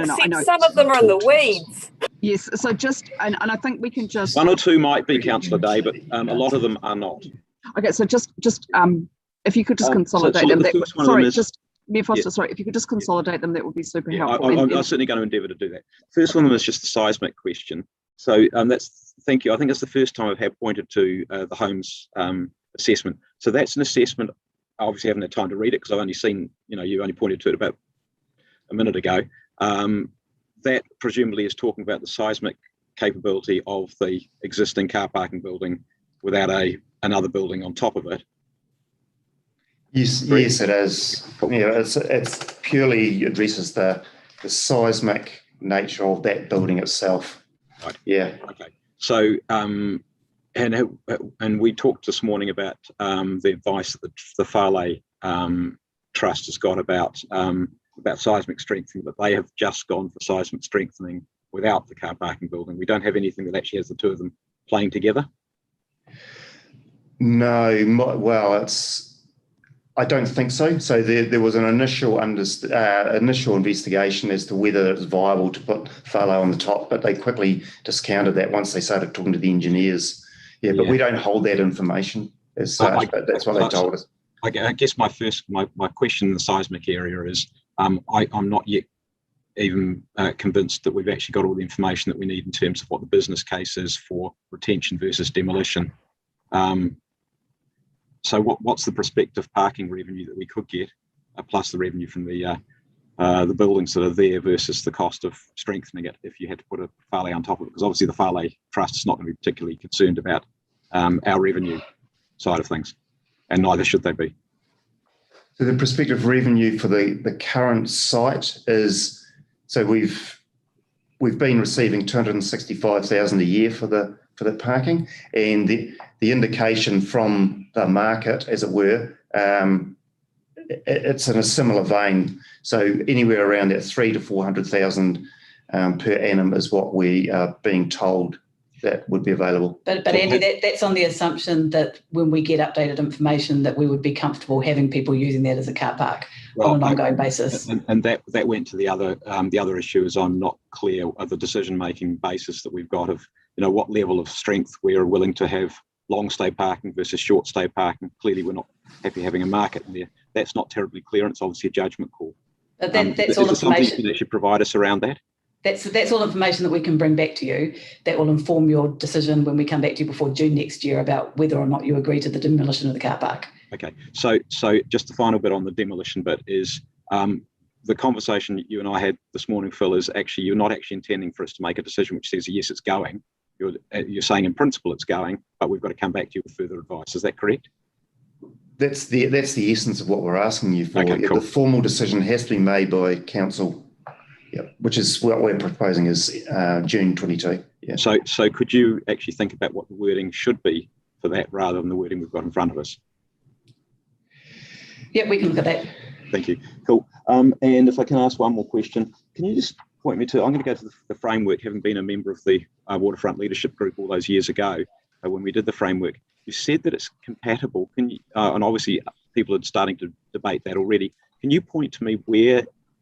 S15: No, I know. Some of them are in the weeds.
S1: Yes, so just, and I think we can just...
S3: 1 or 2 might be, Councillor Day, but a lot of them are not.
S1: Okay, so just if you could just consolidate them. Mayor Foster, sorry, if you could just consolidate them, that would be super helpful.
S3: I'm certainly going to endeavour to do that. First one of them is just the seismic question. So thank you. I think it's the first time I've had pointed to the Homes assessment. So that's an assessment. I obviously haven't had time to read it because I've only seen, you only pointed to it about a minute ago. That presumably is talking about the seismic capability of the existing car parking building without another building on top of it.
S20: Yes, it is. It's purely addresses the seismic nature of that building itself.
S3: Right.
S20: Yeah.
S3: Okay. So and we talked this morning about the advice that the Fale Trust has got about seismic strengthening, but they have just gone for seismic strengthening without the car parking building. We don't have anything that actually has the two of them playing together.
S20: No, well, I don't think so. So there was an initial investigation as to whether it was viable to put Fale on the top, but they quickly discounted that once they started talking to the engineers. Yeah, but we don't hold that information as such, but that's what they told us.
S3: I guess my question in the seismic area is I'm not yet even convinced that we've actually got all the information that we need in terms of what the business case is for retention versus demolition. So what's the prospective parking revenue that we could get, plus the revenue from the buildings that are there versus the cost of strengthening it if you had to put a Fale on top of it? Because obviously the Fale Trust is not going to be particularly concerned about our revenue side of things, and neither should they be.
S20: So the prospective revenue for the current site is, so we've been receiving $265,000 a year for the parking, and the indication from the market, as it were, it's in a similar vein. So anywhere around that 300,000 to 400,000 per annum is what we are being told that would be available.
S19: But Andy, that's on the assumption that when we get updated information that we would be comfortable having people using that as a car park on an ongoing basis.
S3: And that went to the other issue is I'm not clear of the decision-making basis that we've got of what level of strength we're willing to have long stay parking versus short stay parking. Clearly we're not happy having a market in there. That's not terribly clear, and it's obviously a judgment call.
S19: But that's all information
S3: that should provide us around that.
S19: That's all information that we can bring back to you that will inform your decision when we come back to you before June next year about whether or not you agree to the demolition of the car park.
S3: Okay, so just the final bit on the demolition bit is the conversation you and I had this morning, Phil, is actually you're not actually intending for us to make a decision which says yes, it's going. You're saying in principle it's going, but we've got to come back to you with further advice. Is that correct?
S20: That's the essence of what we're asking you for.
S3: Okay, cool.
S20: The formal decision has to be made by council. Yeah, which is what we're proposing is June 22. Yeah.
S3: So could you actually think about what the wording should be for that rather than the wording we've got in front of us?
S19: Yeah, we can look at that.
S3: Thank you. Cool. And if I can ask one more question, can you just point me to, I'm going to go to the framework, having been a member of the Waterfront Leadership Group all those years ago, when we did the framework. You said that it's compatible. Can you, and obviously people are starting to debate that already. Can you point to me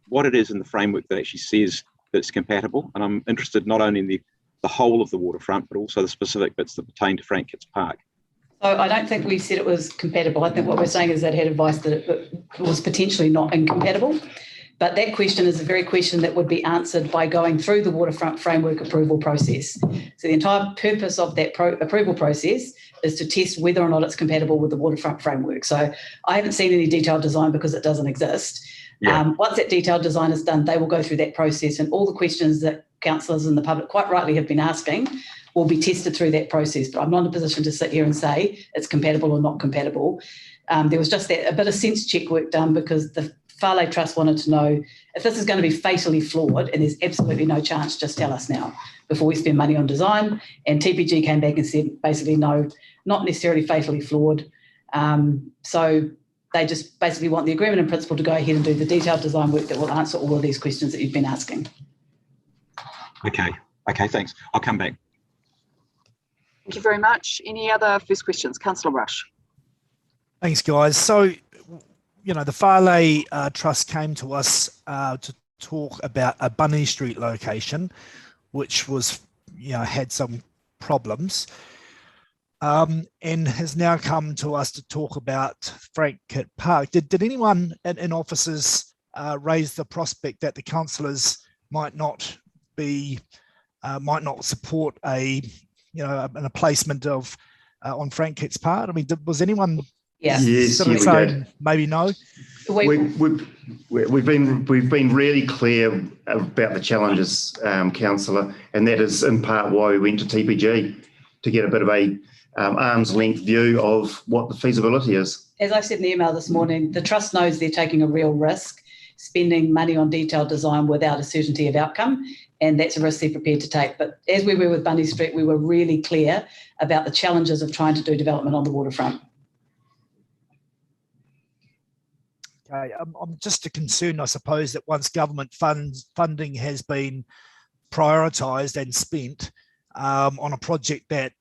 S3: what it is in the framework that actually says that it's compatible? And I'm interested not only in the whole of the waterfront, but also the specific bits that pertain to Frank Kitts Park.
S19: So I don't think we said it was compatible. I think what we're saying is that it had advice that it was potentially not incompatible. But that question is a very question that would be answered by going through the waterfront framework approval process. So the entire purpose of that approval process is to test whether or not it's compatible with the waterfront framework. So I haven't seen any detailed design because it doesn't exist. Yeah. Once that detailed design is done, they will go through that process, and all the questions that councillors and the public quite rightly have been asking will be tested through that process. But I'm not in a position to sit here and say it's compatible or not compatible. There was just a bit of sense check work done because the Fale Malae Trust wanted to know if this is going to be fatally flawed, and there's absolutely no chance, just tell us now before we spend money on design. And TPG came back and said basically no, not necessarily fatally flawed. So they just basically want the agreement in principle to go ahead and do the detailed design work that will answer all of these questions that you've been asking.
S3: Okay, thanks. I'll come back.
S1: Thank you very much. Any other first questions? Councillor Rush.
S16: Thanks, guys. So, the Fale Trust came to us to talk about a Bunny Street location, which was, had some problems, and has now come to us to talk about Frank Kitts Park. Did anyone in offices raise the prospect that the councillors might not support a placement of on Frank Kitts Park? I mean, was anyone?
S20: Yes,
S16: sort of saying maybe no.
S20: We've been really clear about the challenges, councillor, and that is in part why we went to TPG to get a bit of a arm's length view of what the feasibility is.
S19: As I said in the email this morning, the trust knows they're taking a real risk, spending money on detailed design without a certainty of outcome, and that's a risk they're prepared to take. But as we were with Bunny Street, we were really clear about the challenges of trying to do development on the waterfront.
S16: Okay, I'm just concerned, I suppose, that once government funding has been prioritised and spent on a project that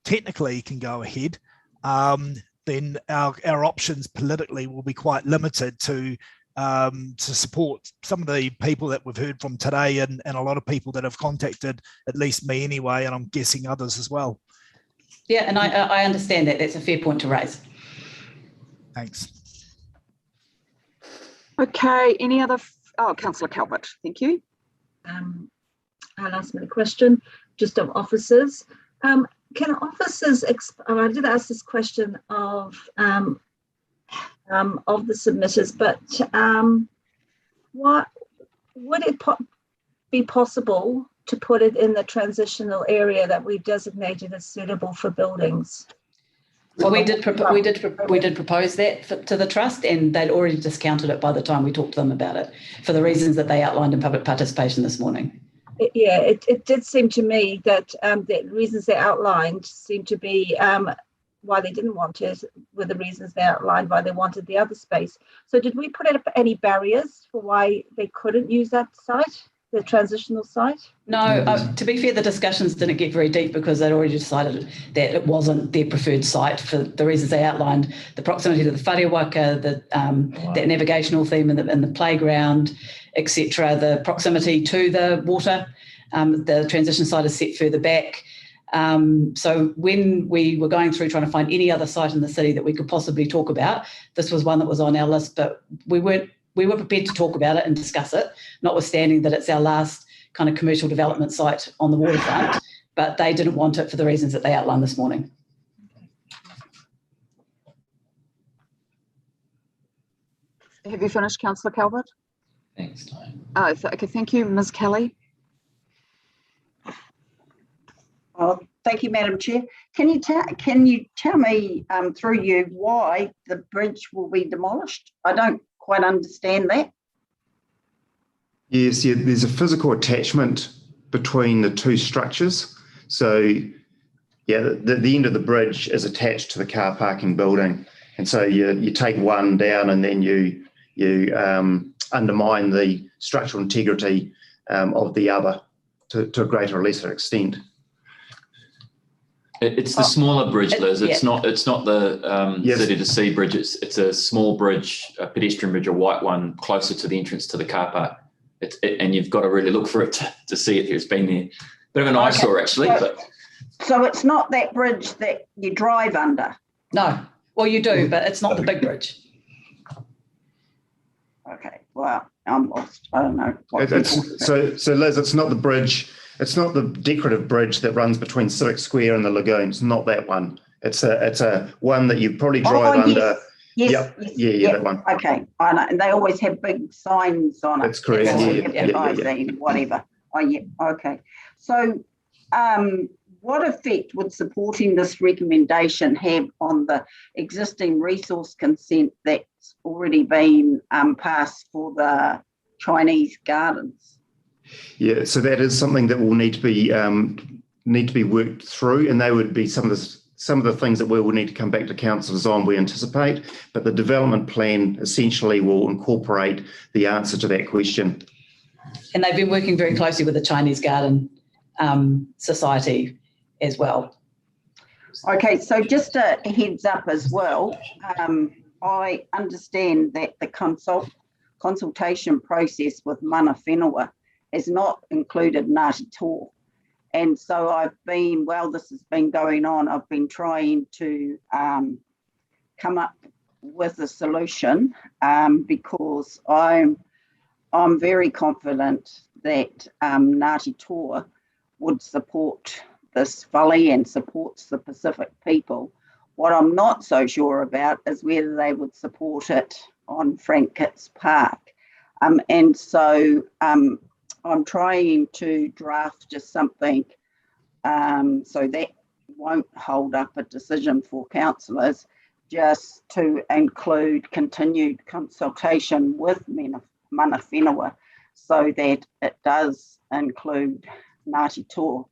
S16: technically can go ahead, then our options politically will be quite limited to support some of the people that we've heard from today, and a lot of people that have contacted, at least me anyway, and I'm guessing others as well.
S19: Yeah, and I understand that. That's a fair point to raise.
S16: Thanks.
S1: Okay, any other? Councillor Calvert, thank you.
S2: I'll ask my question just of officers. Can officers, I did ask this question of the submitters, but what would it be possible to put it in the transitional area that we've designated as suitable for buildings?
S19: Well, we did propose that to the trust, and they'd already discounted it by the time we talked to them about it for the reasons that they outlined in public participation this morning.
S2: Yeah, it did seem to me that the reasons they outlined seemed to be why they didn't want it were the reasons they outlined why they wanted the other space. So did we put up any barriers for why they couldn't use that site, the transitional site?
S19: No, to be fair, the discussions didn't get very deep because they'd already decided that it wasn't their preferred site for the reasons they outlined: the proximity to the whareawaka, that navigational theme in the playground, etc., the proximity to the water. The transition site is set further back. So when we were going through trying to find any other site in the city that we could possibly talk about, this was one that was on our list, but we were prepared to talk about it and discuss it, notwithstanding that it's our last kind of commercial development site on the waterfront, but they didn't want it for the reasons that they outlined this morning.
S1: Have you finished, Councillor Calvert?
S7: Thanks.
S1: Okay, thank you. Ms. Kelly.
S6: Oh, thank you, Madam Chair. Can you tell me through you why the bridge will be demolished? I don't quite understand that.
S20: Yes, there's a physical attachment between the two structures. So, yeah, the end of the bridge is attached to the car parking building, and so you take one down, and then you you undermine the structural integrity of the other to a greater or lesser extent.
S7: It's the smaller bridge, Liz. It's not the City to Sea bridge. It's a small bridge, a pedestrian bridge, a white one, closer to the entrance to the car park. And you've got to really look for it to see it. It's been there. Bit of an eyesore, actually.
S6: So it's not that bridge that you drive under?
S19: No. Well, you do, but it's not the big bridge.
S6: Okay. Well, I'm lost. I don't know.
S20: So Liz, it's not the bridge. It's not the decorative bridge that runs between Civic Square and the lagoon. It's not that one. It's a one that you probably drive under.
S6: Yes.
S20: Yeah, that one.
S6: Okay, I know. And they always have big signs on it.
S20: That's correct.
S6: Whatever. Oh, yeah. Okay. So, what effect would supporting this recommendation have on the existing resource consent that's already been passed for the Chinese gardens?
S20: Yeah, so that is something that will need to be worked through, and they would be some of the things that we will need to come back to councillors on, we anticipate, but the development plan essentially will incorporate the answer to that question.
S19: And they've been working very closely with the Chinese Garden Society as well.
S6: Okay, so just a heads up as well, I understand that the consultation process with Mana Whenua has not included Ngāti Toa. And so while this has been going on, I've been trying to come up with a solution because I'm very confident that Ngāti Toa would support this Fale and supports the Pacific people. What I'm not so sure about is whether they would support it on Frank Kitts Park. And so I'm trying to draft just something so that won't hold up a decision for councillors, just to include continued consultation with Mana Whenua so that it does include Ngāti Toa.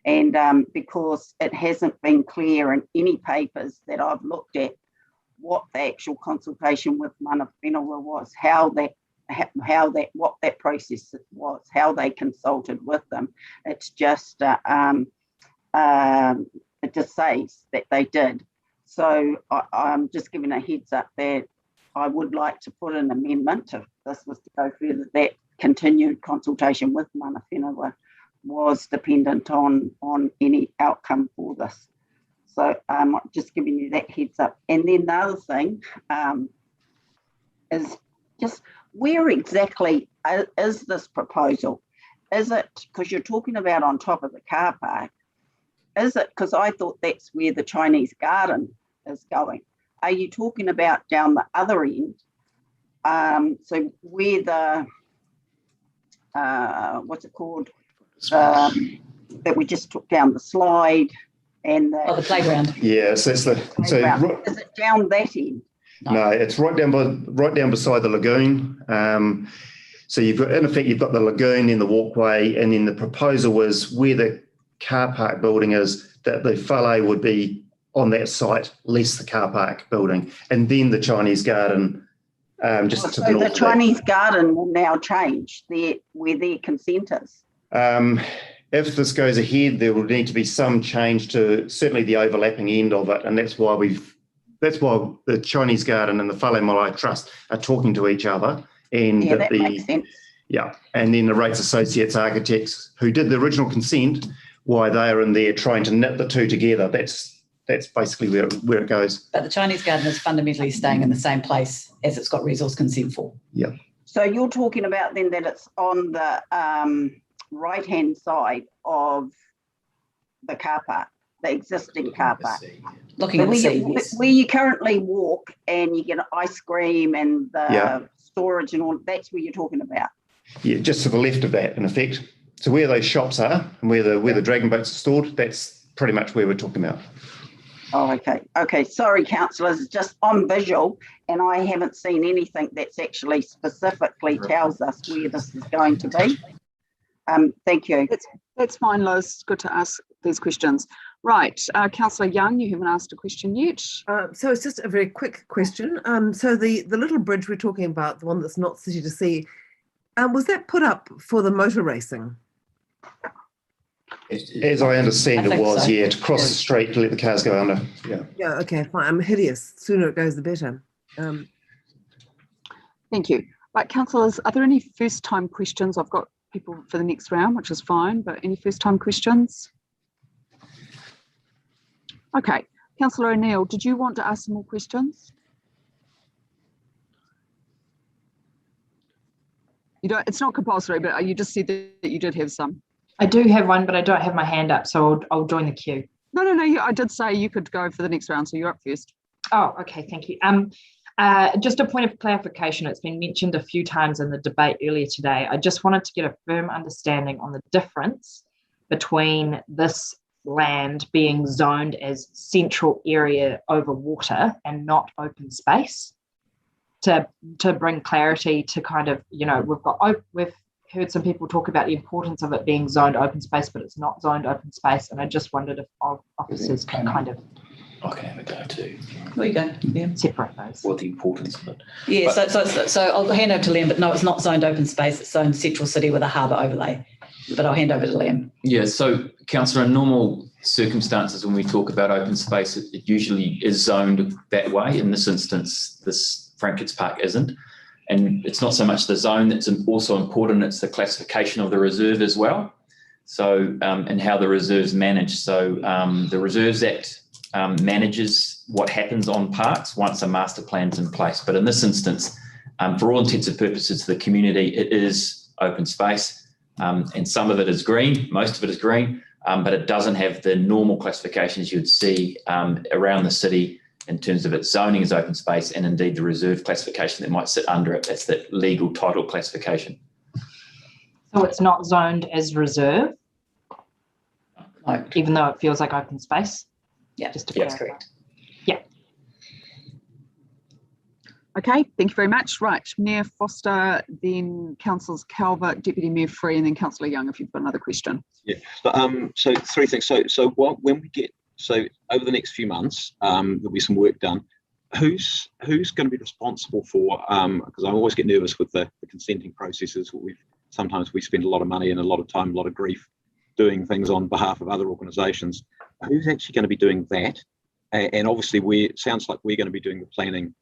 S6: And because it hasn't been clear in any papers that I've looked at what the actual consultation with Mana Whenua was, what that process was, how they consulted with them. It's just it just says that they did. So I'm just giving a heads up that I would like to put an amendment if this was to go further, that continued consultation with Mana Whenua was dependent on any outcome for this. So I'm just giving you that heads up. And then the other thing is just where exactly is this proposal? Is it, because you're talking about on top of the car park, is it, because I thought that's where the Chinese garden is going. Are you talking about down the other end? So where the, what's it called? That we just took down the slide and the
S19: playground.
S20: Yeah, so it's
S6: is it down that end?
S20: No, it's right down beside the lagoon. So you've got, in effect, you've got the lagoon in the walkway, and then the proposal was where the car park building is, that the Fale would be on that site, less the car park building, and then the Chinese garden just to the north. So
S6: the Chinese garden will now change where their consent is.
S20: If this goes ahead, there will need to be some change to certainly the overlapping end of it, and that's why the Chinese Garden and the Fale Malae Trust are talking to each other, and
S6: that makes sense.
S20: Yeah, and then the Rates Associates Architects, who did the original consent, why they are in there trying to knit the two together. That's basically where it goes.
S19: But the Chinese Garden is fundamentally staying in the same place as it's got resource consent for.
S20: Yeah.
S6: So you're talking about then that it's on the right-hand side of the car park, the existing car park.
S19: Looking at the sea, yes.
S6: Where you currently walk and you get ice cream and the storage and all, that's where you're talking about?
S20: Yeah, just to the left of that, in effect. So where those shops are and where the dragon boats are stored, that's pretty much where we're talking about.
S6: Oh, okay. Okay, sorry, councillors, it's just on visual and I haven't seen anything that's actually specifically tells us where this is going to be. Thank you.
S1: That's fine, Liz. Good to ask these questions. Right, Councillor Young, you haven't asked a question yet.
S21: So it's just a very quick question. So the little bridge we're talking about, the one that's not city to sea, was that put up for the motor racing?
S20: As I understand it was,
S21: so.
S20: yeah, to cross the street to let the cars go under. Yeah.
S21: Yeah, okay, fine. I'm hideous. Sooner it goes, the better.
S1: Thank you. Right, councillors, are there any first-time questions? I've got people for the next round, which is fine, but any first-time questions? Okay, Councillor O'Neill, did you want to ask some more questions? You don't. It's not compulsory, but you just said that you did have some.
S22: I do have one, but I don't have my hand up, so I'll join the queue.
S1: No. I did say you could go for the next round, so you're up first.
S22: Oh, okay, thank you. Just a point of clarification. It's been mentioned a few times in the debate earlier today. I just wanted to get a firm understanding on the difference between this land being zoned as central area over water and not open space, to bring clarity to kind of, we've heard some people talk about the importance of it being zoned open space, but it's not zoned open space, and I just wondered if officers can kind of
S7: I can have a go too.
S19: There you go. Yeah.
S22: Separate those.
S7: What the importance of it.
S19: Yeah, so I'll hand over to Liam, but no, it's not zoned open space, it's zoned central city with a harbour overlay. But I'll hand over to Liam. Yeah, so Councillor, in normal circumstances when we talk about open space, it usually is zoned that way. In this instance, this Frankie's Park isn't. And it's not so much the zone that's also important, it's the classification of the reserve as well. So, and how the reserve's managed. So the Reserves Act manages what happens on parks once a master plan's in place. But in this instance, for all intents and purposes, the community, it is open space. And some of it is green, most of it is green, but it doesn't have the normal classifications you would see around the city in terms of its zoning as open space, and indeed the reserve classification that might sit under it. That's that legal title classification.
S22: So it's not zoned as reserve, even though it feels like open space?
S19: Yeah,
S22: just to
S19: that's correct.
S22: Yeah.
S1: Okay, thank you very much. Right, Mayor Foster, then Councillors Calvert, Deputy Mayor Free, and then Councillor Young, if you've got another question.
S3: Yeah, so three things. When we get, over the next few months, there'll be some work done. Who's going to be responsible for, because I always get nervous with the consenting processes. Sometimes we spend a lot of money and a lot of time, a lot of grief doing things on behalf of other organisations. Who's actually going to be doing that? And obviously, it sounds like we're going to be doing the planning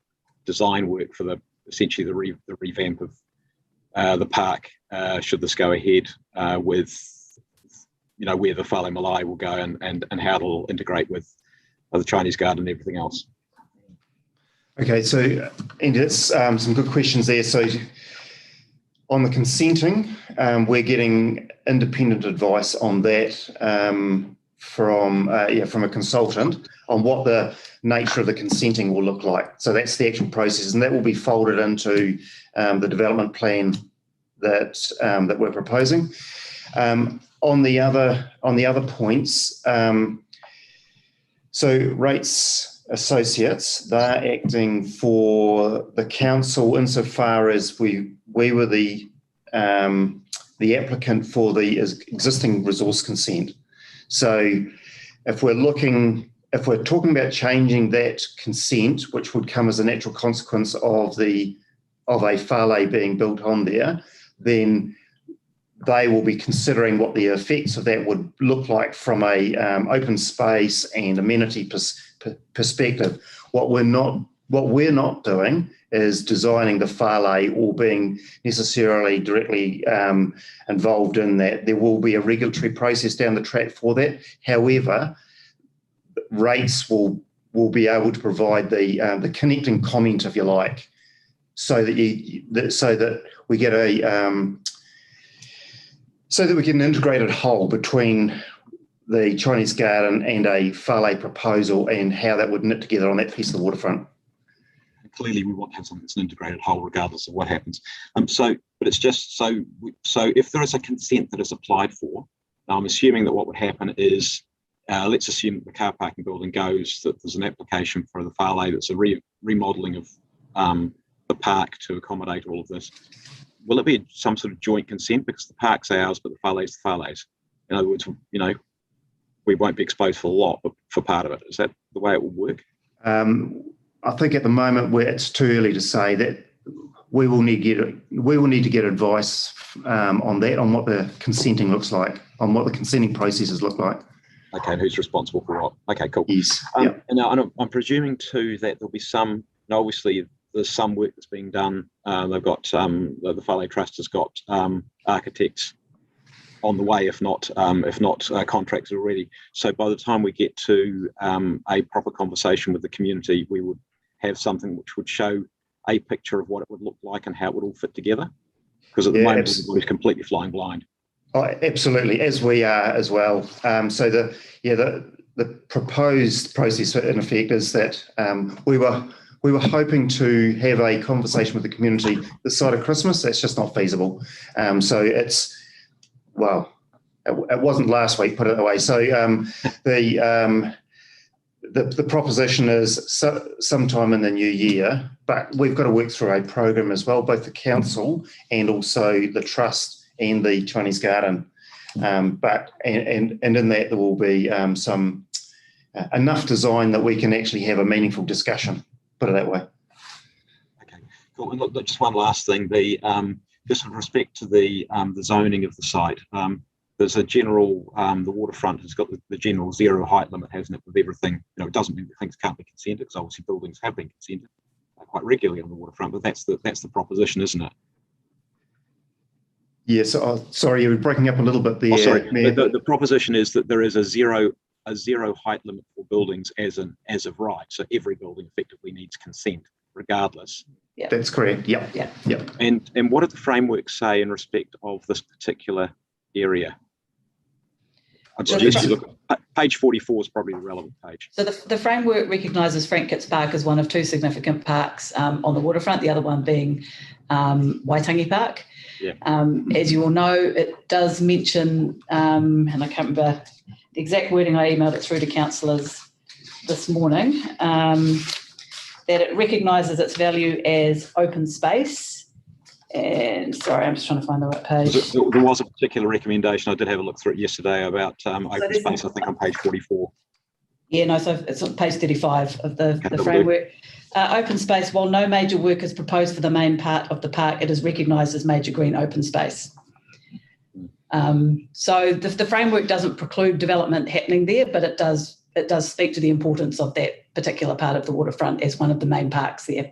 S3: design work for essentially the revamp of the park, should this go ahead, with where the Fale Malae will go and how it'll integrate with the Chinese garden and everything else.
S20: Okay, so and it's some good questions there. So on the consenting, we're getting independent advice on that from a consultant on what the nature of the consenting will look like. So that's the actual process, and that will be folded into the development plan that we're proposing. On the other points, so Rates Associates, they're acting for the council insofar as we were the applicant for the existing resource consent. So if we're talking about changing that consent, which would come as a natural consequence of a Fale being built on there, then they will be considering what the effects of that would look like from a open space and amenity perspective. What we're not doing is designing the Fale or being necessarily directly involved in that. There will be a regulatory process down the track for that. However, Rates will be able to provide the connecting comment, if you like, so that we get an integrated whole between the Chinese garden and a Fale proposal and how that would knit together on that piece of the waterfront.
S3: Clearly, we want to have something that's an integrated whole, regardless of what happens. But it's just so if there is a consent that is applied for, I'm assuming that what would happen is, let's assume that the car parking building goes, that there's an application for the Fale that's a remodelling of the park to accommodate all of this. Will it be some sort of joint consent because the park's ours, but the Fale's the Fale's? In other words, we won't be exposed for a lot, but for part of it. Is that the way it will work?
S20: I think at the moment where it's too early to say that, we will need to get advice on that, on what the consenting looks like, on what the consenting processes look like.
S3: Okay, and who's responsible for what? Okay, cool.
S20: Yes.
S3: And I'm presuming too that there'll be some. Obviously, there's some work that's being done. They've got the Fale Trust has got architects on the way, if not contracts already. So by the time we get to a proper conversation with the community, we would have something which would show a picture of what it would look like and how it would all fit together. Because at the moment, everybody's completely flying blind.
S20: Oh, absolutely, as we are as well. So the proposed process in effect is that we were hoping to have a conversation with the community this side of Christmas. That's just not feasible. So it wasn't last week, put it that way. So the proposition is sometime in the new year, but we've got to work through a program as well, both the council and also the trust and the Chinese Garden. But in that there will be some enough design that we can actually have a meaningful discussion, put it that way.
S3: Okay, cool. And look, just one last thing, just with respect to the zoning of the site, there's a general, the waterfront has got the general zero height limit, hasn't it, with everything. It doesn't mean that things can't be consented, because obviously buildings have been consented quite regularly on the waterfront, but that's the proposition, isn't it?
S20: Yes. Sorry, you were breaking up a little bit there.
S3: Sorry. The proposition is that there is a zero height limit for buildings as of right. So every building effectively needs consent, regardless.
S19: Yeah.
S20: That's correct. Yeah.
S3: And what did the framework say in respect of this particular area? I'd suggest you look at page 44 is probably the relevant page.
S19: So the framework recognises Frank Kitts Park as one of two significant parks on the waterfront, the other one being Waitangi Park.
S3: Yeah.
S19: As you all know, it does mention, and I can't remember the exact wording, I emailed it through to councillors this morning, that it recognises its value as open space. And sorry, I'm just trying to find the right page.
S3: There was a particular recommendation. I did have a look through it yesterday about open space, I think on page 44.
S19: Yeah, no, so it's on page 35 of the framework. Open space, while no major work is proposed for the main part of the park, it is recognised as major green open space. So the framework doesn't preclude development happening there, but it does speak to the importance of that particular part of the waterfront as one of the main parks there.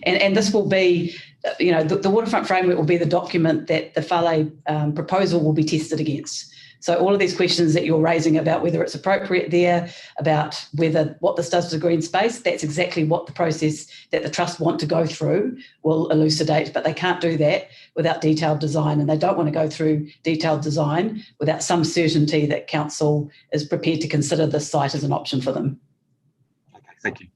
S19: And this will be, the waterfront framework will be the document that the Fale proposal will be tested against. So all of these questions that you're raising about whether it's appropriate there, about what this does to green space, that's exactly what the process that the Trust want to go through will elucidate, but they can't do that without detailed design, and they don't want to go through detailed design without some certainty that Council is prepared to consider this site as an option for them.
S3: Okay, thank you.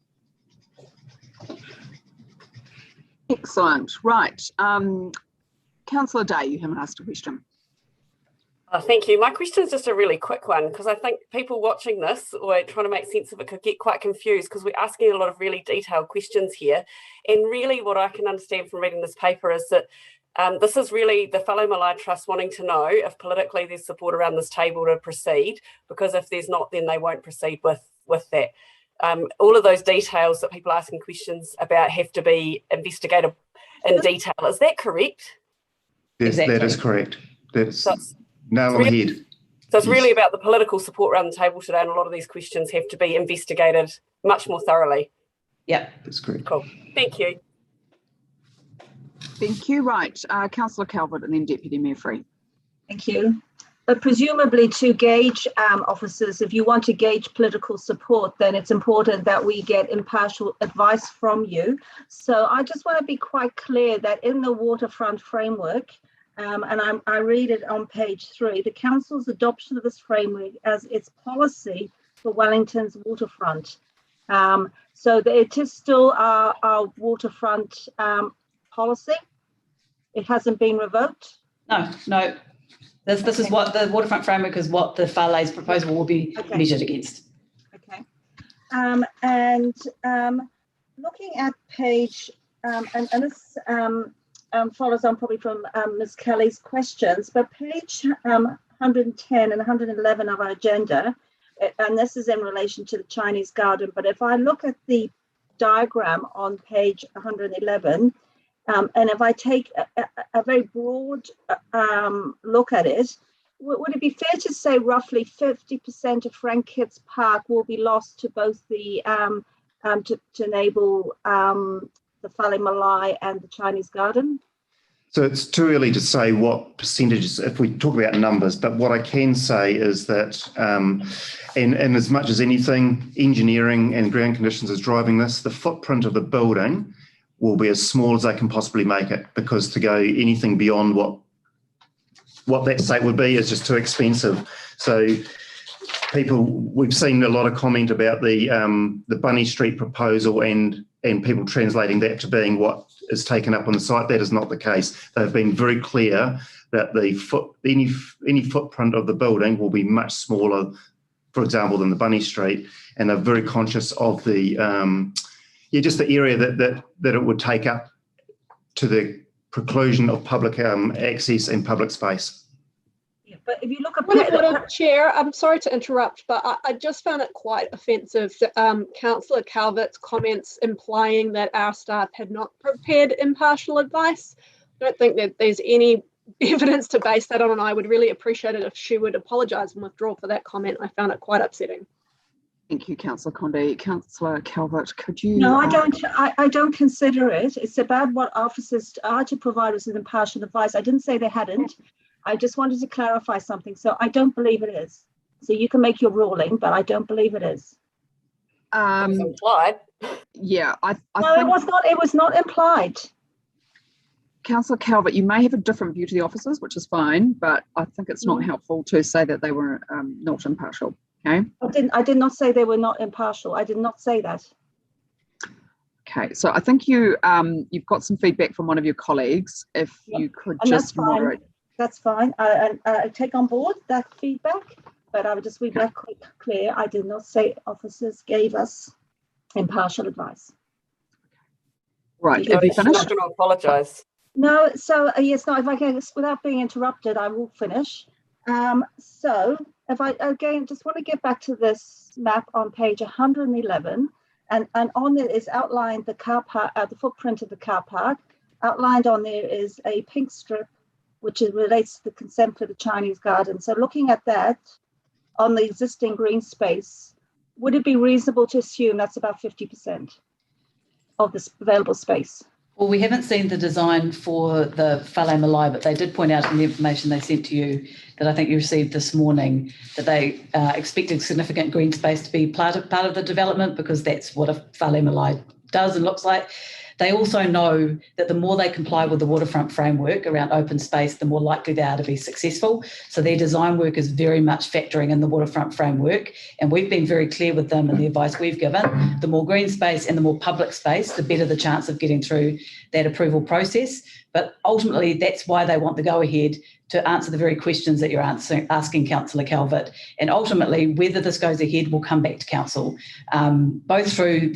S1: Excellent. Right. Councillor Day, you haven't asked a question.
S15: Thank you. My question is just a really quick one, because I think people watching this or trying to make sense of it could get quite confused, because we're asking a lot of really detailed questions here. And really what I can understand from reading this paper is that this is really the Fale Malae Trust wanting to know if politically there's support around this table to proceed, because if there's not, then they won't proceed with that. All of those details that people are asking questions about have to be investigated in detail. Is that correct?
S20: Yes, exactly. That is correct. That is nail on the head.
S15: So it's really about the political support around the table today, and a lot of these questions have to be investigated much more thoroughly.
S19: Yeah,
S20: that's correct.
S15: Cool. Thank you.
S1: Thank you. Right. Councillor Calvert and then Deputy Mayor Free.
S8: Thank you. But presumably to gauge officers, if you want to gauge political support, then it's important that we get impartial advice from you. So I just want to be quite clear that in the waterfront framework, and I read it on page 3, the Council's adoption of this framework as its policy for Wellington's waterfront. So it is still our waterfront policy. It hasn't been revoked?
S19: No. This is what the waterfront framework is, what the Fale's proposal will be measured against.
S8: Okay. Looking at page, and this follows on probably from Ms. Kelly's questions, but page 110 and 111 of our agenda, and this is in relation to the Chinese garden, but if I look at the diagram on page 111, and if I take a very broad look at it, would it be fair to say roughly 50% of Frank Kitts Park will be lost to both the to enable the Fale Malae and the Chinese garden?
S20: So it's too early to say what percentages, if we talk about numbers, but what I can say is that, and as much as anything, engineering and ground conditions is driving this, the footprint of the building will be as small as they can possibly make it, because to go anything beyond what that state would be is just too expensive. So we've seen a lot of comment about the Bunny Street proposal and people translating that to being what is taken up on the site. That is not the case. They've been very clear that any footprint of the building will be much smaller, for example, than the Bunny Street, and they're very conscious of the just the area that it would take up to the preclusion of public access and public space.
S8: But if you look at
S12: Chair, I'm sorry to interrupt, but I just found it quite offensive that Councillor Calvert's comments implying that our staff had not prepared impartial advice. I don't think that there's any evidence to base that on, and I would really appreciate it if she would apologise and withdraw for that comment. I found it quite upsetting.
S1: Thank you, Councillor Condé. Councillor Calvert, could you?
S8: No, I don't consider it. It's about what officers are to provide us with impartial advice. I didn't say they hadn't. I just wanted to clarify something. So I don't believe it is. So you can make your ruling, but I don't believe it is.
S15: Implied.
S1: Yeah, I
S8: no,
S1: think
S8: it was not. It was not implied.
S1: Councillor Calvert, you may have a different view to the officers, which is fine, but I think it's not helpful to say that they were not impartial. Okay.
S8: I did not say they were not impartial. I did not say that.
S1: Okay, so I think you've got some feedback from one of your colleagues. If you could just moderate.
S8: That's fine. I take on board that feedback, but I would just be very clear. I did not say officers gave us impartial advice.
S1: Right. Have you finished?
S15: I'm going to apologise.
S8: No. So yes. No. If I can, without being interrupted, I will finish. So if I again just want to get back to this map on page 111, and on it is outlined the car park, the footprint of the car park. Outlined on there is a pink strip, which relates to the consent for the Chinese garden. So looking at that on the existing green space, would it be reasonable to assume that's about 50% of this available space?
S19: Well, we haven't seen the design for the Fale Malae, but they did point out in the information they sent to you that I think you received this morning that they expected significant green space to be part of the development, because that's what a Fale Malae does and looks like. They also know that the more they comply with the waterfront framework around open space, the more likely they are to be successful. So their design work is very much factoring in the waterfront framework. And we've been very clear with them in the advice we've given. The more green space and the more public space, the better the chance of getting through that approval process. But ultimately, that's why they want the go-ahead, to answer the very questions that you're asking, Councillor Calvert. And ultimately, whether this goes ahead will come back to Council, both through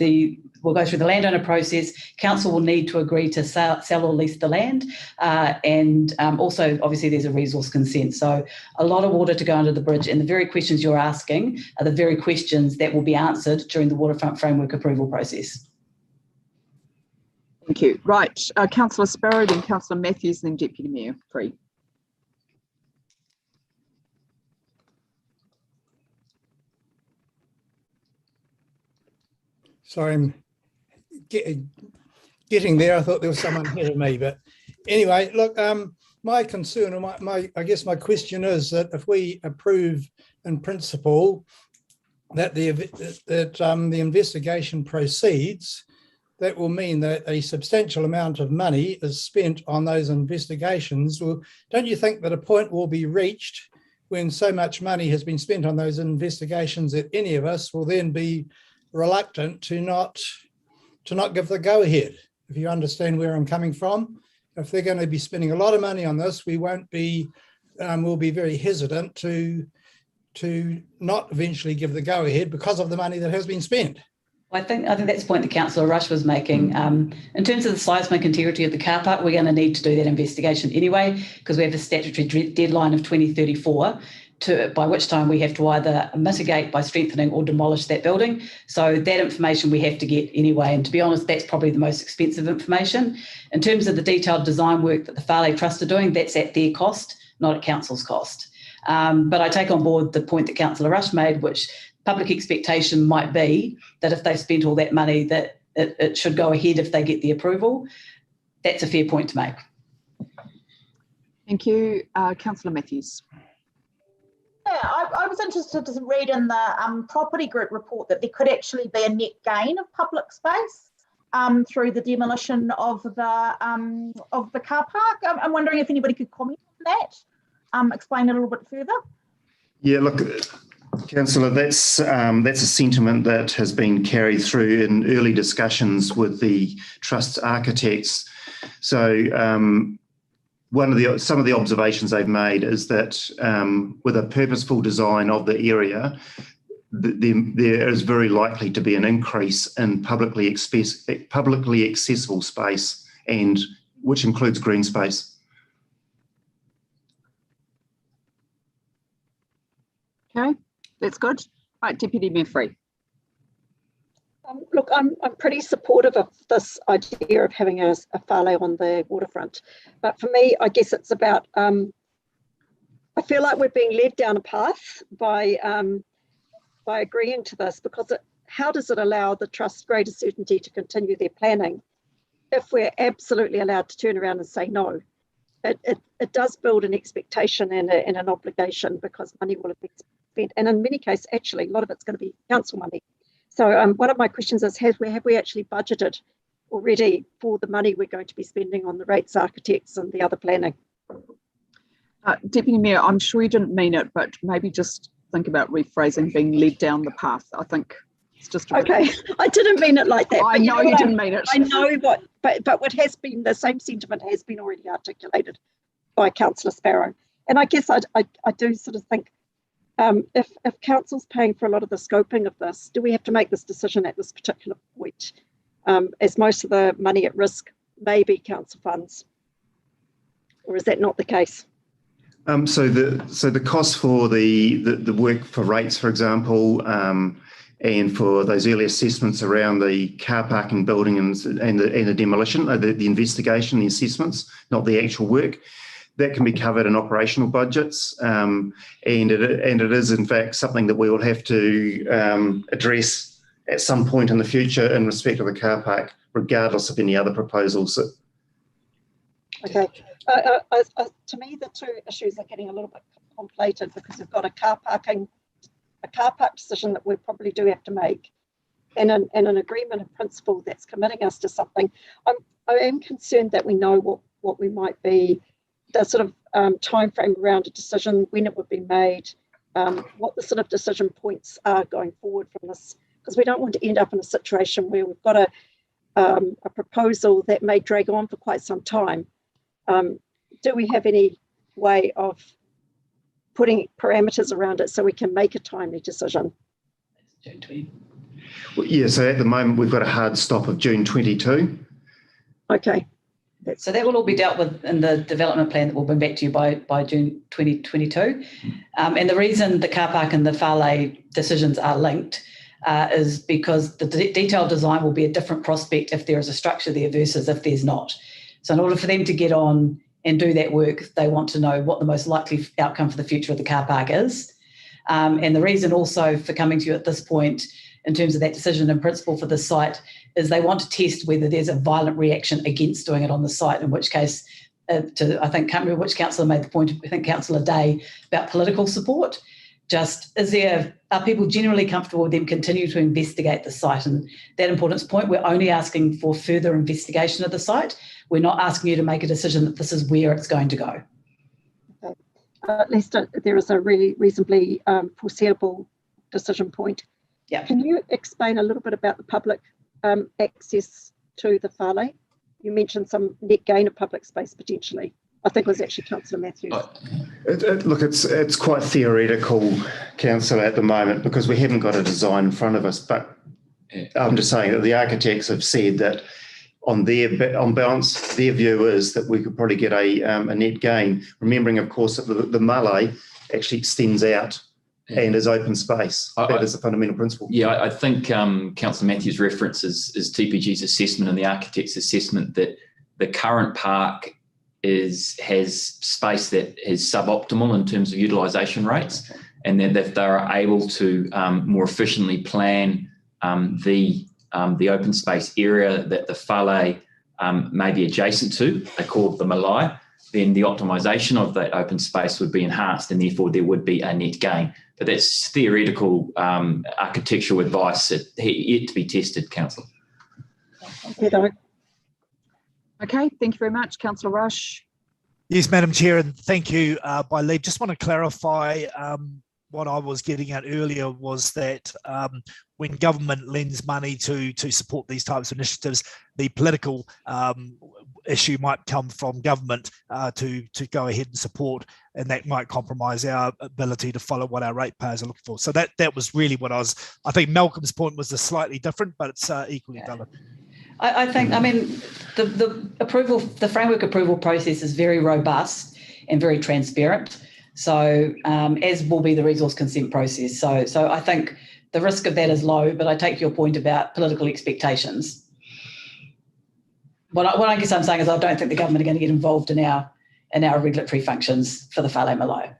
S19: we'll go through the landowner process. Council will need to agree to sell or lease the land. And also, obviously, there's a resource consent. So a lot of water to go under the bridge. And the very questions you're asking are the very questions that will be answered during the waterfront framework approval process.
S1: Thank you. Right. Councillor Sparrow, then Councillor Matthews, then Deputy Mayor Free.
S17: Sorry, I'm getting there. I thought there was someone ahead of me, but anyway, look, my concern, or I guess my question is that if we approve in principle that the investigation proceeds, that will mean that a substantial amount of money is spent on those investigations. Well, don't you think that a point will be reached when so much money has been spent on those investigations that any of us will then be reluctant to not give the go-ahead, if you understand where I'm coming from? If they're going to be spending a lot of money on this, we won't be, we'll be very hesitant to not eventually give the go-ahead because of the money that has been spent.
S19: I think that's the point that Councillor Rush was making. In terms of the seismic integrity of the car park, we're going to need to do that investigation anyway, because we have a statutory deadline of 2034 by which time we have to either mitigate by strengthening or demolish that building. So that information we have to get anyway. And to be honest, that's probably the most expensive information. In terms of the detailed design work that the Fale Trust are doing, that's at their cost, not at council's cost. But I take on board the point that Councillor Rush made, which public expectation might be that if they've spent all that money, that it should go ahead if they get the approval. That's a fair point to make.
S1: Thank you. Councillor Matthews.
S9: Yeah, I was interested to read in the property group report that there could actually be a net gain of public space through the demolition of the car park. I'm wondering if anybody could comment on that, explain a little bit further.
S20: Yeah, look, Councillor, that's a sentiment that has been carried through in early discussions with the Trust architects. So some of the observations they've made is that with a purposeful design of the area, there is very likely to be an increase in publicly accessible space, and which includes green space.
S1: Okay, that's good. Right, Deputy Mayor Free.
S12: Look, I'm pretty supportive of this idea of having a Fale on the waterfront. But for me, I guess it's about, I feel like we're being led down a path by agreeing to this, because how does it allow the Trust greater certainty to continue their planning if we're absolutely allowed to turn around and say no? It does build an expectation and an obligation, because money will have been spent. And in many cases, actually, a lot of it's going to be council money. So one of my questions is, have we actually budgeted already for the money we're going to be spending on the rates architects and the other planning?
S1: Deputy Mayor, I'm sure you didn't mean it, but maybe just think about rephrasing being led down the path. I think it's just
S12: okay. I didn't mean it like that.
S1: I know you didn't mean it.
S12: I know what, but what has been, the same sentiment has been already articulated by Councillor Sparrow. And I guess I do sort of think, if council's paying for a lot of the scoping of this, do we have to make this decision at this particular point, as most of the money at risk may be council funds, or is that not the case?
S20: So the cost for the work for rates, for example, and for those early assessments around the car parking building and the demolition, the investigation, the assessments, not the actual work, that can be covered in operational budgets, and it is in fact something that we will have to address at some point in the future in respect of the car park, regardless of any other proposals.
S12: Okay. To me, the two issues are getting a little bit conflated, because we've got a car park decision that we probably do have to make, and an agreement in principle that's committing us to something. I am concerned that we know what we might be, the sort of time frame around a decision, when it would be made, what the sort of decision points are going forward from this, because we don't want to end up in a situation where we've got a proposal that may drag on for quite some time. Do we have any way of putting parameters around it so we can make a timely decision?
S20: Well, yeah, so at the moment we've got a hard stop of June 22.
S12: Okay.
S19: So that will all be dealt with in the development plan that we'll bring back to you by June 2022. And the reason the car park and the Fale decisions are linked is because the detailed design will be a different prospect if there is a structure there versus if there's not. So in order for them to get on and do that work, they want to know what the most likely outcome for the future of the car park is. And the reason also for coming to you at this point in terms of that decision in principle for the site is they want to test whether there's a violent reaction against doing it on the site, in which case, I can't remember which councillor made the point, I think Councillor Day, about political support. Just, are people generally comfortable with them continue to investigate the site? And that importance point, we're only asking for further investigation of the site. We're not asking you to make a decision that this is where it's going to go.
S12: Okay. At least there is a really reasonably foreseeable decision point.
S19: Yeah.
S12: Can you explain a little bit about the public access to the Fale? You mentioned some net gain of public space potentially. I think it was actually Councillor Matthews.
S20: Look, it's quite theoretical, Councillor, at the moment, because we haven't got a design in front of us. But I'm just saying that the architects have said that on balance, their view is that we could probably get a net gain. Remembering, of course, that the Malay actually extends out and is open space. That is a fundamental principle.
S7: Yeah, I think Councillor Matthews' reference is TPG's assessment and the architect's assessment that the current park has space that is suboptimal in terms of utilisation rates, and that if they are able to more efficiently plan the open space area that the Fale may be adjacent to, they call it the Malae, then the optimisation of that open space would be enhanced, and therefore there would be a net gain. But that's theoretical architectural advice that yet to be tested, Councillor.
S1: Okay, thank you very much. Councillor Rush.
S16: Yes, Madam Chair, and thank you, by leave. Just want to clarify what I was getting at earlier was that when government lends money to support these types of initiatives, the political issue might come from government to go ahead and support, and that might compromise our ability to follow what our ratepayers are looking for. So that was really what I think Malcolm's point was slightly different, but it's equally valid.
S19: I think, I mean, the framework approval process is very robust and very transparent. So as will be the resource consent process. So I think the risk of that is low, but I take your point about political expectations. What I guess I'm saying is I don't think the government are going to get involved in our regulatory functions for the Fale Malae.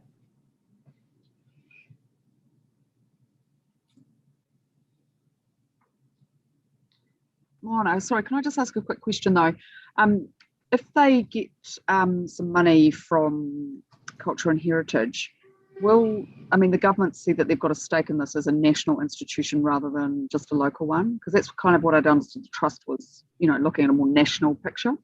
S1: Moana, sorry, can I just ask a quick question though? If they get some money from Culture and Heritage, the government see that they've got a stake in this as a national institution rather than just a local one? Because that's kind of what I'd understood the trust was, looking at a more national picture.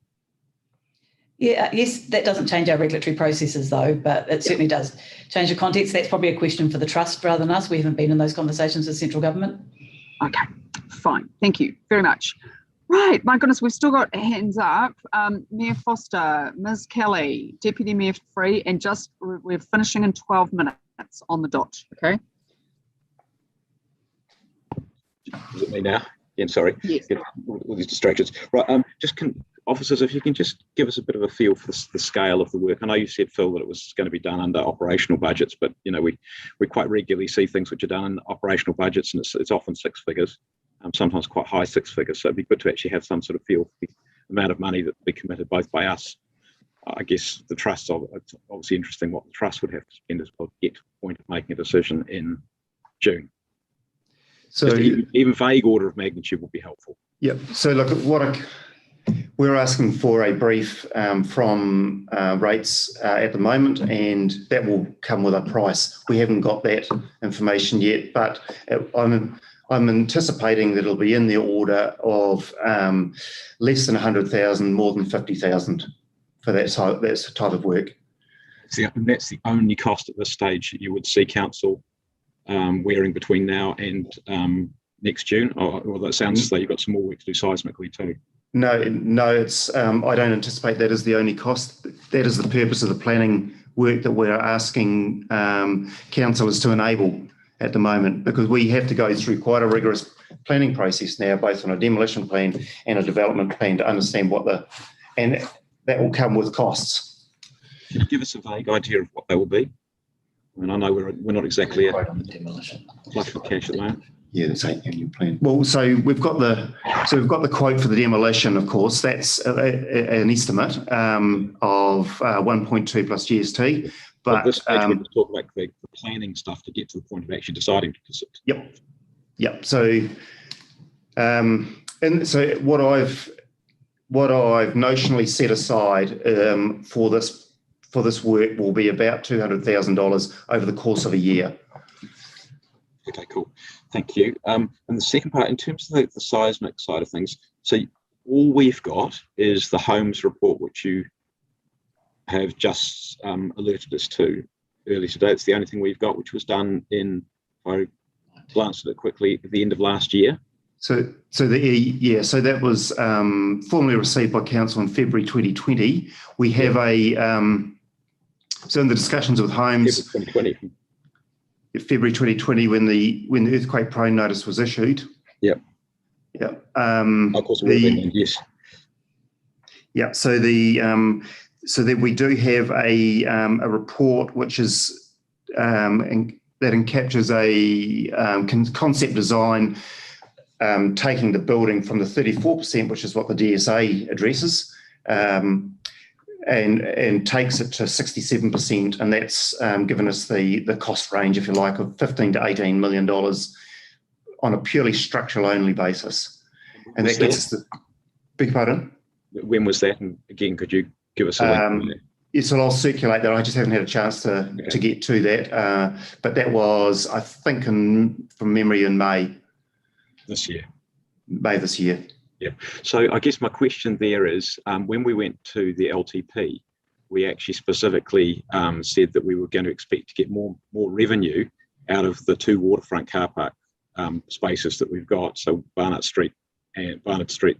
S19: Yeah, yes, that doesn't change our regulatory processes though, but it certainly does change the context. That's probably a question for the trust rather than us. We haven't been in those conversations with central government.
S1: Okay, fine. Thank you very much. Right, my goodness, we've still got hands up. Mayor Foster, Ms. Kelly, Deputy Mayor Free, and we're finishing in 12 minutes on the dot, okay?
S3: Is it me now? Yeah, sorry.
S1: Yes.
S3: All these distractions. Right, officers, if you can just give us a bit of a feel for the scale of the work. I know you said, Phil, that it was going to be done under operational budgets, but we quite regularly see things which are done in operational budgets, and it's often six figures, sometimes quite high six figures. So it'd be good to actually have some sort of feel for the amount of money that will be committed both by us. I guess the trust, it's obviously interesting what the trust would have to spend as well to get to the point of making a decision in June. So even vague order of magnitude would be helpful.
S20: Yeah. So look, we're asking for a brief from rates at the moment, and that will come with a price. We haven't got that information yet, but I'm anticipating that it'll be in the order of less than 100,000, more than 50,000 for that type of work.
S3: And that's the only cost at this stage you would see council wearing between now and next June, or that sounds as though you've got some more work to do seismically too.
S20: No, it's. I don't anticipate that is the only cost. That is the purpose of the planning work that we're asking councillors to enable at the moment, because we have to go through quite a rigorous planning process now, both on a demolition plan and a development plan, to understand and that will come with costs.
S3: Can you give us a vague idea of what they will be? I mean, I know we're not exactly a flush with cash at the moment.
S20: Yeah, that's annual plan. Well, so we've got the quote for the demolition. Of course, that's an estimate of 1.2 plus GST. But
S3: at this stage, we're just talking about the planning stuff to get to the point of actually deciding to proceed.
S20: Yep. So, and so what I've notionally set aside for this work will be about $200,000 over the course of a year.
S3: Okay, cool. Thank you. And the second part, in terms of the seismic side of things, so all we've got is the Holmes report, which you have just alerted us to earlier today. It's the only thing we've got, which was done if I glanced at it quickly, at the end of last year.
S20: So that was formally received by Council in February 2020. We have so in the discussions with Holmes, February 2020, when the earthquake prone notice was issued.
S3: Yep. Of course, yes.
S20: Yeah. So so that we do have a report which is that captures a concept design, taking the building from the 34%, which is what the DSA addresses, and takes it to 67%, and that's given us the cost range, if you like, of $15 to $18 million on a purely structural only basis. And that gets us the, beg your pardon?
S3: When was that? And again, could you give us a link?
S20: Yeah, so I'll circulate that. I just haven't had a chance to get to that. But that was, I think, from memory, in May.
S3: This year.
S20: May this year.
S3: Yeah. So I guess my question there is, when we went to the LTP, we actually specifically said that we were going to expect to get more revenue out of the two waterfront car park spaces that we've got. So Barnett Street and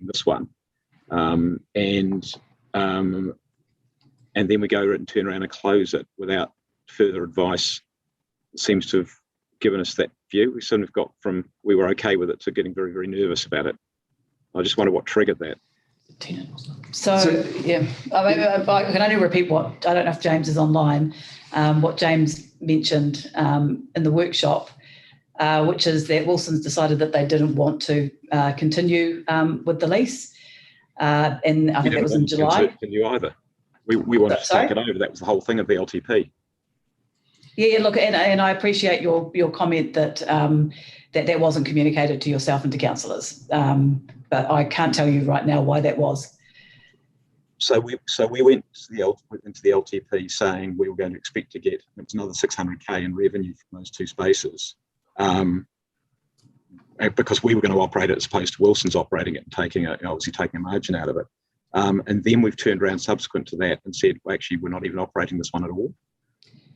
S3: this one. And then we go and turn around and close it without further advice. It seems to have given us that view. We sort of got from we were okay with it to getting very, very nervous about it. I just wonder what triggered that.
S19: So yeah, I can only repeat what, I don't know if James is online, what James mentioned in the workshop, which is that Wilson's decided that they didn't want to continue with the lease. And I think that was in July.
S3: Continue either. We wanted to take it over. That was the whole thing of the LTP.
S19: Yeah, look, and I appreciate your comment that that wasn't communicated to yourself and to councillors, but I can't tell you right now why that was.
S3: So we went into the LTP saying we were going to expect to get another 600K in revenue from those two spaces, because we were going to operate it as opposed to Wilson's operating it and obviously taking a margin out of it. And then we've turned around subsequent to that and said, well, actually, we're not even operating this one at all.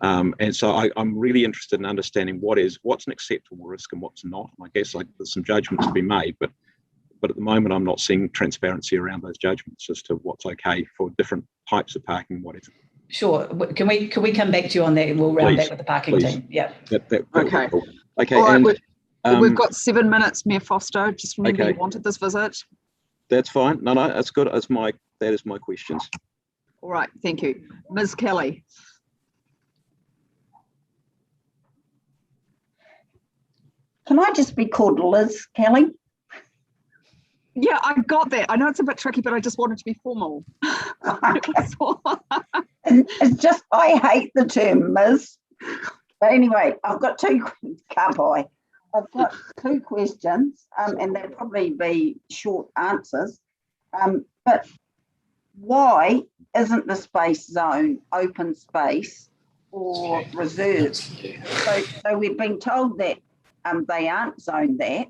S3: And so I'm really interested in understanding what's an acceptable risk and what's not. And I guess there's some judgments to be made, but at the moment I'm not seeing transparency around those judgments as to what's okay for different types of parking, what is it.
S19: Sure. Can we come back to you on that, and we'll round back with the parking team. Yeah.
S1: Okay.
S3: Cool. Okay.
S1: All right,
S3: and
S1: we've got 7 minutes, Mayor Foster. Just remember you wanted this visit.
S3: That's fine. No, that's good. That is my questions.
S1: All right, thank you. Ms. Kelly.
S6: Can I just be called Liz Kelly?
S1: Yeah, I got that. I know it's a bit tricky, but I just wanted to be formal.
S6: It's just, I hate the term Ms. But anyway, I've got two questions, and they'll probably be short answers. But why isn't the space zone open space or reserved? So we've been told that they aren't zoned that,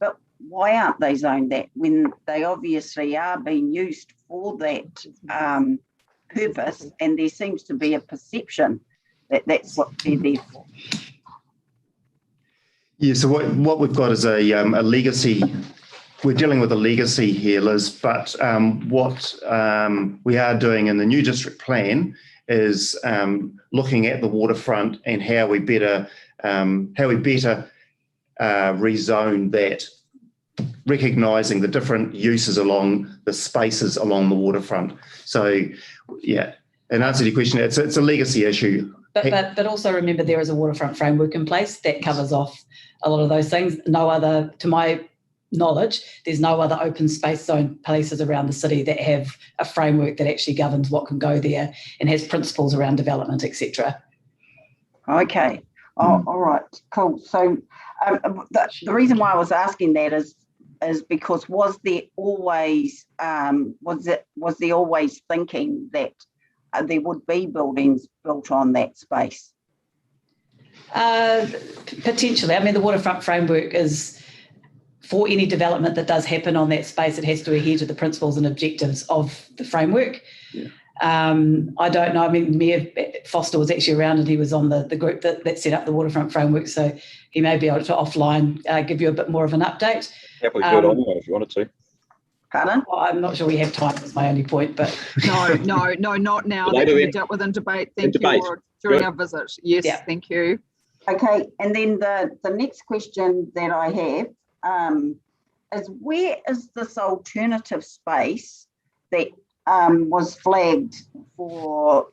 S6: but why aren't they zoned that when they obviously are being used for that purpose, and there seems to be a perception that that's what they're there for?
S20: Yeah, so what we've got is a legacy. We're dealing with a legacy here, Liz, but what we are doing in the new district plan is looking at the waterfront and how we better rezone that, recognising the different uses along the spaces along the waterfront. So, yeah, in answer to your question, it's a legacy issue.
S19: But also remember, there is a waterfront framework in place that covers off a lot of those things. No other, to my knowledge, there's no other open space zone places around the city that have a framework that actually governs what can go there and has principles around development, etc.
S6: Okay. Oh, all right. Cool. So the reason why I was asking that is because was there always thinking that there would be buildings built on that space?
S19: Potentially. I mean, the waterfront framework is for any development that does happen on that space, it has to adhere to the principles and objectives of the framework. Yeah. I don't know. I mean, Mayor Foster was actually around and he was on the group that set up the waterfront framework, so he may be able to offline give you a bit more of an update.
S3: Happily do it online if you wanted to.
S6: Pardon?
S19: Well, I'm not sure we have time, that's my only point. But
S1: No, not now. That can be dealt with in debate. Thank you. Or during our visit. Yes, yeah. Thank you.
S6: Okay, and then the next question that I have is, where is this alternative space that was flagged for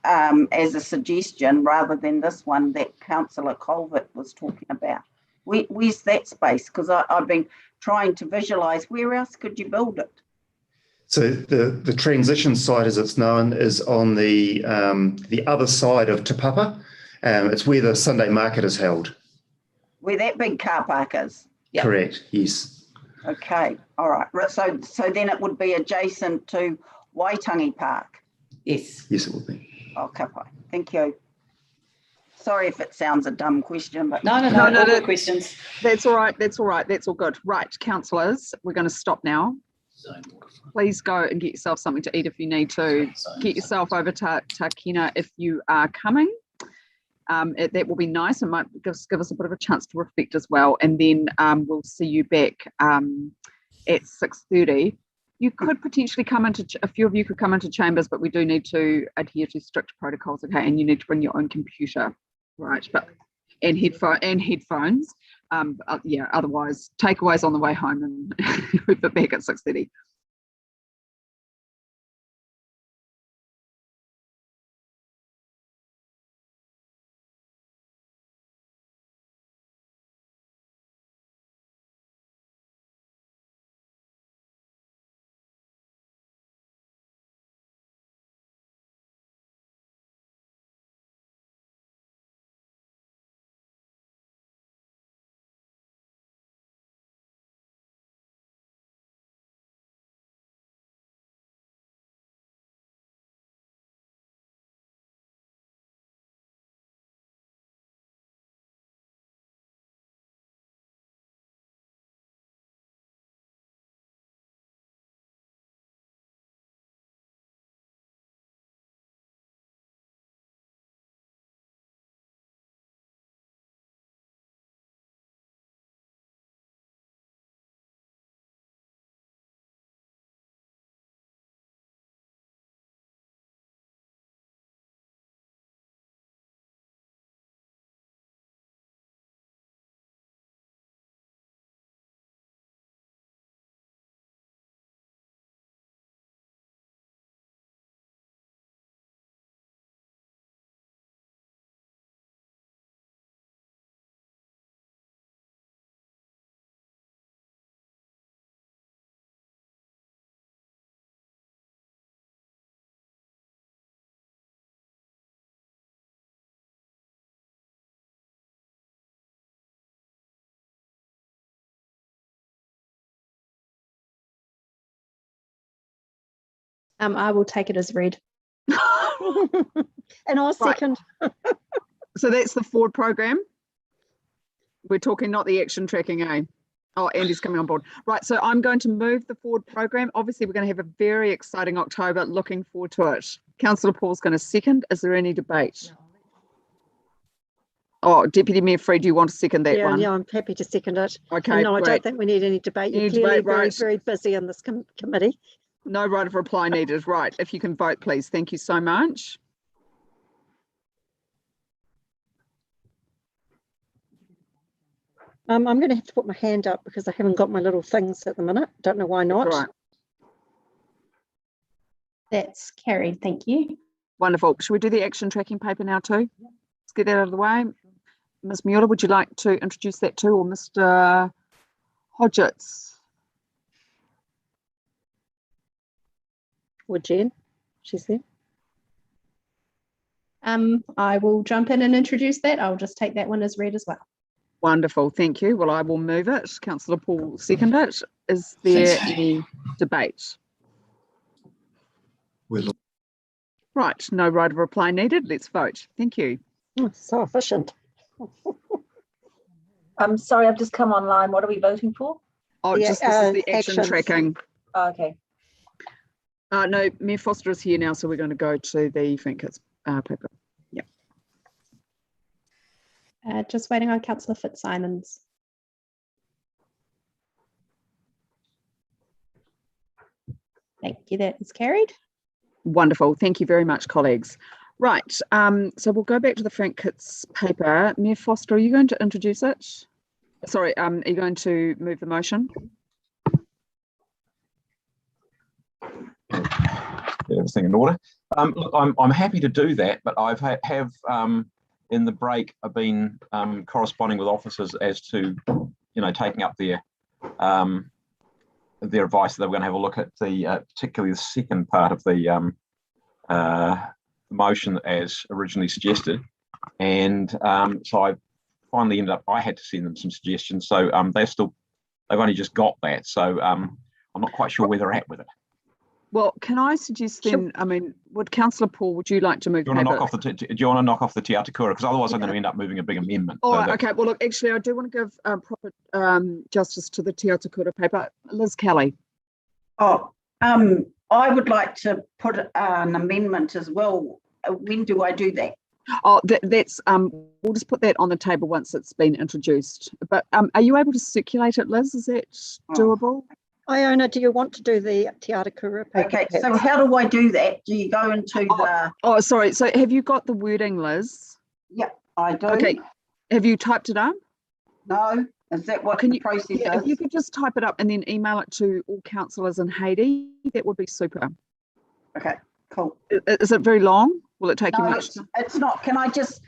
S6: as a suggestion rather than this one that Councillor Colvert was talking about? Where's that space? Because I've been trying to visualise where else could you build it?
S20: So the transition site, as it's known, is on the other side of Te Papa. It's where the Sunday market is held.
S6: Where that big car park is?
S20: Yep. Correct, yes.
S6: Okay, all right. So then it would be adjacent to Waitangi Park?
S19: Yes.
S20: Yes, it would be.
S6: Okay, thank you. Sorry if it sounds a dumb question, but
S19: no, good questions.
S1: That's all right. That's all right. That's all good. Right, councillors, we're going to stop now. Please go and get yourself something to eat if you need to. Get yourself over to Kina if you are coming. That will be nice and might give us a bit of a chance to reflect as well. And then we'll see you back at 6:30. You could potentially come into, a few of you could come into chambers, but we do need to adhere to strict protocols, okay? And you need to bring your own computer, right? And headphones. Yeah, otherwise takeaways on the way home and we'll be back at 6:30.
S12: I will take it as read. And I'll second.
S1: So that's the Ford program. We're talking not the action tracking, eh? Oh, Andy's coming on board. Right, so I'm going to move the Ford program. Obviously, we're going to have a very exciting October. Looking forward to it. Councillor Paul's going to second. Is there any debate? Oh, Deputy Mayor Free, do you want to second that one?
S10: Yeah, I'm happy to second it.
S1: Okay,
S10: and no,
S1: great.
S10: I don't think we need any debate. You're clearly very busy in this committee.
S1: No right of reply needed. Right, if you can vote, please. Thank you so much.
S10: I'm going to have to put my hand up because I haven't got my little things at the minute. Don't know why not.
S1: Right.
S12: That's carried. Thank you.
S1: Wonderful. Should we do the action tracking paper now too? Let's get that out of the way. Ms. Mueller, would you like to introduce that too, or Mr. Hodgetts?
S10: Or Jen? She's there.
S12: I will jump in and introduce that. I'll just take that one as read as well.
S1: Wonderful, thank you. Well, I will move it. Councillor Paul second it. Is there any debate? Right, no right of reply needed. Let's vote. Thank you.
S10: Oh, so efficient.
S8: I'm sorry, I've just come online. What are we voting for?
S1: Oh, this is the action tracking.
S8: Oh, okay.
S1: No, Mayor Foster is here now, so we're going to go to the Frank Kitts paper. Yeah.
S12: Just waiting on Councillor Fitzsimons. Thank you, that is carried.
S1: Wonderful, thank you very much, colleagues. Right, so we'll go back to the Frank Kitts paper. Mayor Foster, are you going to introduce it? Sorry, are you going to move the motion?
S3: get everything in order. Look, I'm happy to do that, but I've have in the break I've been corresponding with officers as to taking up their advice that they were going to have a look at the particularly the second part of the motion as originally suggested, and so I finally ended up I had to send them some suggestions. So they've only just got that, so I'm not quite sure where they're at with it.
S1: Well, can I suggest then, I mean, Councillor Paul, would you like to move?
S3: Do you want to knock off the Te Atakura? Because otherwise I'm going to end up moving a big amendment.
S1: All right, okay. Well, look, actually, I do want to give proper justice to the Te Atakura paper. Liz Kelly.
S6: Oh, I would like to put an amendment as well. When do I do that?
S1: Oh, that's we'll just put that on the table once it's been introduced. But are you able to circulate it, Liz? Is that doable?
S11: Iona, do you want to do the Te Atakura paper?
S6: Okay, so how do I do that? Do you go into the...
S1: Oh, sorry. So have you got the wording, Liz?
S6: Yep, I do.
S1: Okay. Have you typed it up?
S6: No. Is that what the process is?
S1: If you could just type it up and then email it to all councillors in Haiti, that would be super.
S6: Okay, cool.
S1: Is it very long? Will it take you much?
S6: It's not. Can I just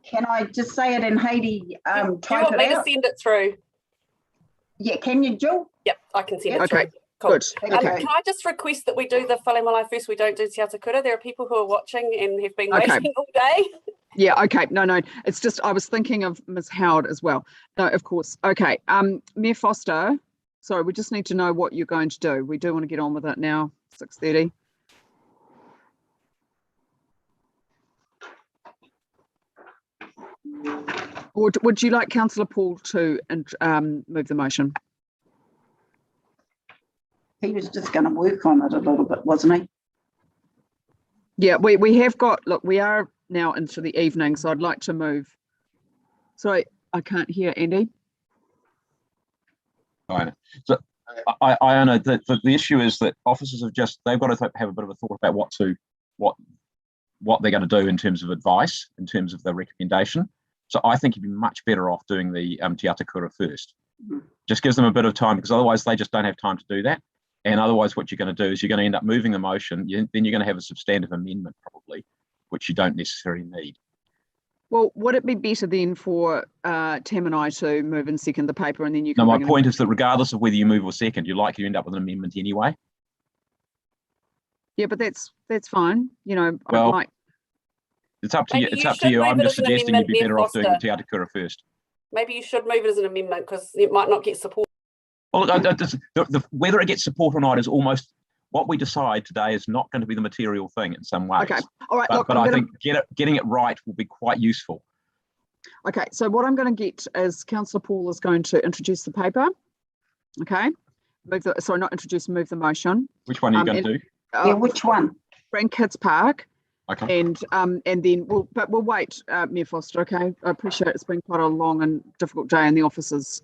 S6: say it in Haiti?
S15: Do you want me to send it through?
S6: Yeah, can you, Jill?
S15: Yep, I can send it through.
S1: Okay,
S15: cool.
S1: Good.
S15: Can I just request that we do the Fale Malae first? We don't do Te Atakura. There are people who are watching and have been waiting all day.
S1: Yeah, okay. No. It's just I was thinking of Ms. Howard as well. No, of course. Okay. Mayor Foster, sorry, we just need to know what you're going to do. We do want to get on with it now, 6:30. Or would you like Councillor Paul to move the motion?
S6: He was just going to work on it a little bit, wasn't he?
S1: Yeah, we have got, look, we are now into the evening, so I'd like to move. Sorry, I can't hear Andy.
S3: Right. So I know that the issue is that officers they've got to have a bit of a thought about what they're going to do in terms of advice, in terms of the recommendation. So I think you'd be much better off doing the Te Atakura first. Just gives them a bit of time, because otherwise they just don't have time to do that. And otherwise what you're going to do is you're going to end up moving the motion. Then you're going to have a substantive amendment probably, which you don't necessarily need.
S1: Well, would it be better then for Tam and I to move and second the paper, and then you can...
S3: No, my point is that regardless of whether you move or second, you're likely to end up with an amendment anyway.
S1: Yeah, but that's fine.
S3: Well, it's up to you. It's up to you. I'm just suggesting you'd be better off doing the Te Atakura first.
S15: Maybe you should move it as an amendment because it might not get support.
S3: Well, whether it gets support or not is almost what we decide today is not going to be the material thing in some ways.
S1: Okay, all right.
S3: But I think getting it right will be quite useful.
S1: Okay, so what I'm going to get is Councillor Paul is going to introduce the paper. Okay, move the motion.
S3: Which one are you going to do?
S6: Yeah, which one?
S1: Frank Kids Park.
S3: Okay.
S1: And then we'll wait, Mayor Foster. Okay, I appreciate it's been quite a long and difficult day, and the officers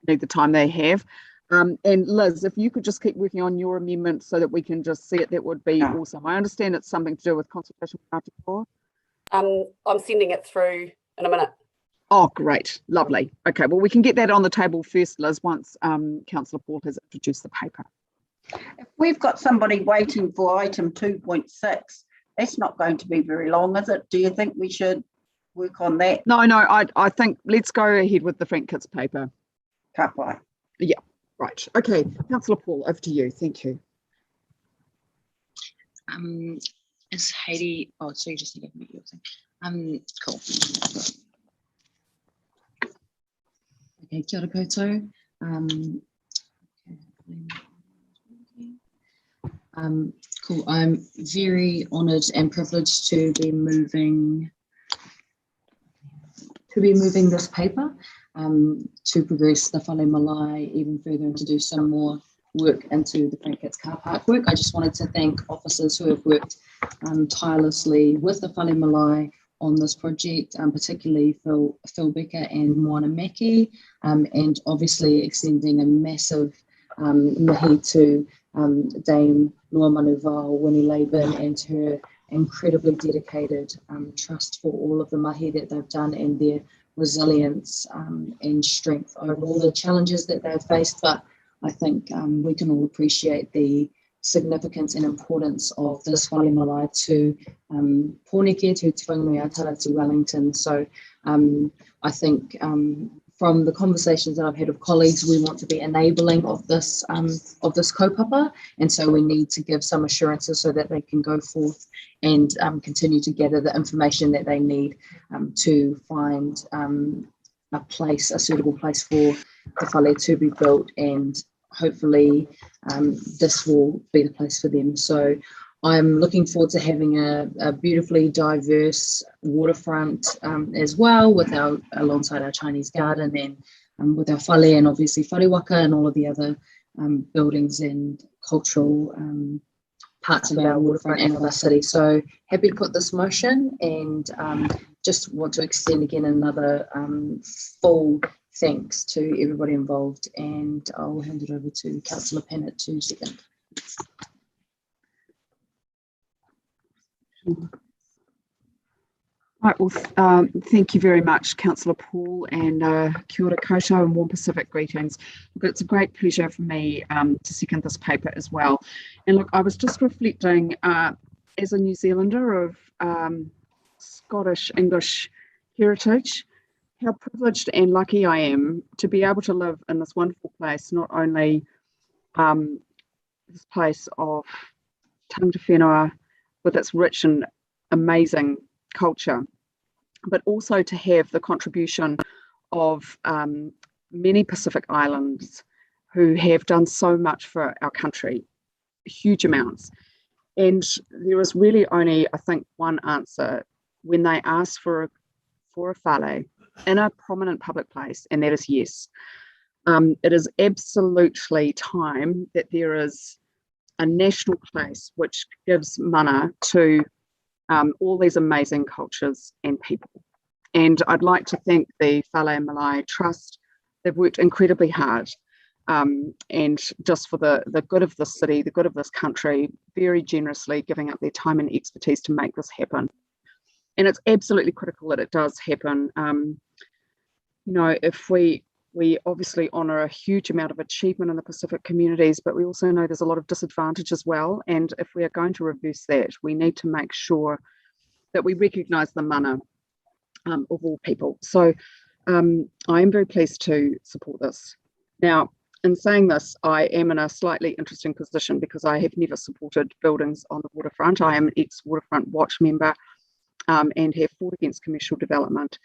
S1: need the time they have. And Liz, if you could just keep working on your amendment so that we can just see it, that would be awesome. I understand it's something to do with consultation with Atakura.
S15: I'm sending it through in a minute.
S1: Oh, great, lovely. Okay, well we can get that on the table first, Liz, once Councillor Paul has introduced the paper.
S6: If we've got somebody waiting for item 2.6, that's not going to be very long, is it? Do you think we should work on that?
S1: No, I think let's go ahead with the Frank Kids paper.
S6: Kapai.
S1: Yeah, right. Okay, Councillor Paul, over to you. Thank you.
S14: Is Haiti? Oh, so you just need to meet your thing. Cool. Okay, kia ora koutou. Cool. I'm very honoured and privileged to be moving this paper to progress the Fale Malae even further and to do some more work into the Frank Kids car park work. I just wanted to thank officers who have worked tirelessly with the Fale Malae on this project, particularly Phil Becker and Moana Maki, and obviously extending a massive mihi to Dame Lua Manuval, Winnie Laban, and her incredibly dedicated trust for all of the mahi that they've done and their resilience and strength over all the challenges that they've faced. But I think we can all appreciate the significance and importance of this Fale Malae to Pōneke, to Te Whanganui-a-Tara, to Wellington. So I think from the conversations that I've had with colleagues, we want to be enabling of this kaupapa, and so we need to give some assurances so that they can go forth and continue to gather the information that they need to find a suitable place for the whale to be built, and hopefully this will be the place for them. So I'm looking forward to having a beautifully diverse waterfront as well, alongside our Chinese garden and with our whale, and obviously whare and all of the other buildings and cultural parts of our waterfront and of our city. So happy to put this motion, and just want to extend again another full thanks to everybody involved, and I'll hand it over to Councillor Pennant to second.
S1: Right, well, thank you very much, Councillor Paul, and kia ora koutou and warm Pacific greetings. Look, it's a great pleasure for me to second this paper as well. And look, I was just reflecting as a New Zealander of Scottish English heritage, how privileged and lucky I am to be able to live in this wonderful place, not only this place of tangata whenua with its rich and amazing culture, but also to have the contribution of many Pacific Islands who have done so much for our country, huge amounts. And there is really only, I think, one answer when they ask for a whale in a prominent public place, and that is yes. It is absolutely time that there is a national place which gives mana to all these amazing cultures and people. And I'd like to thank the Fale Malae Trust. They've worked incredibly hard, and just for the good of this city, the good of this country, very generously giving up their time and expertise to make this happen. And it's absolutely critical that it does happen. You know, if we obviously honour a huge amount of achievement in the Pacific communities, but we also know there's a lot of disadvantage as well. And if we are going to reverse that, we need to make sure that we recognise the mana of all people. So I am very pleased to support this. Now, in saying this, I am in a slightly interesting position because I have never supported buildings on the waterfront. I am an ex-Waterfront Watch member and have fought against commercial development.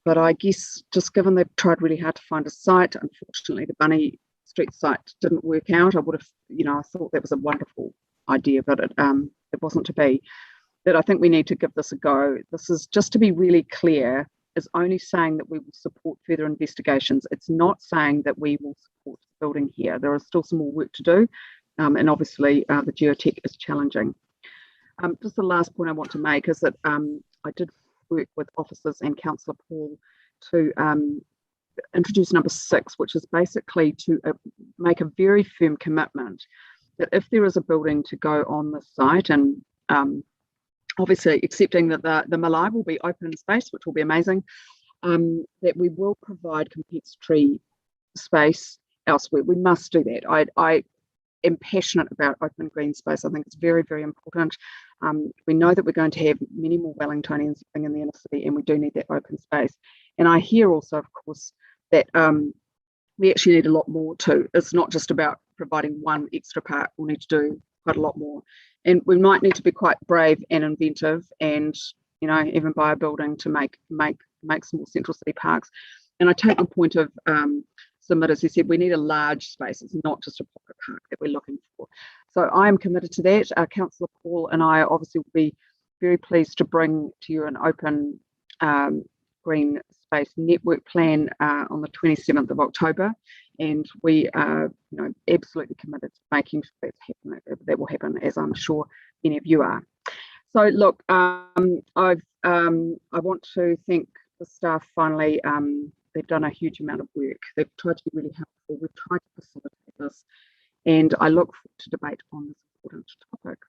S1: But I guess just given they've tried really hard to find a site, unfortunately the Bunny Street site didn't work out. I would have, I thought that was a wonderful idea, but it wasn't to be. That I think we need to give this a go. This is, just to be really clear, is only saying that we will support further investigations. It's not saying that we will support building here. There is still some more work to do, and obviously the geotech is challenging. Just the last point I want to make is that I did work with officers and Councillor Paul to introduce number 6, which is basically to make a very firm commitment that if there is a building to go on the site, and obviously accepting that the Malae will be open space, which will be amazing, that we will provide compensatory space elsewhere. We must do that. I am passionate about open green space. I think it's very, very important. We know that we're going to have many more Wellingtonians living in the inner city, and we do need that open space. And I hear also, of course, that we actually need a lot more too. It's not just about providing one extra part. We'll need to do quite a lot more. And we might need to be quite brave and inventive, and even buy a building to make some more central city parks. And I take the point of Submit, as he said, we need a large space. It's not just a pocket park that we're looking for. So I am committed to that. Councillor Paul and I obviously will be very pleased to bring to you an open green space network plan on the 27th of October. And we are absolutely committed to making sure that will happen, as I'm sure many of you are. So look, I want to thank the staff finally. They've done a huge amount of work. They've tried to be really helpful. We've tried to facilitate this, and I look forward to debate on this important topic.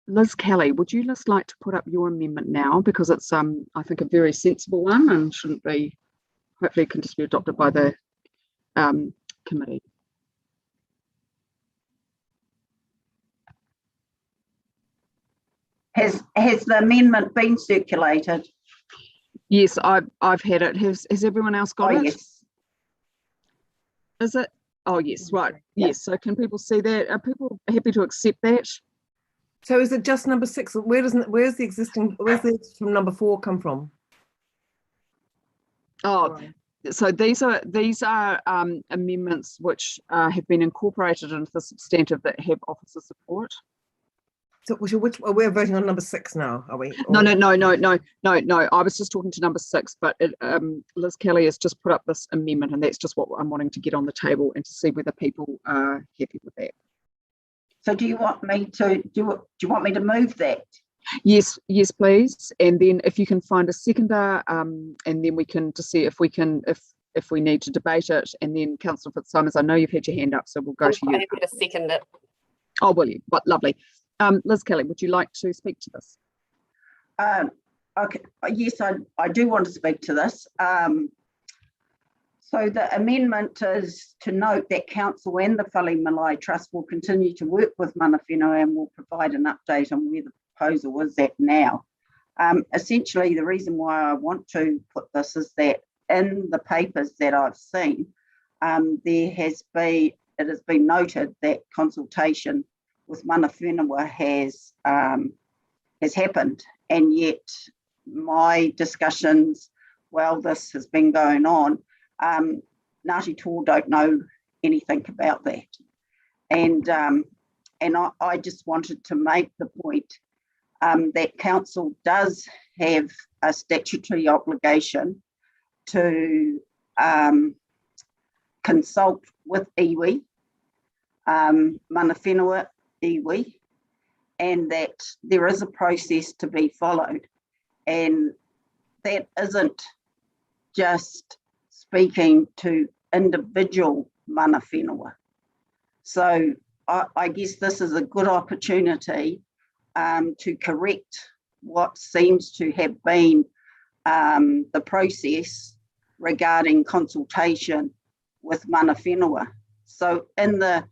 S1: Liz Kelly, would you just like to put up your amendment now, because it's I think a very sensible one and shouldn't be, hopefully can just be adopted by the committee.
S6: Has the amendment been circulated?
S1: Yes, I've had it. Has everyone else got it?
S6: Yes.
S1: Is it? Oh yes, right. Yes. So can people see that? Are people happy to accept that?
S21: So is it just number 6? Where's the from number 4 come from?
S1: Oh, so these are amendments which have been incorporated into the substantive that have officer support.
S21: So we're voting on number 6 now, are we?
S1: No. I was just talking to number 6, but Liz Kelly has just put up this amendment, and that's just what I'm wanting to get on the table and to see whether people are happy with that.
S6: So do you want me to move that?
S1: Yes, please. And then if you can find a seconder, and then we can to see if we can if we need to debate it. And then Councillor Fitzsimons, I know you've had your hand up, so we'll go to you.
S15: I'm happy to second it.
S1: Oh, will you? But lovely. Liz Kelly, would you like to speak to this?
S6: Okay. Yes, I do want to speak to this. So the amendment is to note that Council and the Fale Malae Trust will continue to work with mana whenua and will provide an update on where the proposal is at now. Essentially, the reason why I want to put this is that in the papers that I've seen, it has been noted that consultation with mana whenua has happened, and yet my discussions, while this has been going on, Ngāti Toa don't know anything about that. And I just wanted to make the point that Council does have a statutory obligation to consult with iwi, mana whenua iwi, and that there is a process to be followed. And that isn't just speaking to individual mana whenua. So I guess this is a good opportunity to correct what seems to have been the process regarding consultation with mana whenua. So in the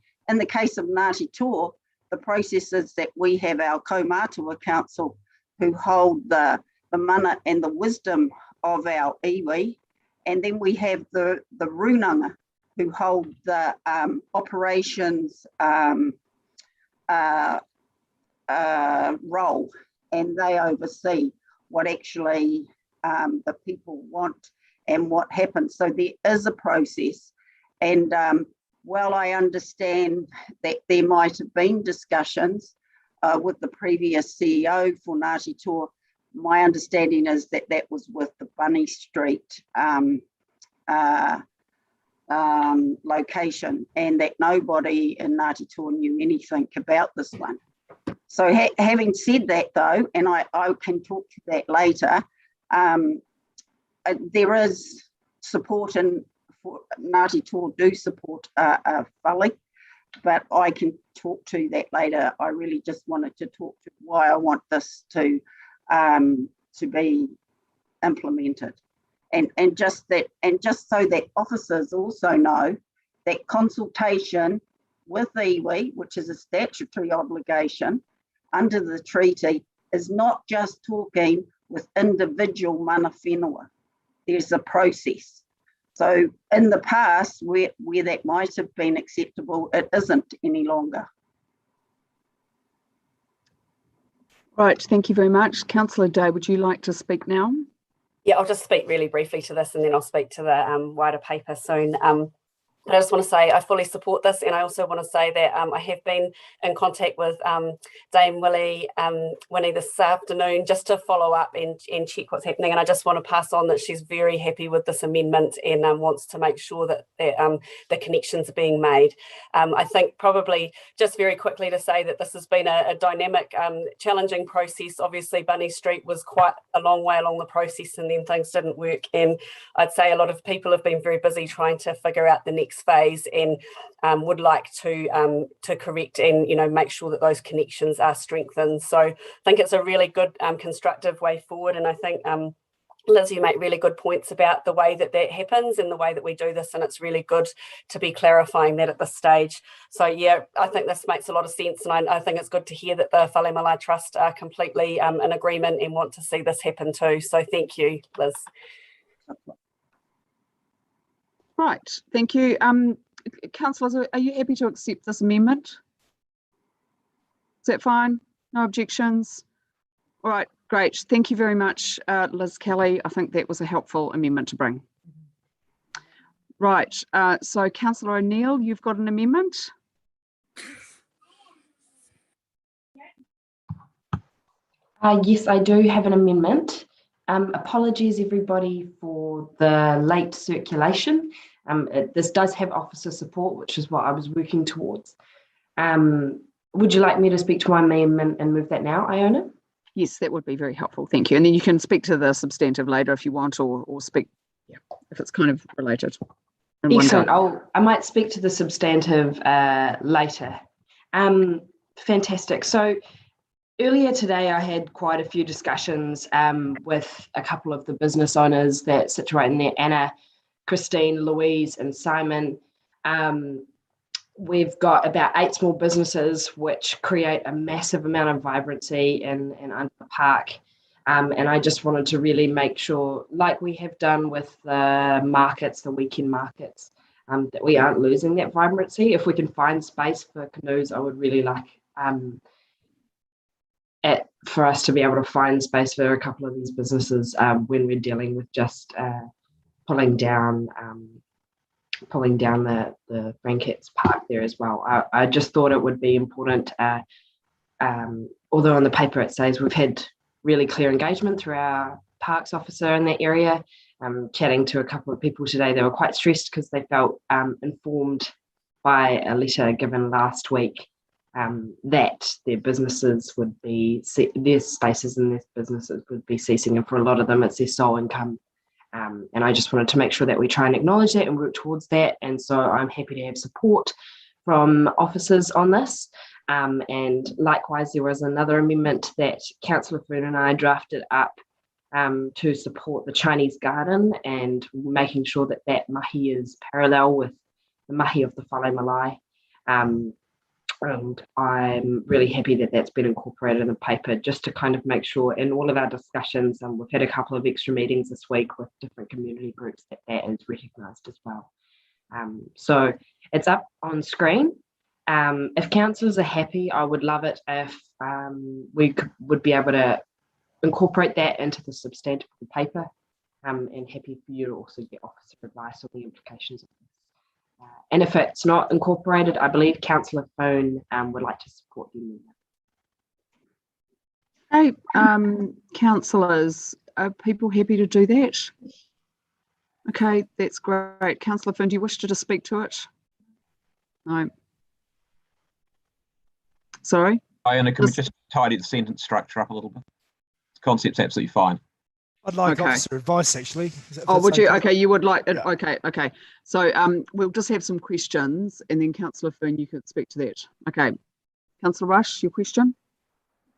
S6: case of Ngāti Toa, the process is that we have our kaumātua council who hold the mana and the wisdom of our iwi, and then we have the runanga who hold the operations role, and they oversee what actually the people want and what happens. So there is a process, and while I understand that there might have been discussions with the previous CEO for Ngāti Toa, my understanding is that that was with the Bunny Street location, and that nobody in Ngāti Toa knew anything about this one. So having said that though, and I can talk to that later, there is support in Ngāti Toa do support Fale, but I can talk to that later. I really just wanted to talk to why I want this to be implemented, and just so that officers also know that consultation with iwi, which is a statutory obligation under the treaty, is not just talking with individual mana whenua. There's a process. So in the past, where that might have been acceptable, it isn't any longer.
S1: Right, thank you very much. Councillor Day, would you like to speak now?
S15: Yeah, I'll just speak really briefly to this, and then I'll speak to the wider paper soon. But I just want to say I fully support this, and I also want to say that I have been in contact with Dame Winnie this afternoon just to follow up and check what's happening, and I just want to pass on that she's very happy with this amendment and wants to make sure that the connections are being made. I think probably just very quickly to say that this has been a dynamic, challenging process. Obviously Bunny Street was quite a long way along the process, and then things didn't work, and I'd say a lot of people have been very busy trying to figure out the next phase, and would like to correct and make sure that those connections are strengthened. So I think it's a really good constructive way forward, and I think Liz, you make really good points about the way that happens and the way that we do this, and it's really good to be clarifying that at this stage. So yeah, I think this makes a lot of sense, and I think it's good to hear that the Fale Malae Trust are completely in agreement and want to see this happen too. So thank you, Liz.
S1: Right, thank you. Councillors, are you happy to accept this amendment? Is that fine? No objections? All right, great. Thank you very much, Liz Kelly. I think that was a helpful amendment to bring. Right, so Councillor O'Neill, you've got an amendment?
S5: Yes, I do have an amendment. Apologies, everybody, for the late circulation. This does have officer support, which is what I was working towards. Would you like me to speak to my amendment and move that now, Iona?
S1: Yes, that would be very helpful. Thank you. And then you can speak to the substantive later if you want, or speak, yeah, if it's kind of related.
S5: Excellent. I might speak to the substantive later. Fantastic. So earlier today, I had quite a few discussions with a couple of the business owners that situate in there, Anna, Christine, Louise, and Simon. We've got about 8 small businesses which create a massive amount of vibrancy in under the park. And I just wanted to really make sure, like we have done with the markets, the weekend markets, that we aren't losing that vibrancy. If we can find space for canoes, I would really like for us to be able to find space for a couple of these businesses when we're dealing with just pulling down the Frankets Park there as well. I just thought it would be important, although on the paper it says we've had really clear engagement through our parks officer in that area. Chatting to a couple of people today, they were quite stressed because they felt informed by a letter given last week that their businesses would be, their spaces in their businesses would be ceasing, and for a lot of them it's their sole income. And I just wanted to make sure that we try and acknowledge that and work towards that. And so I'm happy to have support from officers on this. And likewise, there was another amendment that Councillor Fern and I drafted up to support the Chinese garden and making sure that that mahi is parallel with the mahi of the Fale Malae. And I'm really happy that that's been incorporated in the paper, just to kind of make sure in all of our discussions, and we've had a couple of extra meetings this week with different community groups, that is recognised as well. So it's up on screen. If councillors are happy, I would love it if we would be able to incorporate that into the substantive of the paper, and happy for you to also get officer advice on the implications of this. And if it's not incorporated, I believe Councillor Fone would like to support the amendment.
S1: Hey, councillors, are people happy to do that? Okay, that's great. Councillor Fone, do you wish to just speak to it? No. Sorry?
S3: Iona, can we just tidy the sentence structure up a little bit? The concept's absolutely fine.
S16: I'd like officer advice, actually.
S1: Oh, would you? Okay, you would like it. Yeah. Okay. So we'll just have some questions, and then Councillor Fern, you could speak to that. Okay. Councillor Rush, your question?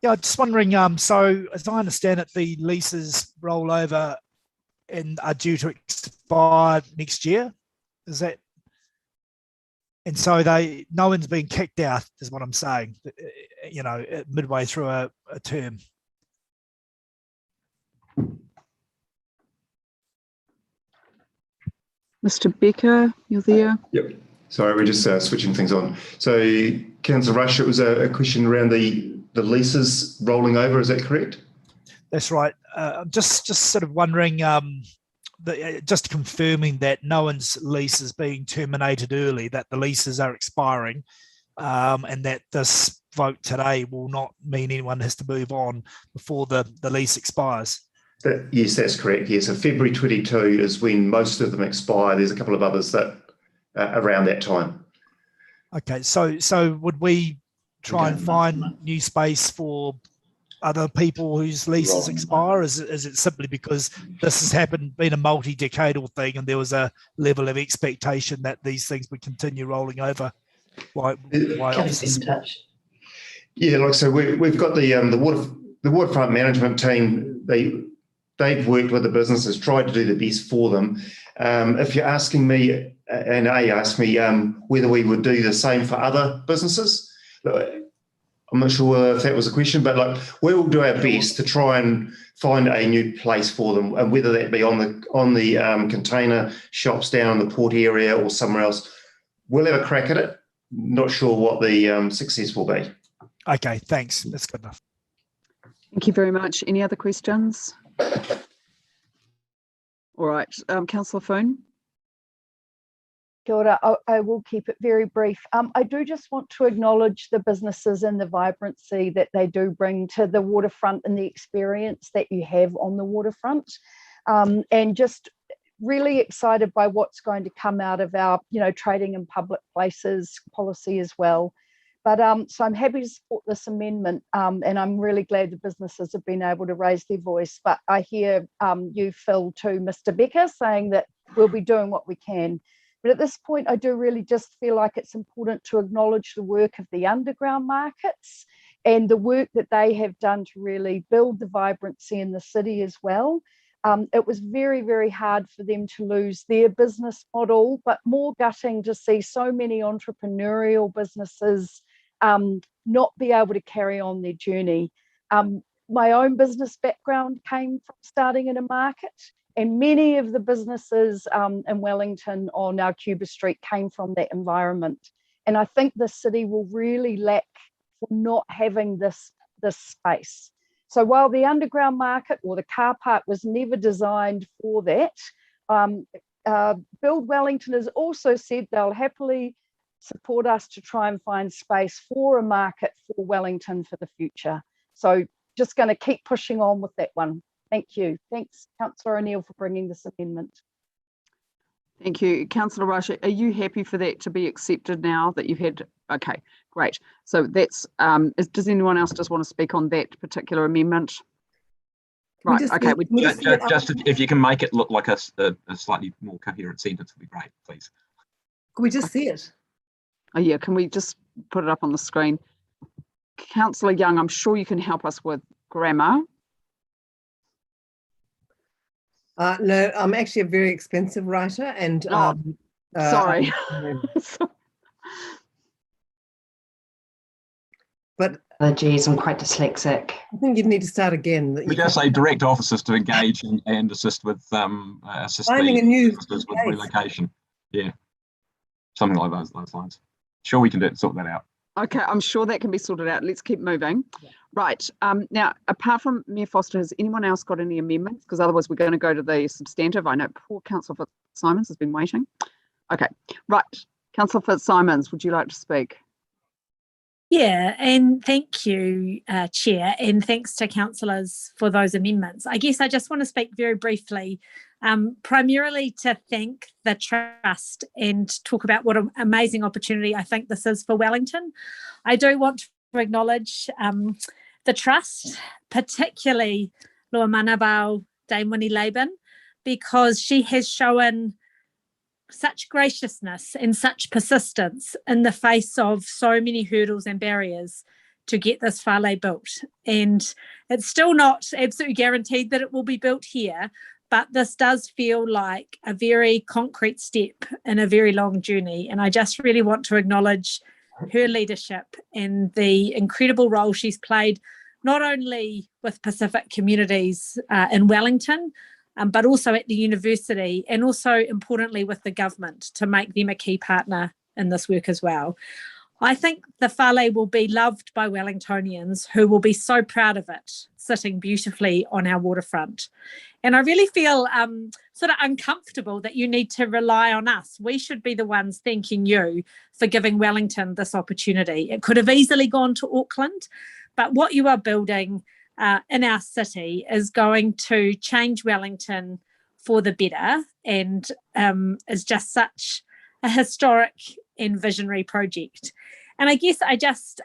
S16: Yeah, just wondering, so as I understand it, the leases roll over and are due to expire next year. Is that? And so no one's been kicked out, is what I'm saying, you know, midway through a term.
S1: Mr. Becker, you're there?
S20: Yep. Sorry, we're just switching things on. So, Councillor Rush, it was a question around the leases rolling over, is that correct?
S16: That's right. Just sort of wondering, just confirming that no one's lease is being terminated early, that the leases are expiring, and that this vote today will not mean anyone has to move on before the lease expires.
S20: Yes, that's correct. Yes, so February 22 is when most of them expire. There's a couple of others that around that time.
S16: Okay, so would we try and find new space for other people whose leases expire? Is it simply because this has been a multi-decadal thing, and there was a level of expectation that these things would continue rolling over? Why officers?
S20: Yeah, like so, we've got the waterfront management team. they've worked with the businesses, tried to do the best for them. If you're asking me, and asked me whether we would do the same for other businesses, I'm not sure if that was a question, but like we will do our best to try and find a new place for them, and whether that be on the container shops down in the port area or somewhere else. We'll have a crack at it. Not sure what the success will be.
S16: Okay, thanks. That's good enough.
S1: Thank you very much. Any other questions? All right, Councillor Foon.
S4: Kia ora. I will keep it very brief. I do just want to acknowledge the businesses and the vibrancy that they do bring to the waterfront and the experience that you have on the waterfront, and just really excited by what's going to come out of our, trading in public places policy as well. But so I'm happy to support this amendment, and I'm really glad the businesses have been able to raise their voice. But I hear you, Phil, too, Mr. Becker, saying that we'll be doing what we can. But at this point, I do really just feel like it's important to acknowledge the work of the underground markets and the work that they have done to really build the vibrancy in the city as well. It was very, very hard for them to lose their business model, but more gutting to see so many entrepreneurial businesses not be able to carry on their journey. My own business background came from starting in a market, and many of the businesses in Wellington on our Cuba Street came from that environment. And I think the city will really lack for not having this space. So while the underground market or the car park was never designed for that, Build Wellington has also said they'll happily support us to try and find space for a market for Wellington for the future. So just going to keep pushing on with that one. Thank you. Thanks, Councillor O'Neill, for bringing this amendment.
S1: Thank you. Councillor Rush, are you happy for that to be accepted now that you've had? Okay, great. So that's, does anyone else just want to speak on that particular amendment? Right, okay.
S3: Just if you can make it look like a slightly more coherent sentence would be great, please.
S21: Can we just see it?
S1: Oh yeah, can we just put it up on the screen? Councillor Young, I'm sure you can help us with grammar.
S21: No, I'm actually a very expensive writer, and
S1: sorry.
S21: But
S5: geez, I'm quite dyslexic.
S21: I think you'd need to start again.
S3: We just say direct officers to engage and assist with
S21: finding a new
S3: with relocation. Yeah, something like those lines. Sure, we can sort that out.
S1: Okay, I'm sure that can be sorted out. Let's keep moving. Yeah. Right. Now, apart from Mayor Foster, has anyone else got any amendments? Because otherwise we're going to go to the substantive. I know poor Councillor Fitzsimons has been waiting. Okay. Right. Councillor Fitzsimons, would you like to speak?
S18: Yeah, and thank you, Chair, and thanks to councillors for those amendments. I guess I just want to speak very briefly, primarily to thank the Trust and talk about what an amazing opportunity I think this is for Wellington. I do want to acknowledge the Trust, particularly Loa Manabau Dame Winnie Laban, because she has shown such graciousness and such persistence in the face of so many hurdles and barriers to get this Fale built. And it's still not absolutely guaranteed that it will be built here, but this does feel like a very concrete step in a very long journey. And I just really want to acknowledge her leadership and the incredible role she's played, not only with Pacific communities in Wellington, but also at the university, and also importantly with the government to make them a key partner in this work as well. I think the Fale will be loved by Wellingtonians who will be so proud of it, sitting beautifully on our waterfront. And I really feel sort of uncomfortable that you need to rely on us. We should be the ones thanking you for giving Wellington this opportunity. It could have easily gone to Auckland, but what you are building in our city is going to change Wellington for the better, and is just such a historic and visionary project. And I guess I just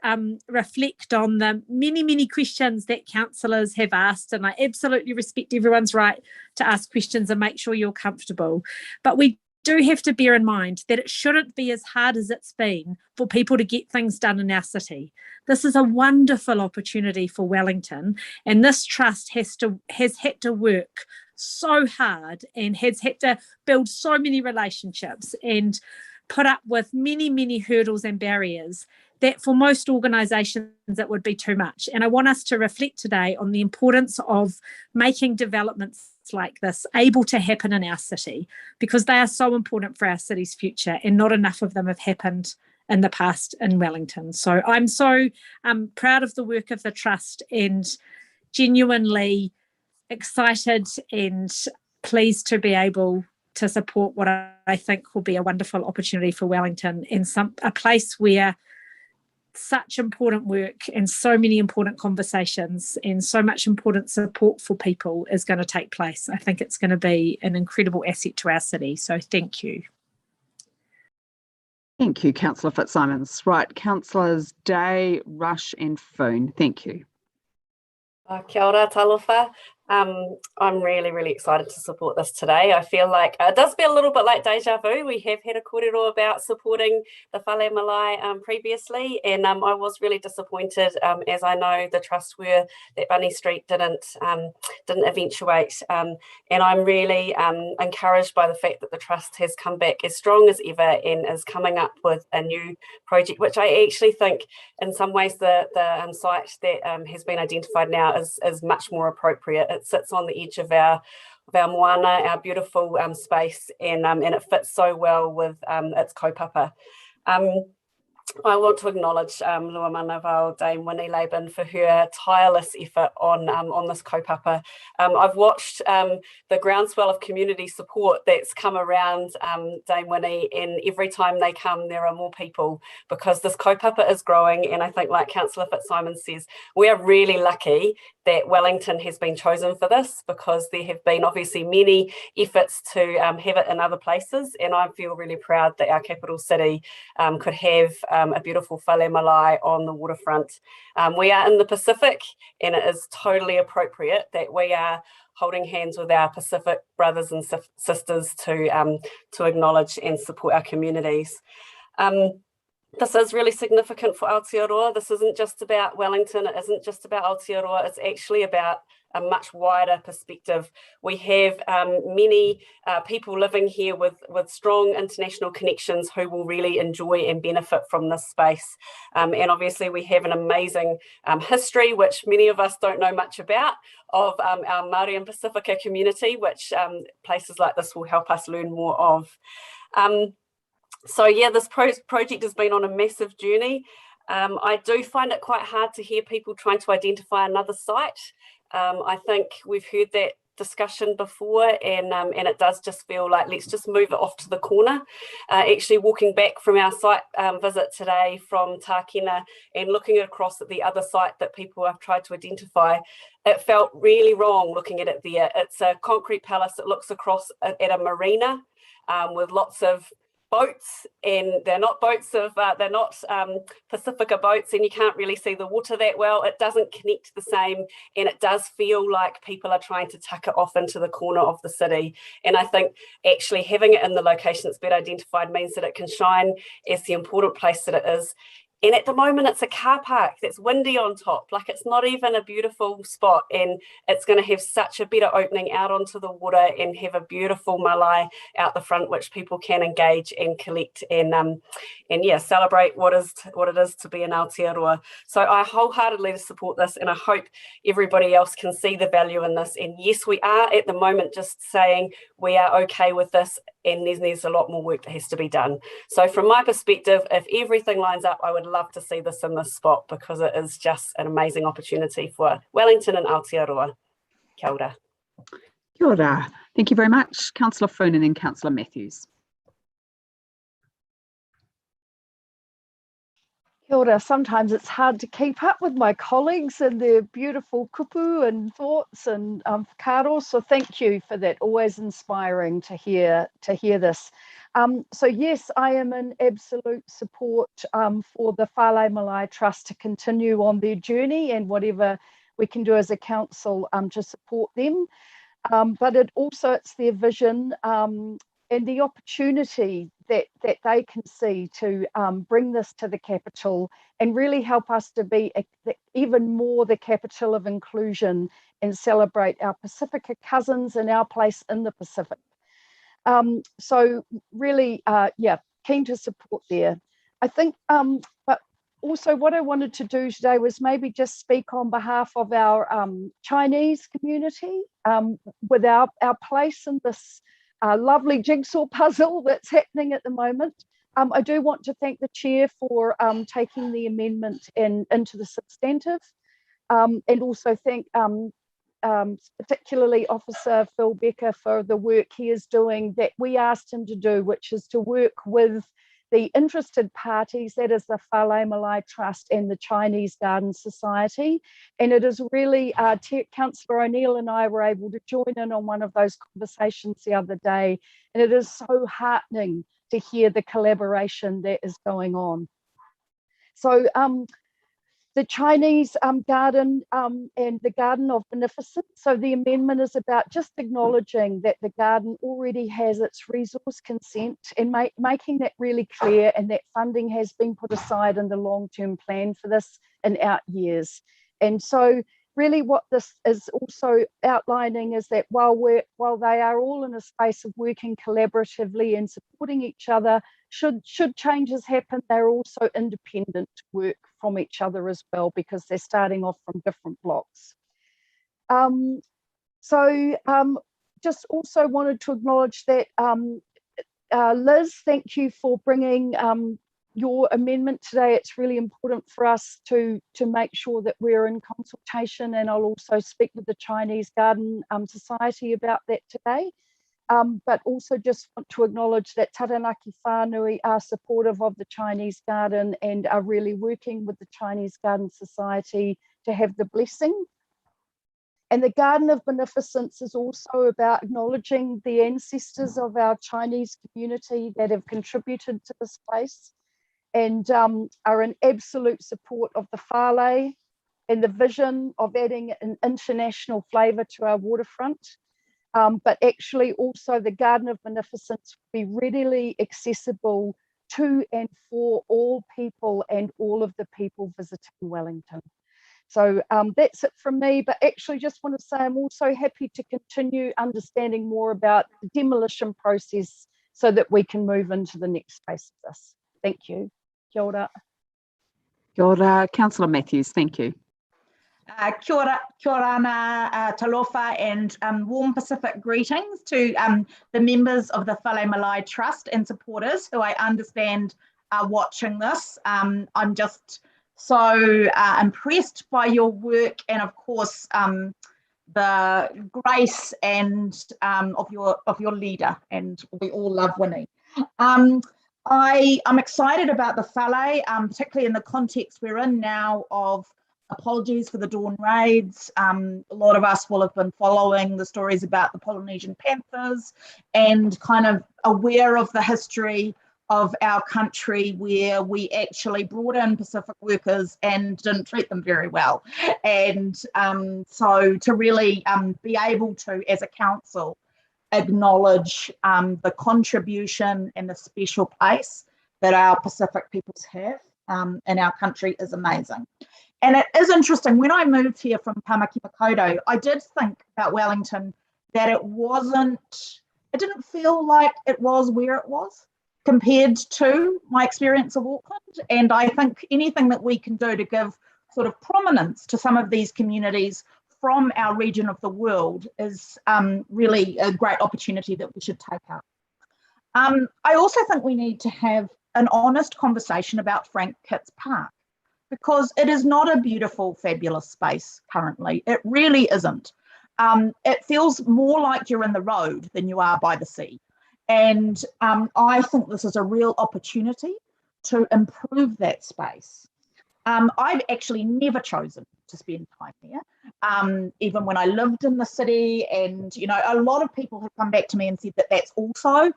S18: reflect on the many, many questions that councillors have asked, and I absolutely respect everyone's right to ask questions and make sure you're comfortable. But we do have to bear in mind that it shouldn't be as hard as it's been for people to get things done in our city. This is a wonderful opportunity for Wellington, and this trust has had to work so hard and has had to build so many relationships and put up with many, many hurdles and barriers that for most organisations it would be too much. And I want us to reflect today on the importance of making developments like this able to happen in our city, because they are so important for our city's future, and not enough of them have happened in the past in Wellington. So I'm so proud of the work of the trust, and genuinely excited and pleased to be able to support what I think will be a wonderful opportunity for Wellington, and a place where such important work and so many important conversations and so much important support for people is going to take place. I think it's going to be an incredible asset to our city. So thank you.
S1: Thank you, Councillor Fitzsimons. Right, Councillors Day, Rush and Foon. Thank you.
S15: Kia ora, talofa. I'm really, really excited to support this today. I feel like it does feel a little bit like deja vu. We have had a kōrero about supporting the Fale Malae previously, and I was really disappointed, as I know the trust were that Bunny Street didn't eventuate. And I'm really encouraged by the fact that the trust has come back as strong as ever and is coming up with a new project, which I actually think in some ways the site that has been identified now is much more appropriate. It sits on the edge of our moana, our beautiful space, and it fits so well with its kaupapa. I want to acknowledge Lua Manawao, Dame Winnie Laban, for her tireless effort on this kaupapa. I've watched the groundswell of community support that's come around Dame Winnie, and every time they come, there are more people, because this kaupapa is growing. And I think, like Councillor Fitzsimons says, we are really lucky that Wellington has been chosen for this, because there have been obviously many efforts to have it in other places, and I feel really proud that our capital city could have a beautiful Fale Malae on the waterfront. We are in the Pacific, and it is totally appropriate that we are holding hands with our Pacific brothers and sisters to acknowledge and support our communities. This is really significant for Aotearoa. This isn't just about Wellington, it isn't just about Aotearoa, it's actually about a much wider perspective. We have many people living here with strong international connections who will really enjoy and benefit from this space. And obviously we have an amazing history, which many of us don't know much about, of our Māori and Pacifica community, which places like this will help us learn more of. So yeah, this project has been on a massive journey. I do find it quite hard to hear people trying to identify another site. I think we've heard that discussion before, and it does just feel like let's just move it off to the corner. Actually walking back from our site visit today from Tākina and looking across at the other site that people have tried to identify, it felt really wrong looking at it there. It's a concrete palace that looks across at a marina with lots of boats, and they're not boats of they're not Pacifica boats, and you can't really see the water that well. It doesn't connect the same, and it does feel like people are trying to tuck it off into the corner of the city. And I think actually having it in the location that's been identified means that it can shine as the important place that it is. And at the moment, it's a car park that's windy on top. Like, it's not even a beautiful spot, and it's going to have such a better opening out onto the water and have a beautiful malae out the front, which people can engage and collect and yeah, celebrate what it is to be in Aotearoa. So I wholeheartedly support this, and I hope everybody else can see the value in this. And yes, we are at the moment just saying we are okay with this, and there's a lot more work that has to be done. So from my perspective, if everything lines up, I would love to see this in this spot, because it is just an amazing opportunity for Wellington and Aotearoa. Kia ora.
S1: Kia ora. Thank you very much. Councillor Foon and then Councillor Matthews.
S4: Kia ora. Sometimes it's hard to keep up with my colleagues and their beautiful kupu and thoughts and whakaaro, so thank you for that. Always inspiring to hear this. So yes, I am in absolute support for the Fale Malae Trust to continue on their journey, and whatever we can do as a council to support them. But it's their vision and the opportunity that they can see to bring this to the capital and really help us to be even more the capital of inclusion and celebrate our Pacifica cousins and our place in the Pacific. So really, keen to support there. I think, but also what I wanted to do today was maybe just speak on behalf of our Chinese community with our place in this lovely jigsaw puzzle that's happening at the moment. I do want to thank the chair for taking the amendment into the substantive, and also thank particularly Officer Phil Becker for the work he is doing that we asked him to do, which is to work with the interested parties, that is the Fale Malae Trust and the Chinese Garden Society. And it is really, Councillor O'Neill and I were able to join in on one of those conversations the other day, and it is so heartening to hear the collaboration that is going on. So the Chinese garden and the Garden of Beneficence. So the amendment is about just acknowledging that the garden already has its resource consent and making that really clear, and that funding has been put aside in the long-term plan for this in out years. And so really what this is also outlining is that while they are all in a space of working collaboratively and supporting each other, should changes happen, they're also independent to work from each other as well, because they're starting off from different blocks. Just also wanted to acknowledge that Liz, thank you for bringing your amendment today. It's really important for us to make sure that we're in consultation, and I'll also speak with the Chinese Garden Society about that today. But also just want to acknowledge that Taranaki whānui are supportive of the Chinese Garden and are really working with the Chinese Garden Society to have the blessing. And the Garden of Beneficence is also about acknowledging the ancestors of our Chinese community that have contributed to this place, and are in absolute support of the Fale and the vision of adding an international flavour to our waterfront. But actually also the Garden of Beneficence will be readily accessible to and for all people and all of the people visiting Wellington. So that's it from me, but actually just want to say I'm also happy to continue understanding more about the demolition process so that we can move into the next phase of this. Thank you. Kia ora.
S1: Kia ora. Councillor Matthews, thank you.
S9: Kia ora ana talofa, and warm Pacific greetings to the members of the Fale Malae Trust and supporters who I understand are watching this. I'm just so impressed by your work, and of course the grace and of your leader, and we all love Winnie. I'm excited about the Fale, particularly in the context we're in now of apologies for the dawn raids. A lot of us will have been following the stories about the Polynesian Panthers and kind of aware of the history of our country where we actually brought in Pacific workers and didn't treat them very well. And so to really be able to, as a council, acknowledge the contribution and the special place that our Pacific peoples have in our country is amazing. And it is interesting, when I moved here from Tamaki Makaurau, I did think about Wellington that it didn't feel like it was where it was compared to my experience of Auckland. And I think anything that we can do to give sort of prominence to some of these communities from our region of the world is really a great opportunity that we should take up. I also think we need to have an honest conversation about Frank Kitts Park, because it is not a beautiful, fabulous space currently. It really isn't. It feels more like you're in the road than you are by the sea. And I think this is a real opportunity to improve that space. I've actually never chosen to spend time here, even when I lived in the city. And, you know, a lot of people have come back to me and said that that's also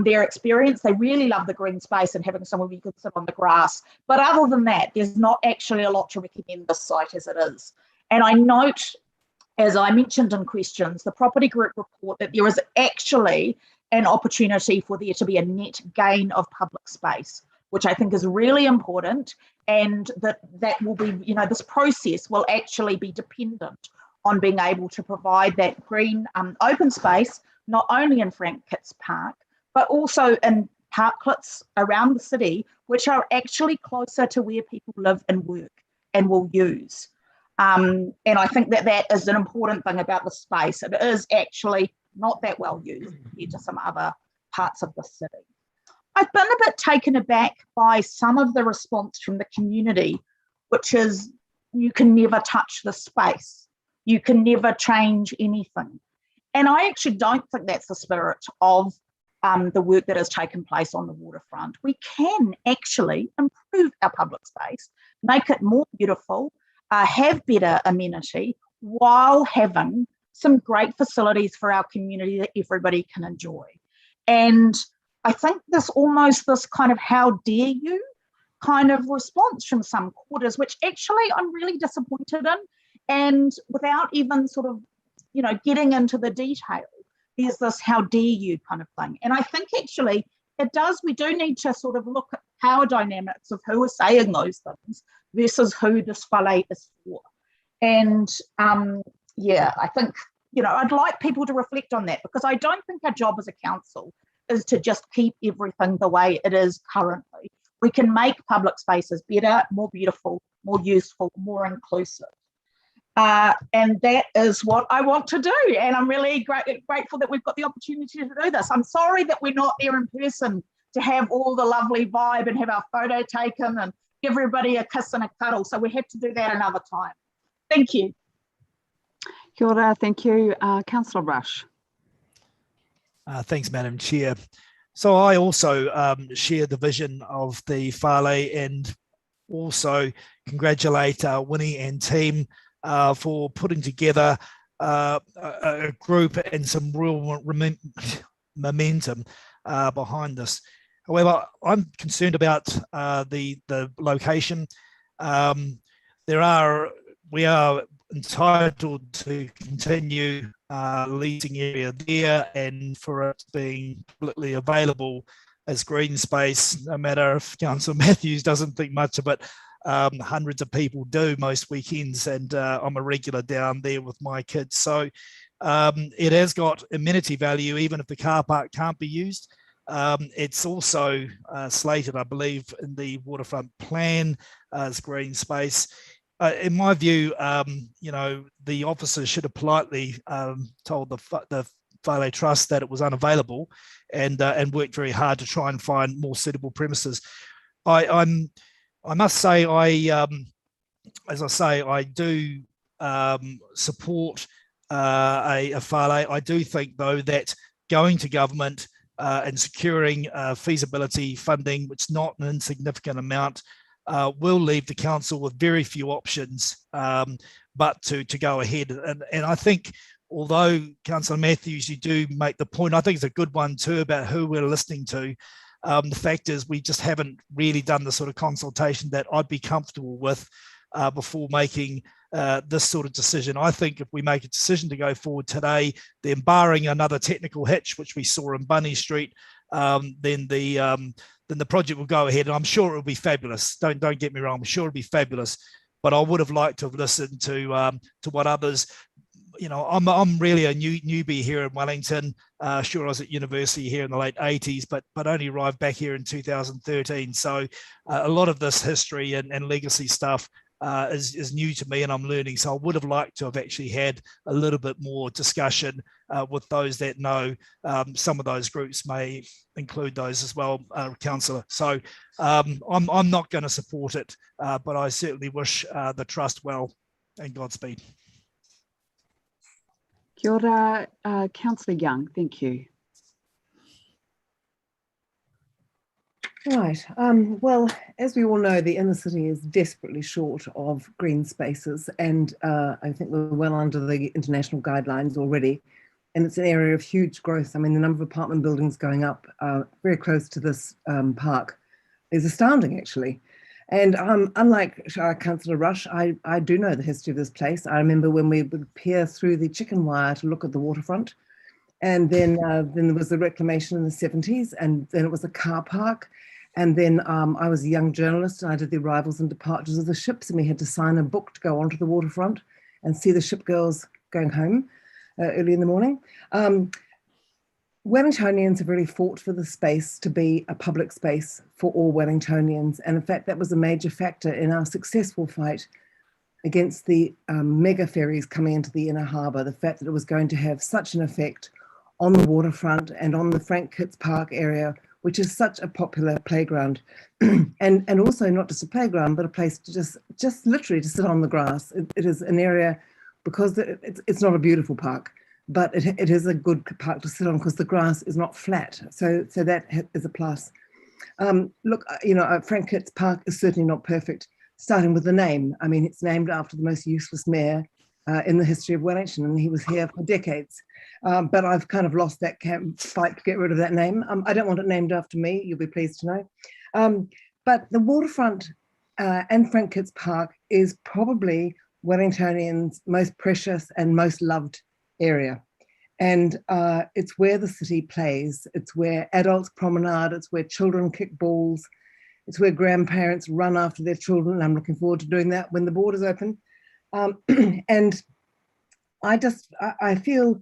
S9: their experience. They really love the green space and having somewhere where you could sit on the grass. But other than that, there's not actually a lot to recommend this site as it is. And I note, as I mentioned in questions, the property group report that there is actually an opportunity for there to be a net gain of public space, which I think is really important, and that will be, this process will actually be dependent on being able to provide that green open space, not only in Frank Kitts Park, but also in parklets around the city, which are actually closer to where people live and work and will use. And I think that is an important thing about the space. It is actually not that well used compared to some other parts of the city. I've been a bit taken aback by some of the response from the community, which is you can never touch the space. You can never change anything. And I actually don't think that's the spirit of the work that has taken place on the waterfront. We can actually improve our public space, make it more beautiful, have better amenity, while having some great facilities for our community that everybody can enjoy. And I think this kind of how dare you kind of response from some quarters, which actually I'm really disappointed in. And without even sort of, getting into the detail, there's this how dare you kind of thing. And I think actually we do need to sort of look at power dynamics of who is saying those things versus who this Fale is for. And I think, I'd like people to reflect on that, because I don't think our job as a council is to just keep everything the way it is currently. We can make public spaces better, more beautiful, more useful, more inclusive. And that is what I want to do. And I'm really grateful that we've got the opportunity to do this. I'm sorry that we're not there in person to have all the lovely vibe and have our photo taken and give everybody a kiss and a cuddle. So we have to do that another time. Thank you.
S1: Kia ora, thank you. Councillor Rush.
S16: Thanks, Madam Chair. So I also share the vision of the Fale, and also congratulate Winnie and team for putting together a group and some real momentum behind this. However, I'm concerned about the location. We are entitled to continue leasing area there, and for it being publicly available as green space, no matter if Councillor Matthews doesn't think much of it. Hundreds of people do most weekends, and I'm a regular down there with my kids. So it has got amenity value, even if the car park can't be used. It's also slated, I believe, in the waterfront plan as green space. In my view, the officers should have politely told the Fale Trust that it was unavailable, and worked very hard to try and find more suitable premises. I must say, as I say, I do support a Fale. I do think, though, that going to government and securing feasibility funding, which is not an insignificant amount, will leave the council with very few options but to go ahead. And I think, although Councillor Matthews, you do make the point, I think it's a good one too, about who we're listening to. The fact is, we just haven't really done the sort of consultation that I'd be comfortable with before making this sort of decision. I think if we make a decision to go forward today, then barring another technical hitch, which we saw in Bunny Street, then the project will go ahead, and I'm sure it'll be fabulous. Don't get me wrong, I'm sure it'll be fabulous. But I would have liked to have listened to what others. I'm really a newbie here in Wellington. Sure, I was at university here in the late 80s, but only arrived back here in 2013. So a lot of this history and legacy stuff is new to me, and I'm learning. So I would have liked to have actually had a little bit more discussion with those that know. Some of those groups may include those as well, Councillor. So I'm not going to support it, but I certainly wish the Trust well, and Godspeed.
S1: Kia ora, Councillor Young, thank you.
S21: Right. Well, as we all know, the inner city is desperately short of green spaces, and I think we're well under the international guidelines already. And it's an area of huge growth. I mean, the number of apartment buildings going up very close to this park is astounding, actually. And unlike Councillor Rush, I do know the history of this place. I remember when we would peer through the chicken wire to look at the waterfront. And then there was the reclamation in the 70s, and then it was a car park. And then I was a young journalist, and I did the arrivals and departures of the ships, and we had to sign a book to go onto the waterfront and see the ship girls going home early in the morning. Wellingtonians have really fought for the space to be a public space for all Wellingtonians. And in fact, that was a major factor in our successful fight against the mega ferries coming into the inner harbour, the fact that it was going to have such an effect on the waterfront and on the Frank Kitts Park area, which is such a popular playground. and also not just a playground, but a place to just literally to sit on the grass. It is an area, because it's not a beautiful park, but it is a good park to sit on because the grass is not flat. So that is a plus. Look, Frank Kitts Park is certainly not perfect, starting with the name. I mean, it's named after the most useless mayor in the history of Wellington, and he was here for decades. But I've kind of lost that fight to get rid of that name. I don't want it named after me, you'll be pleased to know. But the waterfront and Frank Kitts Park is probably Wellingtonians' most precious and most loved area. And it's where the city plays. It's where adults promenade. It's where children kick balls. It's where grandparents run after their children. I'm looking forward to doing that when the borders open. And I feel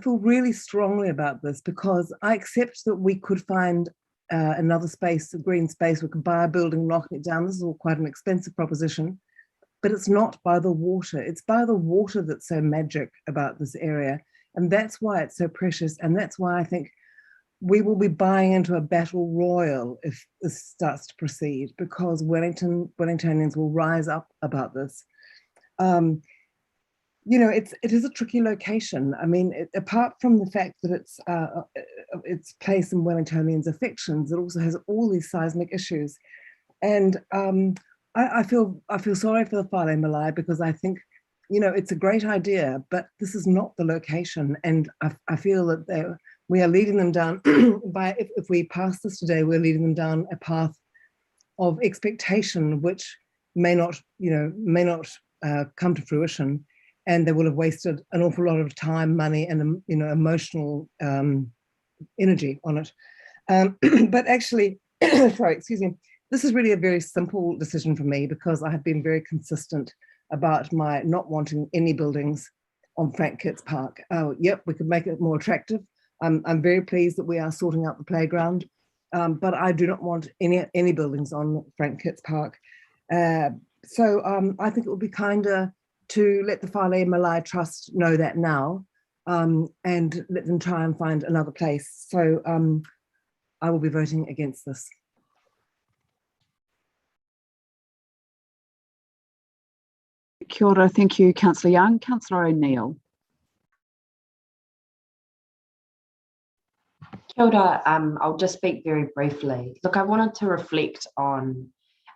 S21: really strongly about this, because I accept that we could find another space, a green space. We could buy a building, knock it down. This is all quite an expensive proposition, but it's not by the water. It's by the water that's so magic about this area. And that's why it's so precious. And that's why I think we will be buying into a battle royal if this starts to proceed, because Wellingtonians will rise up about this. It is a tricky location. I mean, apart from the fact that it's placed in Wellingtonians' affections, it also has all these seismic issues. And I feel sorry for the Fale Malae, because I think, it's a great idea, but this is not the location. And I feel that we are leading them down if we pass this today, we're leading them down a path of expectation, which may not come to fruition. And they will have wasted an awful lot of time, money, and emotional energy on it. But actually, sorry, excuse me, this is really a very simple decision for me, because I have been very consistent about my not wanting any buildings on Frank Kitts Park. Yep, we could make it more attractive. I'm very pleased that we are sorting out the playground, but I do not want any buildings on Frank Kitts Park. So I think it would be kinder to let the Fale Malae Trust know that now, and let them try and find another place. So I will be voting against this.
S1: Kia ora, thank you, Councillor Young. Councillor O'Neill.
S5: Kia ora, I'll just speak very briefly. Look, I wanted to reflect on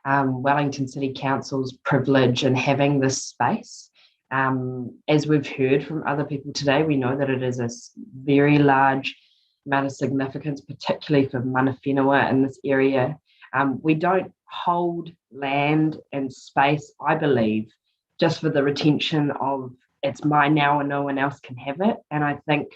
S5: Wellington City Council's privilege in having this space. As we've heard from other people today, we know that it is a very large amount of significance, particularly for mana whenua in this area. We don't hold land and space, I believe, just for the retention of it's mine now and no one else can have it. And I think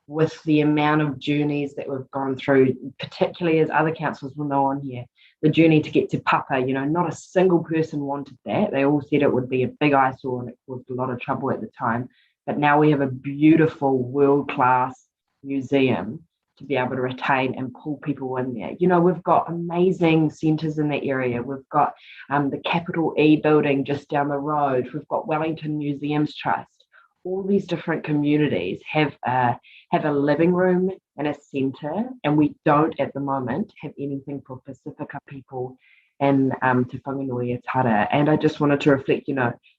S5: with the amount of journeys that we've gone through, particularly as other councils will know on here, the journey to get to Papa, not a single person wanted that. They all said it would be a big eyesore and it caused a lot of trouble at the time. But now we have a beautiful world-class museum to be able to retain and pull people in there. We've got amazing centres in the area. We've got the Capital E building just down the road. We've got Wellington Museums Trust. All these different communities have a living room and a centre, and we don't at the moment have anything for Pacifica people and Te Whanganui Atara. And I just wanted to reflect,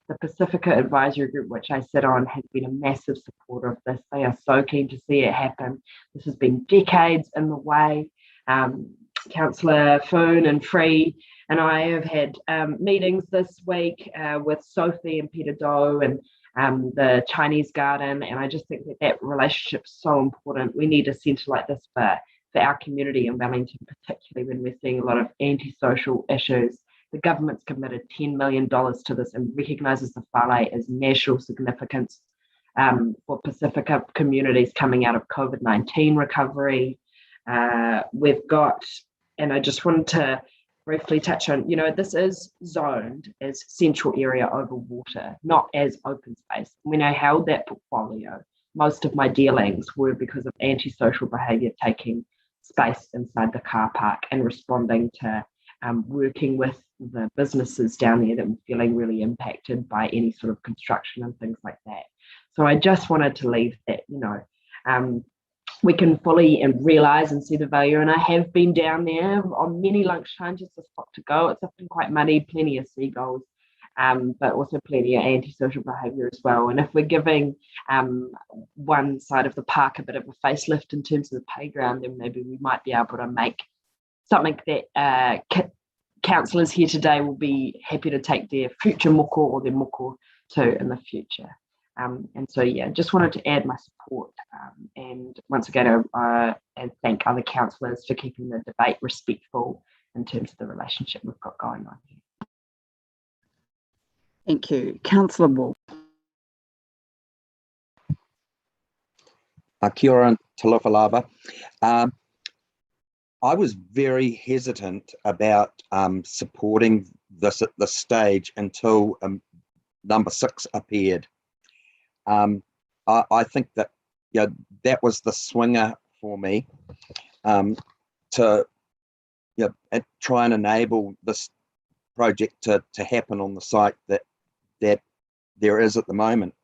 S5: the Pacifica Advisory Group, which I sit on, has been a massive supporter of this. They are so keen to see it happen. This has been decades in the way. Councillor Foon and Free and I have had meetings this week with Sophie and Peter Doe and the Chinese Garden, and I just think that relationship is so important. We need a centre like this for our community in Wellington, particularly when we're seeing a lot of antisocial issues. The government's committed $10 million to this and recognises the Fale as national significance for Pacifica communities coming out of COVID-19 recovery. We've got, and I just wanted to briefly touch on, this is zoned as central area over water, not as open space. When I held that portfolio, most of my dealings were because of antisocial behaviour taking space inside the car park and responding to working with the businesses down there that were feeling really impacted by any sort of construction and things like that. So I just wanted to leave that, we can fully and realise and see the value. And I have been down there on many lunchtimes, just a spot to go. It's often quite muddy, plenty of seagulls, but also plenty of antisocial behaviour as well. And if we're giving one side of the park a bit of a facelift in terms of the playground, then maybe we might be able to make something that councillors here today will be happy to take their future moko or their moko to in the future. And so, yeah, just wanted to add my support and once again, and thank other councillors for keeping the debate respectful in terms of the relationship we've got going on here.
S1: Thank you. Councillor Wall.
S2: Kia ora and talofa lava. I was very hesitant about supporting this at this stage until number 6 appeared. I think that that was the swinger for me to try and enable this project to happen on the site that there is at the moment.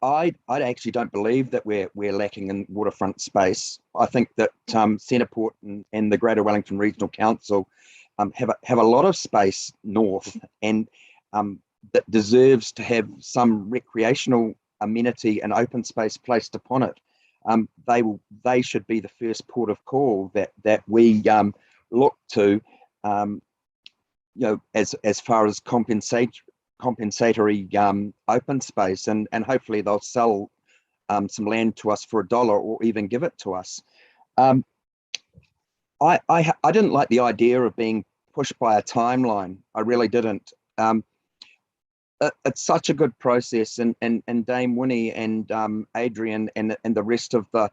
S2: I actually don't believe that we're lacking in waterfront space. I think that Centreport and the Greater Wellington Regional Council have a lot of space north, and that deserves to have some recreational amenity and open space placed upon it. They should be the first port of call that we look to, as far as compensatory open space, and hopefully they'll sell some land to us for $1 or even give it to us. I didn't like the idea of being pushed by a timeline. I really didn't. It's such a good process, and Dame Winnie and Adrian and the rest of the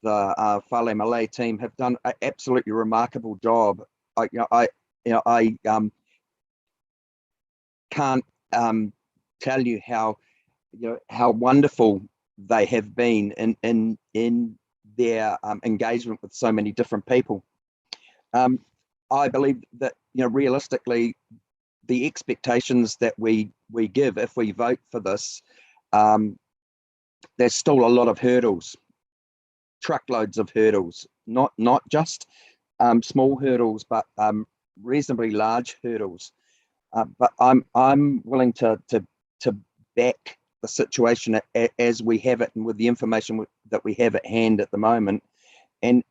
S2: Fale Malae team have done an absolutely remarkable job. I can't tell you how wonderful they have been in their engagement with so many different people. I believe that realistically, the expectations that we give if we vote for this, there's still a lot of hurdles, truckloads of hurdles, not just small hurdles, but reasonably large hurdles. But I'm willing to back the situation as we have it and with the information that we have at hand at the moment, and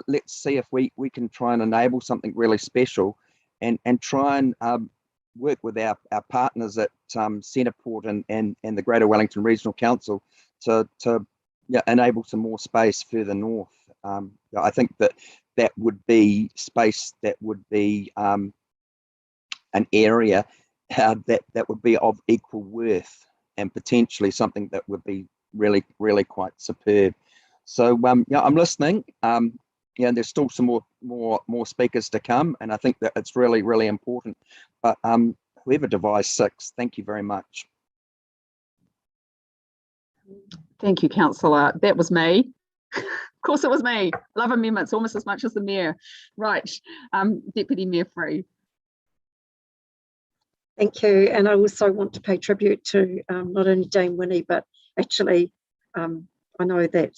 S2: let's see if we can try and enable something really special, and try and work with our partners at Centreport and the Greater Wellington Regional Council to enable some more space further north. I think that would be space that would be an area that would be of equal worth, and potentially something that would be really quite superb. So I'm listening. There's still some more speakers to come, and I think that it's really important. But whoever devised 6, thank you very much.
S1: Thank you, Councillor. That was me. Of course it was me. Love amendments almost as much as the Mayor. Right, Deputy Mayor Free.
S11: Thank you. And I also want to pay tribute to not only Dame Winnie, but actually I know that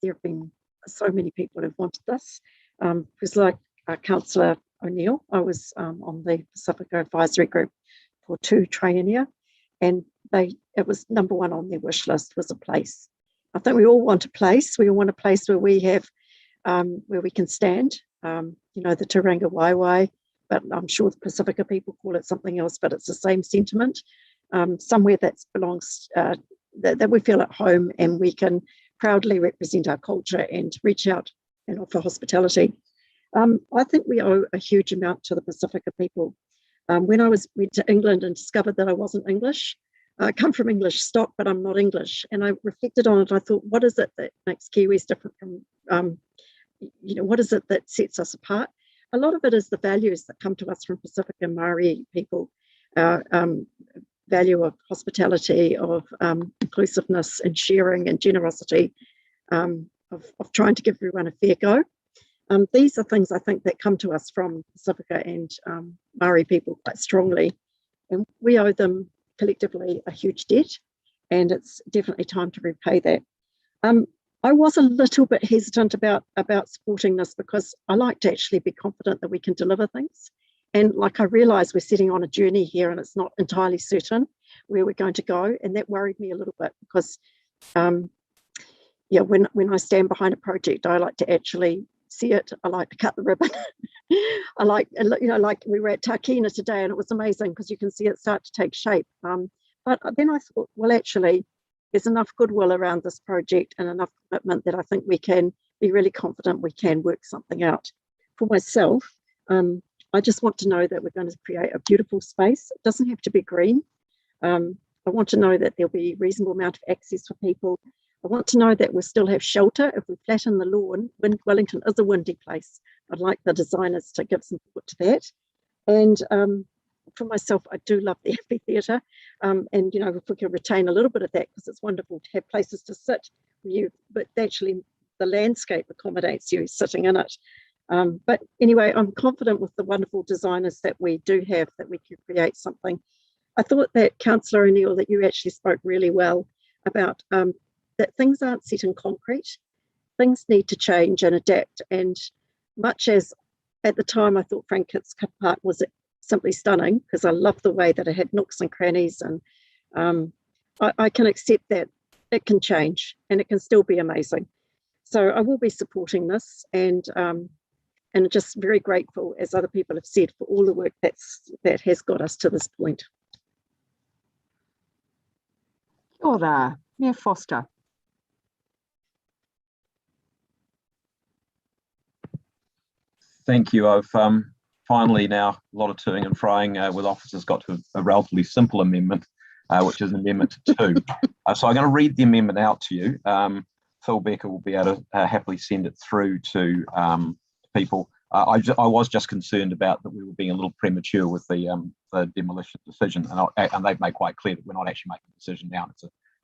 S11: there have been so many people who've wanted this. Because like Councillor O'Neill, I was on the Pacifica Advisory Group for 2 triennia, and it was number 1 on their wish list was a place. I think we all want a place. We all want a place where we have, where we can stand, the Tauranga Waiwai, but I'm sure the Pacifica people call it something else, but it's the same sentiment. Somewhere that belongs, that we feel at home, and we can proudly represent our culture and reach out and offer hospitality. I think we owe a huge amount to the Pacifica people. When I went to England and discovered that I wasn't English,
S10: I come from English stock, but I'm not English. And I reflected on it. I thought, what is it that makes Kiwis different from, what is it that sets us apart? A lot of it is the values that come to us from Pacific and Maori people, value of hospitality, of inclusiveness and sharing and generosity, of trying to give everyone a fair go. These are things I think that come to us from Pacifica and Maori people quite strongly. And we owe them collectively a huge debt, and it's definitely time to repay that. I was a little bit hesitant about supporting this because I like to actually be confident that we can deliver things. And like I realise we're sitting on a journey here and it's not entirely certain where we're going to go. And that worried me a little bit because, when I stand behind a project, I like to actually see it. I like to cut the ribbon. I like we were at Tākina today and it was amazing because you can see it start to take shape. But then I thought, well, actually, there's enough goodwill around this project and enough commitment that I think we can be really confident we can work something out. For myself, I just want to know that we're going to create a beautiful space. It doesn't have to be green. I want to know that there'll be a reasonable amount of access for people. I want to know that we'll still have shelter if we flatten the lawn. Wellington is a windy place. I'd like the designers to give some thought to that. And for myself, I do love the amphitheatre. And, if we can retain a little bit of that, because it's wonderful to have places to sit, but actually the landscape accommodates you sitting in it. But anyway, I'm confident with the wonderful designers that we do have that we can create something. I thought that, Councillor O'Neill, that you actually spoke really well about that things aren't set in concrete. Things need to change and adapt. And much as at the time I thought Frank Kitts car park was simply stunning, because I love the way that it had nooks and crannies, and I can accept that it can change and it can still be amazing. So I will be supporting this, and just very grateful, as other people have said, for all the work that has got us to this point.
S1: Kia ora, Mayor Foster.
S3: Thank you. I've finally now, a lot of toing and froing with officers, got to a relatively simple amendment, which is Amendment 2. So I'm going to read the amendment out to you. Phil Becker will be able to happily send it through to people. I was just concerned about that we were being a little premature with the demolition decision, and they've made quite clear that we're not actually making a decision now.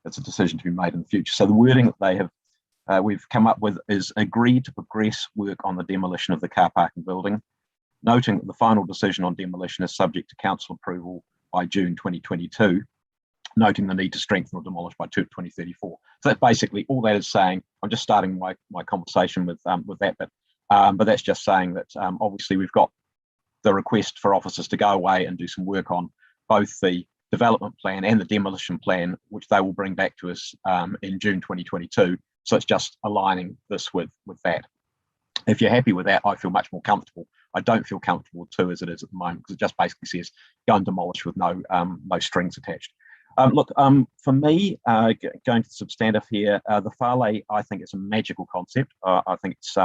S3: It's a decision to be made in the future. So the wording that they have we've come up with is agreed to progress work on the demolition of the car parking building, noting that the final decision on demolition is subject to council approval by June 2022, noting the need to strengthen or demolish by 2034. So that's basically all that is saying. I'm just starting my conversation with that, but that's just saying that obviously we've got the request for officers to go away and do some work on both the development plan and the demolition plan, which they will bring back to us in June 2022. So it's just aligning this with that. If you're happy with that, I feel much more comfortable. I don't feel comfortable too as it is at the moment, because it just basically says go and demolish with no strings attached. For me, going to the substantive here, the Fale, I think it's a magical concept. I think it's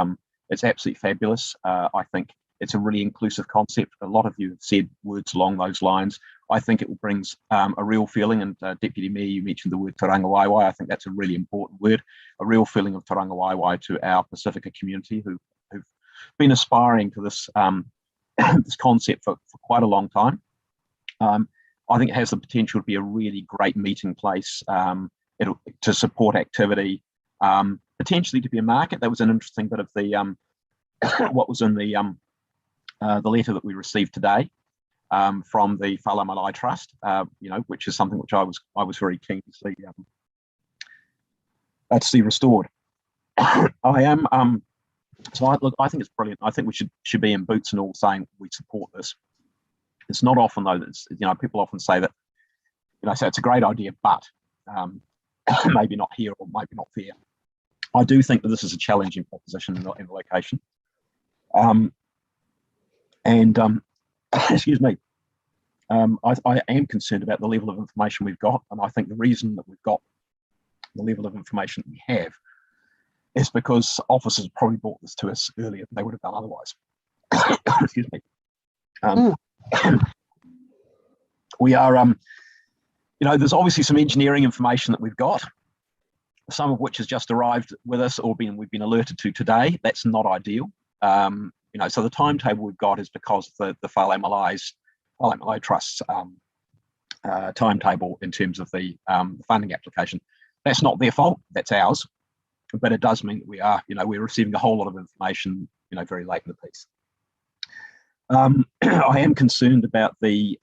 S3: absolutely fabulous. I think it's a really inclusive concept. A lot of you have said words along those lines. I think it brings a real feeling, and Deputy Mayor, you mentioned the word te rangawaiwai. I think that's a really important word, a real feeling of te rangawaiwai to our Pacifica community who've been aspiring to this this concept for quite a long time. I think it has the potential to be a really great meeting place, to support activity, potentially to be a market. That was an interesting bit of the what was in the letter that we received today from the Fale Malae Trust, which is something which I was very keen to see restored. I am I think it's brilliant. I think we should be in boots and all saying we support this. It's not often though that people often say that say it's a great idea, but maybe not here or maybe not there. I do think that this is a challenging proposition in the location. Excuse me. I am concerned about the level of information we've got, and I think the reason that we've got the level of information that we have is because officers probably brought this to us earlier than they would have done otherwise. Excuse me. We are
S13: there's obviously some engineering information that we've got, some of which has just arrived with us or we've been alerted to today. That's not ideal. So the timetable we've got is because the Fale Malae Trust's timetable in terms of the funding application. That's not their fault, that's ours. But it does mean that we are, we're receiving a whole lot of information, very late in the piece. I am concerned about the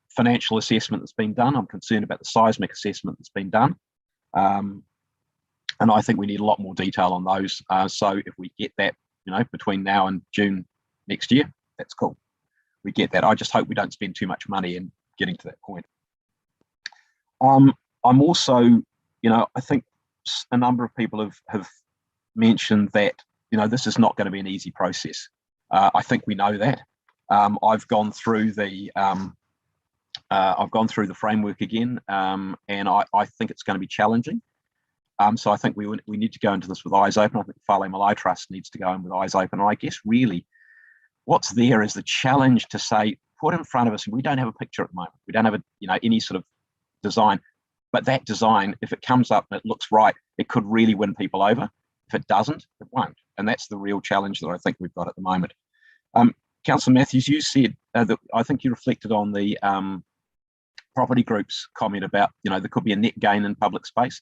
S13: financial assessment that's been done. I'm concerned about the seismic assessment that's been done. And I think we need a lot more detail on those. So if we get that, between now and June next year, that's cool. We get that. I just hope we don't spend too much money in getting to that point. I'm also, I think a number of people have mentioned that, this is not going to be an easy process. I think we know that. I've gone through the framework again, and I think it's going to be challenging. So I think we need to go into this with eyes open. I think Fale Malae Trust needs to go in with eyes open. And I guess really what's there is the challenge to say, put in front of us, and we don't have a picture at the moment. We don't have any sort of design, but that design, if it comes up and it looks right, it could really win people over. If it doesn't, it won't. And that's the real challenge that I think we've got at the moment. Councillor Matthews, you said that I think you reflected on the property group's comment about, there could be a net gain in public space.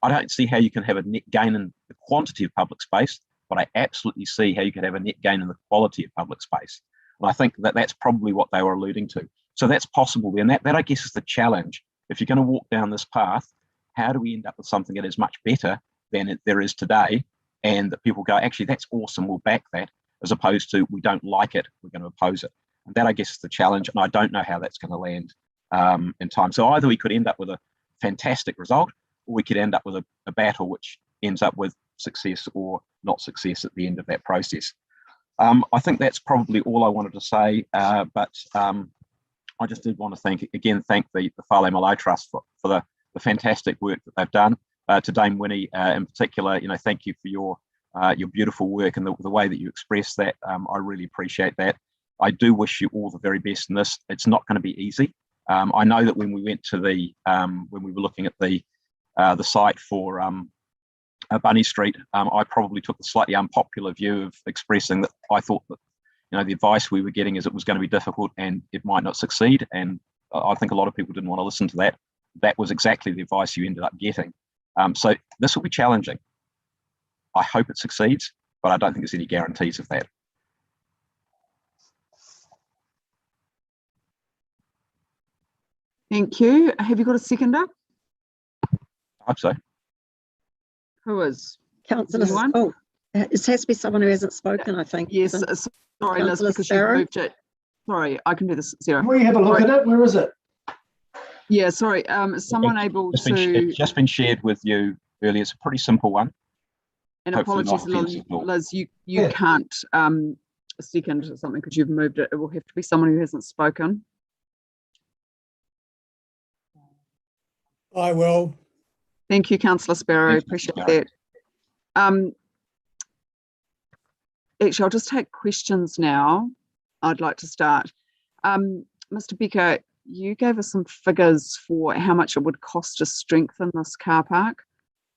S13: I don't see how you can have a net gain in the quantity of public space, but I absolutely see how you can have a net gain in the quality of public space. And I think that that's probably what they were alluding to. So that's possible. And that I guess is the challenge. If you're going to walk down this path, how do we end up with something that is much better than there is today? And that people go, actually, that's awesome, we'll back that, as opposed to, we don't like it, we're going to oppose it. And that, I guess, is the challenge. And I don't know how that's going to land in time. So either we could end up with a fantastic result, or we could end up with a battle which ends up with success or not success at the end of that process. I think that's probably all I wanted to say, but I just did want to thank the Fale Malae Trust for the fantastic work that they've done. To Dame Winnie in particular, thank you for your beautiful work and the way that you express that. I really appreciate that. I do wish you all the very best in this. It's not going to be easy. I know that when we went to when we were looking at the site for Bunny Street, I probably took the slightly unpopular view of expressing that I thought that the advice we were getting is it was going to be difficult and it might not succeed. And I think a lot of people didn't want to listen to that. That was exactly the advice you ended up getting. So this will be challenging. I hope it succeeds, but I don't think there's any guarantees of that.
S1: Thank you. Have you got a seconder?
S13: I hope so.
S1: Who is?
S10: Councillor. Oh, it has to be someone who hasn't spoken, I think.
S1: Yes, sorry, Liz, because you moved it. Sorry, I can do this, Sarah.
S22: Can we have a look at it? Where is it?
S1: Yeah, sorry. Is someone able to?
S13: It's just been shared with you earlier. It's a pretty simple one.
S1: And apologies, Liz, you can't second or something because you've moved it. It will have to be someone who hasn't spoken.
S17: I will.
S1: Thank you, Councillor Sparrow. Appreciate that. Actually, I'll just take questions now. I'd like to start. Mr. Becker, you gave us some figures for how much it would cost to strengthen this car park.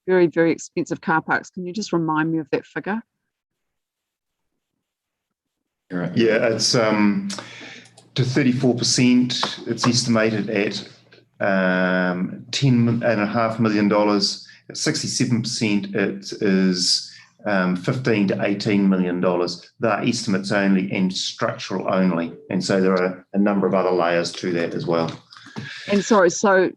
S1: Very, very expensive car parks. Can you just remind me of that figure?
S20: Yeah, it's to 34%. It's estimated at $10.5 million. At 67%, it is $15 to $18 million. They're estimates only and structural only. And so there are a number of other layers to that as well.
S1: And sorry, so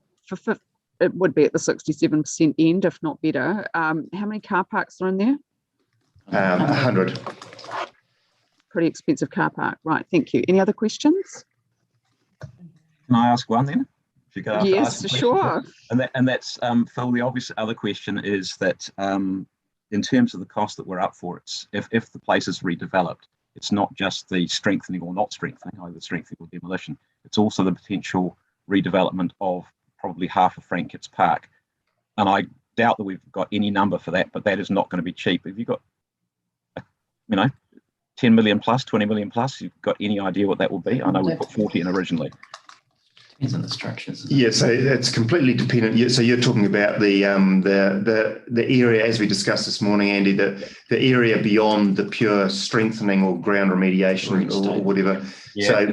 S1: it would be at the 67% end, if not better. How many car parks are in there?
S20: 100.
S1: Pretty expensive car park. Right, thank you. Any other questions?
S13: Can I ask one then? If you could
S1: yes, sure.
S13: And that's Phil, the obvious other question is that in terms of the cost that we're up for, it's if the place is redeveloped, it's not just the strengthening or not strengthening, either strengthening or demolition. It's also the potential redevelopment of probably half of Frank Kitts Park. And I doubt that we've got any number for that, but that is not going to be cheap. Have you got, 10 million plus, 20 million plus? You've got any idea what that will be? I know we put 40 in originally.
S7: Depends on the structures.
S20: Yeah, so it's completely dependent. So you're talking about the area, as we discussed this morning, Andy, the area beyond the pure strengthening or ground remediation or whatever.
S13: Yeah,
S20: so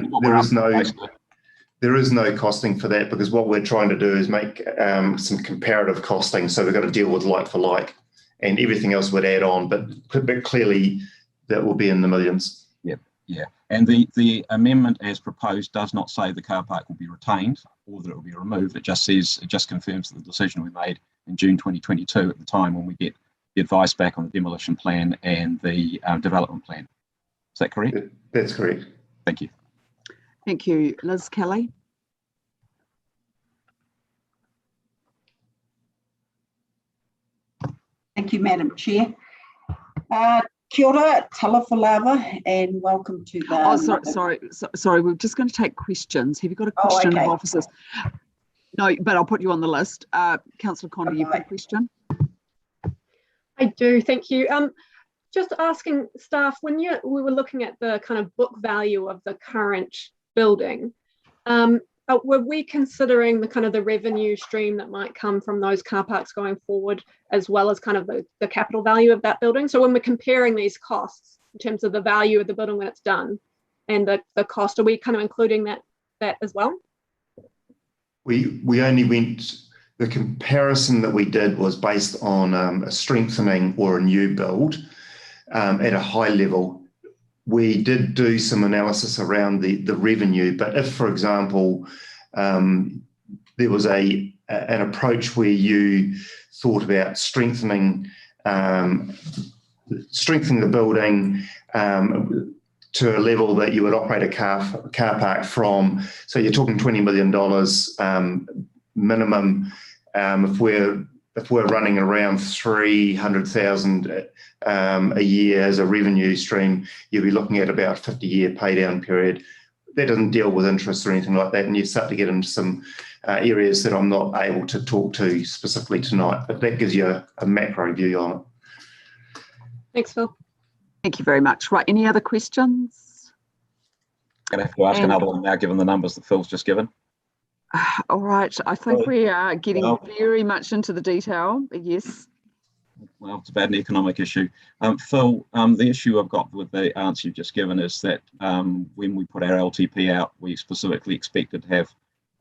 S20: there is no costing for that, because what we're trying to do is make some comparative costing. So we've got to deal with like for like, and everything else would add on, but clearly that will be in the millions.
S13: Yeah, and the amendment as proposed does not say the car park will be retained or that it will be removed. It just says, it just confirms the decision we made in June 2022 at the time when we get the advice back on the demolition plan and the development plan. Is that correct?
S20: That's correct.
S13: Thank you.
S22: Thank you. Liz Kelly.
S6: Thank you, Madam Chair. Kia ora, talofa lava, and welcome to the...
S22: Oh, sorry. We're just going to take questions. Have you got a question of officers? No, but I'll put you on the list. Councillor Condi, you've got a question?
S12: I do, thank you. Just asking staff, when we were looking at the kind of book value of the current building, were we considering the kind of the revenue stream that might come from those car parks going forward, as well as kind of the capital value of that building? So when we're comparing these costs in terms of the value of the building when it's done and the cost, are we kind of including that as well?
S20: We only went, the comparison that we did was based on a strengthening or a new build at a high level. We did do some analysis around the revenue, but if, for example, there was an approach where you thought about strengthening the building to a level that you would operate a car park from, so you're talking $20 million minimum. If we're running around 300,000 a year as a revenue stream, you'll be looking at about a 50-year pay down period. That doesn't deal with interest or anything like that, and you start to get into some areas that I'm not able to talk to specifically tonight, but that gives you a macro view on it.
S12: Thanks, Phil.
S22: Thank you very much. Right, any other questions?
S13: I'm going to have to ask another one now, given the numbers that Phil's just given.
S22: All right, I think we are getting very much into the detail. Yes.
S13: Well, it's about an economic issue. Phil, the issue I've got with the answer you've just given is that when we put our LTP out, we specifically expected to have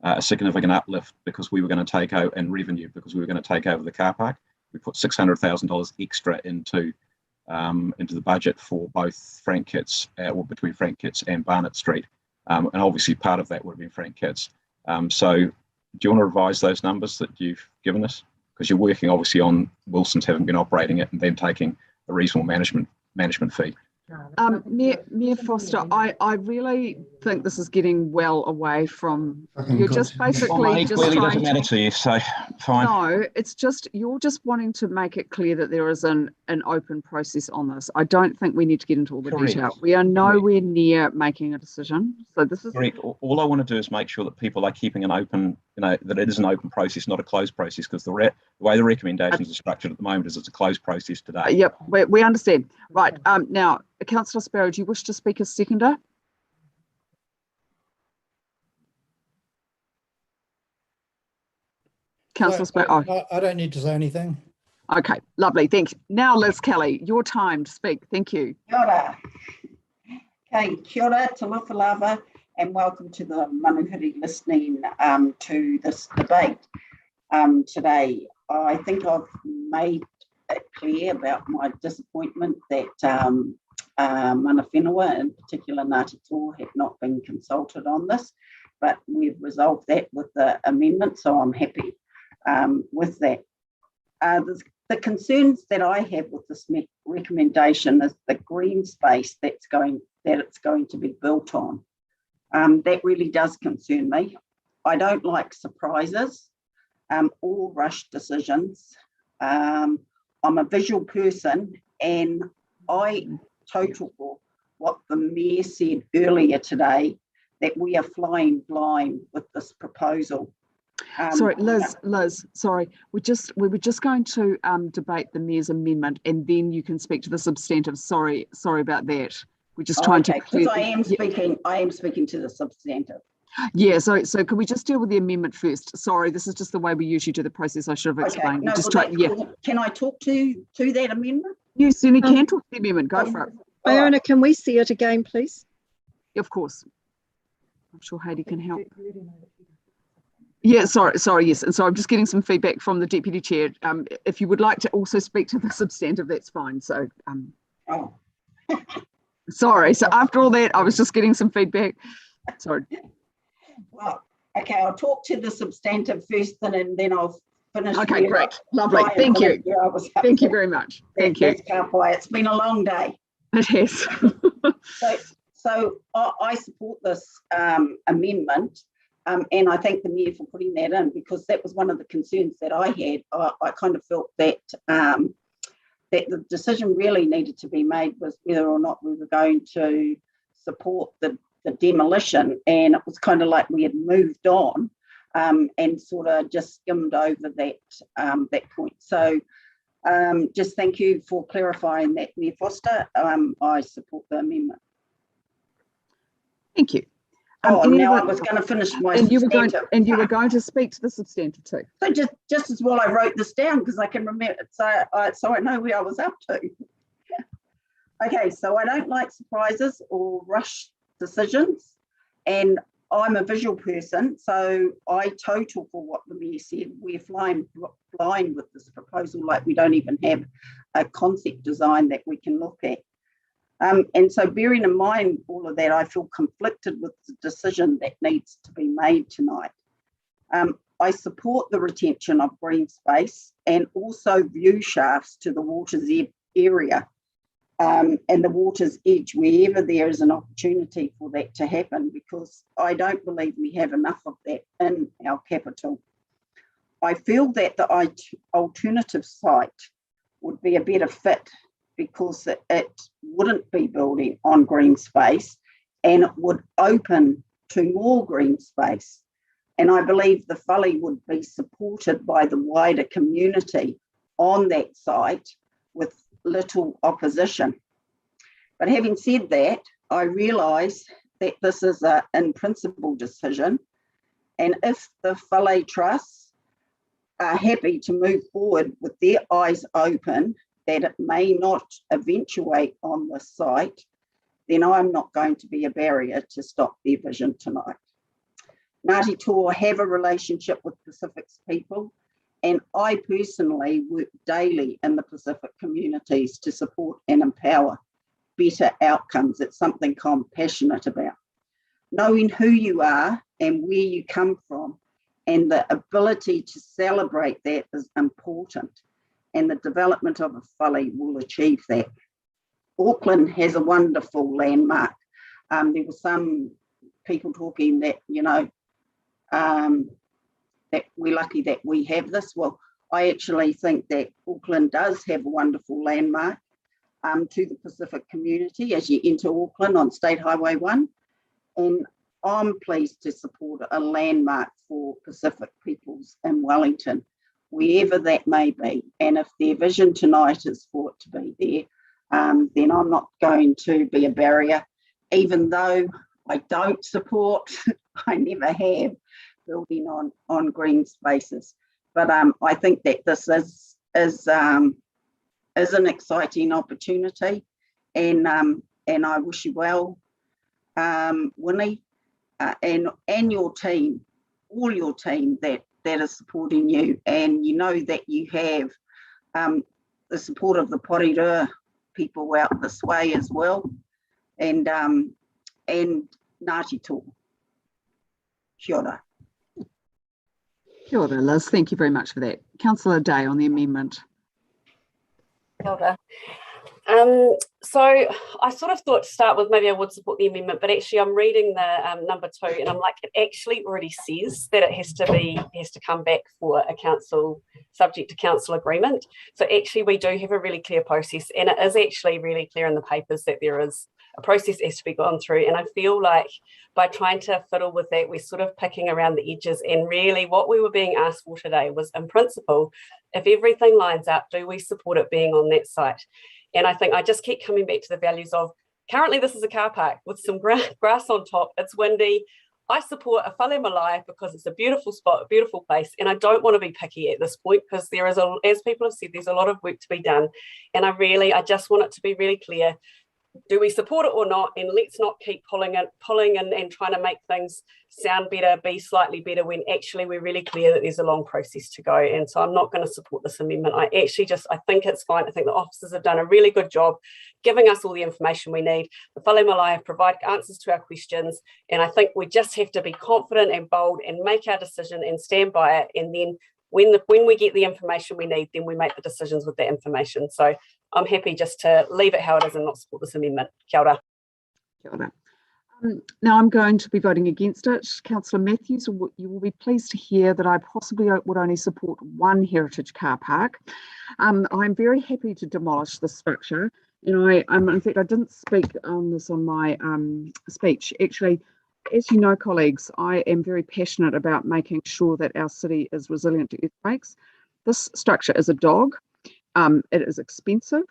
S13: a significant uplift because we were going to take out in revenue because we were going to take over the car park. We put $600,000 extra into the budget for both Frank Kitts, or between Frank Kitts and Barnett Street, and obviously part of that would have been Frank Kitts. So do you want to revise those numbers that you've given us? Because you're working obviously on Wilson's having been operating it and then taking a reasonable management fee.
S22: Mayor Foster, I really think this is getting well away from, you're just basically just
S13: clearly
S22: trying
S13: doesn't matter to you, so fine.
S22: No, it's just, you're just wanting to make it clear that there is an open process on this. I don't think we need to get into all the detail. We are nowhere near making a decision. So this is
S13: correct. All I want to do is make sure that people are keeping an open, that it is an open process, not a closed process, because the way the recommendations are structured at the moment is it's a closed process today.
S22: Yep, we understand. Right, now, Councillor Sparrow, do you wish to speak as seconder? Councillor Sparrow.
S17: I don't need to say anything.
S22: Okay, lovely, thanks. Now, Liz Kelly, your time to speak. Thank you.
S6: Kia ora. Okay, kia ora, talofa lava, and welcome to the Manuhiri listening to this debate today. I think I've made it clear about my disappointment that mana whenua, in particular Ngāti Toa, have not been consulted on this, but we've resolved that with the amendment, so I'm happy with that. The concerns that I have with this recommendation is the green space that it's going to be built on. That really does concern me. I don't like surprises or rushed decisions. I'm a visual person, and I total what the Mayor said earlier today, that we are flying blind with this proposal.
S22: Sorry, Liz, sorry. We were just going to debate the Mayor's amendment, and then you can speak to the substantive. Sorry about that. We're just trying to clear.
S6: I am speaking to the substantive.
S22: Yeah, so can we just deal with the amendment first? Sorry, this is just the way we usually do the process. I should have explained.
S6: No,
S22: just
S6: well, Can I talk to that amendment?
S22: You certainly can talk to the amendment. Go for it.
S11: Iona, can we see it again, please?
S22: Of course. I'm sure Heidi can help. Yeah, sorry, yes. And so I'm just getting some feedback from the Deputy Chair. If you would like to also speak to the substantive, that's fine. So, sorry. So after all that, I was just getting some feedback. Sorry.
S6: Well, okay, I'll talk to the substantive first and then I'll finish.
S22: Okay, great. Lovely. Thank you. Thank you very much. Thank you.
S6: It's been a long day.
S22: It has.
S6: So I support this amendment, and I thank the Mayor for putting that in, because that was one of the concerns that I had. I kind of felt that that the decision really needed to be made was whether or not we were going to support the demolition, and it was kind of like we had moved on and sort of just skimmed over that point. So just thank you for clarifying that, Mayor Foster. I support the amendment.
S22: Thank you.
S6: Now I was going to finish my substantive.
S22: You were going to speak to the substantive too.
S6: So just as well I wrote this down, because I can remember it, so I know where I was up to. Okay, so I don't like surprises or rush decisions, and I'm a visual person, so I total for what the Mayor said. We're flying blind with this proposal, like we don't even have a concept design that we can look at. And so bearing in mind all of that, I feel conflicted with the decision that needs to be made tonight. I support the retention of green space and also view shafts to the water's area and the water's edge wherever there is an opportunity for that to happen, because I don't believe we have enough of that in our capital. I feel that the alternative site would be a better fit, because it wouldn't be building on green space and it would open to more green space. And I believe the Fale would be supported by the wider community on that site with little opposition. But having said that, I realise that this is an in-principle decision, and if the Fale Trust are happy to move forward with their eyes open that it may not eventuate on the site, then I'm not going to be a barrier to stop their vision tonight. Ngāti Toa have a relationship with Pacific's people, and I personally work daily in the Pacific communities to support and empower better outcomes. It's something I'm passionate about. Knowing who you are and where you come from, and the ability to celebrate that is important. And the development of a Fale will achieve that. Auckland has a wonderful landmark. There were some people talking that, that we're lucky that we have this. Well, I actually think that Auckland does have a wonderful landmark to the Pacific community as you enter Auckland on State Highway 1. And I'm pleased to support a landmark for Pacific peoples in Wellington, wherever that may be. And if their vision tonight is for it to be there, then I'm not going to be a barrier, even though I don't support, I never have, building on green spaces. But I think that this is an exciting opportunity, and I wish you well, Winnie, and your team, all your team that is supporting you, and you know that you have the support of the Pūroro people out this way as well, and Ngāti Toa. Kia ora.
S22: Kia ora, Liz. Thank you very much for that. Councillor Day on the amendment.
S15: Kia ora. So I sort of thought to start with maybe I would support the amendment, but actually I'm reading the number 2 and I'm like, it actually already says that it has to come back for a council, subject to council agreement. So actually we do have a really clear process, and it is actually really clear in the papers that there is a process has to be gone through. And I feel like by trying to fiddle with that, we're sort of picking around the edges, and really what we were being asked for today was, in principle, if everything lines up, do we support it being on that site? And I think I just keep coming back to the values of, currently this is a car park with some grass on top, it's windy, I support a Fale Malae because it's a beautiful spot, a beautiful place, and I don't want to be picky at this point because there is, as people have said, there's a lot of work to be done, and I just want it to be really clear. Do we support it or not? And let's not keep pulling and trying to make things sound better, be slightly better, when actually we're really clear that there's a long process to go. And so I'm not going to support this amendment. I think it's fine. I think the officers have done a really good job giving us all the information we need. The Fale Malae have provided answers to our questions. And I think we just have to be confident and bold and make our decision and stand by it. And then when we get the information we need, then we make the decisions with that information. So I'm happy just to leave it how it is and not support this amendment. Kia ora.
S22: Kia ora. Now I'm going to be voting against it. Councillor Matthews, you will be pleased to hear that I possibly would only support one heritage car park. I'm very happy to demolish the structure. And in fact, I didn't speak on this on my speech. Actually, as you know, colleagues, I am very passionate about making sure that our city is resilient to earthquakes. This structure is a dog. It is expensive.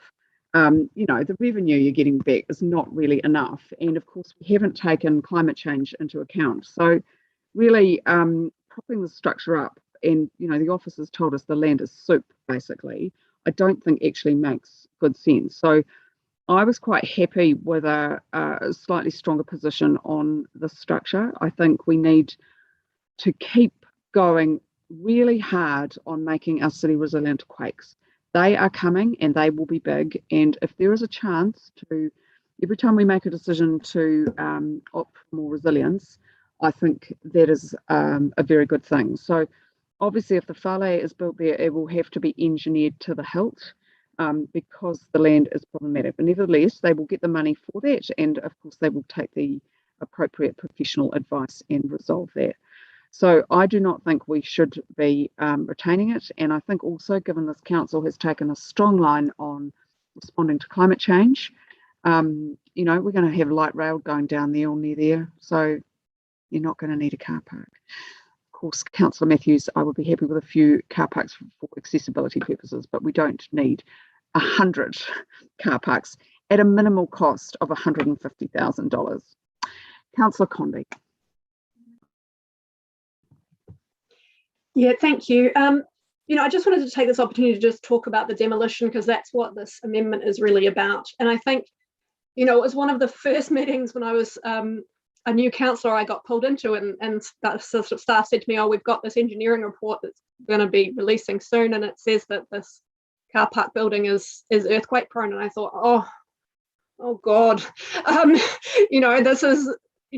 S22: The revenue you're getting back is not really enough. And of course, we haven't taken climate change into account. So really propping the structure up, and the officers told us the land is soup, basically, I don't think actually makes good sense. So I was quite happy with a slightly stronger position on the structure. I think we need to keep going really hard on making our city resilient to quakes. They are coming and they will be big. And if there is a chance to, every time we make a decision to opt for more resilience, I think that is a very good thing. So obviously if the Fale is built there, it will have to be engineered to the hilt. Because the land is problematic. But nevertheless, they will get the money for that, and of course they will take the appropriate professional advice and resolve that. So I do not think we should be retaining it, and I think also, given this council has taken a strong line on responding to climate change, we're going to have light rail going down there or near there, so you're not going to need a car park. Of course, Councillor Matthews, I would be happy with a few car parks for accessibility purposes, but we don't need 100 car parks at a minimal cost of $150,000. Councillor Condi.
S12: Yeah, thank you. I just wanted to take this opportunity to just talk about the demolition, because that's what this amendment is really about. And I think, it was one of the first meetings when I was a new councillor I got pulled into, and staff said to me, oh, we've got this engineering report that's going to be releasing soon, and it says that this car park building is earthquake prone. And I thought, oh God, this is,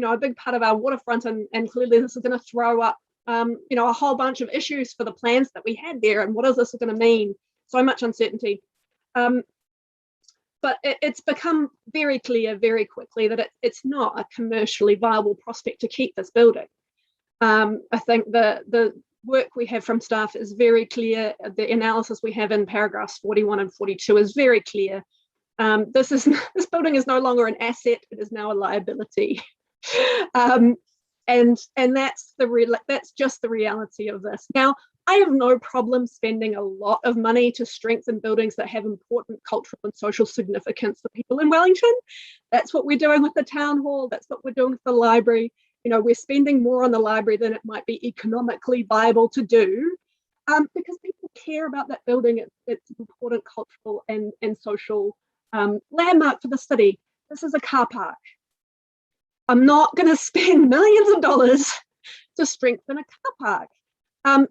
S12: a big part of our waterfront, and clearly this is going to throw up, a whole bunch of issues for the plans that we had there. And what is this going to mean? So much uncertainty. But it's become very clear very quickly that it's not a commercially viable prospect to keep this building. I think the work we have from staff is very clear. The analysis we have in paragraphs 41 and 42 is very clear. This building is no longer an asset; it is now a liability, and that's just the reality of this. Now, I have no problem spending a lot of money to strengthen buildings that have important cultural and social significance for people in Wellington. That's what we're doing with the town hall. That's what we're doing with the library. We're spending more on the library than it might be economically viable to do, because people care about that building. It's an important cultural and social landmark for the city. This is a car park. I'm not going to spend millions of dollars to strengthen a car park.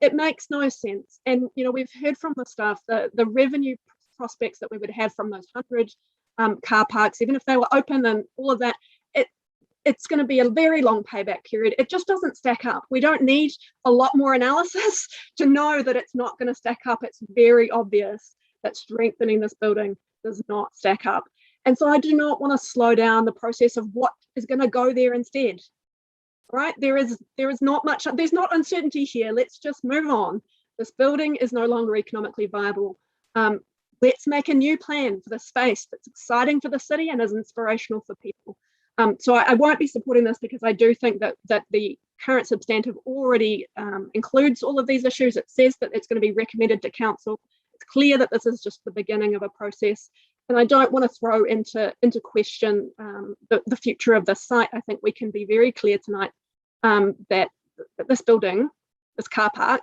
S12: It makes no sense. And, we've heard from the staff the revenue prospects that we would have from those 100 car parks, even if they were open and all of that, it's going to be a very long payback period. It just doesn't stack up. We don't need a lot more analysis to know that it's not going to stack up. It's very obvious that strengthening this building does not stack up. And so I do not want to slow down the process of what is going to go there instead. Right, there is not much, there's not uncertainty here. Let's just move on. This building is no longer economically viable. Let's make a new plan for the space that's exciting for the city and is inspirational for people. So I won't be supporting this, because I do think that the current substantive already includes all of these issues. It says that it's going to be recommended to council. It's clear that this is just the beginning of a process. And I don't want to throw into question the future of this site. I think we can be very clear tonight that this building, this car park,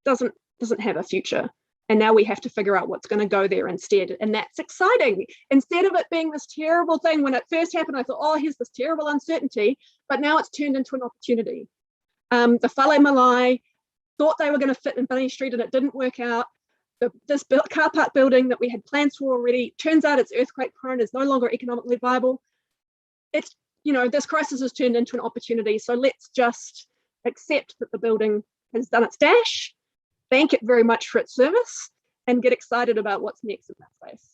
S12: doesn't have a future. And now we have to figure out what's going to go there instead. And that's exciting. Instead of it being this terrible thing, when it first happened, I thought, oh, here's this terrible uncertainty, but now it's turned into an opportunity. The Fale Malae thought they were going to fit in Bunny Street and it didn't work out. This car park building that we had plans for already, turns out it's earthquake prone, is no longer economically viable. It's, this crisis has turned into an opportunity. So let's just accept that the building has done its dash, thank it very much for its service, and get excited about what's next in that space.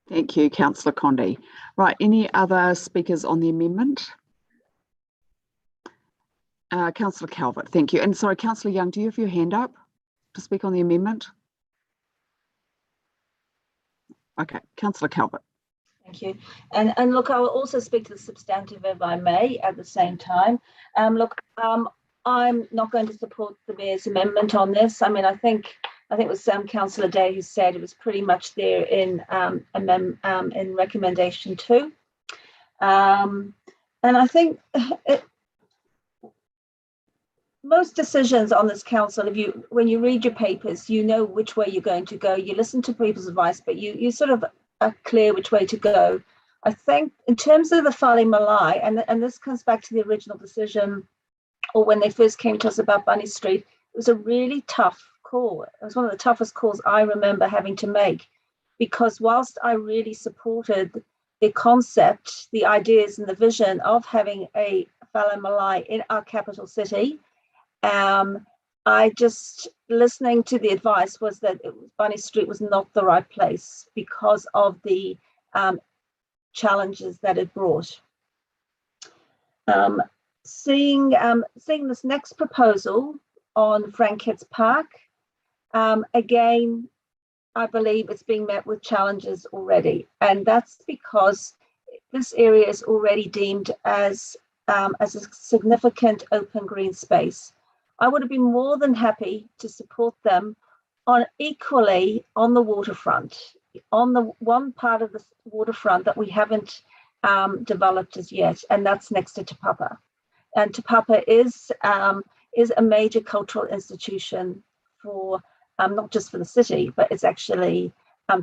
S22: Thank you, Councillor Condie. Right, any other speakers on the amendment? Councillor Calvert, thank you. And sorry, Councillor Young, do you have your hand up to speak on the amendment? Okay, Councillor Calvert.
S8: Thank you. And look, I will also speak to the substantive if I may at the same time. I'm not going to support the Mayor's amendment on this. I mean, I think it was Councillor Day who said it was pretty much there in recommendation 2. And I think most decisions on this council, when you read your papers, you know which way you're going to go. You listen to people's advice, but you sort of are clear which way to go. I think in terms of the Fale Malae, and this comes back to the original decision, or when they first came to us about Bunny Street, it was a really tough call. It was one of the toughest calls I remember having to make, because whilst I really supported the concept, the ideas and the vision of having a Fale Malae in our capital city, I just, listening to the advice was that Bunny Street was not the right place because of the challenges that it brought. Seeing this next proposal on Frankettes Park, again, I believe it's being met with challenges already, and that's because this area is already deemed as a significant open green space. I would have been more than happy to support them equally on the waterfront, on the one part of the waterfront that we haven't developed as yet, and that's next to Te Papa. And Te Papa is a major cultural institution for not just for the city, but it's actually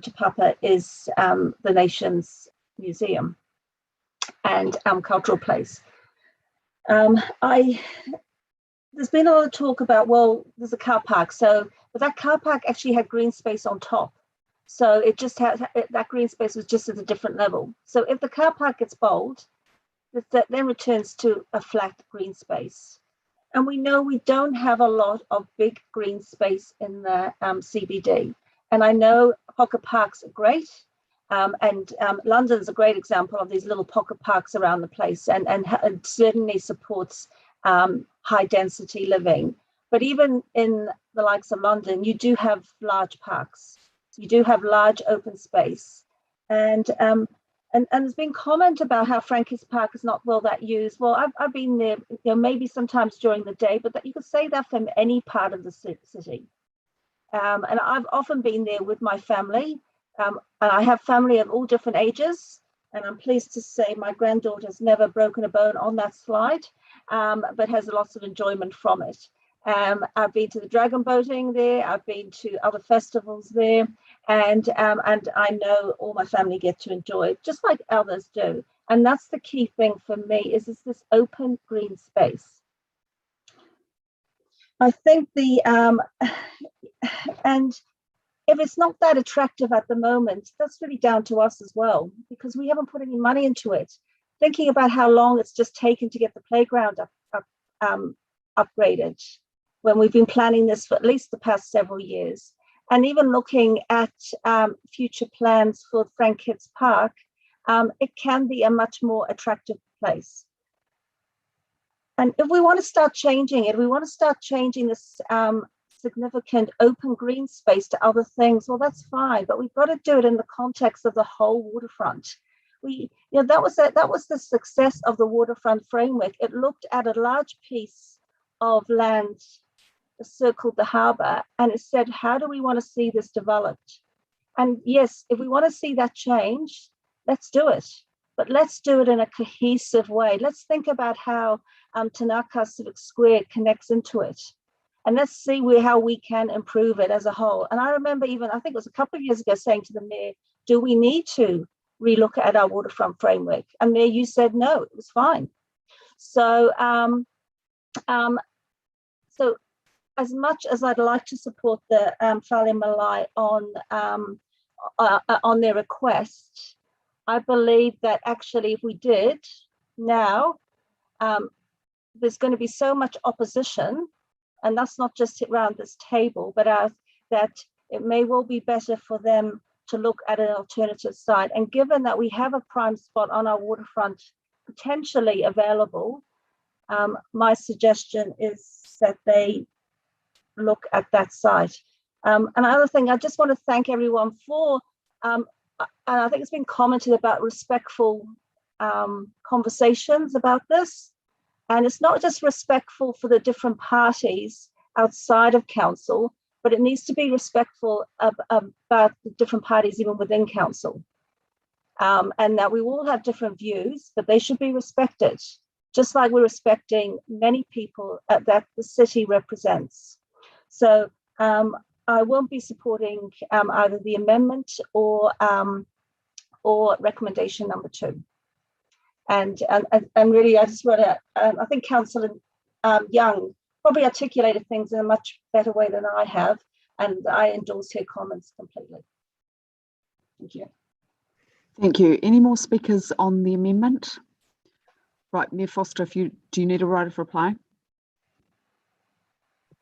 S8: Te Papa is the nation's museum and cultural place. There's been a lot of talk about, well, there's a car park, but that car park actually had green space on top. So it just has, that green space was just at a different level. So if the car park gets bowled, that then returns to a flat green space. And we know we don't have a lot of big green space in the CBD. And I know pocket parks are great. And London's a great example of these little pocket parks around the place, and certainly supports high density living. But even in the likes of London, you do have large parks. You do have large open space. And there's been comment about how Frankettes Park is not that used. Well, I've been there, maybe sometimes during the day, but that you could say that from any part of the city. And I've often been there with my family. And I have family of all different ages. And I'm pleased to say my granddaughter's never broken a bone on that slide, but has lots of enjoyment from it. I've been to the dragon boating there. I've been to other festivals there, and I know all my family get to enjoy it, just like others do. And that's the key thing for me, is it's this open green space. I think and if it's not that attractive at the moment, that's really down to us as well, because we haven't put any money into it. Thinking about how long it's just taken to get the playground upgraded, when we've been planning this for at least the past several years, and even looking at future plans for Frankettes Park, it can be a much more attractive place. And if we want to start changing it, we want to start changing this significant open green space to other things, well, that's fine, but we've got to do it in the context of the whole waterfront. That was the success of the waterfront framework. It looked at a large piece of land that circled the harbour, and it said, how do we want to see this developed? And yes, if we want to see that change, let's do it. but let's do it in a cohesive way. Let's think about how Tanaka Civic Square connects into it. And let's see how we can improve it as a whole. And I remember even, I think it was a couple of years ago, saying to the mayor, do we need to relook at our waterfront framework? And Mayor, you said no, it was fine. So, so as much as I'd like to support the Fale Malae on their request, I believe that actually if we did now, there's going to be so much opposition, and that's not just around this table, but that it may well be better for them to look at an alternative site. And given that we have a prime spot on our waterfront potentially available, my suggestion is that they look at that site. Another thing, I just want to thank everyone for, and I think it's been commented about respectful conversations about this. And it's not just respectful for the different parties outside of council, but it needs to be respectful about the different parties even within council. And that we all have different views, but they should be respected, just like we're respecting many people that the city represents. So I won't be supporting either the amendment or recommendation number 2. And really, I just want to, I think Councillor Young probably articulated things in a much better way than I have, and I endorse her comments completely. Thank you.
S22: Thank you. Any more speakers on the amendment? Right, Mayor Foster, do you need a right of reply?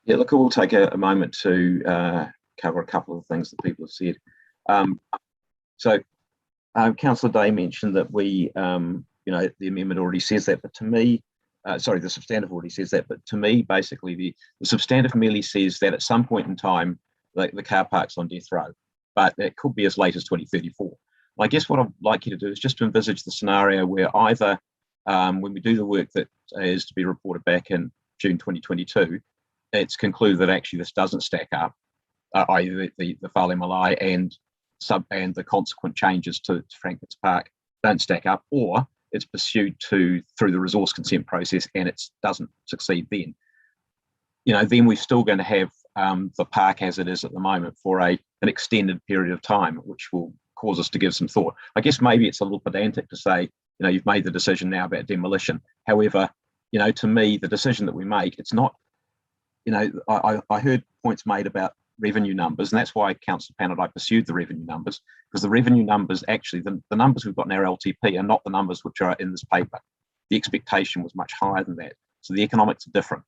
S13: Yeah, look, we'll take a moment to cover a couple of things that people have said. Councillor Day mentioned that we, the amendment already says that, but to me, the substantive already says that, but to me, basically, the substantive merely says that at some point in time, the car park's on death row, but it could be as late as 2034. I guess what I'd like you to do is just to envisage the scenario where either when we do the work that is to be reported back in June 2022, it's concluded that actually this doesn't stack up, i.e. the Fale Malae and the consequent changes to Frankfurt's Park don't stack up, or it's pursued through the resource consent process and it doesn't succeed then. Then we're still going to have the park as it is at the moment for an extended period of time, which will cause us to give some thought. I guess maybe it's a little pedantic to say, you've made the decision now about demolition. However, to me, the decision that we make, it's not, I heard points made about revenue numbers, and that's why Councillor Pan and I pursued the revenue numbers, because the revenue numbers, actually, the numbers we've got in our LTP are not the numbers which are in this paper. The expectation was much higher than that. So the economics are different.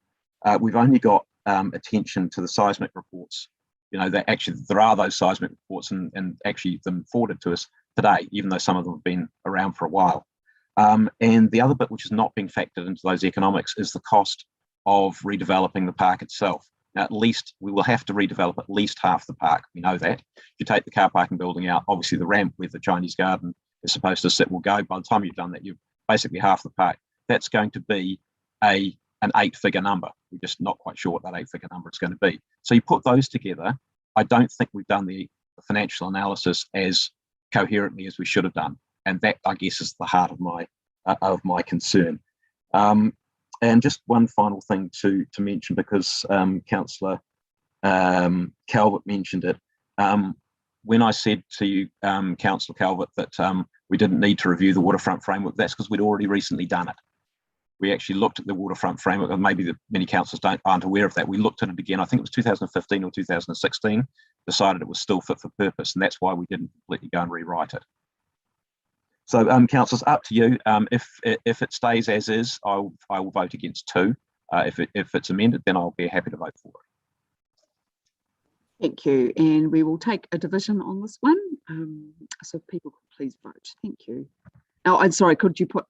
S13: We've only got attention to the seismic reports. That actually there are those seismic reports and actually them forwarded to us today, even though some of them have been around for a while. And the other bit which is not being factored into those economics is the cost of redeveloping the park itself. Now, at least we will have to redevelop at least half the park. We know that. If you take the car parking building out, obviously the ramp where the Chinese garden is supposed to sit will go. By the time you've done that, you've basically half the park. That's going to be an 8-figure number. We're just not quite sure what that 8-figure number is going to be. So you put those together, I don't think we've done the financial analysis as coherently as we should have done. And that, I guess, is the heart of my concern. And just one final thing to mention, because Councillor Calvert mentioned it. When I said to you, Councillor Calvert, that we didn't need to review the waterfront framework, that's because we'd already recently done it. We actually looked at the waterfront framework, and maybe many councillors aren't aware of that. We looked at it again, I think it was 2015 or 2016, decided it was still fit for purpose, and that's why we didn't completely go and rewrite it. So, councillors, up to you. If it stays as is, I will vote against 2. If it's amended, then I'll be happy to vote for it.
S22: Thank you. And we will take a division on this one. So if people could please vote. Thank you. Oh, I'm sorry, could you put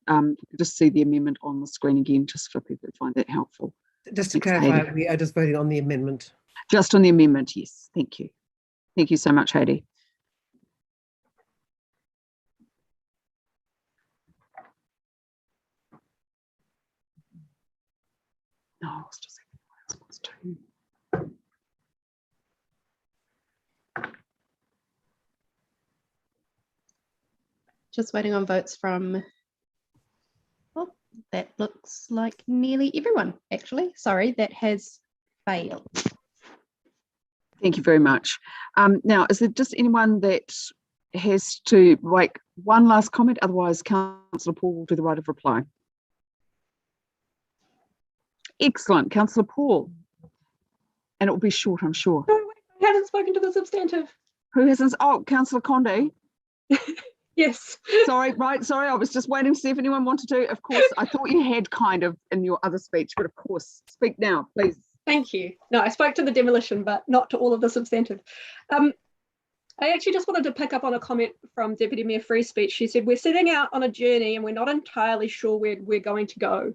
S22: just see the amendment on the screen again, just for people who find that helpful?
S7: Just to clarify, we are just voting on the amendment.
S22: Just on the amendment, yes. Thank you. Thank you so much, Heidi. No, it's just what's 2.
S14: just waiting on votes from, well, that looks like nearly everyone, actually. Sorry, that has failed.
S22: Thank you very much. Now, is there just anyone that has to make one last comment? Otherwise, Councillor Paul will do the right of reply. Excellent, Councillor Paul. And it will be short, I'm sure.
S12: No, I haven't spoken to the substantive.
S22: Who hasn't? Oh, Councillor Conde.
S12: Yes.
S22: Sorry, right, sorry, I was just waiting to see if anyone wanted to. Of course, I thought you had kind of in your other speech, but of course, speak now, please.
S12: Thank you. No, I spoke to the demolition, but not to all of the substantive. I actually just wanted to pick up on a comment from Deputy Mayor Free's speech. She said, we're setting out on a journey and we're not entirely sure where we're going to go.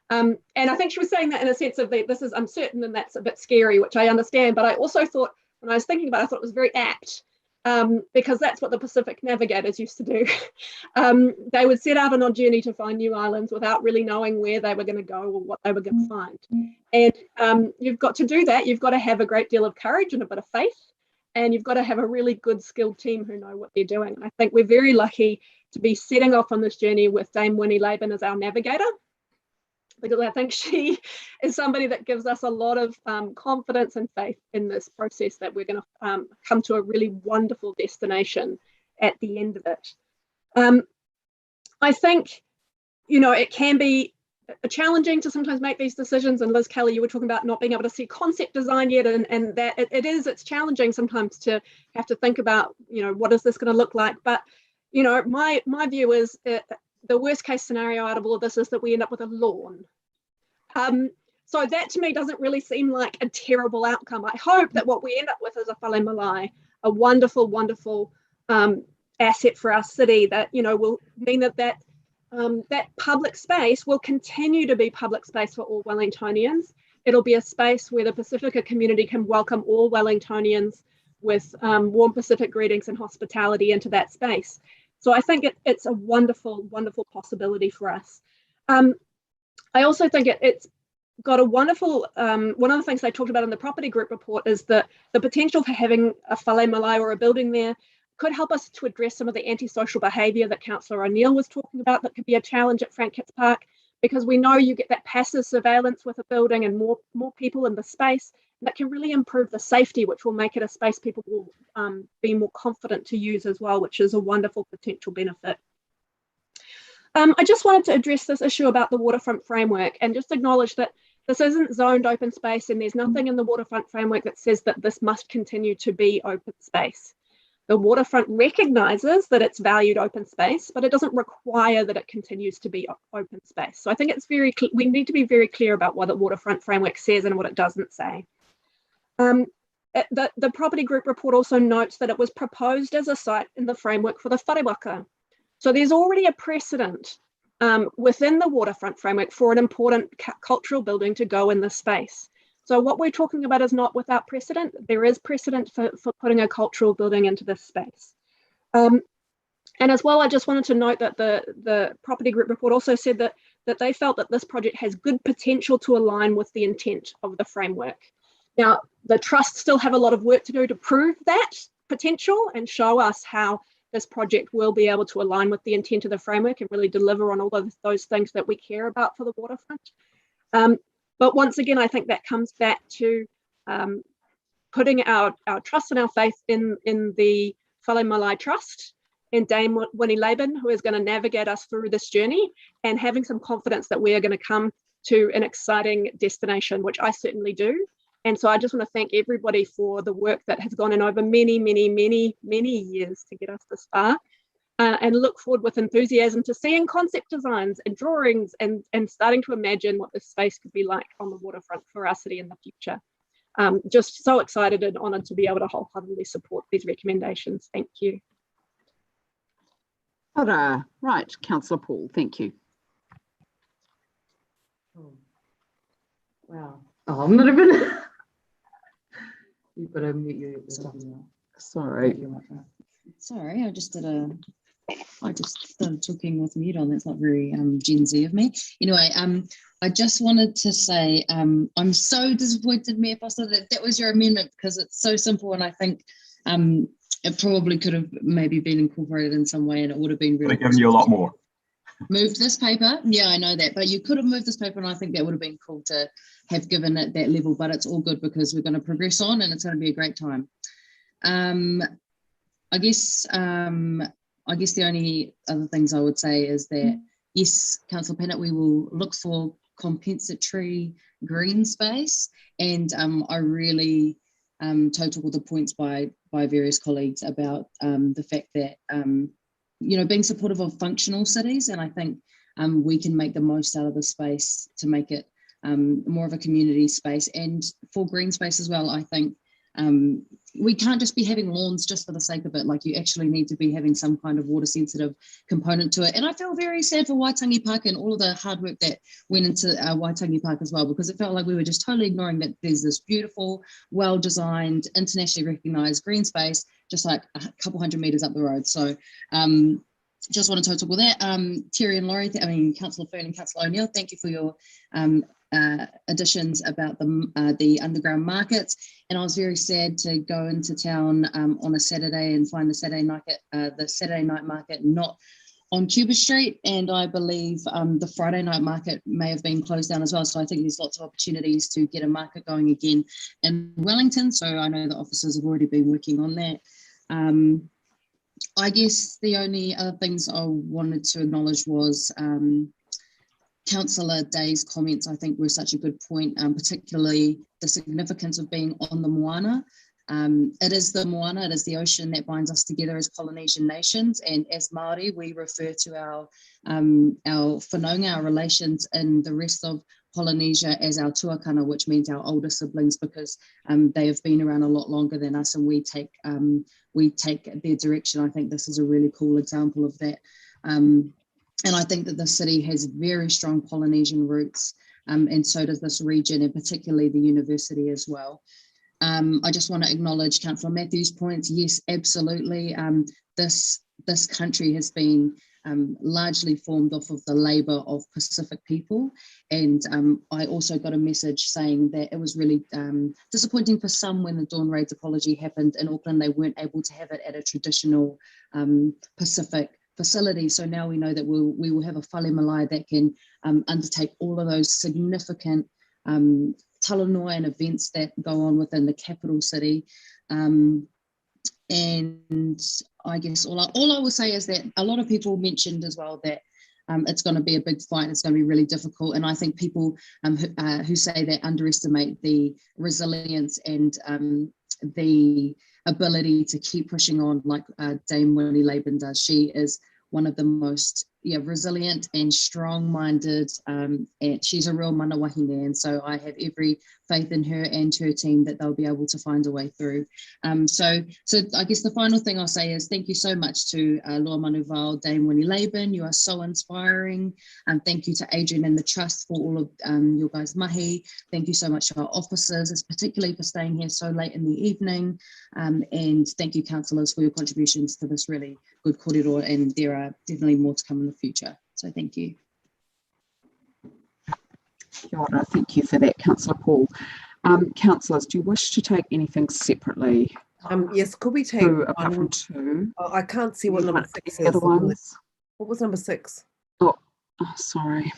S12: And I think she was saying that in a sense of that this is uncertain and that's a bit scary, which I understand. But I also thought, when I was thinking about it, I thought it was very apt because that's what the Pacific Navigators used to do. They would set out on a journey to find new islands without really knowing where they were going to go or what they were going to find. And you've got to do that. You've got to have a great deal of courage and a bit of faith. And you've got to have a really good skilled team who know what they're doing. I think we're very lucky to be setting off on this journey with Dame Winnie Laban as our navigator, because I think she is somebody that gives us a lot of confidence and faith in this process that we're going to come to a really wonderful destination at the end of it. I think, you know, it can be challenging to sometimes make these decisions, and Liz Kelly, you were talking about not being able to see concept design yet, and that it's challenging sometimes to have to think about, you know, what is this going to look like. But, you know, my view is the worst case scenario out of all of this is that we end up with a lawn. So that to me doesn't really seem like a terrible outcome. I hope that what we end up with is a Fale Malae, a wonderful, wonderful asset for our city that, you know, will mean that public space will continue to be public space for all Wellingtonians. It'll be a space where the Pacifica community can welcome all Wellingtonians with warm Pacific greetings and hospitality into that space. So I think it's a wonderful, wonderful possibility for us. I also think it's got a wonderful, one of the things they talked about in the property group report is that the potential for having a Fale Malae or a building there could help us to address some of the antisocial behaviour that Councillor O'Neill was talking about that could be a challenge at Frank Kitts Park, because we know you get that passive surveillance with a building and more people in the space that can really improve the safety, which will make it a space people will be more confident to use as well, which is a wonderful potential benefit. I just wanted to address this issue about the waterfront framework and just acknowledge that this isn't zoned open space, and there's nothing in the waterfront framework that says that this must continue to be open space. The waterfront recognises that it's valued open space, but it doesn't require that it continues to be open space. So I think it's we need to be very clear about what the waterfront framework says and what it doesn't say. The property group report also notes that it was proposed as a site in the framework for the wharewaka. So there's already a precedent within the waterfront framework for an important cultural building to go in this space. So what we're talking about is not without precedent. There is precedent for putting a cultural building into this space. And as well, I just wanted to note that the property group report also said that they felt that this project has good potential to align with the intent of the framework. Now, the trust still have a lot of work to do to prove that potential and show us how this project will be able to align with the intent of the framework and really deliver on all of those things that we care about for the waterfront. But once again, I think that comes back to putting our trust and our faith in the Fale Malae Trust and Dame Winnie Laban, who is going to navigate us through this journey, and having some confidence that we are going to come to an exciting destination, which I certainly do. And so I just want to thank everybody for the work that has gone in over many, many, many, many years to get us this far, and look forward with enthusiasm to seeing concept designs and drawings and starting to imagine what this space could be like on the waterfront for our city in the future. Just so excited and honoured to be able to wholeheartedly support these recommendations. Thank you.
S22: Right, Councillor Paul, thank you.
S19: Wow. Oh, I'm not even. You've got to mute your.
S22: Sorry.
S19: Sorry, I just started talking with mute on. That's not very Gen Z of me. Anyway, I just wanted to say I'm so disappointed, Mayor Foster, that was your amendment, because it's so simple, and I think it probably could have maybe been incorporated in some way, and it would have been really.
S13: Would have given you a lot more.
S19: Moved this paper, yeah, I know that, but you could have moved this paper, and I think that would have been cool to have given it that level. But it's all good because we're going to progress on, and it's going to be a great time. I guess the only other things I would say is that yes, Councillor Pennant, we will look for compensatory green space, and I really total the points by various colleagues about the fact that you know, being supportive of functional cities, and I think we can make the most out of the space to make it more of a community space, and for green space as well. I think we can't just be having lawns just for the sake of it. Like, you actually need to be having some kind of water sensitive component to it. And I feel very sad for Waitangi Park and all of the hard work that went into Waitangi Park as well, because it felt like we were just totally ignoring that there's this beautiful, well-designed, internationally recognised green space just like a couple hundred metres up the road. So just want to total with that. Terry and Laurie, Councillor Fern and Councillor O'Neill, thank you for your additions about the underground markets. And I was very sad to go into town on a Saturday and find the Saturday night market not on Cuba Street, and I believe the Friday night market may have been closed down as well. So I think there's lots of opportunities to get a market going again in Wellington. So I know the officers have already been working on that. I guess the only other things I wanted to acknowledge was Councillor Day's comments. I think were such a good point, particularly the significance of being on the moana. It is the moana, it is the ocean that binds us together as Polynesian nations, and as Māori we refer to our whanaunga, our relations in the rest of Polynesia, as our tuakana, which means our older siblings, because they have been around a lot longer than us, and we take their direction. I think this is a really cool example of that. And I think that the city has very strong Polynesian roots, and so does this region, and particularly the university as well. I just want to acknowledge Councillor Matthews' points. Yes, absolutely. This country has been largely formed off of the labour of Pacific people, and I also got a message saying that it was really disappointing for some when the Dawn Raids apology happened in Auckland. They weren't able to have it at a traditional Pacific facility. So now we know that we will have a Fale Malae that can undertake all of those significant talanoa and events that go on within the capital city. And I guess all I will say is that a lot of people mentioned as well that it's going to be a big fight, it's going to be really difficult. And I think people who say that underestimate the resilience and the ability to keep pushing on like Dame Winnie Laban does. She is one of the most resilient and strong-minded, and she's a real mana wahine, and so I have every faith in her and her team that they'll be able to find a way through. So I guess the final thing I'll say is thank you so much to Loa Manuval, Dame Winnie Laban. You are so inspiring. Thank you to Adrian and the Trust for all of your guys' mahi. Thank you so much to our officers, particularly for staying here so late in the evening. And thank you, councillors, for your contributions to this really good kōrero, and there are definitely more to come in the future. So thank you.
S1: Kia ora, thank you for that, Councillor Paul. Councillors, do you wish to take anything separately?
S7: Yes, could we take
S1: apart from two?
S7: Oh, I can't see what number 6 is.
S1: Other ones?
S7: What was number 6?
S1: Oh, sorry.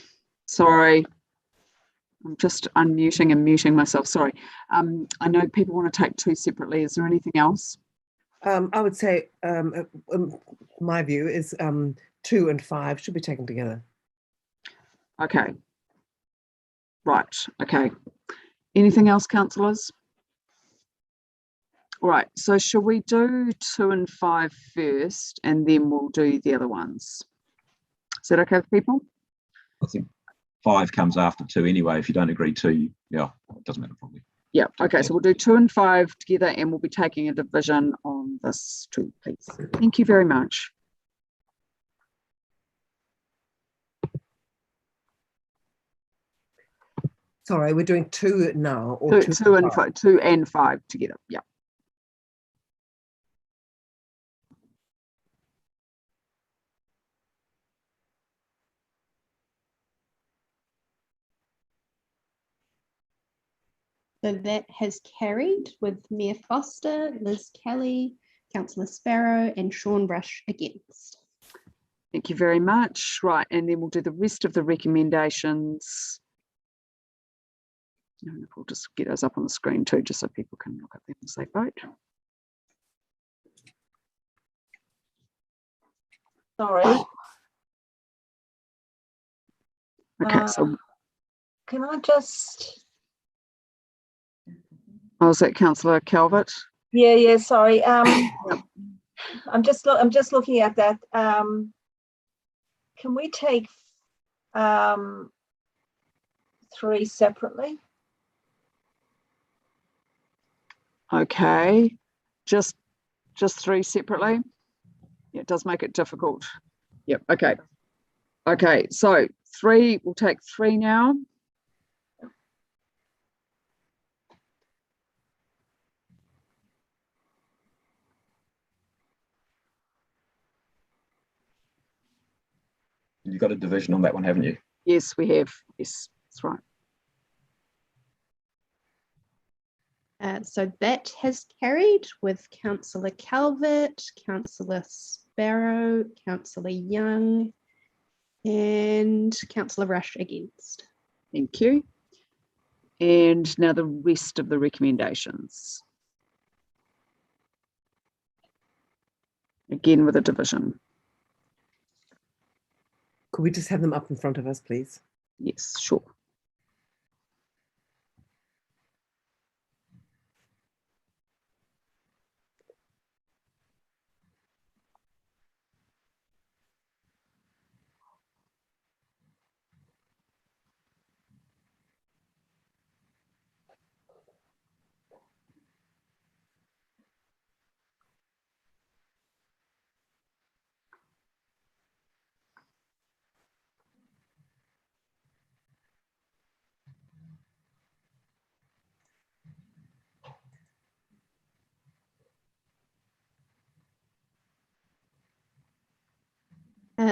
S1: I'm just unmuting and muting myself. Sorry. I know people want to take two separately. Is there anything else?
S7: I would say, my view is 2 and 5 should be taken together.
S1: Okay. Right. Okay. Anything else, councillors? All right. So shall we do 2 and 5 first, and then we'll do the other ones? Is that okay with people?
S13: I think 5 comes after 2 anyway. If you don't agree 2, yeah, it doesn't matter probably.
S1: Yeah, okay, so we'll do 2 and 5 together, and we'll be taking a division on this too, please. Thank you very much.
S7: Sorry, we're doing 2 now, or
S1: 2 and 5 together, yeah.
S14: So that has carried with Mayor Foster, Liz Kelly, Councillor Sparrow, and Sean Rush against.
S22: Thank you very much. Right, and then we'll do the rest of the recommendations. And we'll just get those up on the screen too, just so people can look at them as they vote.
S8: Sorry.
S22: Okay, so
S8: can I just?
S22: Oh, is that Councillor Calvert?
S8: Yeah. Sorry. I'm just looking at that. Can we take 3 separately?
S22: Okay, just 3 separately. Yeah, it does make it difficult. Yep. Okay. Okay. So 3. We'll take 3 now.
S13: You've got a division on that one, haven't you?
S22: Yes, we have. Yes, that's right.
S14: So that has carried with Councillor Calvert, Councillor Sparrow, Councillor Young, and Councillor Rush against.
S22: Thank you. And now the rest of the recommendations. Again with a division.
S7: Could we just have them up in front of us, please?
S22: Yes, sure.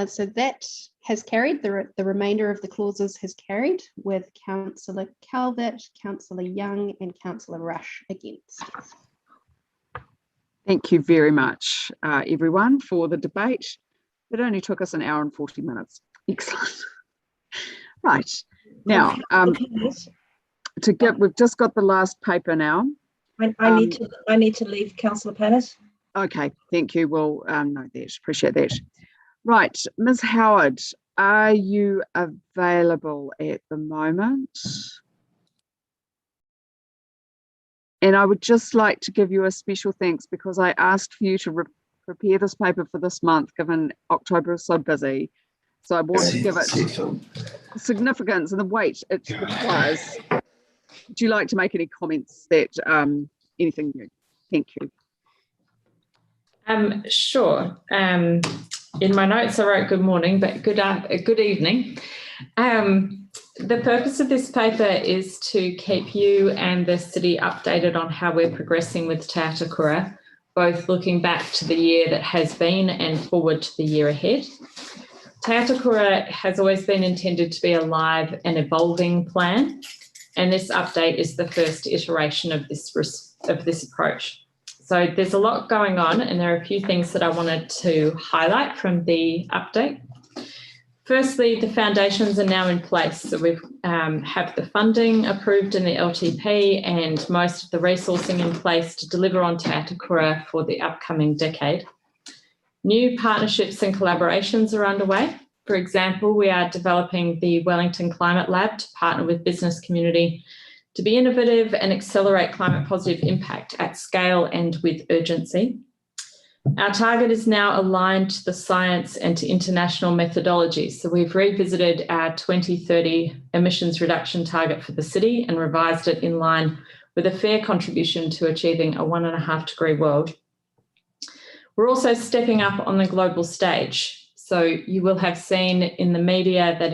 S14: So that has carried, the remainder of the clauses has carried with Councillor Calvert, Councillor Young and Councillor Rush against.
S22: Thank you very much, everyone, for the debate. It only took us 1 hour and 40 minutes. Excellent. Right, now, we've just got the last paper now.
S8: I need to leave, Councillor Panis.
S22: Okay, thank you. We'll note that, appreciate that. Right, Ms. Howard, are you available at the moment? And I would just like to give you a special thanks because I asked for you to prepare this paper for this month, given October is so busy. So I want to give it significance and the weight it requires. Would you like to make any comments that, anything new? Thank you.
S4: Sure. In my notes, I wrote good morning, but good evening. The purpose of this paper is to keep you and the city updated on how we're progressing with Te Atakura, both looking back to the year that has been and forward to the year ahead. Te Atakura has always been intended to be a live and evolving plan, and this update is the first iteration of this approach. So there's a lot going on, and there are a few things that I wanted to highlight from the update. Firstly, the foundations are now in place. So we have the funding approved in the LTP and most of the resourcing in place to deliver on Te Atakura for the upcoming decade. New partnerships and collaborations are underway. For example, we are developing the Wellington Climate Lab to partner with business community to be innovative and accelerate climate positive impact at scale and with urgency. Our target is now aligned to the science and to international methodologies. So we've revisited our 2030 emissions reduction target for the city and revised it in line with a fair contribution to achieving a 1.5 degree world. We're also stepping up on the global stage. So you will have seen in the media that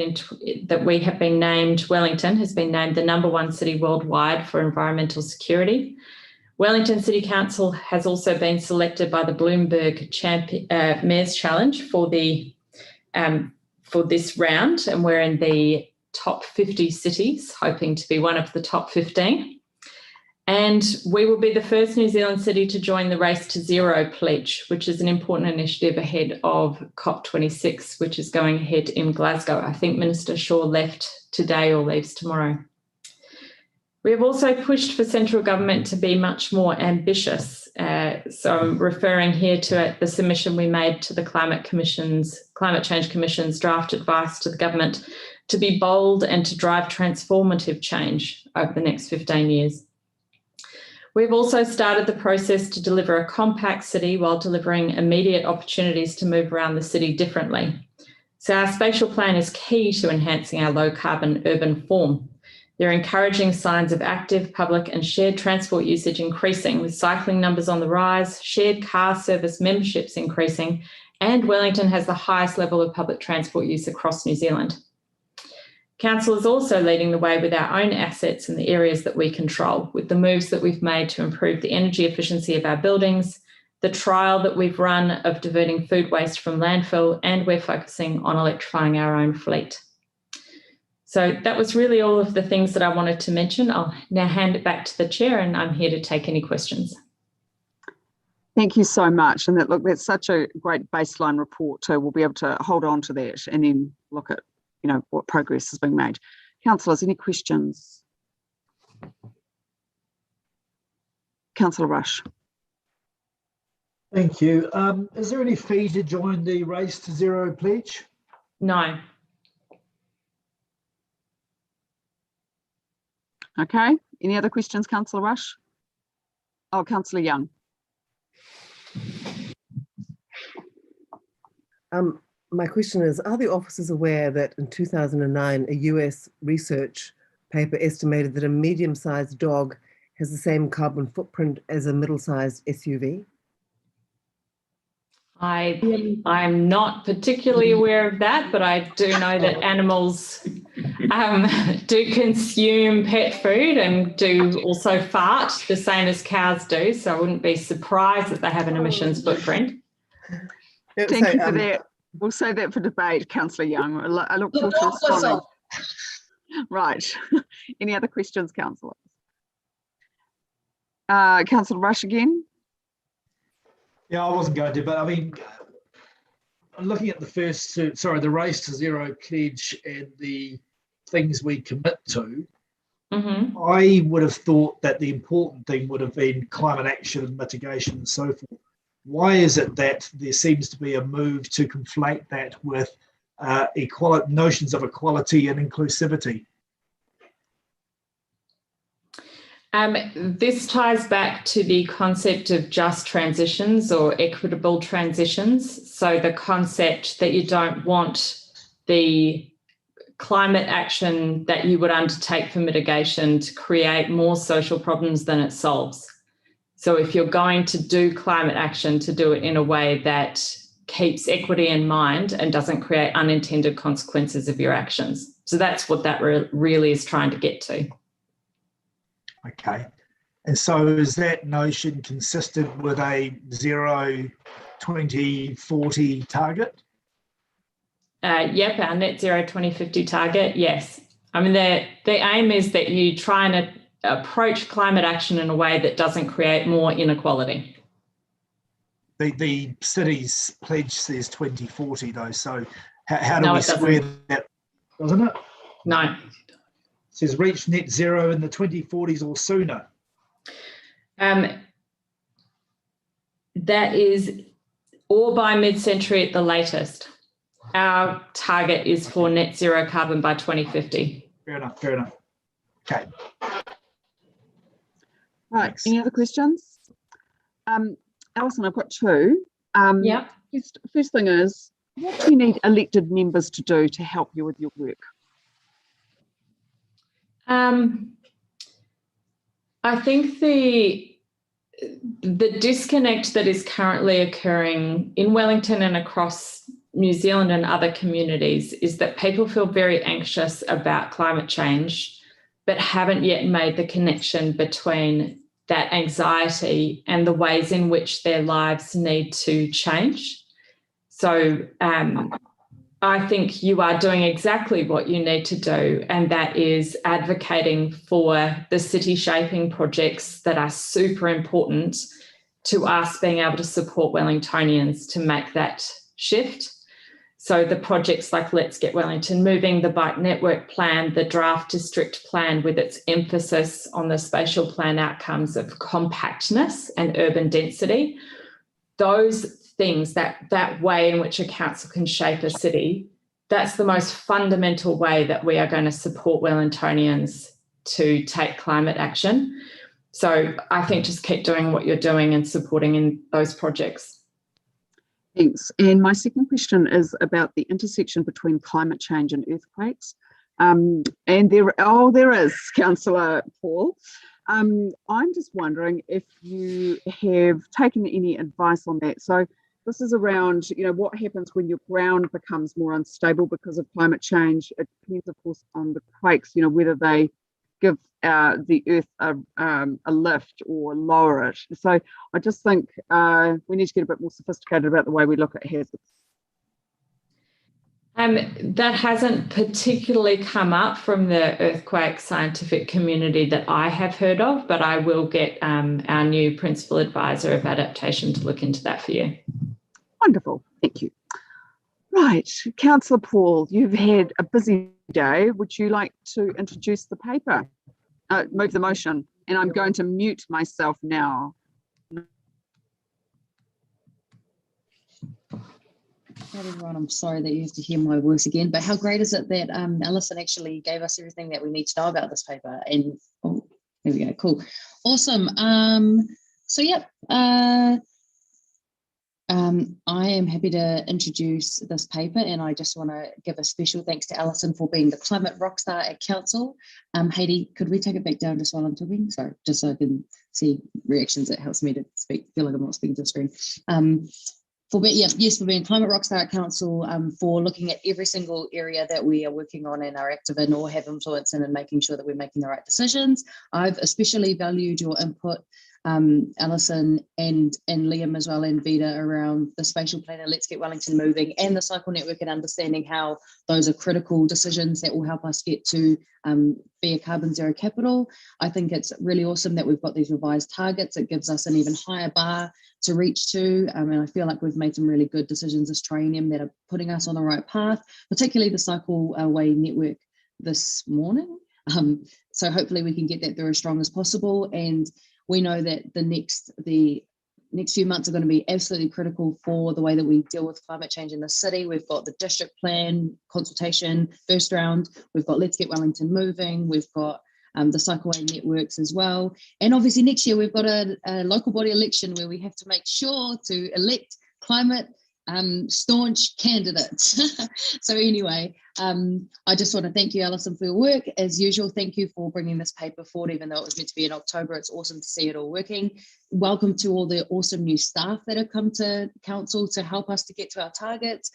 S4: we have been named, Wellington has been named the #1 city worldwide for environmental security. Wellington City Council has also been selected by the Bloomberg Mayor's Challenge for this round, and we're in the top 50 cities, hoping to be one of the top 15. And we will be the first New Zealand city to join the Race to Zero pledge, which is an important initiative ahead of COP26, which is going ahead in Glasgow. I think Minister Shaw left today or leaves tomorrow. We have also pushed for central government to be much more ambitious. So I'm referring here to the submission we made to the Climate Change Commission's draft advice to the government to be bold and to drive transformative change over the next 15 years. We've also started the process to deliver a compact city while delivering immediate opportunities to move around the city differently. So our spatial plan is key to enhancing our low carbon urban form. There are encouraging signs of active public and shared transport usage increasing, with cycling numbers on the rise, shared car service memberships increasing, and Wellington has the highest level of public transport use across New Zealand. Council is also leading the way with our own assets in the areas that we control, with the moves that we've made to improve the energy efficiency of our buildings, the trial that we've run of diverting food waste from landfill, and we're focusing on electrifying our own fleet. So that was really all of the things that I wanted to mention. I'll now hand it back to the chair, and I'm here to take any questions.
S22: Thank you so much. And that's such a great baseline report. So we'll be able to hold on to that and then look at, what progress is being made. Councillors, any questions? Councillor Rush.
S16: Thank you. Is there any fee to join the Race to Zero pledge?
S4: No.
S22: Okay. Any other questions, Councillor Rush? Oh, Councillor Young.
S7: My question is, are the officers aware that in 2009, a US research paper estimated that a medium-sized dog has the same carbon footprint as a middle-sized SUV?
S4: I'm not particularly aware of that, but I do know that animals do consume pet food and do also fart the same as cows do. So I wouldn't be surprised that they have an emissions footprint.
S22: Thank you for that. We'll save that for debate, Councillor Young. I look forward to responding. Right. Any other questions, councillors? Councillor Rush again.
S16: Yeah, I wasn't going to, but I mean, looking at the Race to Zero pledge and the things we commit to, I would have thought that the important thing would have been climate action and mitigation and so forth. Why is it that there seems to be a move to conflate that with notions of equality and inclusivity?
S4: This ties back to the concept of just transitions or equitable transitions. So the concept that you don't want the climate action that you would undertake for mitigation to create more social problems than it solves. So if you're going to do climate action, to do it in a way that keeps equity in mind and doesn't create unintended consequences of your actions. So that's what that really is trying to get to.
S16: Okay. And so is that notion consistent with a 2040 target?
S4: Yep, our net zero 2050 target, yes. I mean, the aim is that you try and approach climate action in a way that doesn't create more inequality.
S16: The city's pledge says 2040 though, so how do we square that, doesn't it?
S4: No.
S16: It says reach net zero in the 2040s or sooner.
S4: That is, or by mid-century at the latest. Our target is for net zero carbon by 2050.
S16: Fair enough. Okay.
S22: Right, thanks. Any other questions? Alison, I've got two.
S4: Yeah.
S22: First thing is, what do you need elected members to do to help you with your work?
S4: I think the disconnect that is currently occurring in Wellington and across New Zealand and other communities is that people feel very anxious about climate change, but haven't yet made the connection between that anxiety and the ways in which their lives need to change. So I think you are doing exactly what you need to do, and that is advocating for the city shaping projects that are super important to us being able to support Wellingtonians to make that shift. So the projects like Let's Get Wellington Moving, the Bike Network Plan, the Draft District Plan with its emphasis on the spatial plan outcomes of compactness and urban density, those things, that way in which a council can shape a city, that's the most fundamental way that we are going to support Wellingtonians to take climate action. So I think just keep doing what you're doing and supporting in those projects.
S22: Thanks. And my second question is about the intersection between climate change and earthquakes. And there is, Councillor Paul. I'm just wondering if you have taken any advice on that. So this is around, what happens when your ground becomes more unstable because of climate change. It depends, of course, on the quakes, whether they give the earth a lift or lower it. So I just think we need to get a bit more sophisticated about the way we look at hazards.
S4: That hasn't particularly come up from the earthquake scientific community that I have heard of, but I will get our new Principal Advisor of Adaptation to look into that for you.
S22: Wonderful, thank you. Right, Councillor Paul, you've had a busy day. Would you like to introduce the paper? Move the motion, and I'm going to mute myself now.
S19: Hi everyone, I'm sorry that you have to hear my voice again, but how great is it that Alison actually gave us everything that we need to know about this paper? And oh, there we go, cool, awesome. So yep, I am happy to introduce this paper, and I just want to give a special thanks to Alison for being the climate rockstar at council. Heidi, could we take it back down just while I'm talking? Sorry, just so I can see reactions. It helps me to feel like I'm not speaking to the screen. For being climate rockstar at council, for looking at every single area that we are working on and are active in or have influence in, and making sure that we're making the right decisions. I've especially valued your input, Alison and Liam as well, and Vida, around the spatial plan and Let's Get Wellington Moving and the cycle network, and understanding how those are critical decisions that will help us get to be a carbon zero capital. I think it's really awesome that we've got these revised targets. It gives us an even higher bar to reach to, and I feel like we've made some really good decisions this triennium that are putting us on the right path, particularly the cycleway network this morning. So hopefully we can get that through as strong as possible, and we know that the next few months are going to be absolutely critical for the way that we deal with climate change in the city. We've got the district plan, consultation, first round. We've got Let's Get Wellington Moving. We've got the cycleway networks as well. And obviously next year we've got a local body election where we have to make sure to elect climate staunch candidates. So anyway, I just want to thank you, Alison, for your work. As usual, thank you for bringing this paper forward, even though it was meant to be in October. It's awesome to see it all working. Welcome to all the awesome new staff that have come to council to help us to get to our targets.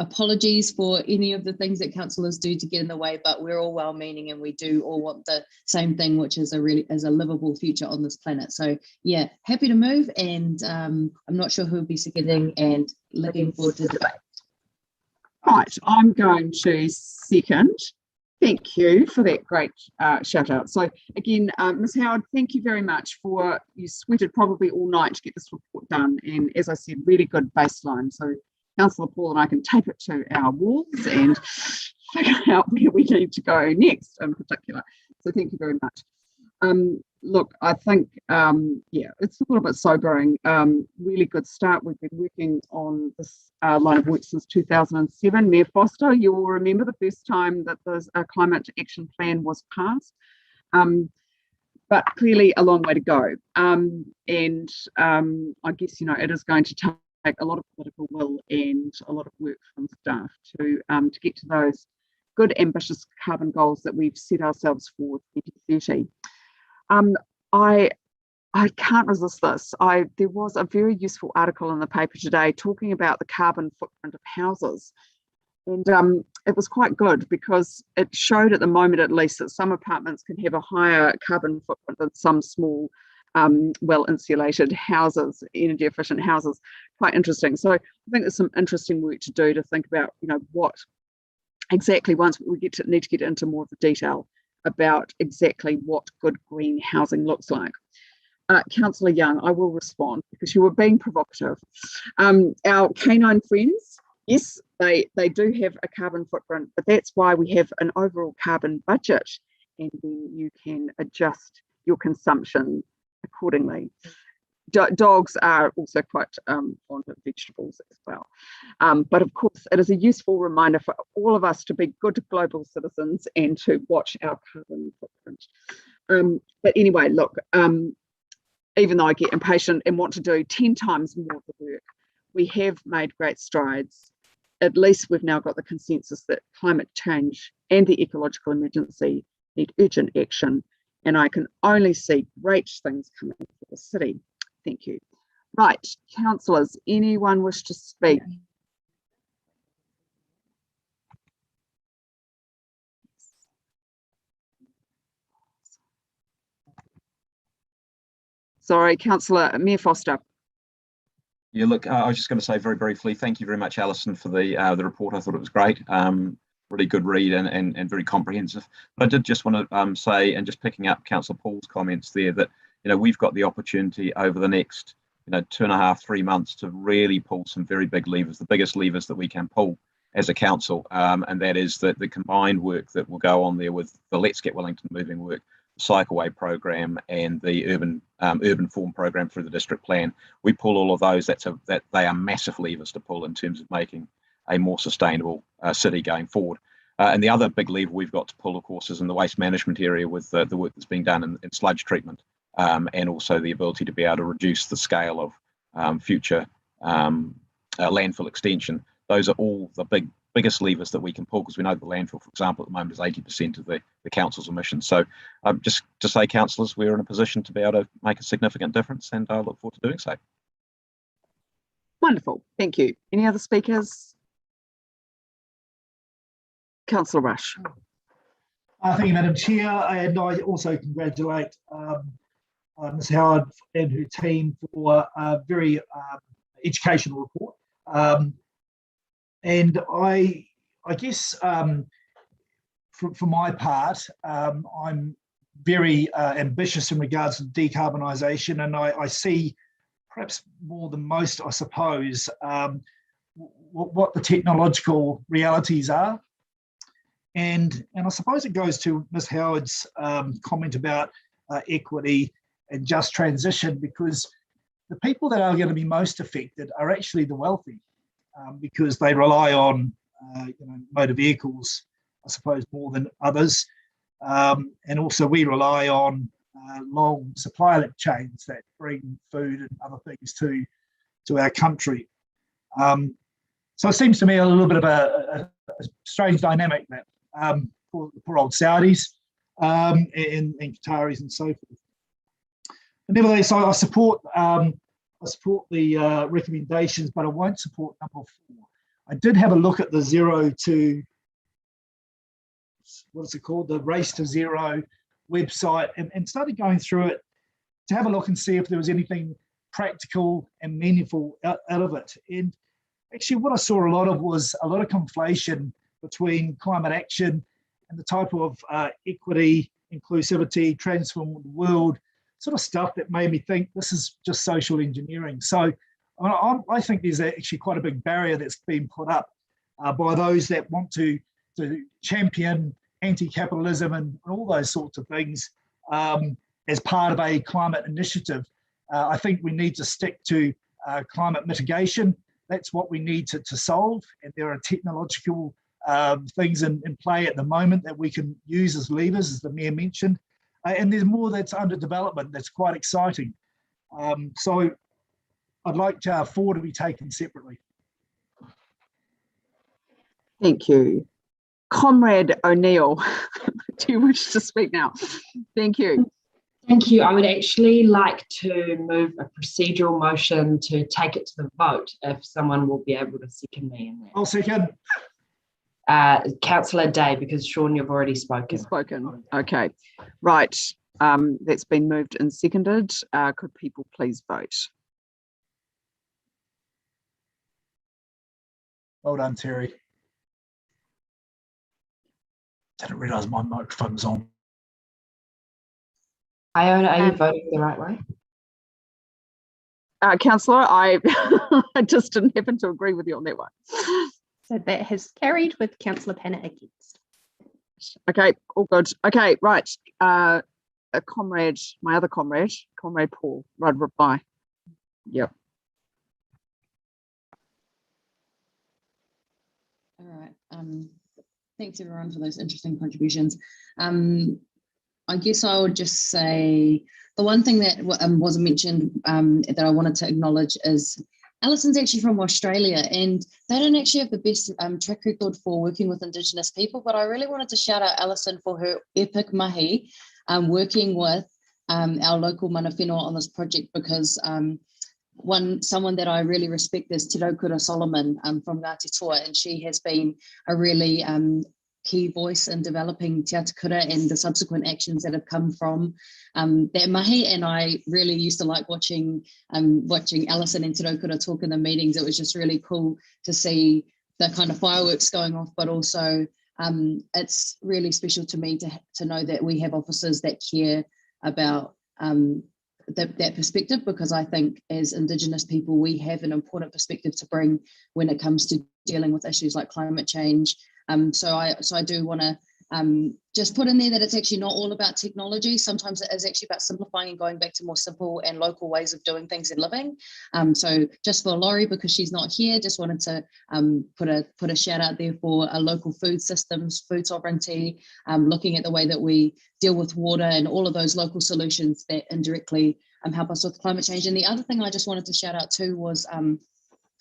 S19: Apologies for any of the things that councillors do to get in the way, but we're all well-meaning and we do all want the same thing, which is a livable future on this planet. So yeah, happy to move, and I'm not sure who will be seconding, and looking forward to the debate.
S22: Right, I'm going to second. Thank you for that great shout out. So again, Ms. Howard, thank you very much you sweated probably all night to get this report done, and as I said, really good baseline. So Councillor Paul and I can tape it to our walls and figure out where we need to go next in particular. So thank you very much. Look, I think, it's a little bit sobering. Really good start. We've been working on this line of work since 2007. Mayor Foster, you will remember the first time that the climate action plan was passed. But clearly a long way to go. I guess, it is going to take a lot of political will and a lot of work from staff to get to those good, ambitious carbon goals that we've set ourselves for 2030. I can't resist this. There was a very useful article in the paper today talking about the carbon footprint of houses. And it was quite good because it showed, at the moment at least, that some apartments can have a higher carbon footprint than some small well insulated houses, energy efficient houses. Quite interesting. So I think there's some interesting work to do to think about, what exactly, once we need to get into more of the detail about exactly what good green housing looks like. Councillor Young, I will respond because you were being provocative. Our canine friends, yes, they do have a carbon footprint, but that's why we have an overall carbon budget, and then you can adjust your consumption accordingly. Dogs are also quite fond of vegetables as well. But of course, it is a useful reminder for all of us to be good global citizens and to watch our carbon footprint. But anyway, look, even though I get impatient and want to do 10 times more of the work, we have made great strides. At least we've now got the consensus that climate change and the ecological emergency need urgent action, and I can only see great things coming for the city. Thank you. Right, councillors, anyone wish to speak? Sorry, Councillor Mayor Foster.
S13: Yeah, look, I was just going to say very briefly, thank you very much, Alison, for the report. I thought it was great. Really good read and very comprehensive. But I did just want to say, and just picking up Councillor Paul's comments there, that we've got the opportunity over the next 2.5, 3 months to really pull some very big levers, the biggest levers that we can pull as a council, and that is the combined work that will go on there with the Let's Get Wellington Moving work, the Cycleway program, and the urban form program through the district plan. We pull all of those. That they are massive levers to pull in terms of making a more sustainable city going forward. And the other big lever we've got to pull, of course, is in the waste management area with the work that's being done in sludge treatment, and also the ability to be able to reduce the scale of future landfill extension. Those are all the biggest levers that we can pull, because we know the landfill, for example, at the moment is 80% of the council's emissions. So just to say, councillors, we're in a position to be able to make a significant difference, and I look forward to doing so.
S22: Wonderful, thank you. Any other speakers? Councillor Rush.
S16: Thank you, Madam Chair, and I also congratulate Ms Howard and her team for a very educational report. And I guess for my part, I'm very ambitious in regards to decarbonisation, and I see perhaps more than most, I suppose, what the technological realities are. And I suppose it goes to Ms Howard's comment about equity and just transition, because the people that are going to be most affected are actually the wealthy, because they rely on motor vehicles, I suppose, more than others. And also we rely on long supply chains that bring food and other things to our country. So it seems to me a little bit of a strange dynamic that poor old Saudis and Qataris and so forth. But nevertheless, I support the recommendations, but I won't support number 4. I did have a look at the the Race to Zero website, and started going through it to have a look and see if there was anything practical and meaningful out of it. And actually what I saw a lot of was a lot of conflation between climate action and the type of equity, inclusivity, transform the world sort of stuff that made me think this is just social engineering. So I think there's actually quite a big barrier that's been put up by those that want to champion anti-capitalism and all those sorts of things as part of a climate initiative. I think we need to stick to climate mitigation. That's what we need to solve. And there are technological things in play at the moment that we can use as levers, as the Mayor mentioned. And there's more that's under development that's quite exciting. So I'd like 4 to be taken separately.
S22: Thank you. Comrade O'Neill, do you wish to speak now? Thank you.
S5: Thank you. I would actually like to move a procedural motion to take it to the vote, if someone will be able to second me in that.
S16: I'll second.
S5: Councillor Day, because Sean, you've already spoken.
S22: You've spoken. Okay. Right. That's been moved and seconded. Could people please vote?
S16: Well done, Terry. Didn't realise my microphone was on.
S5: Iona, are you voting the right way?
S22: Councillor, I I just didn't happen to agree with you on that one.
S14: So that has carried with Councillor Panna against.
S22: Okay, all good. Okay, right. A comrade, my other comrade Paul, right, reply. Yep.
S19: All right. Thanks everyone for those interesting contributions. I guess I would just say the one thing that wasn't mentioned that I wanted to acknowledge is Alison's actually from Australia, and they don't actually have the best track record for working with Indigenous people, but I really wanted to shout out Alison for her epic mahi working with our local mana whenua on this project, because someone that I really respect is Te Raukura Solomon from Ngāti Toa, and she has been a really key voice in developing Te Atakura and the subsequent actions that have come from that mahi. And I really used to like watching Alison and Te Raukura talk in the meetings. It was just really cool to see the kind of fireworks going off, but also it's really special to me to know that we have officers that care about that perspective, because I think as Indigenous people we have an important perspective to bring when it comes to dealing with issues like climate change. So I do want to just put in there that it's actually not all about technology. Sometimes it is actually about simplifying and going back to more simple and local ways of doing things and living. So just for Laurie, because she's not here, just wanted to put a shout out there for local food systems, food sovereignty, looking at the way that we deal with water and all of those local solutions that indirectly help us with climate change. And the other thing I just wanted to shout out too was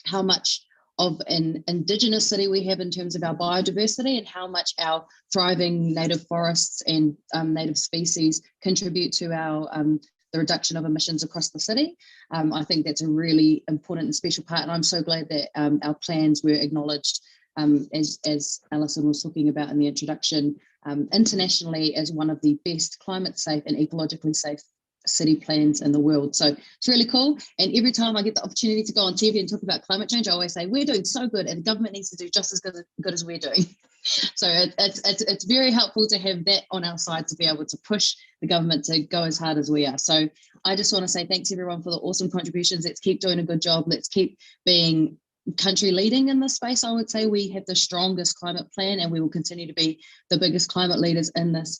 S19: how much of an Indigenous city we have in terms of our biodiversity, and how much our thriving native forests and native species contribute to our the reduction of emissions across the city. I think that's a really important and special part, and I'm so glad that our plans were acknowledged, as Alison was talking about in the introduction, internationally as one of the best climate safe and ecologically safe city plans in the world. So it's really cool, and every time I get the opportunity to go on TV and talk about climate change, I always say we're doing so good and the government needs to do just as good as we're doing. So it's very helpful to have that on our side, to be able to push the government to go as hard as we are. So I just want to say thanks everyone for the awesome contributions. Let's keep doing a good job. Let's keep being country leading in this space. I would say we have the strongest climate plan, and we will continue to be the biggest climate leaders in this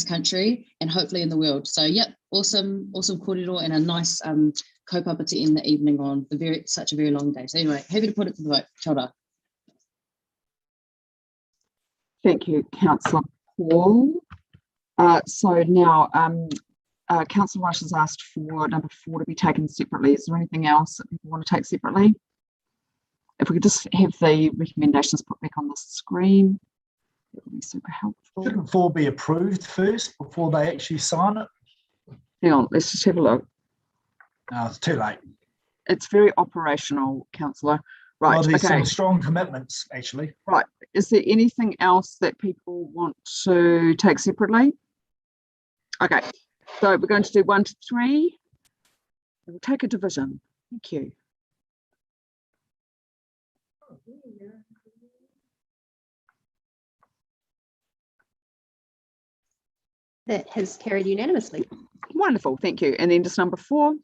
S19: country and hopefully in the world. So yep, awesome kōrero, and a nice kaupapa to end the evening on such a very long day. So anyway, happy to put it to the vote. Kia ora.
S22: Thank you, Councillor Paul. So now Councillor Rush has asked for number 4 to be taken separately. Is there anything else that people want to take separately? If we could just have the recommendations put back on the screen, that would be super helpful.
S16: Shouldn't 4 be approved first before they actually sign it?
S22: Hang on, let's just have a look.
S16: No, it's too late.
S22: It's very operational, Councillor. Right,
S16: Well, there's
S22: okay.
S16: some strong commitments, actually.
S22: Right, is there anything else that people want to take separately? Okay, so we're going to do 1 to 3. We'll take a division. Thank you.
S14: That has carried unanimously.
S22: Wonderful, thank you. And then just number 4.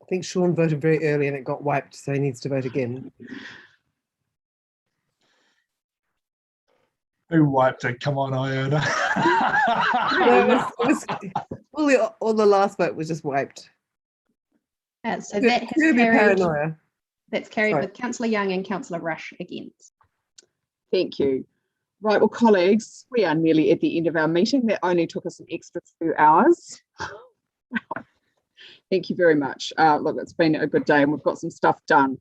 S7: I think Sean voted very early and it got wiped, so he needs to vote again.
S16: Who wiped it? Come on, Iona.
S7: All the last vote was just wiped.
S14: So that has
S7: Paranoia.
S14: That's carried with Councillor Young and Councillor Rush against.
S22: Thank you. Right, well, colleagues, we are nearly at the end of our meeting. That only took us an extra 2 hours. Thank you very much. Look, it's been a good day and we've got some stuff done.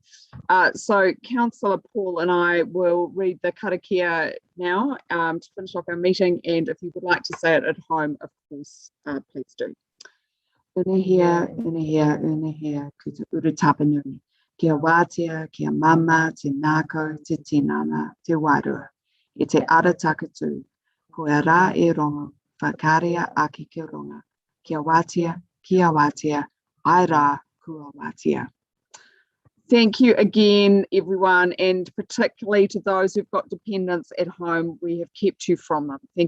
S22: So Councillor Paul and I will read the karakia now to finish off our meeting, and if you would like to say it at home, of course, please do. Unahia, ki te urutapanui, kia wātea, kia mama, te Ngākau, te tinana, te wairua, i te ara takatu, ko e rā e rongo, whakaria aki ki ronga, kia wātea, ai rā kua wātea. Thank you again, everyone, and particularly to those who've got dependents at home, we have kept you from them. Thank you.